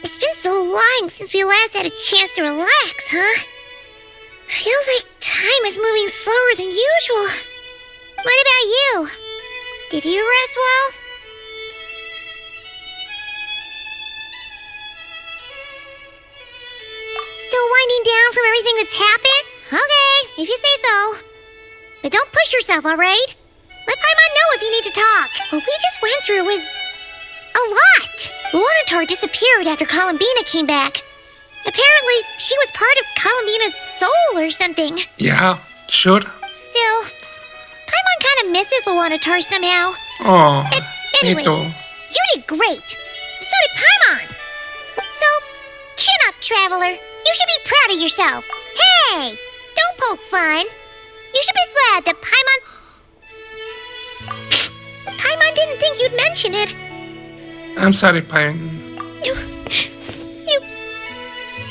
It's been so long since we last had a chance to relax, huh? Feels like time is moving slower than usual. What about you? Did you rest well? Still winding down from everything that's happened? Okay, if you say so. But don't push yourself, alright? Let Paimon know if you need to talk. What we just went through was... a lot. Luanatar disappeared after Columbina came back. Apparently, she was part of Columbina's soul or something. Yeah, sure. Still, Paimon kind of misses Luanatar somehow. Oh, Anyway, Nito. you did great. So did Paimon. So, chin up, Traveler. You should be proud of yourself. Hey, don't poke fun. You should be glad that Paimon didn't think you'd mention it. I'm sorry, Paimon.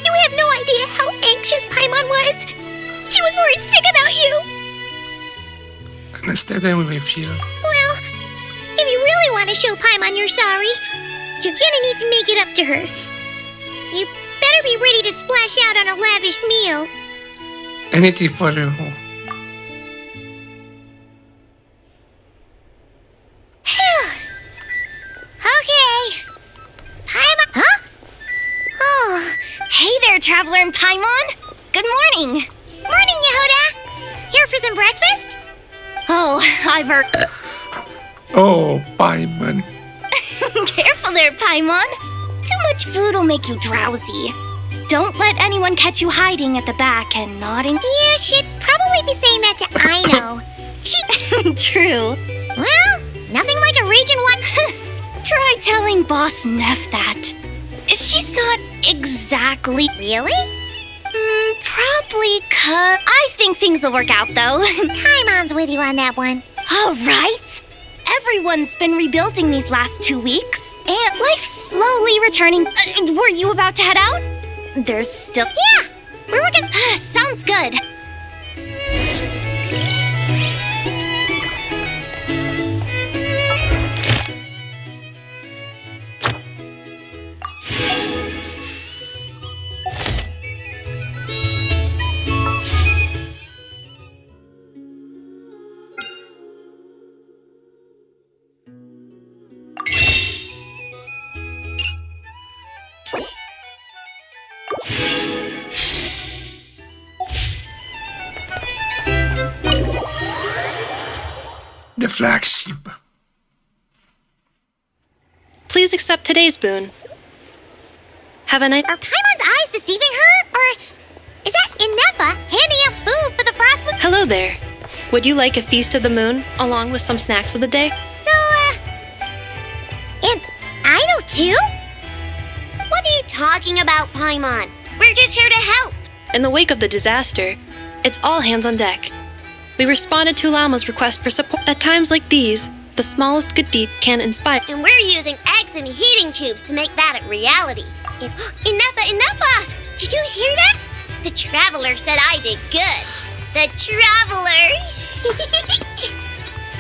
You have no idea how anxious Paimon was. She was worried sick about you. Understand how we feel. Well, if you really want to show Paimon you're sorry, you're gonna need to make it up to her. You better be ready to splash out on a lavish meal. Anything for you. Okay. Paimon? Huh? Oh. Hey there, Traveler and Paimon. Good morning. Morning, Yehuda. Here for some breakfast? Oh, Oh, Paimon. Careful there, Paimon. Too much food will make you drowsy. Don't let anyone catch you hiding at the back and nodding. You should probably be saying that to Aino. True. Well, nothing like a Region 1. Try telling Boss Neff that. She's not exactly... Really? Probably I think things will work out, though. Paimon's with you on that one. All right. Everyone's been rebuilding these last 2 weeks, and life's slowly returning. Were you about to head out? There's still... Yeah, we're working... Sounds good. The flagship. Please accept today's boon. Have a night. Are Paimon's eyes deceiving her? Or is that Inefa handing out food for the Frostmoon? Hello there. Would you like a feast of the moon along with some snacks of the day? And Aino too? What are you talking about, Paimon? We're just here to help. In the wake of the disaster, it's all hands on deck. We responded to Lama's request for support. At times like these, the smallest good deed can inspire. And we're using eggs and heating tubes to make that a reality. Inefa! Did you hear that? The Traveler said I did good. The Traveler!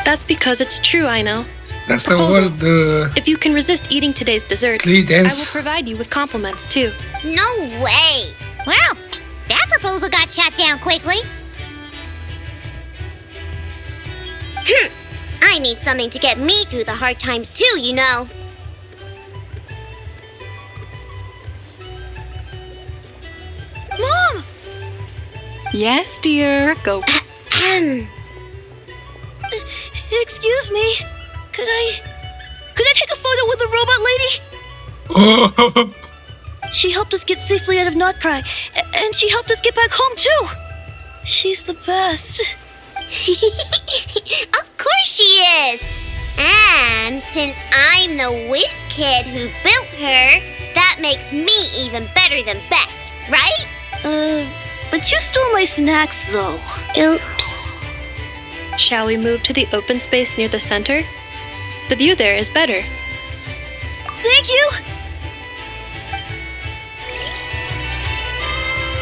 That's because it's true, I know. That's the word. If you can resist eating today's dessert, Credence. I will provide you with compliments too. No way! Well, that proposal got shot down quickly. I need something to get me through the hard times too, you know. Mom! Yes, dear. Go. Excuse me. Could I take a photo with the robot lady? She helped us get safely out of Nod Krai, and she helped us get back home too. She's the best. Of course she is! And since I'm the whiz kid who built her, that makes me even better than best, right? But you stole my snacks though. Oops. Shall we move to the open space near the center? The view there is better. Thank you!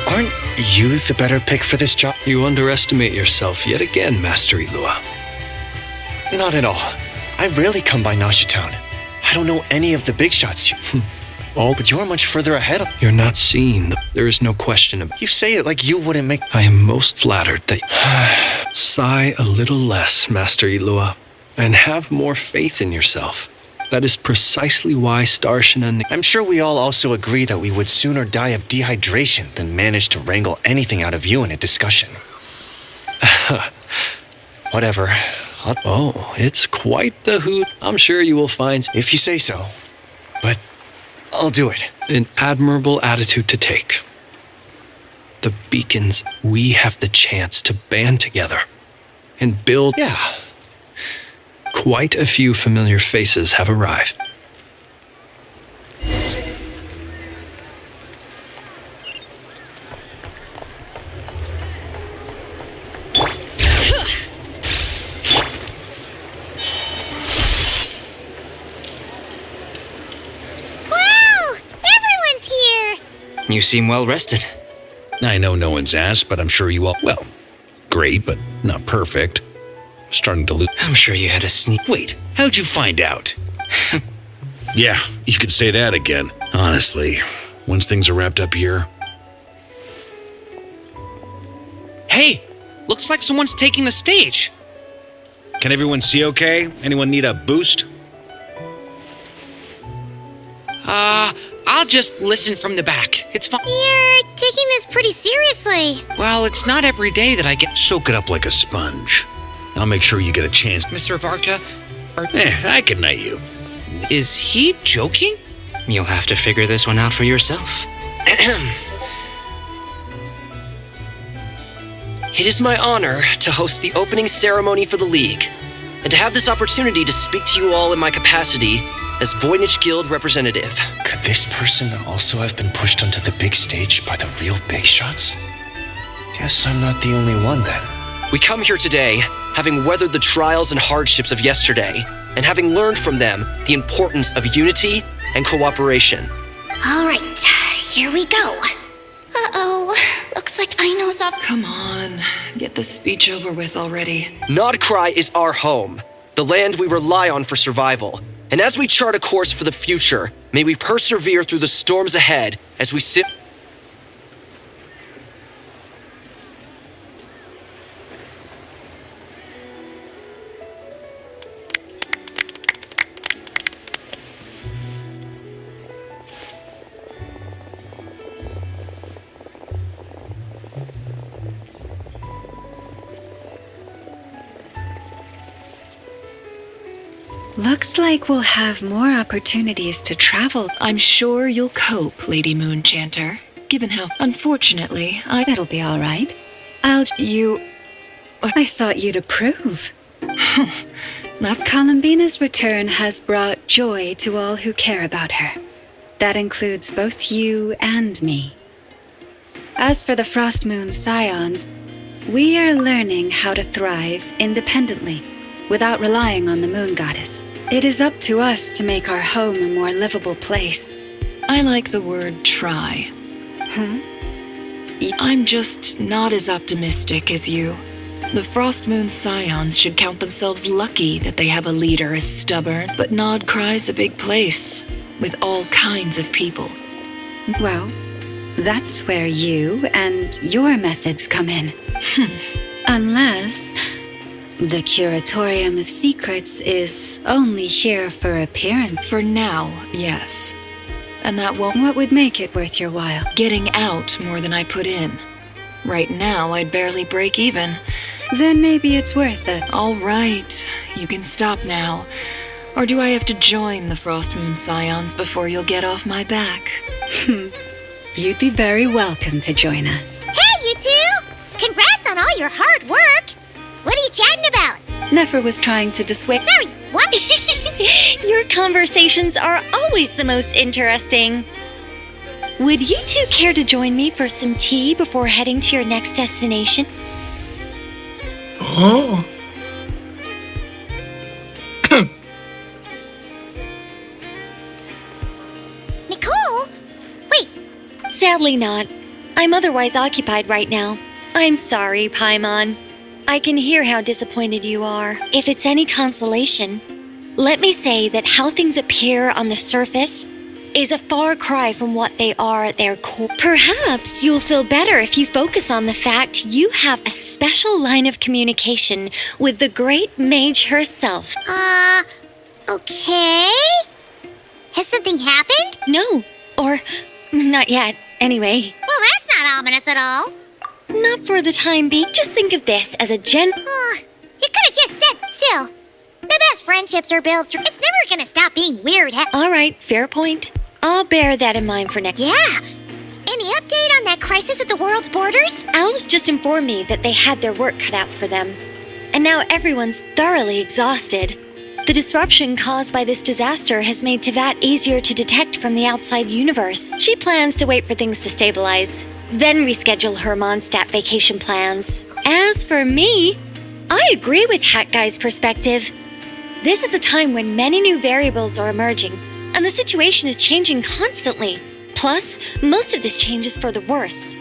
Aren't you the better pick for this job? You underestimate yourself yet again, Master Ilua. Not at all. I rarely come by Nashi Town. I don't know any of the big shots here. Oh, but you're much further ahead of... You're not seen. There is no question about... You say it like you wouldn't make... I am most flattered that... Sigh a little less, Master Ilua, and have more faith in yourself. That is precisely why Starshin and... I'm sure we all also agree that we would sooner die of dehydration than manage to wrangle anything out of you in a discussion. Whatever. Oh, it's quite the hoot. I'm sure you will find... If you say so. But I'll do it. An admirable attitude to take. The beacons, we have the chance to band together and build... Yeah. Quite a few familiar faces have arrived. Wow! Everyone's here! You seem well rested. I know no one's asked, but I'm sure you all... Well, great, but not perfect. Starting to lose... I'm sure you had a sneak... Wait, how'd you find out? Yeah, you could say that again. Honestly, once things are wrapped up here... Hey, looks like someone's taking the stage. Can everyone see okay? Anyone need a boost? I'll just listen from the back. It's fine. You're taking this pretty seriously. Well, it's not every day that I get... Soak it up like a sponge. I'll make sure you get a chance. Mr. Varka, I can knight you. Is he joking? You'll have to figure this one out for yourself. It is my honor to host the opening ceremony for the League, and to have this opportunity to speak to you all in my capacity as Voynich Guild representative. Could this person also have been pushed onto the big stage by the real big shots? Guess I'm not the only one then. We come here today, having weathered the trials and hardships of yesterday, and having learned from them the importance of unity and cooperation. All right, here we go. Uh-oh, looks like Aino's off. Come on, get the speech over with already. Nod Krai is our home, the land we rely on for survival. And as we chart a course for the future, may we persevere through the storms ahead as we sit... Looks like we'll have more opportunities to travel. I'm sure you'll cope, Lady Moonchanter, given how... Unfortunately, It'll be all right. I thought you'd approve. That's Columbina's return has brought joy to all who care about her. That includes both you and me. As for the Frost Moon Scions, we are learning how to thrive independently, without relying on the Moon Goddess. It is up to us to make our home a more livable place. I like the word try. I'm just not as optimistic as you. The Frost Moon Scions should count themselves lucky that they have a leader as stubborn, but Nod Krai's a big place, with all kinds of people. Well, that's where you and your methods come in. Unless... the Curatorium of Secrets is only here for appearance. For now, yes. And that won't... What would make it worth your while? Getting out more than I put in. Right now, I'd barely break even. Then maybe it's worth it. All right, you can stop now. Or do I have to join the Frost Moon Scions before you'll get off my back? You'd be very welcome to join us. Hey, you two! Congrats on all your hard work! What are you chatting about? Nefer was trying to dissuade... Sorry, what? Your conversations are always the most interesting. Would you two care to join me for some tea before heading to your next destination? Oh, Nicole? Wait. Sadly not. I'm otherwise occupied right now. I'm sorry, Paimon. I can hear how disappointed you are. If it's any consolation, let me say that how things appear on the surface is a far cry from what they are at their core. Perhaps you'll feel better if you focus on the fact you have a special line of communication with the great mage herself. Okay? Has something happened? No, or not yet, anyway. Well, that's not ominous at all. Not for the time being. Just think of this as a You could have just said still. The best friendships are built through. It's never gonna stop being weird. All right, fair point. I'll bear that in mind for next. Yeah. Any update on that crisis at the world's borders? Alice just informed me that they had their work cut out for them. And now everyone's thoroughly exhausted. The disruption caused by this disaster has made Tevat easier to detect from the outside universe. She plans to wait for things to stabilize, then reschedule her Mondstadt vacation plans. As for me, I agree with Hat Guy's perspective. This is a time when many new variables are emerging, and the situation is changing constantly. Plus, most of this change is for the worse.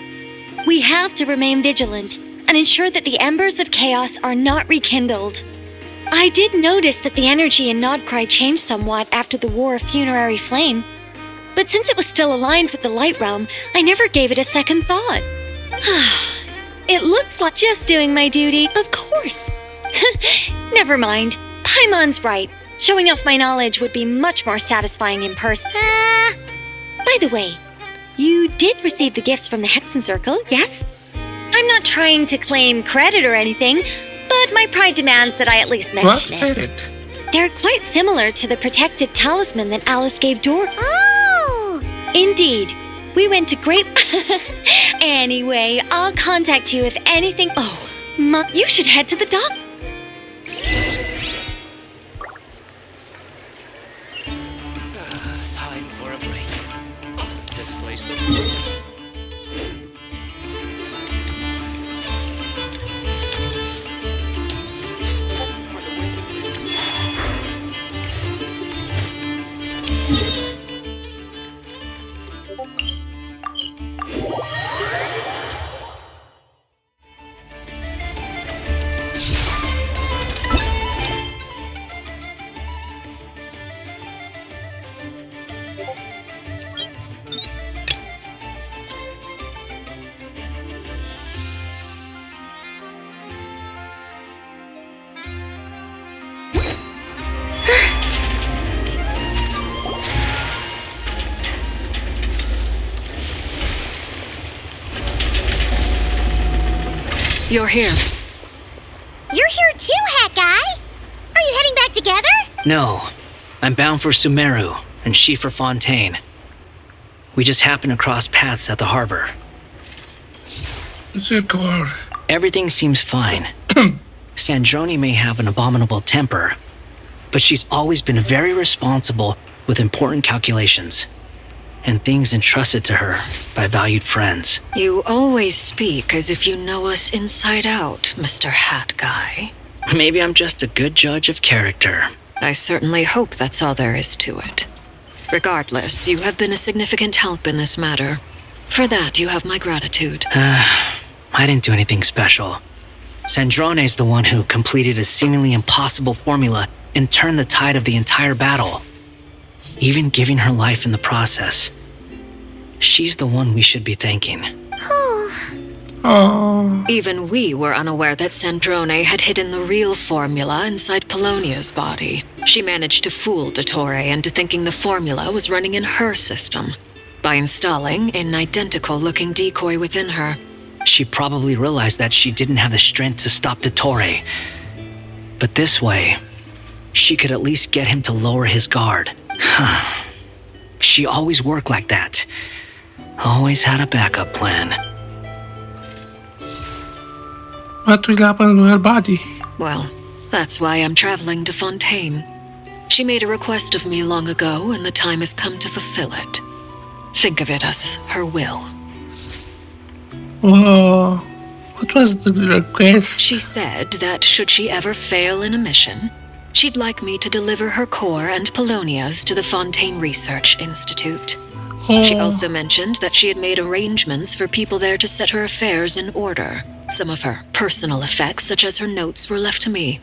We have to remain vigilant and ensure that the embers of chaos are not rekindled. I did notice that the energy in Nod Krai changed somewhat after the War of Funerary Flame, but since it was still aligned with the Light Realm, I never gave it a second thought. It looks like just doing my duty, of course. Never mind. Paimon's right. Showing off my knowledge would be much more satisfying in person. By the way, you did receive the gifts from the Hexen Circle, yes? I'm not trying to claim credit or anything, but my pride demands that I at least mention it. They're quite similar to the protective talisman that Alice gave Dor. Oh! Indeed. We went to great... Anyway, I'll contact you if anything... Oh, you should head to the dock. Time for a break. This place looks perfect. You're here. You're here too, Hat Guy! Are you heading back together? No. I'm bound for Sumeru, and she for Fontaine. We just happened to cross paths at the harbor. Everything seems fine. Sandrone may have an abominable temper, but she's always been very responsible with important calculations and things entrusted to her by valued friends. You always speak as if you know us inside out, Mr. Hat Guy. Maybe I'm just a good judge of character. I certainly hope that's all there is to it. Regardless, you have been a significant help in this matter. For that, you have my gratitude. I didn't do anything special. Sandrone's the one who completed a seemingly impossible formula and turned the tide of the entire battle, even giving her life in the process. She's the one we should be thanking. Even we were unaware that Sandrone had hidden the real formula inside Polonia's body. She managed to fool Dottore into thinking the formula was running in her system by installing an identical-looking decoy within her. She probably realized that she didn't have the strength to stop Dottore. But this way, she could at least get him to lower his guard. She always worked like that. Always had a backup plan. What will happen to her body? Well, that's why I'm traveling to Fontaine. She made a request of me long ago, and the time has come to fulfill it. Think of it as her will. What was the request? She said that should she ever fail in a mission, She'd like me to deliver her core and Polonia's to the Fontaine Research Institute. She also mentioned that she had made arrangements for people there to set her affairs in order. Some of her personal effects, such as her notes, were left to me.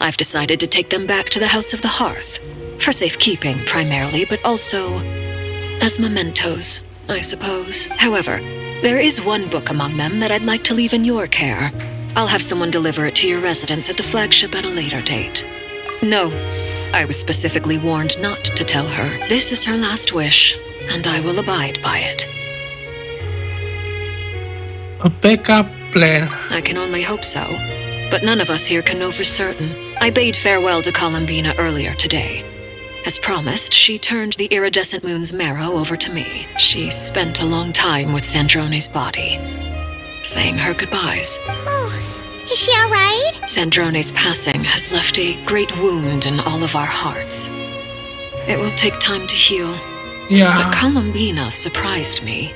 I've decided to take them back to the House of the Hearth, for safekeeping primarily, but also as mementos, I suppose. However, there is one book among them that I'd like to leave in your care. I'll have someone deliver it to your residence at the flagship at a later date. No, I was specifically warned not to tell her. This is her last wish, and I will abide by it. A backup plan. I can only hope so, but none of us here can know for certain. I bade farewell to Columbina earlier today. As promised, she turned the iridescent moon's marrow over to me. She spent a long time with Sandrone's body, saying her goodbyes. Oh, is she all right? Sandrone's passing has left a great wound in all of our hearts. It will take time to heal. Yeah. But Columbina surprised me.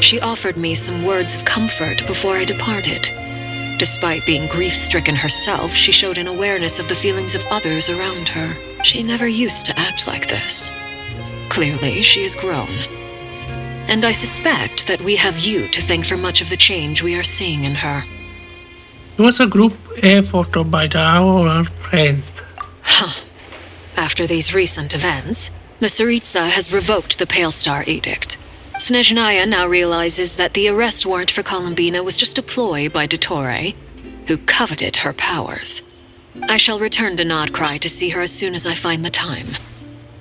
She offered me some words of comfort before I departed. Despite being grief-stricken herself, she showed an awareness of the feelings of others around her. She never used to act like this. Clearly, she has grown. And I suspect that we have you to thank for much of the change we are seeing in her. It was a group effort by our friends. Huh. After these recent events, the Tsaritsa has revoked the Pale Star Edict. Snezhnaya now realizes that the arrest warrant for Columbina was just a ploy by Dottore, who coveted her powers. I shall return to Nod Krai to see her as soon as I find the time.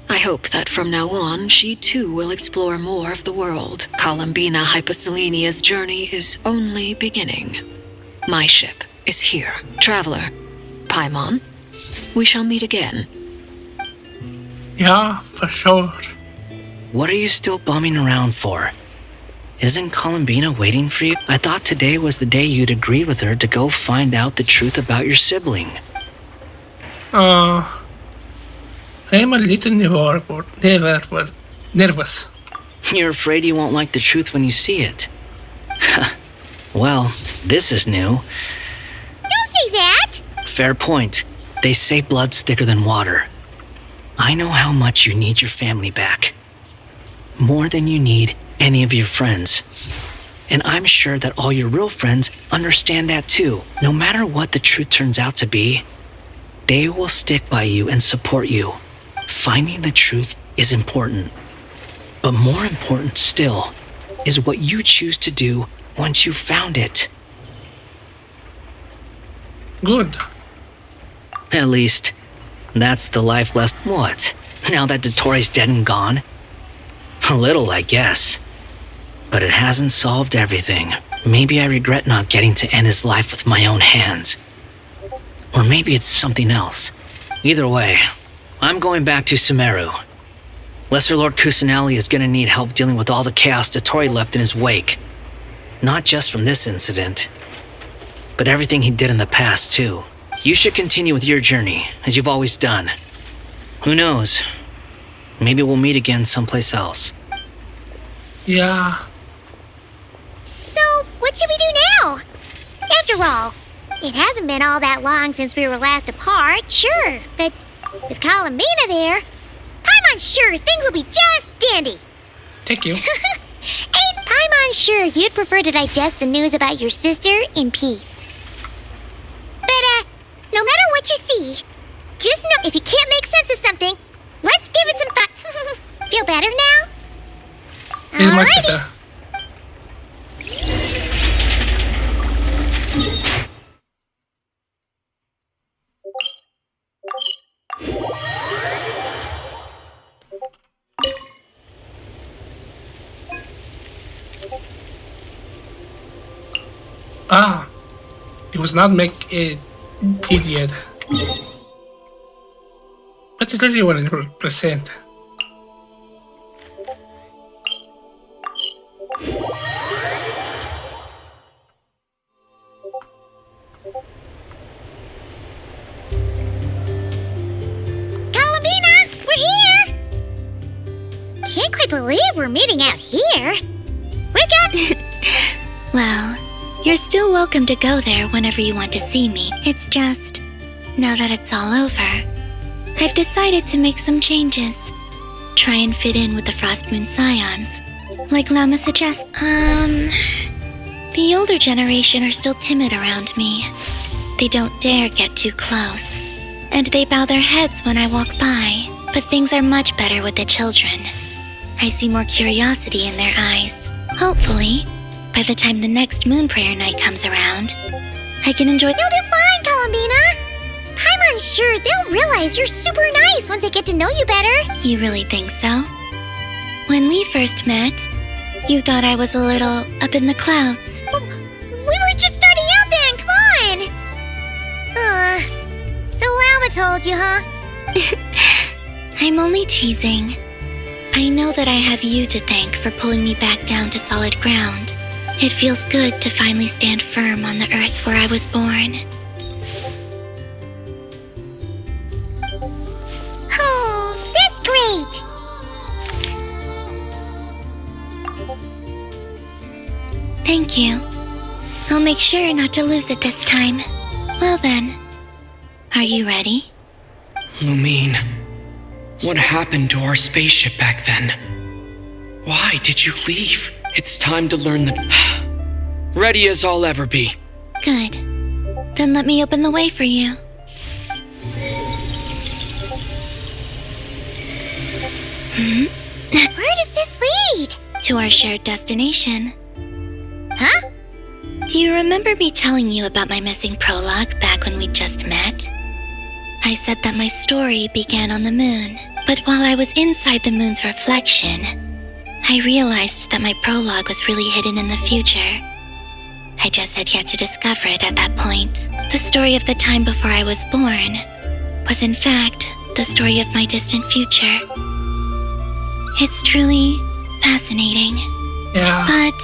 I hope that from now on, she too will explore more of the world. Columbina Hyposelenia's journey is only beginning. My ship is here. Traveler, Paimon, we shall meet again. Yeah, for sure. What are you still bumming around for? Isn't Columbina waiting for you? I thought today was the day you'd agreed with her to go find out the truth about your sibling. I'm a little nervous. You're afraid you won't like the truth when you see it. Well, this is new. Don't say that! Fair point. They say blood's thicker than water. I know how much you need your family back. More than you need any of your friends. And I'm sure that all your real friends understand that too. No matter what the truth turns out to be, they will stick by you and support you. Finding the truth is important. But more important still is what you choose to do once you've found it. Good. At least, that's the life lesson. What? Now that Dottore's dead and gone? A little, I guess. But it hasn't solved everything. Maybe I regret not getting to end his life with my own hands. Or maybe it's something else. Either way, I'm going back to Sumeru. Lesser Lord Kusanali is gonna need help dealing with all the chaos Dottore left in his wake. Not just from this incident, but everything he did in the past, too. You should continue with your journey, as you've always done. Who knows? Maybe we'll meet again someplace else. Yeah. So, what should we do now? After all, it hasn't been all that long since we were last apart, sure, but with Columbina there, Paimon's sure things will be just dandy. Thank you. Ain't Paimon sure you'd prefer to digest the news about your sister in peace? But, no matter what you see, just know if you can't make sense of something, let's give it some thought. Feel better now? Feel much better. It was not make it did yet. But it's really 100%. Columbina, we're here! Can't quite believe we're meeting out here. Wake up! Well, you're still welcome to go there whenever you want to see me. It's just, now that it's all over, I've decided to make some changes. Try and fit in with the Frost Moon Scions. Like Llama suggests. The older generation are still timid around me. They don't dare get too close. And they bow their heads when I walk by. But things are much better with the children. I see more curiosity in their eyes. Hopefully, by the time the next Moon Prayer night comes around, I can enjoy— You'll do fine, Columbina. I'm unsure they'll realize you're super nice once they get to know you better. You really think so? When we first met, you thought I was a little up in the clouds. We were just starting out then, come on! So Llama told you, huh? I'm only teasing. I know that I have you to thank for pulling me back down to solid ground. It feels good to finally stand firm on the earth where I was born. Oh, that's great! Thank you. I'll make sure not to lose it this time. Well then, are you ready? Lumine, what happened to our spaceship back then? Why did you leave? It's time to learn the... Ready as I'll ever be. Good. Then let me open the way for you. Where does this lead? To our shared destination. Huh? Do you remember me telling you about my missing prologue back when we just met? I said that my story began on the moon, but while I was inside the moon's reflection, I realized that my prologue was really hidden in the future. I just had yet to discover it at that point. The story of the time before I was born was in fact the story of my distant future. It's truly fascinating. Yeah. But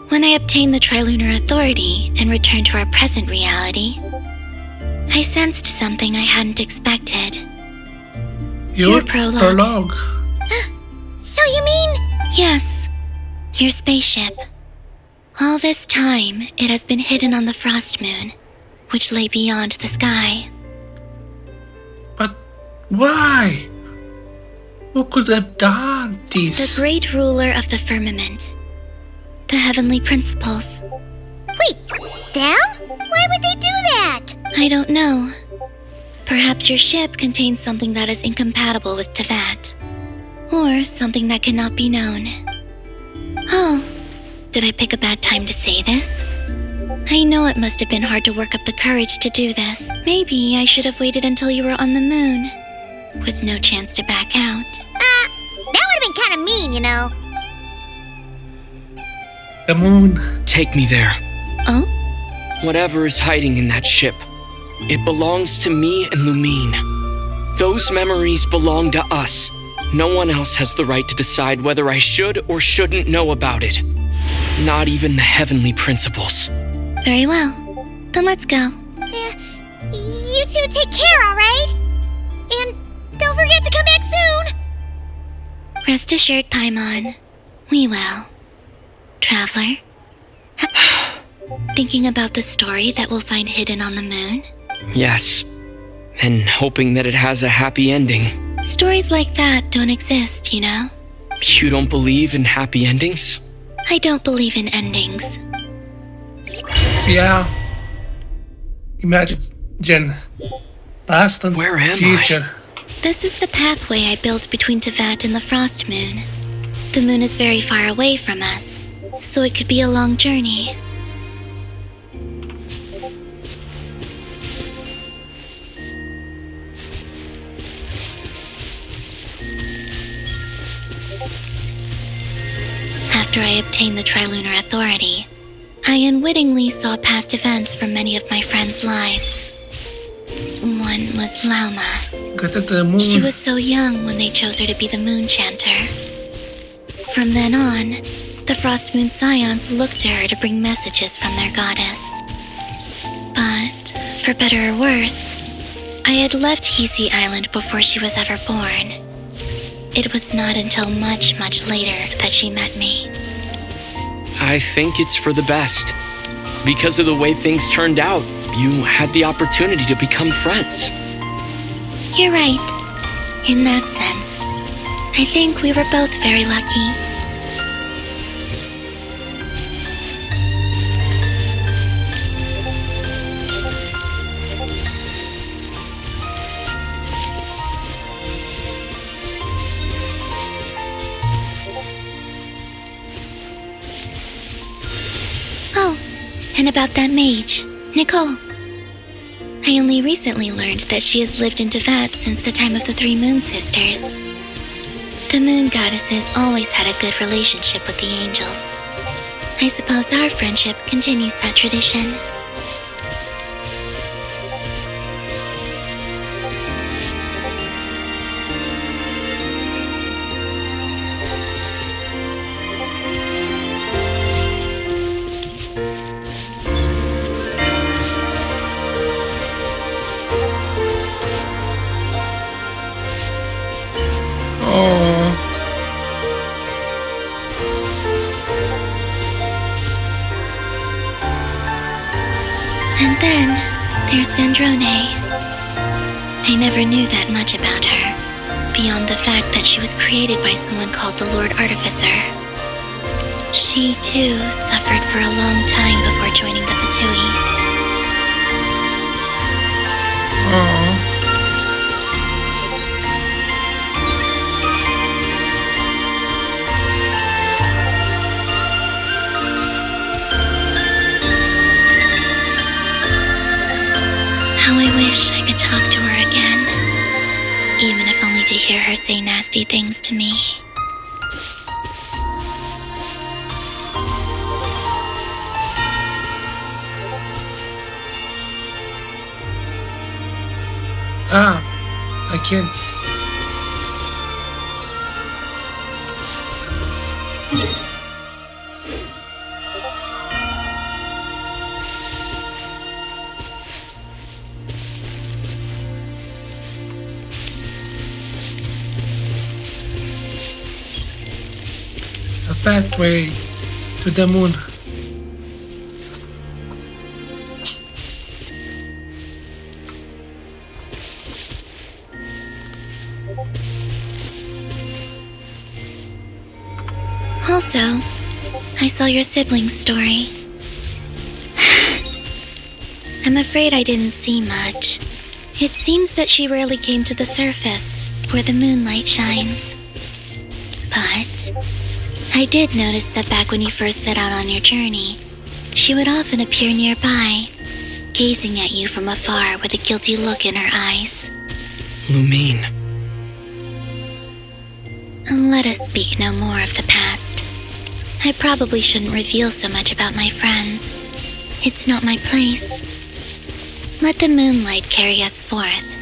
when I obtained the Trilunar Authority and returned to our present reality, I sensed something I hadn't expected. Your prologue. So you mean... Yes, your spaceship. All this time, it has been hidden on the Frost Moon, which lay beyond the sky. But why? Who could have done this? The great ruler of the firmament. The heavenly principles. Wait, them? Why would they do that? I don't know. Perhaps your ship contains something that is incompatible with Tevat. Or something that cannot be known. Oh, did I pick a bad time to say this? I know it must have been hard to work up the courage to do this. Maybe I should have waited until you were on the moon, with no chance to back out. That would have been kind of mean, you know. The moon. Take me there. Oh? Whatever is hiding in that ship, it belongs to me and Lumine. Those memories belong to us. No one else has the right to decide whether I should or shouldn't know about it. Not even the heavenly principles. Very well. Then let's go. You two take care, alright? And don't forget to come back soon! Rest assured, Paimon. We will. Traveler? Thinking about the story that we'll find hidden on the moon? Yes. And hoping that it has a happy ending. Stories like that don't exist, you know? You don't believe in happy endings? I don't believe in endings. Yeah. Imagine past and Where am future. This is the pathway I built between Tevat and the Frost Moon. The moon is very far away from us, so it could be a long journey. After I obtained the Trilunar Authority, I unwittingly saw past events from many of my friends' lives. One was Lauma. Go to the moon. She was so young when they chose her to be the Moon Chanter. From then on, the Frost Moon Scions looked to her to bring messages from their goddess. But, for better or worse, I had left Hisi Island before she was ever born. It was not until much, much later that she met me. I think it's for the best. Because of the way things turned out, you had the opportunity to become friends. You're right. In that sense, I think we were both very lucky. Oh, and about that mage, Nicole. I only recently learned that she has lived in Tevat since the time of the Three Moon Sisters. The Moon Goddesses always had a good relationship with the angels. I suppose our friendship continues that tradition. And then there's Sandrone. I never knew that much about her, beyond the fact that she was created by someone called the Lord Artificer. She, too, suffered for a long time before joining the Fatui. How I wish I could talk to her again, even if only to hear her say nasty things to me. I can. A pathway to the moon. Also, I saw your sibling's story. I'm afraid I didn't see much. It seems that she rarely came to the surface, where the moonlight shines. But I did notice that back when you first set out on your journey, she would often appear nearby, gazing at you from afar with a guilty look in her eyes. Lumine. Let us speak no more of the past. I probably shouldn't reveal so much about my friends. It's not my place. Let the moonlight carry us forth.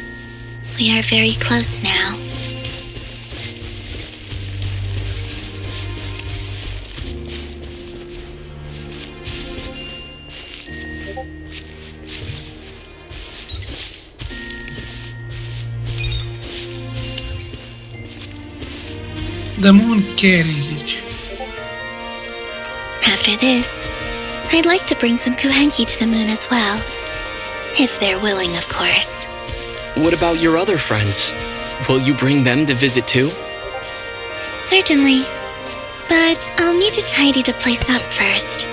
We are very close now. The moon carriage. After this, I'd like to bring some kuhenki to the moon as well. If they're willing, of course. What about your other friends? Will you bring them to visit too? Certainly. But I'll need to tidy the place up first.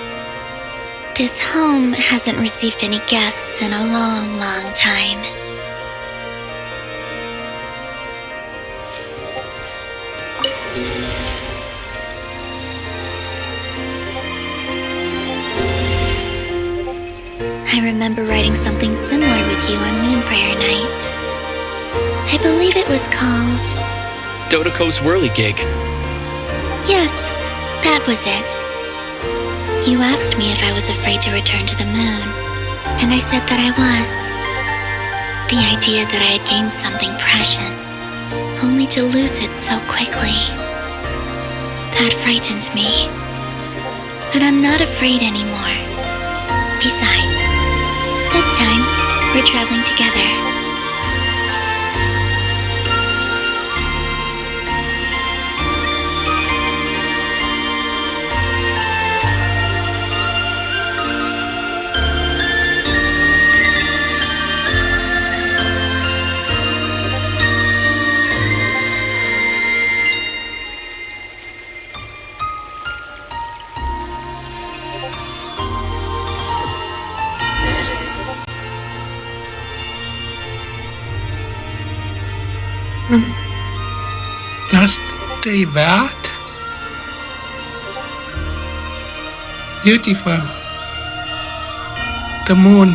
This home hasn't received any guests in a long, long time. I remember writing something similar with you on Moon Prayer Night. I believe it was called... Dodoko's Whirligig. Yes, that was it. You asked me if I was afraid to return to the moon, and I said that I was. The idea that I had gained something precious, only to lose it so quickly. That frightened me. But I'm not afraid anymore. Besides, this time, we're traveling together. Just that? Beautiful. The moon.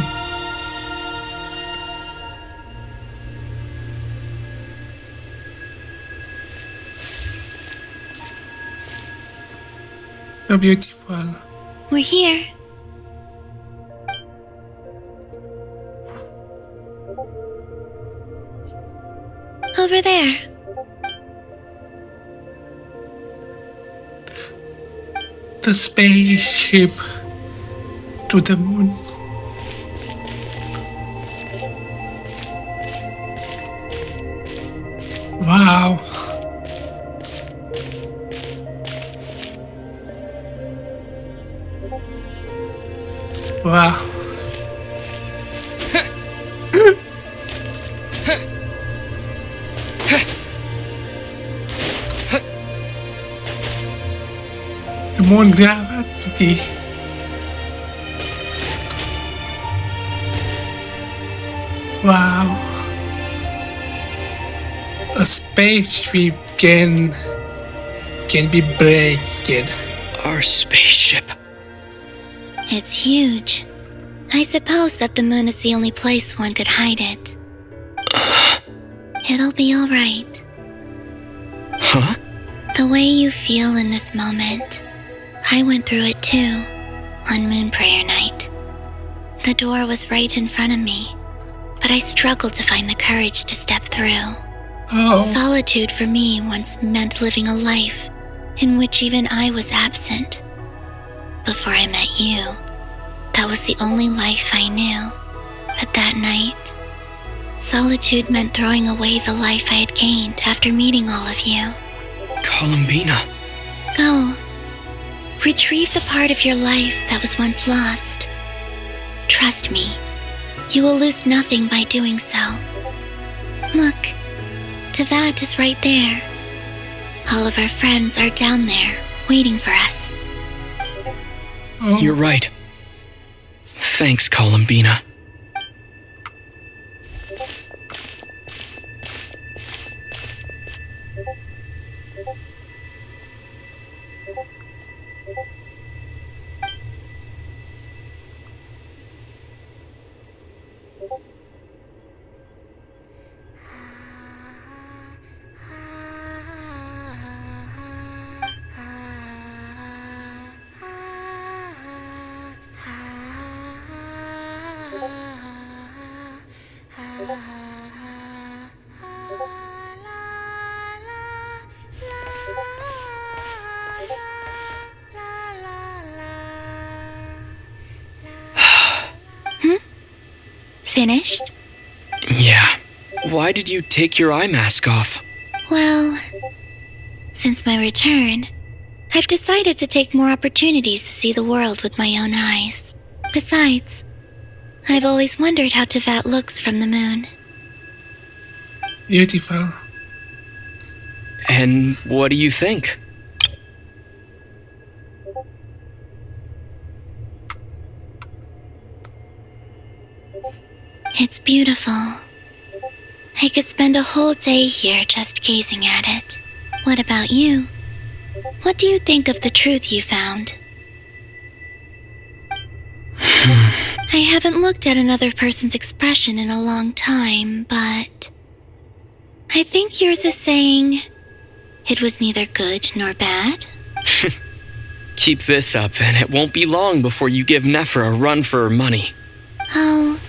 So beautiful. We're here. Over there. The spaceship to the moon. Wow. Wow. The moon gravity. Wow. A spaceship can be breaking. Our spaceship. It's huge. I suppose that the moon is the only place one could hide it. It'll be alright. Huh? The way you feel in this moment, I went through it too, on Moon Prayer Night. The door was right in front of me, but I struggled to find the courage to step through. Oh. Solitude for me once meant living a life in which even I was absent. Before I met you, that was the only life I knew. But that night, solitude meant throwing away the life I had gained after meeting all of you. Columbina. Go. Retrieve the part of your life that was once lost. Trust me, you will lose nothing by doing so. Look, Teyvat is right there. All of our friends are down there, waiting for us. You're right. Thanks, Columbina. Finished? Yeah. Why did you take your eye mask off? Well, since my return, I've decided to take more opportunities to see the world with my own eyes. Besides, I've always wondered how Teyvat looks from the moon. Beautiful. And what do you think? It's beautiful. I could spend a whole day here just gazing at it. What about you? What do you think of the truth you found? I haven't looked at another person's expression in a long time, but I think yours is saying it was neither good nor bad. Keep this up, and it won't be long before you give Nefer a run for her money. Oh,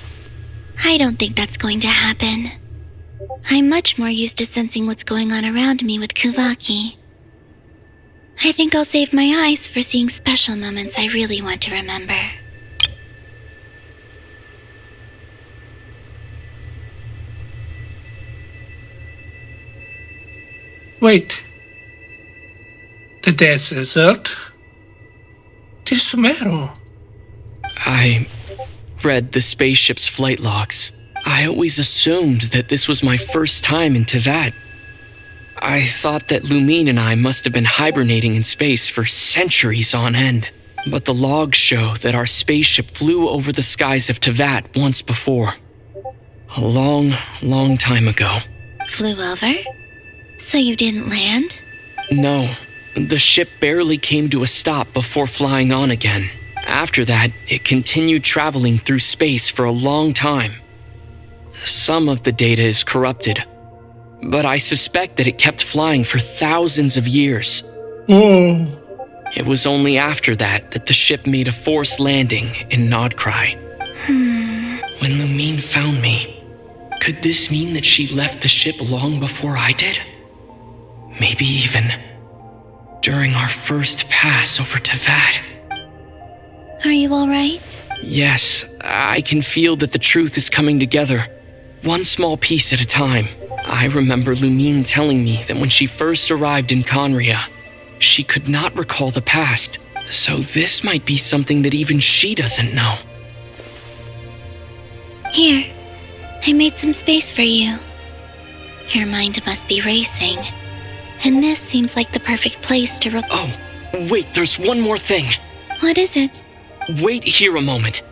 I don't think that's going to happen. I'm much more used to sensing what's going on around me with Kuvaki. I think I'll save my eyes for seeing special moments I really want to remember. Wait. The desert? This Meru. I read the spaceship's flight logs. I always assumed that this was my first time in Teyvat. I thought that Lumine and I must have been hibernating in space for centuries on end. But the logs show that our spaceship flew over the skies of Teyvat once before. A long, long time ago. Flew over? So you didn't land? No, the ship barely came to a stop before flying on again. After that, it continued traveling through space for a long time. Some of the data is corrupted, but I suspect that it kept flying for thousands of years. It was only after that that the ship made a forced landing in Nod Krai. When Lumine found me, could this mean that she left the ship long before I did? Maybe even during our first pass over Tevat. Are you alright? Yes, I can feel that the truth is coming together, one small piece at a time. I remember Lumine telling me that when she first arrived in Conria, she could not recall the past, so this might be something that even she doesn't know. Here, I made some space for you. Your mind must be racing, and this seems like the perfect place to Oh, wait, there's one more thing. What is it? Wait here a moment.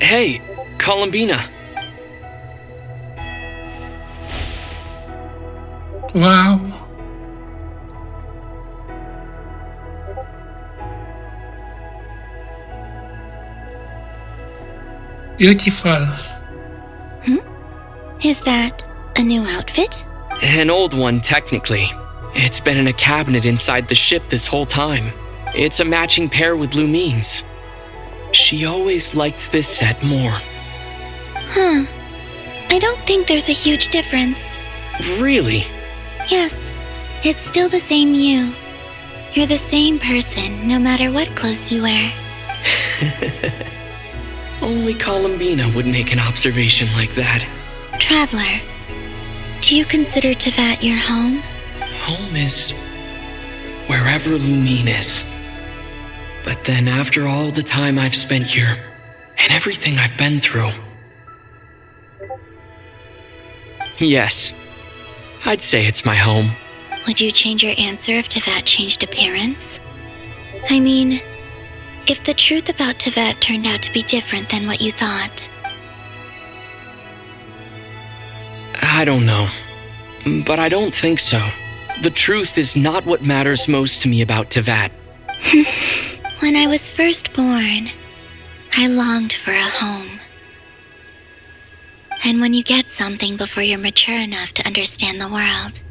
Hey, Columbina. Wow. Beautiful. Is that a new outfit? An old one, technically. It's been in a cabinet inside the ship this whole time. It's a matching pair with Lumine's. She always liked this set more. Huh. I don't think there's a huge difference. Really? Yes, it's still the same you. You're the same person, no matter what clothes you wear. Only Columbina would make an observation like that. Traveler, do you consider Tevat your home? Home is wherever Lumine is. But then after all the time I've spent here, and everything I've been through... Yes, I'd say it's my home. Would you change your answer if Tevat changed appearance? I mean, if the truth about Tevat turned out to be different than what you thought. I don't know, but I don't think so. The truth is not what matters most to me about Tevat. When I was first born, I longed for a home. And when you get something before you're mature enough to understand the world,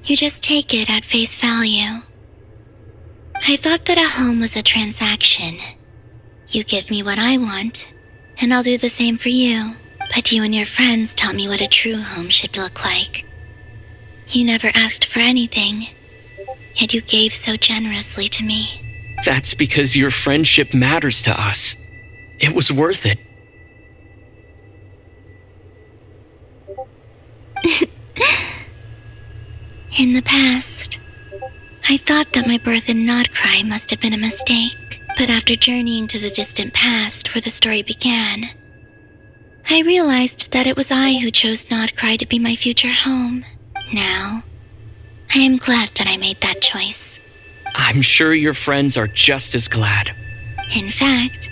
you just take it at face value. I thought that a home was a transaction. You give me what I want, and I'll do the same for you. But you and your friends taught me what a true home should look like. You never asked for anything, yet you gave so generously to me. That's because your friendship matters to us. It was worth it. In the past, I thought that my birth in Nod Krai must have been a mistake. But after journeying to the distant past where the story began, I realized that it was I who chose Nod Krai to be my future home. Now, I am glad that I made that choice. I'm sure your friends are just as glad. In fact,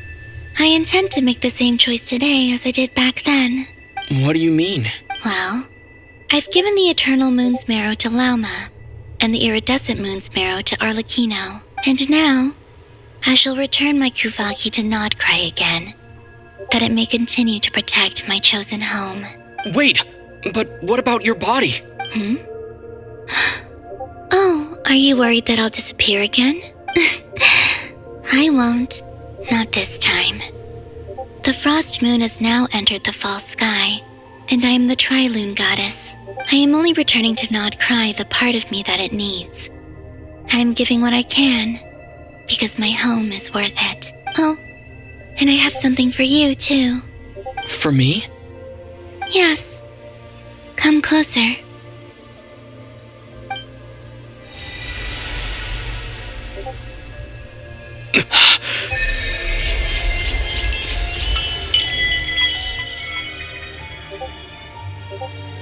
I intend to make the same choice today as I did back then. What do you mean? Well, I've given the Eternal Moon's marrow to Lauma, and the Iridescent Moon's marrow to Arlecchino. And now, I shall return my Kuvagi to Nod Krai again, that it may continue to protect my chosen home. Wait, but what about your body? Oh, are you worried that I'll disappear again? I won't. Not this time. The Frost Moon has now entered the fall sky, and I am the Tri-Lune goddess. I am only returning to Nod Krai the part of me that it needs. I am giving what I can, because my home is worth it. Oh, and I have something for you, too. For me? Yes. Come closer.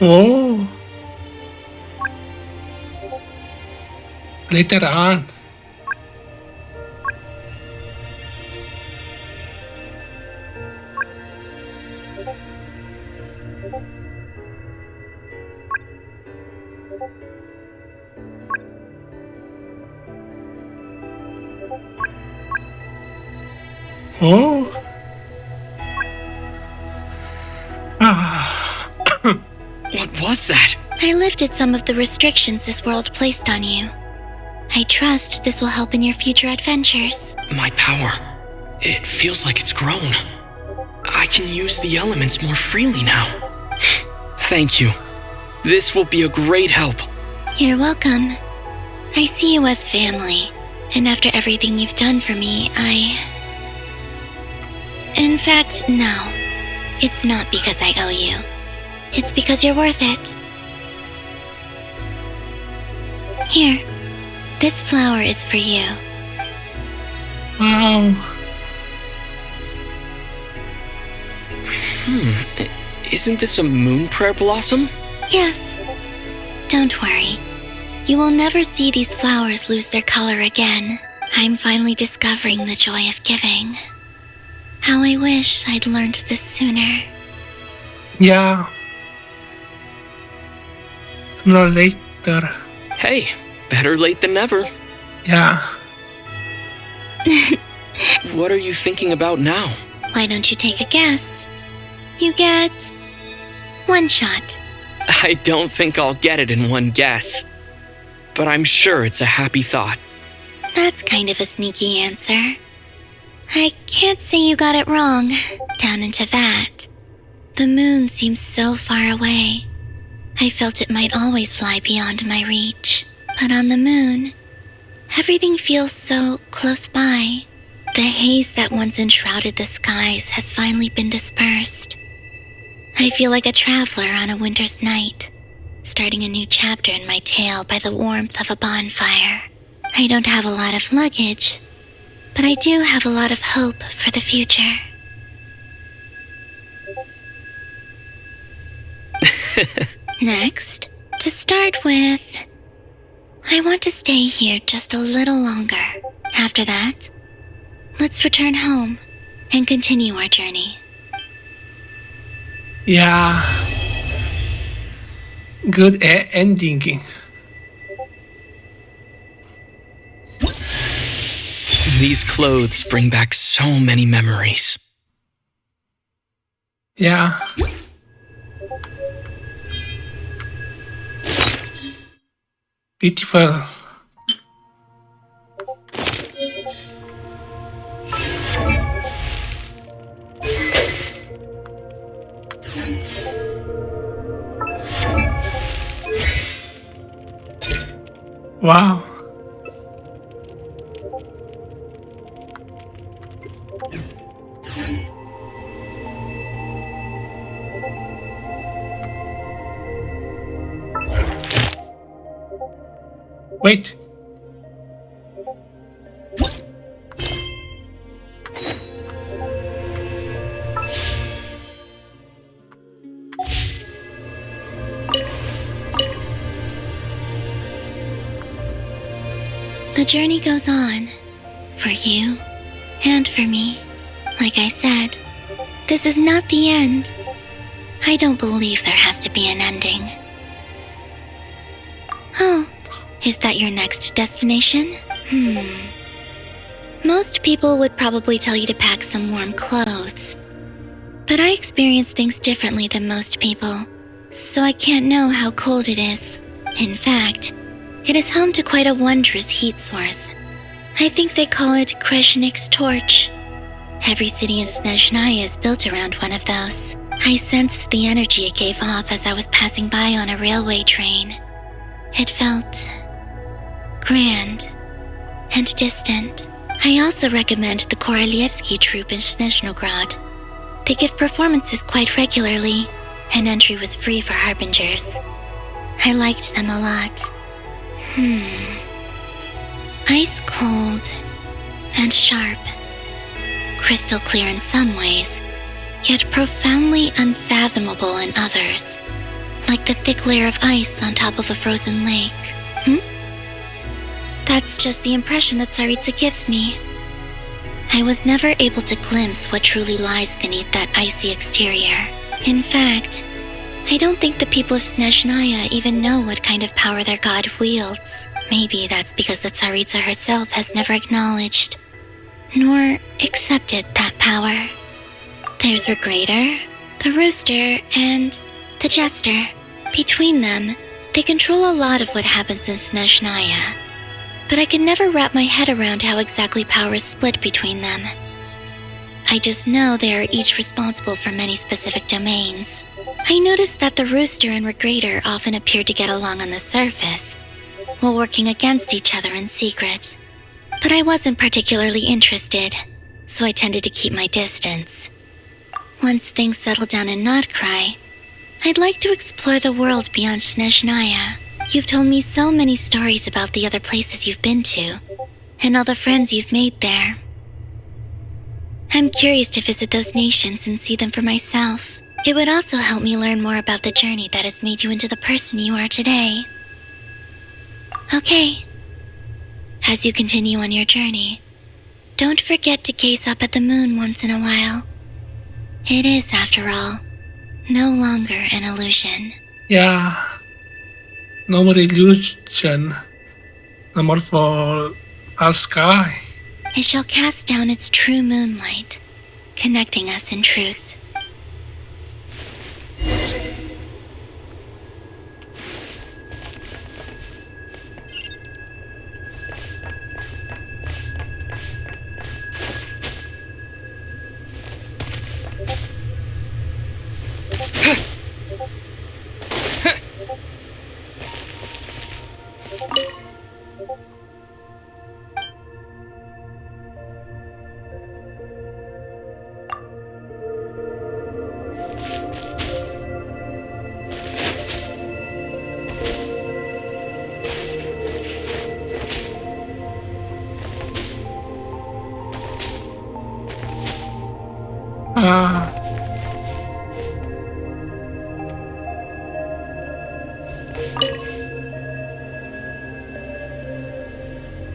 Oh. later on. Oh. What was that? I lifted some of the restrictions this world placed on you. I trust this will help in your future adventures. My power. It feels like it's grown. I can use the elements more freely now. Thank you. This will be a great help. You're welcome. I see you as family, and after everything you've done for me, In fact, no. It's not because I owe you. It's because you're worth it. Here, this flower is for you. Wow. Isn't this a moon prayer blossom? Yes. Don't worry. You will never see these flowers lose their color again. I'm finally discovering the joy of giving. How I wish I'd learned this sooner. Yeah. Sooner or later. Hey, better late than never. Yeah. What are you thinking about now? Why don't you take a guess? You get 1 shot. I don't think I'll get it in one guess. But I'm sure it's a happy thought. That's kind of a sneaky answer. I can't say you got it wrong. Down in Teyvat, the moon seems so far away. I felt it might always lie beyond my reach. But on the moon, everything feels so close by. The haze that once enshrouded the skies has finally been dispersed. I feel like a traveler on a winter's night, starting a new chapter in my tale by the warmth of a bonfire. I don't have a lot of luggage, but I do have a lot of hope for the future. Next, to start with, I want to stay here just a little longer. After that, let's return home and continue our journey. Yeah. Good ending. These clothes bring back so many memories. Yeah. Beautiful. Wow. Wait. The journey goes on, for you and for me. Like I said, this is not the end. I don't believe there has to be an ending. Oh, is that your next destination? Most people would probably tell you to pack some warm clothes. But I experience things differently than most people, so I can't know how cold it is. In fact, it is home to quite a wondrous heat source. I think they call it Kreshnik's torch. Every city in Snezhnaya is built around one of those. I sensed the energy it gave off as I was passing by on a railway train. It felt grand and distant. I also recommend the Korolievsky troupe in Snezhnograd. They give performances quite regularly, and entry was free for harbingers. I liked them a lot. Ice cold and sharp. Crystal clear in some ways, yet profoundly unfathomable in others. Like the thick layer of ice on top of a frozen lake. That's just the impression that Tsaritsa gives me. I was never able to glimpse what truly lies beneath that icy exterior. In fact, I don't think the people of Snezhnaya even know what kind of power their god wields. Maybe that's because the Tsaritsa herself has never acknowledged, nor accepted that power. There's Regrator, the Rooster, and the Jester. Between them, they control a lot of what happens in Snezhnaya. But I can never wrap my head around how exactly power is split between them. I just know they are each responsible for many specific domains. I noticed that the Rooster and Regrator often appeared to get along on the surface, while working against each other in secret. But I wasn't particularly interested, so I tended to keep my distance. Once things settle down in Nod Krai, I'd like to explore the world beyond Snezhnaya. You've told me so many stories about the other places you've been to, and all the friends you've made there. I'm curious to visit those nations and see them for myself. It would also help me learn more about the journey that has made you into the person you are today. Okay. As you continue on your journey, don't forget to gaze up at the moon once in a while. It is, after all, no longer an illusion. Yeah. No more illusion. No more for our sky. It shall cast down its true moonlight, connecting us in truth.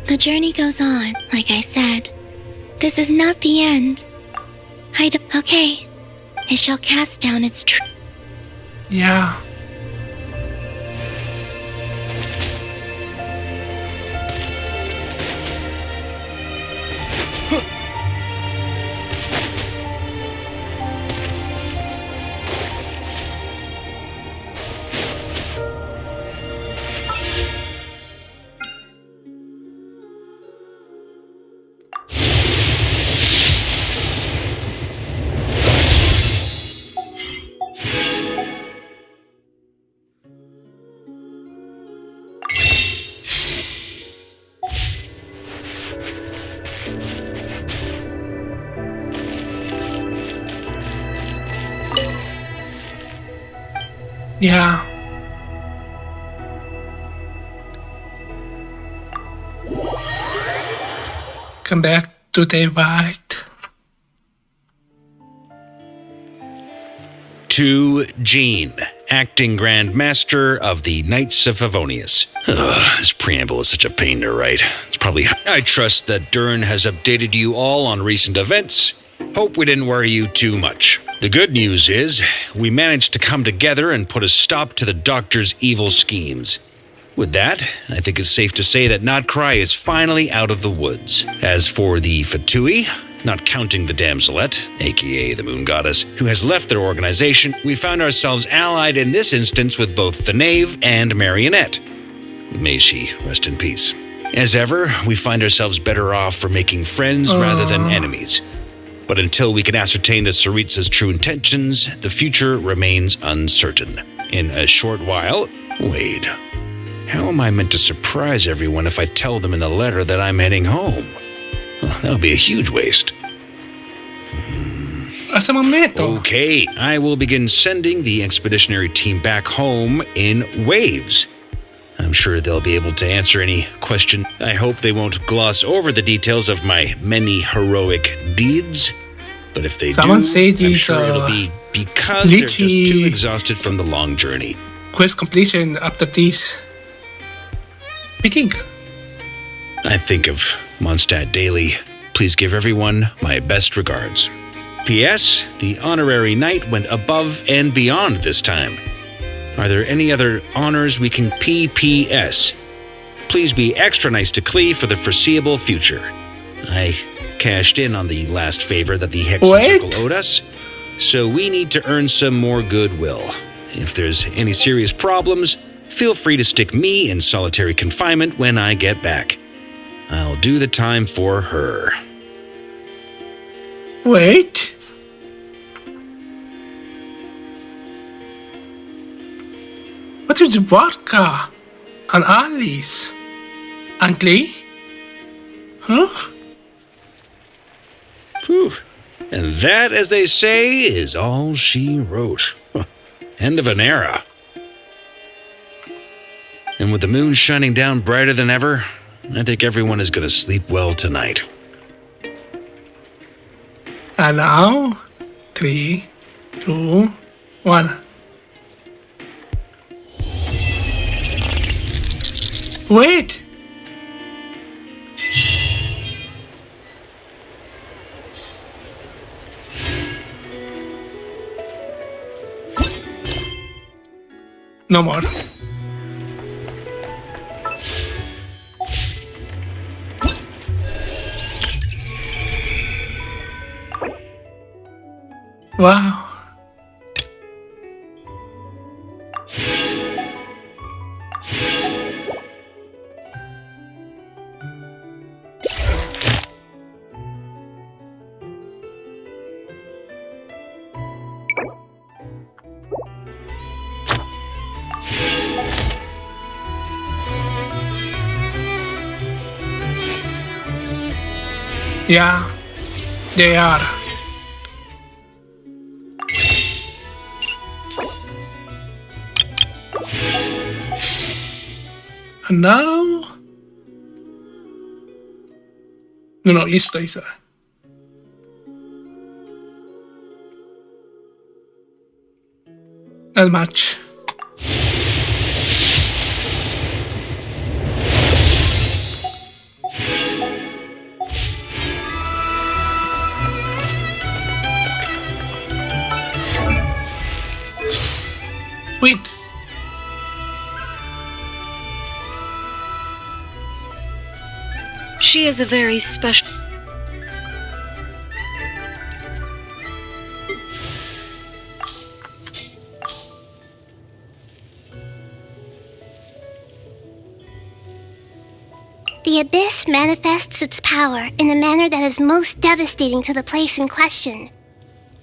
The journey goes on, like I said. This is not the end. Okay. It shall cast down its Yeah. Yeah. Come back to the white. To Jean, acting Grand Master of the Knights of Favonius. This preamble is such a pain to write. It's probably... I trust that Dern has updated you all on recent events. Hope we didn't worry you too much. The good news is, we managed to come together and put a stop to the Doctor's evil schemes. With that, I think it's safe to say that Nod Krai is finally out of the woods. As for the Fatui, not counting the Damselet, aka the Moon Goddess, who has left their organization, we found ourselves allied in this instance with both the Knave and Marionette. May she rest in peace. As ever, we find ourselves better off for making friends rather than enemies. But until we can ascertain the Tsaritsa's true intentions, the future remains uncertain. In a short while, wait, how am I meant to surprise everyone if I tell them in the letter that I'm heading home? Well, that would be a huge waste. Okay, I will begin sending the expeditionary team back home in waves. I'm sure they'll be able to answer any question. I hope they won't gloss over the details of my many heroic deeds. But if they Someone say I'm these, sure it'll be because they're just too exhausted from the long journey. Quest completion after this. We think. I think of Mondstadt daily. Please give everyone my best regards. P.S. The honorary knight went above and beyond this time. Are there any other honors we can P.P.S.? Please be extra nice to Klee for the foreseeable future. I cashed in on the last favor that the Hexen Circle owed us, so we need to earn some more goodwill. If there's any serious problems, feel free to stick me in solitary confinement when I get back. I'll do the time for her. Wait. What is vodka? And Alice? And Klee? Huh? Whew. And that, as they say, is all she wrote. End of an era. And with the moon shining down brighter than ever, I think everyone is going to sleep well tonight. And now, 3, 2, 1. Wait! No more. Wow. Yeah, they are. And now... No, esto. Not much. Wait. She is a very special... The Abyss manifests its power in a manner that is most devastating to the place in question.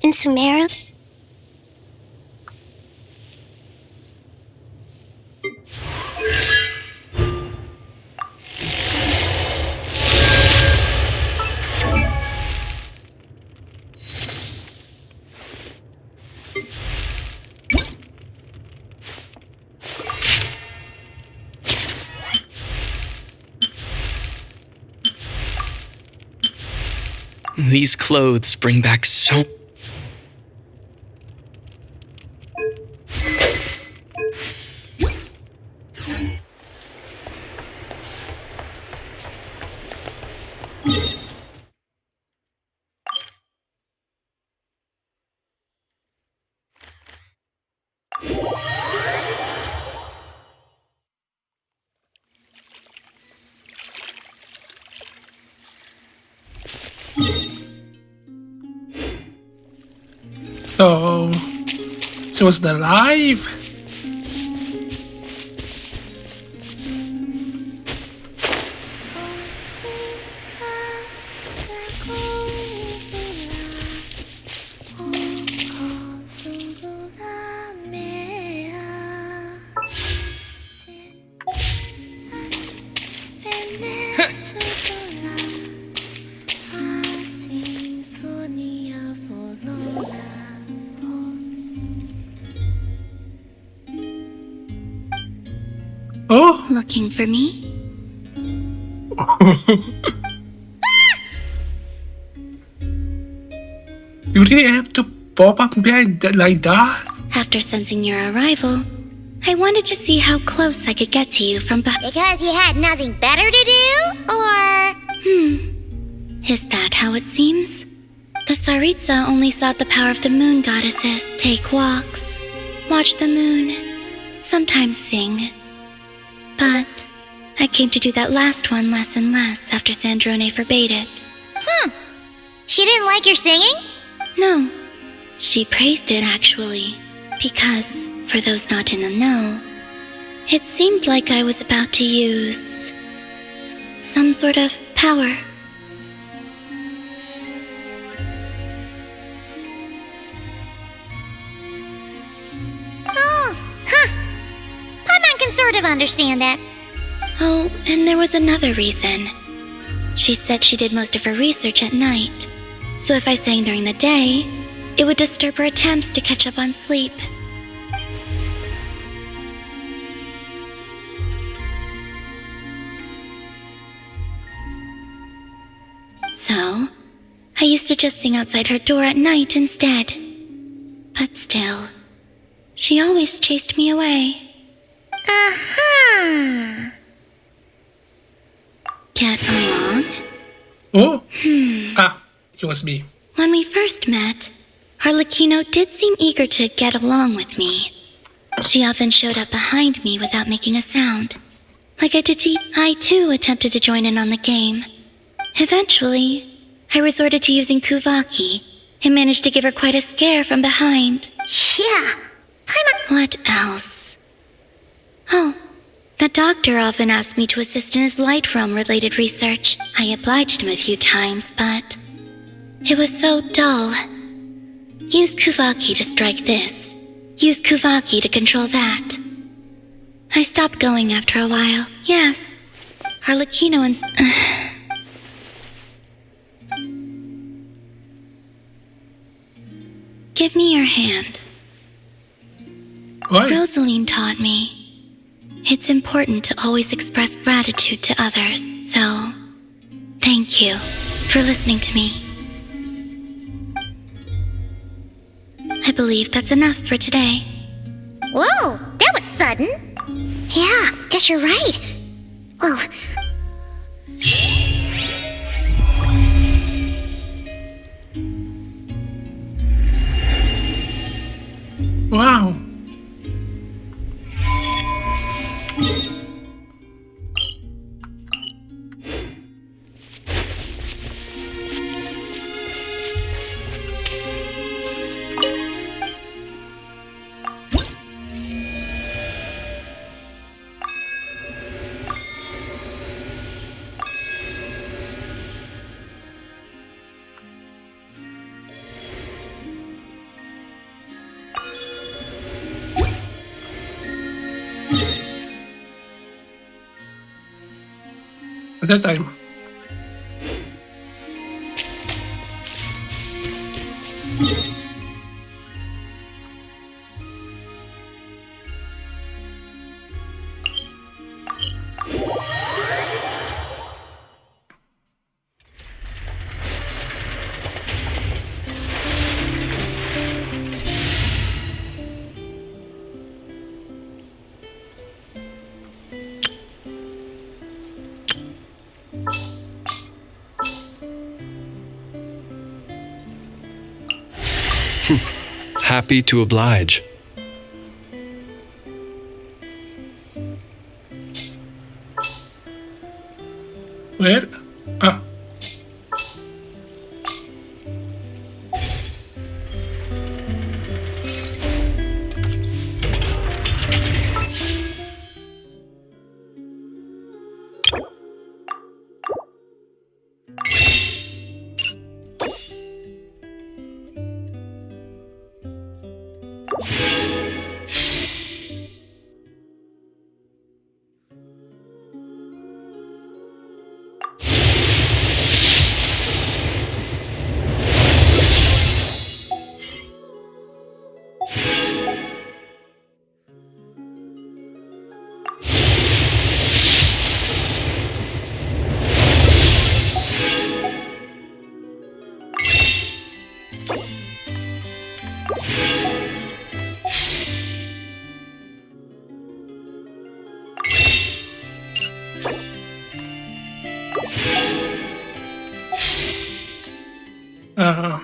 In Sumeru... These clothes bring back so... So was the live? Oh! Looking for me? You really have to pop up behind like that? After sensing your arrival, I wanted to see how close I could get to you from behind. Because you had nothing better to do? Or... Is that how it seems? The Tsaritsa only sought the power of the moon goddesses, take walks, watch the moon, sometimes sing. But I came to do that last one less and less after Sandrone forbade it. She didn't like your singing? No, she praised it actually, because, for those not in the know, it seemed like I was about to use some sort of power. Paimon can sort of understand that. Oh, and there was another reason. She said she did most of her research at night, so if I sang during the day, it would disturb her attempts to catch up on sleep. So, I used to just sing outside her door at night instead. But still, she always chased me away. Get along? Oh? It was me. When we first met, Arlecchino did seem eager to get along with me. She often showed up behind me without making a sound. Like I did to I too attempted to join in on the game. Eventually, I resorted to using Kuvaki and managed to give her quite a scare from behind. Yeah. What else? Oh, the doctor often asked me to assist in his light realm-related research. I obliged him a few times, but it was so dull. Use Kuvaki to strike this. Use Kuvaki to control that. I stopped going after a while. Yes, Arlecchino and... Give me your hand. Why? Rosaline taught me. It's important to always express gratitude to others, so thank you for listening to me. I believe that's enough for today. Whoa, that was sudden. Yeah, guess you're right. Well... Wow. At that time. Happy to oblige. Where? Uh,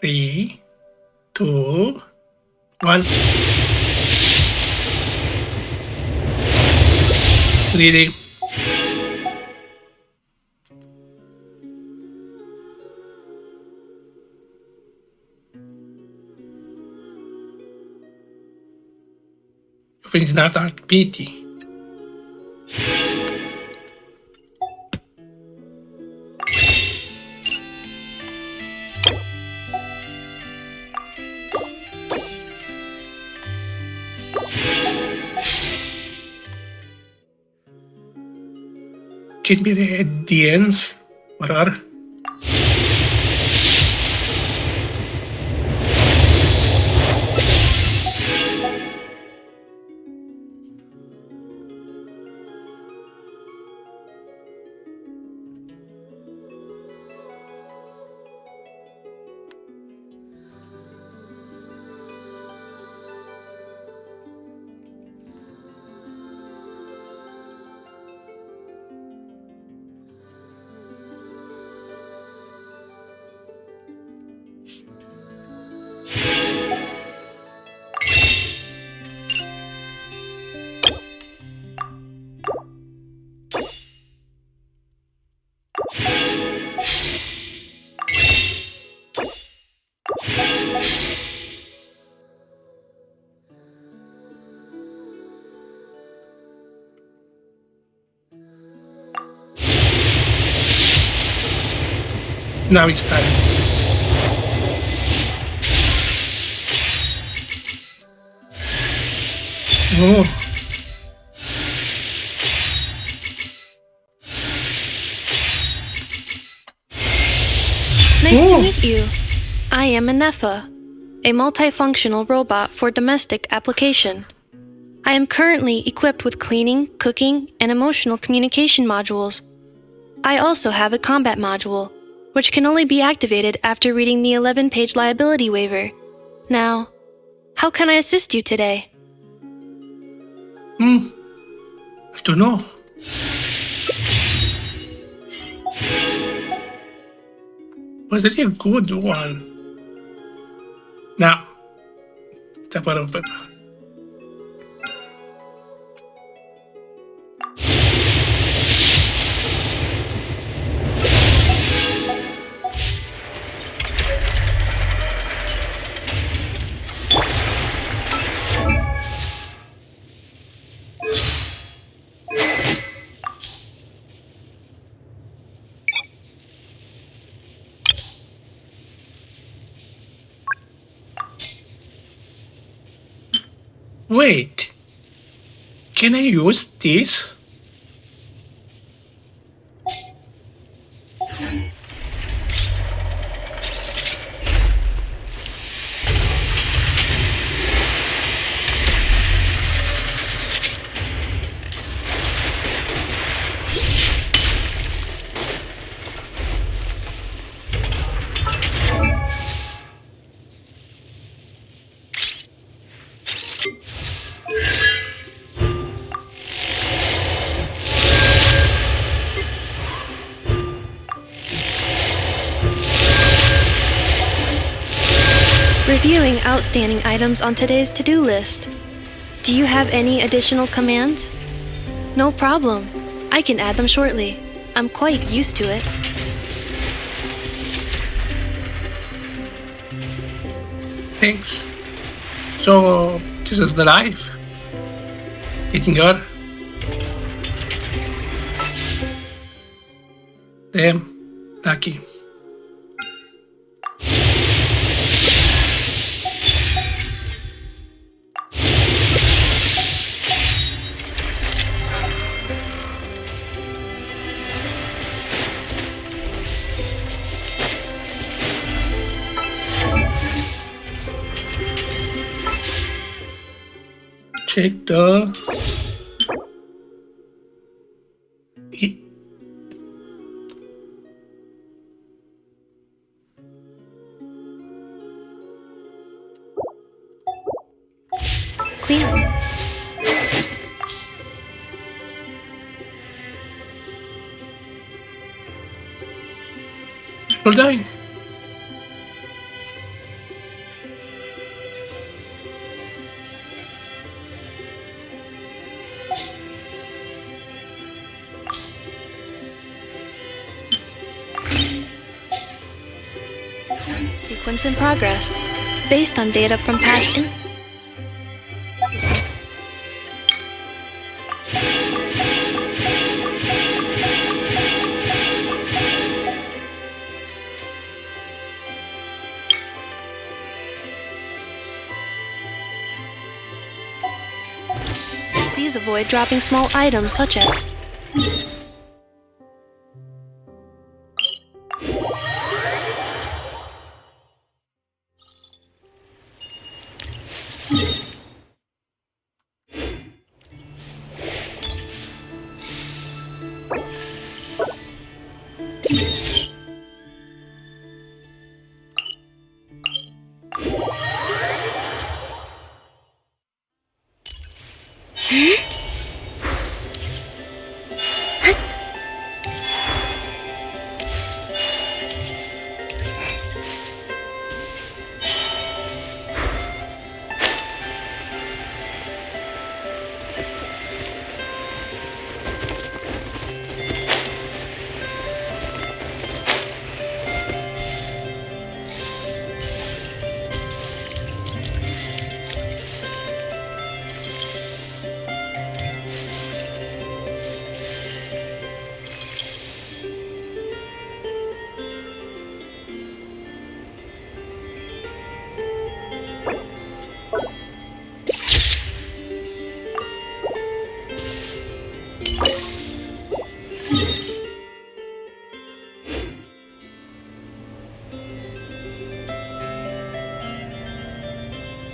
Three, two, one. Reading. Finish that art pity. Can be the ends. What are? Now it's time. Oh. Nice to meet you. I am a Nepha, a multifunctional robot for domestic application. I am currently equipped with cleaning, cooking, and emotional communication modules. I also have a combat module, which can only be activated after reading the 11-page liability waiver. Now, how can I assist you today? I don't know. Was it a good one? Now, tap it open. Wait, can I use this? Reviewing outstanding items on today's to-do list. Do you have any additional commands? No problem. I can add them shortly. I'm quite used to it. Thanks. So, this is the life. Eating her. Damn, lucky. Check the Clean up. should I? Sequence in progress. Based on data from past incidents. Please avoid dropping small items such as...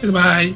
Goodbye.